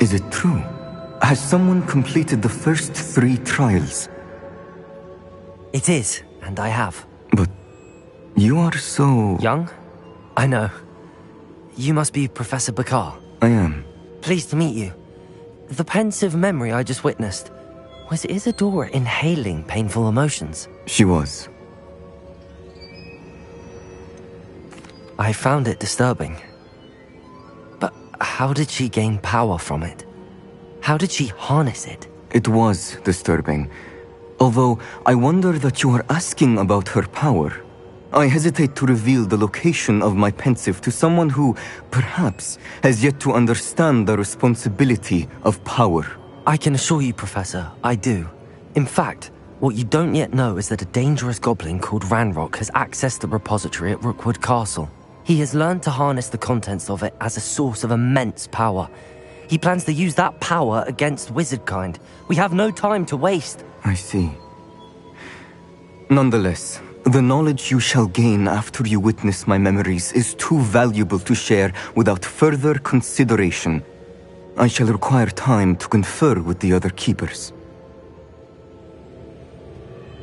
Is it true? Has someone completed the first 3 trials? It is, and I have. But you are so... young? I know. You must be Professor Bakar. I am. Pleased to meet you. The pensive memory I just witnessed, was Isadora inhaling painful emotions? She was. I found it disturbing. But how did she gain power from it? How did she harness it? It was disturbing. Although I wonder that you are asking about her power. I hesitate to reveal the location of my pensive to someone who, perhaps, has yet to understand the responsibility of power. I can assure you, Professor, I do. In fact, what you don't yet know is that a dangerous goblin called Ranrock has accessed the repository at Rookwood Castle. He has learned to harness the contents of it as a source of immense power. He plans to use that power against wizardkind. We have no time to waste. I see. Nonetheless, the knowledge you shall gain after you witness my memories is too valuable to share without further consideration. I shall require time to confer with the other keepers.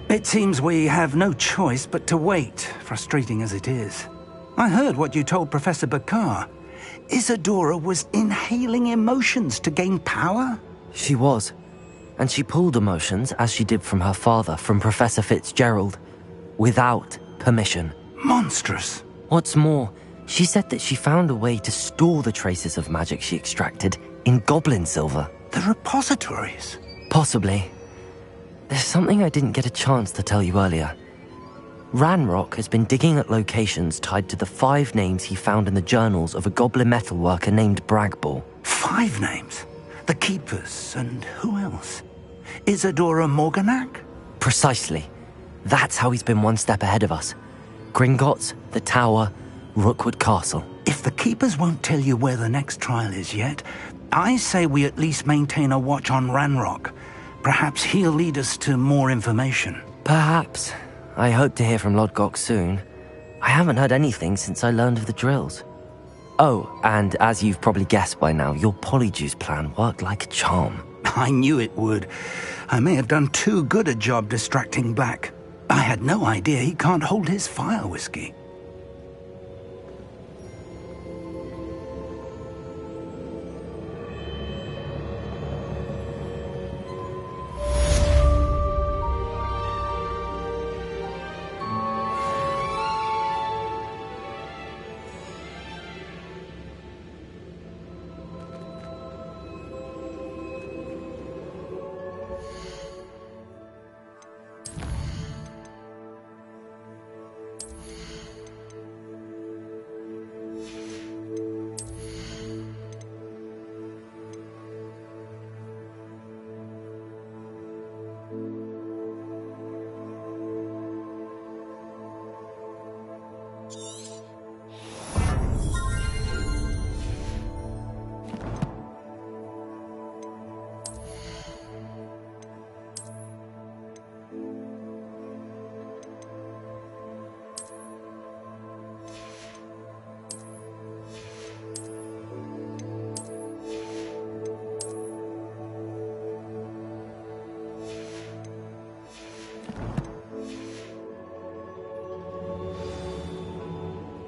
It seems we have no choice but to wait, frustrating as it is. I heard what you told Professor Bakar. Isadora was inhaling emotions to gain power? She was. And she pulled emotions, as she did from her father, from Professor Fitzgerald, without permission. Monstrous. What's more, she said that she found a way to store the traces of magic she extracted in goblin silver. The repositories? Possibly. There's something I didn't get a chance to tell you earlier. Ranrock has been digging at locations tied to the 5 names he found in the journals of a goblin metalworker named Bragball. 5 names? The Keepers, and who else? Isadora Morganac? Precisely. That's how he's been one step ahead of us. Gringotts, the Tower, Rookwood Castle. If the Keepers won't tell you where the next trial is yet, I say we at least maintain a watch on Ranrock. Perhaps he'll lead us to more information. Perhaps. I hope to hear from Lodgok soon. I haven't heard anything since I learned of the drills. Oh, and as you've probably guessed by now, your Polyjuice plan worked like a charm. I knew it would. I may have done too good a job distracting Black. I had no idea he can't hold his fire whiskey.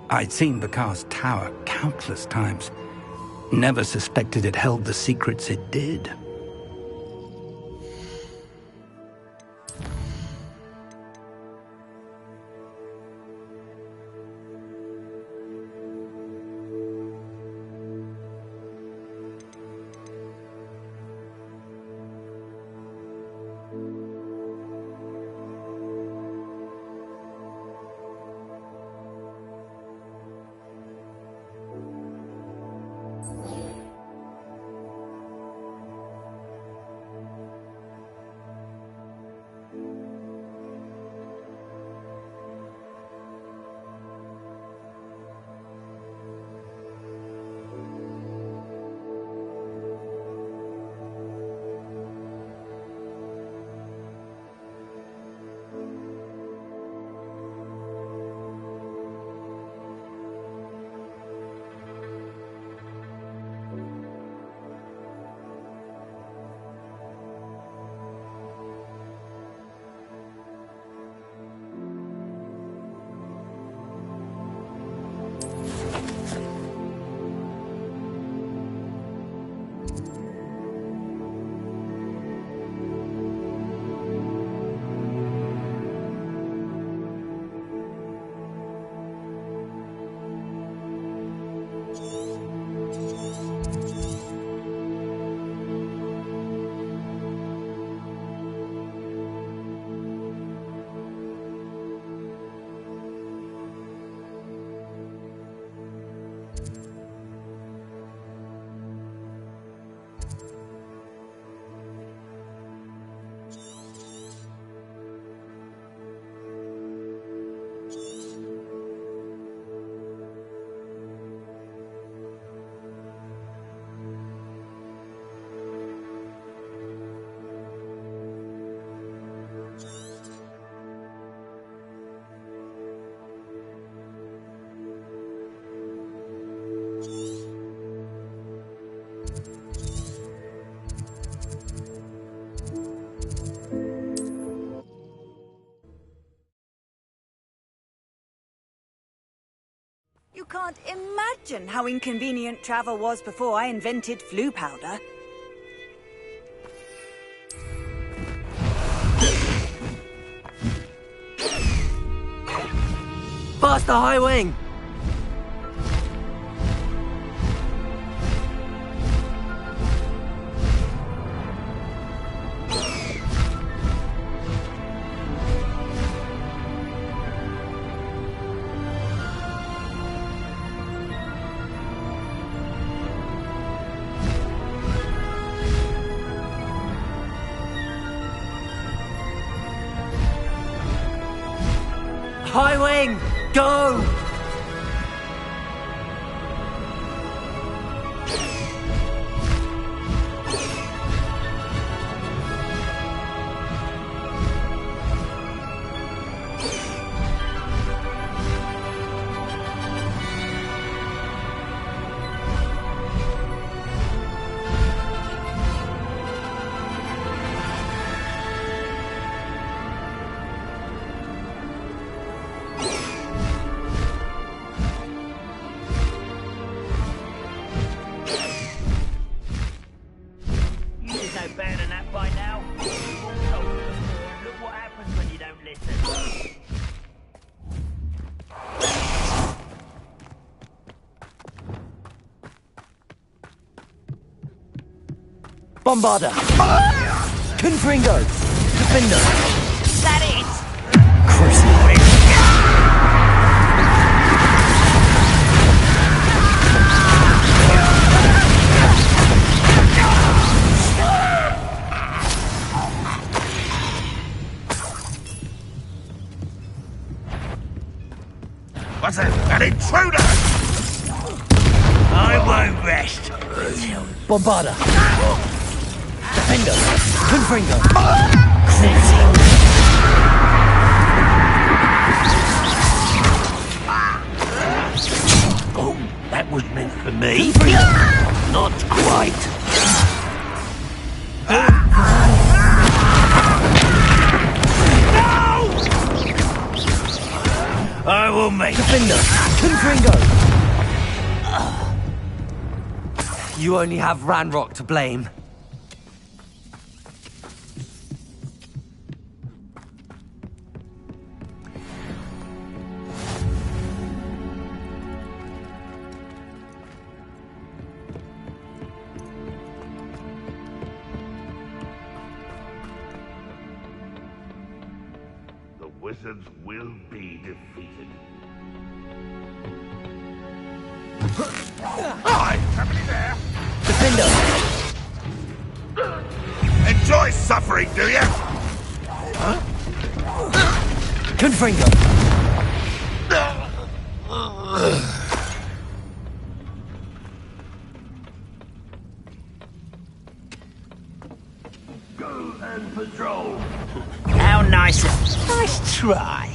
I'd seen Bakar's tower countless times. Never suspected it held the secrets it did. imagine how inconvenient travel was before I invented flu powder. Faster, High Wing! High Wing, go! Better than that by now. You've all told me before. Look what happens when you don't listen. Bombarder! Confringo! Defender! That it? Crucifix! What's that? An intruder! I won't rest until... Bombarder! Defender! Confringo! Oh, that was meant for me. Not quite. I will make Defender! Confringo! You only have Ranrock to blame. The wizards will be defeated. Hi, somebody there? Defender! Enjoy suffering, do you? Huh? Confringo! Go and patrol. How nice. Nice try.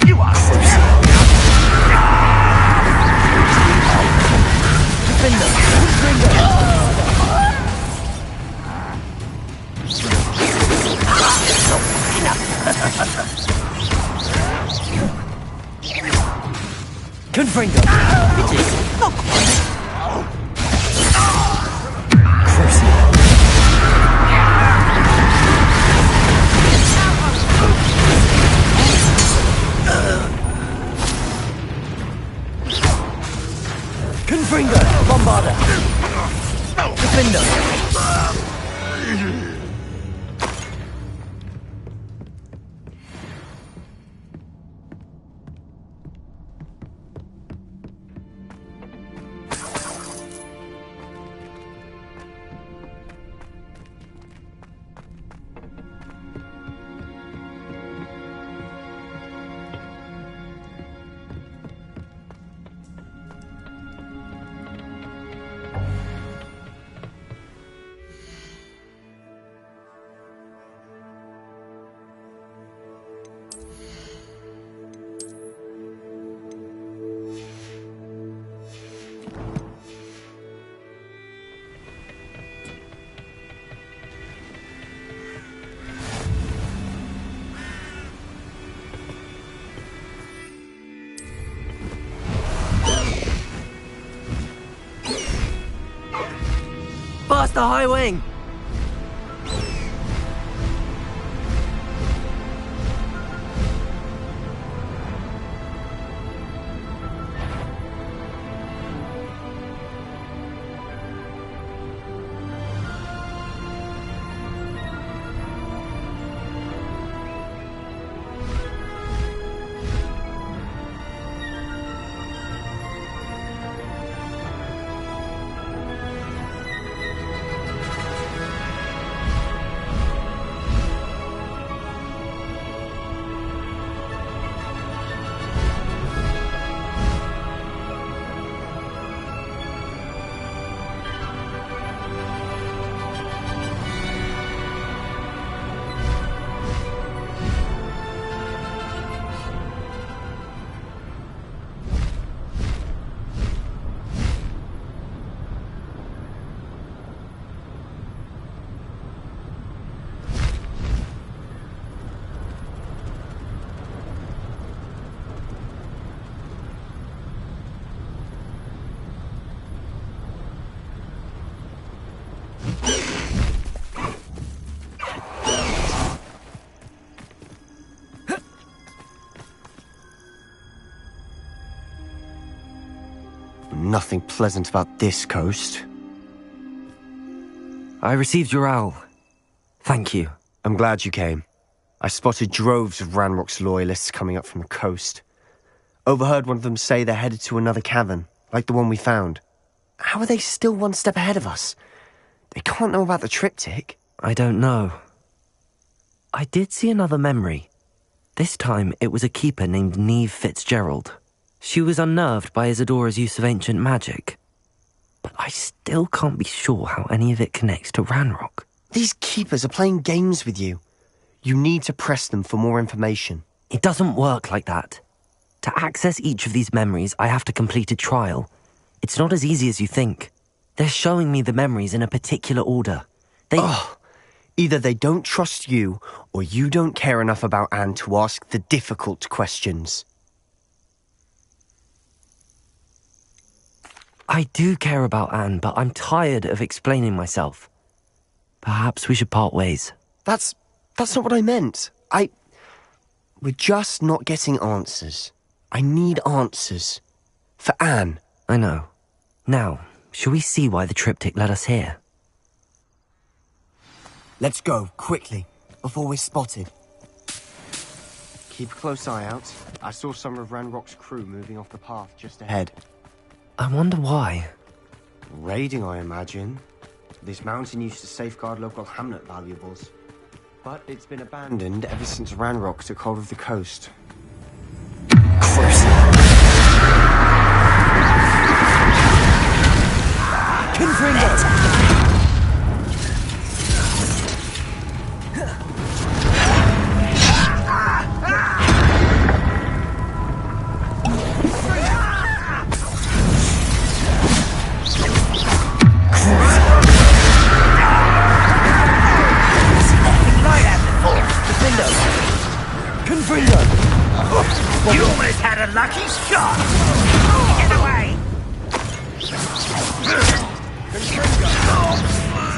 You are Defender! Confringo! Confringo! It is not quite. Confringo! Bombarder! Defender! Master High Wing! Nothing pleasant about this coast. I received your owl. Thank you. I'm glad you came. I spotted droves of Ranrock's loyalists coming up from the coast. Overheard one of them say they're headed to another cavern, like the one we found. How are they still one step ahead of us? They can't know about the triptych. I don't know. I did see another memory. This time it was a keeper named Neve Fitzgerald. She was unnerved by Isadora's use of ancient magic. But I still can't be sure how any of it connects to Ranrock. These keepers are playing games with you. You need to press them for more information. It doesn't work like that. To access each of these memories, I have to complete a trial. It's not as easy as you think. They're showing me the memories in a particular order. Either they don't trust you, or you don't care enough about Anne to ask the difficult questions. I do care about Anne, but I'm tired of explaining myself. Perhaps we should part ways. That's not what I meant. We're just not getting answers. I need answers. For Anne. I know. Now, shall we see why the triptych led us here? Let's go, quickly, before we're spotted. Keep a close eye out. I saw some of Ranrock's crew moving off the path just ahead. I wonder why. Raiding, I imagine. This mountain used to safeguard local hamlet valuables. But it's been abandoned ever since Ranrock took hold of the coast. You almost had a lucky shot! Get away!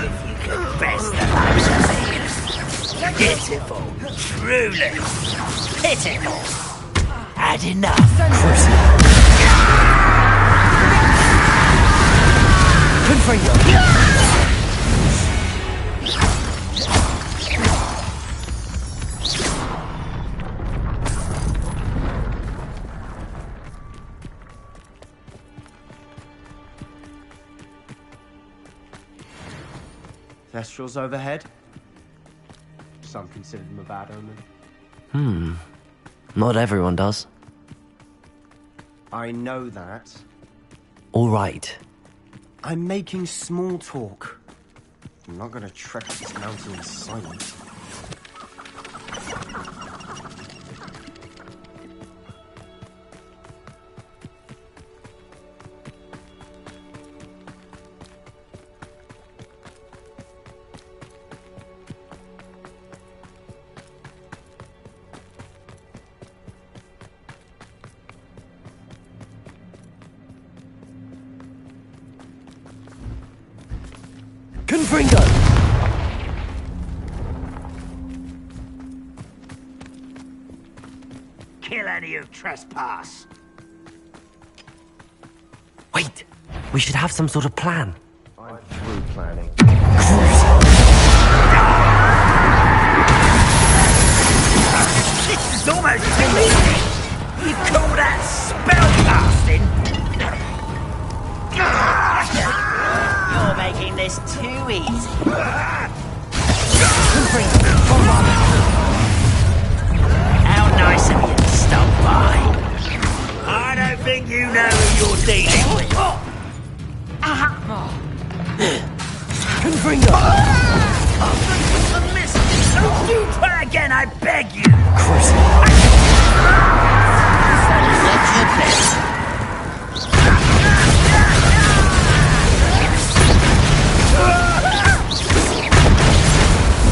If you could best the likes of me. Pitiful. Truly. Pitiful. Had enough. Thestrals overhead. Some consider them a bad omen. Not everyone does. I know that. All right. I'm making small talk. I'm not going to trek up this mountain in silence. Confringo! Kill any who trespass. Wait, we should have some sort of plan. I'm through planning. This is almost finished. You call that spellcasting? You're making this too easy. How nice of you to stop by. I don't think you know who you're dealing with. Confringo! Don't you try again, I beg you!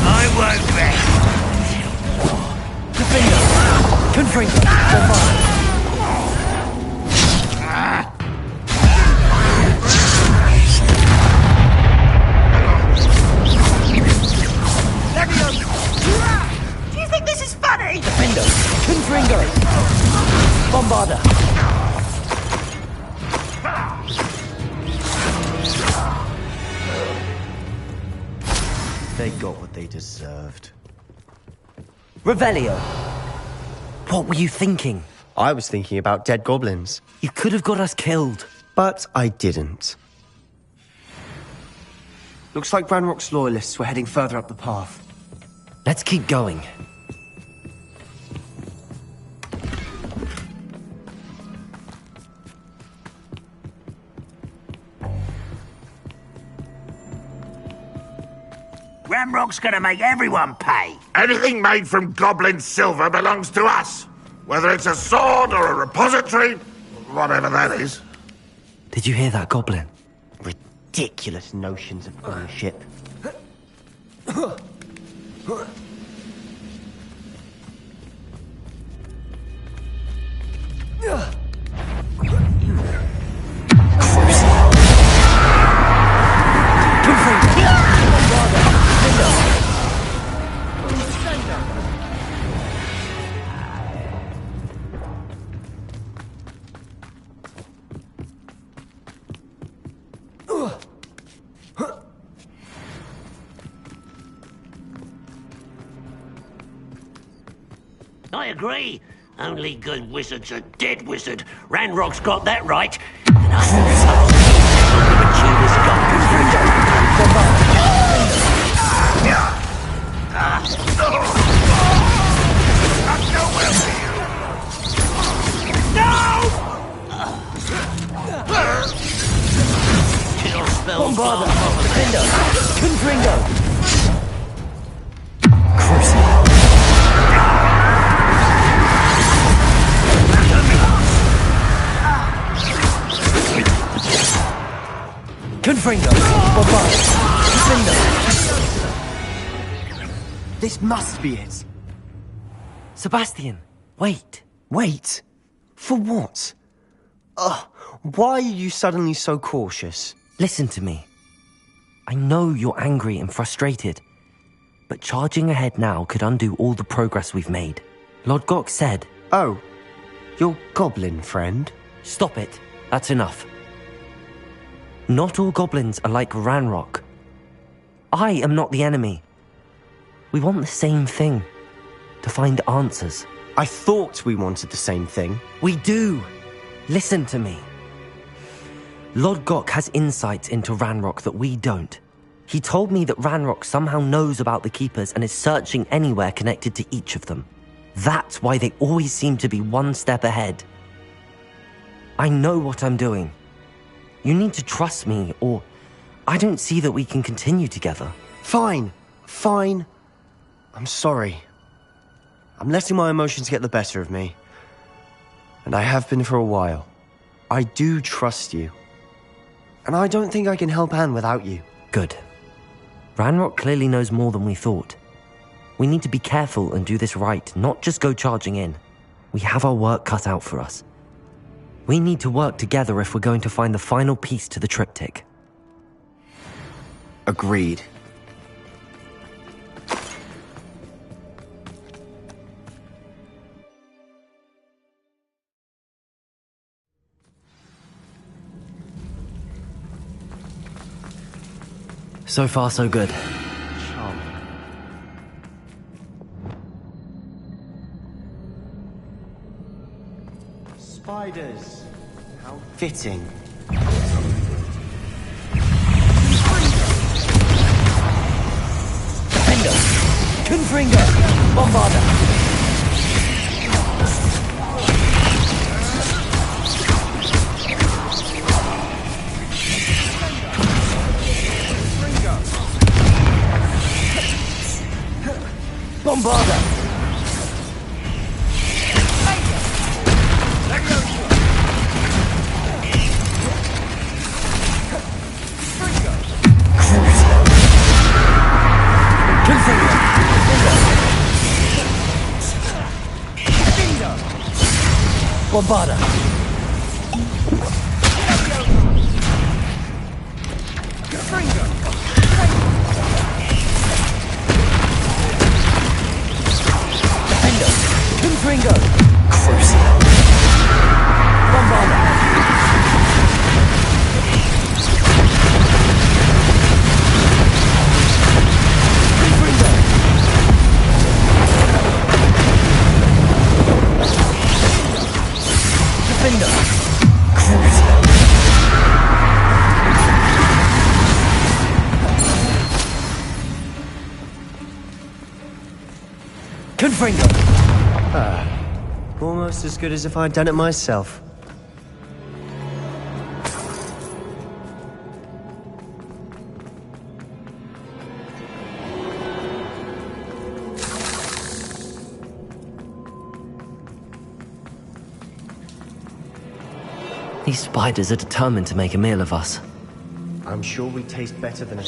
I won't rest. Confringo! Do you think this is funny? Confringo! Bombarda! They got what they deserved. Revelio! What were you thinking? I was thinking about dead goblins. You could have got us killed. But I didn't. Looks like Ranrock's loyalists were heading further up the path. Let's keep going. Ramrock's gonna make everyone pay. Anything made from goblin silver belongs to us. Whether it's a sword or a repository, whatever that is. Did you hear that, Goblin? Ridiculous notions of ownership. I agree. Only good wizard's a dead wizard. Ranrock's got that right. And I Bombarda! Confringo! Confringo! Bombarda! Confringo! This must be it. Sebastian, wait. Wait? For what? Why are you suddenly so cautious? Listen to me. I know you're angry and frustrated, but charging ahead now could undo all the progress we've made. Lord Gok said... Oh, your goblin friend? Stop it. That's enough. Not all goblins are like Ranrock. I am not the enemy. We want the same thing. To find answers. I thought we wanted the same thing. We do. Listen to me. Lord Gok has insights into Ranrock that we don't. He told me that Ranrock somehow knows about the Keepers and is searching anywhere connected to each of them. That's why they always seem to be one step ahead. I know what I'm doing. You need to trust me, or I don't see that we can continue together. Fine. I'm sorry. I'm letting my emotions get the better of me. And I have been for a while. I do trust you. And I don't think I can help Anne without you. Good. Ranrock clearly knows more than we thought. We need to be careful and do this right, not just go charging in. We have our work cut out for us. We need to work together if we're going to find the final piece to the triptych. Agreed. So far, so good. Spiders. How fitting. Defender! Confringo! Bombarder! Bombarder! Bombarder! Confringo! Crucial! Bombarder! Confringo! Defender! Crucial! Confringo! Almost as good as if I'd done it myself. These spiders are determined to make a meal of us. I'm sure we taste better than a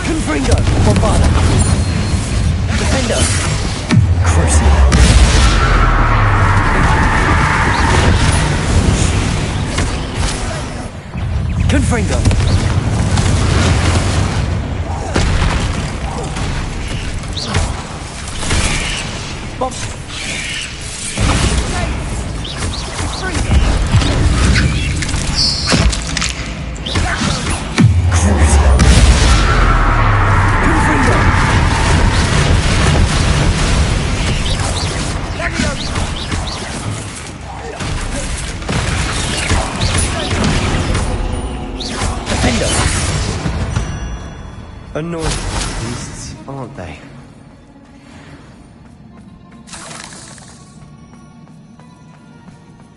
Confringo! Bombarder! Defender! Crucial! Confringo! Bomb! Annoying beasts, aren't they?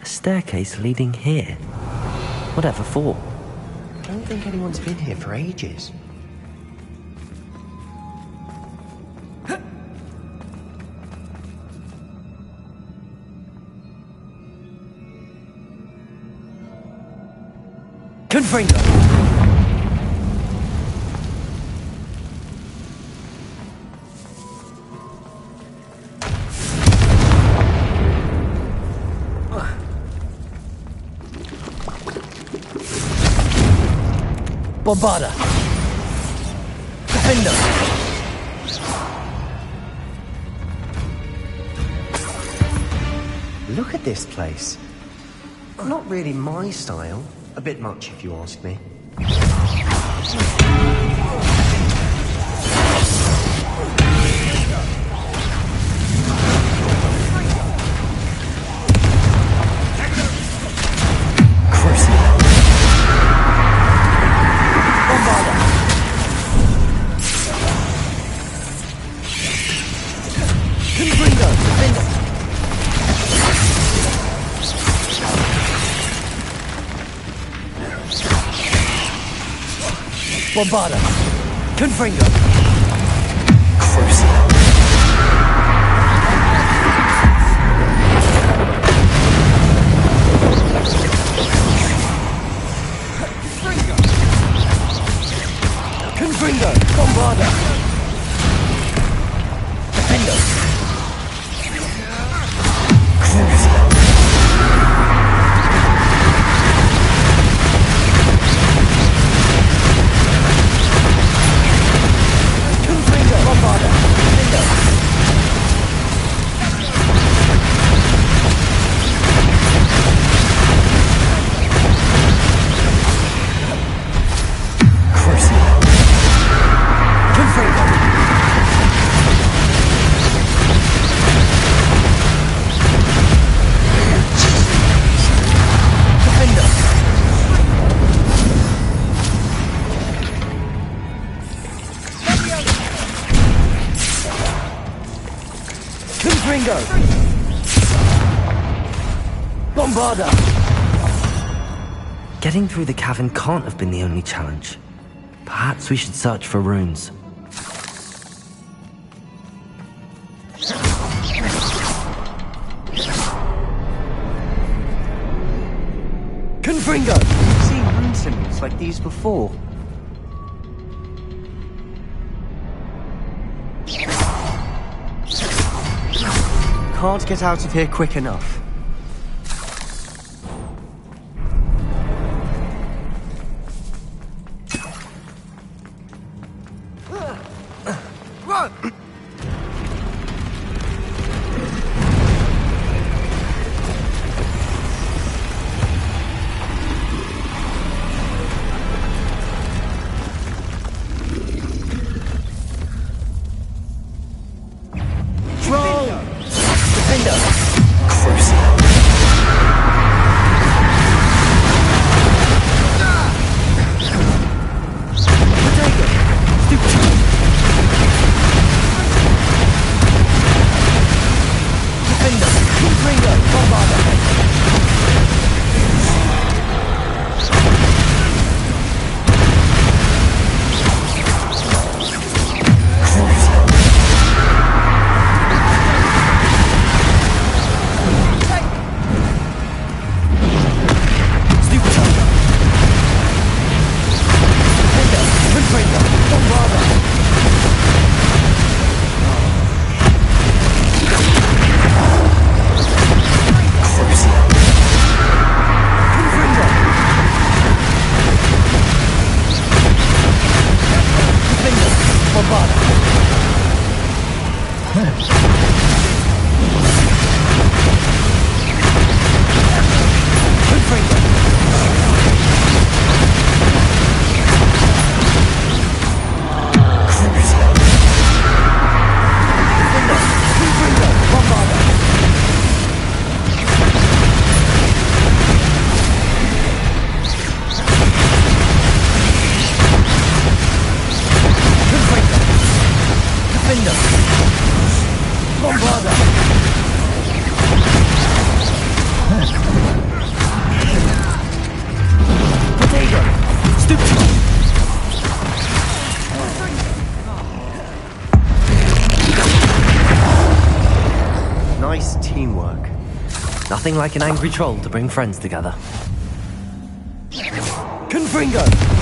A staircase leading here. Whatever for? I don't think anyone's been here for ages. Confringo! Bombarder! Defender! Look at this place. Not really my style. A bit much, if you ask me. Bombarder! Confringo! Crucial! Confringo! Bombarder! Defender! Crucial! Confringo! Bombarda! Getting through the cavern can't have been the only challenge. Perhaps we should search for runes. Confringo! I've seen rune symbols like these before. Can't get out of here quick enough. Run! Nice teamwork. Nothing like an angry troll to bring friends together. Confringo!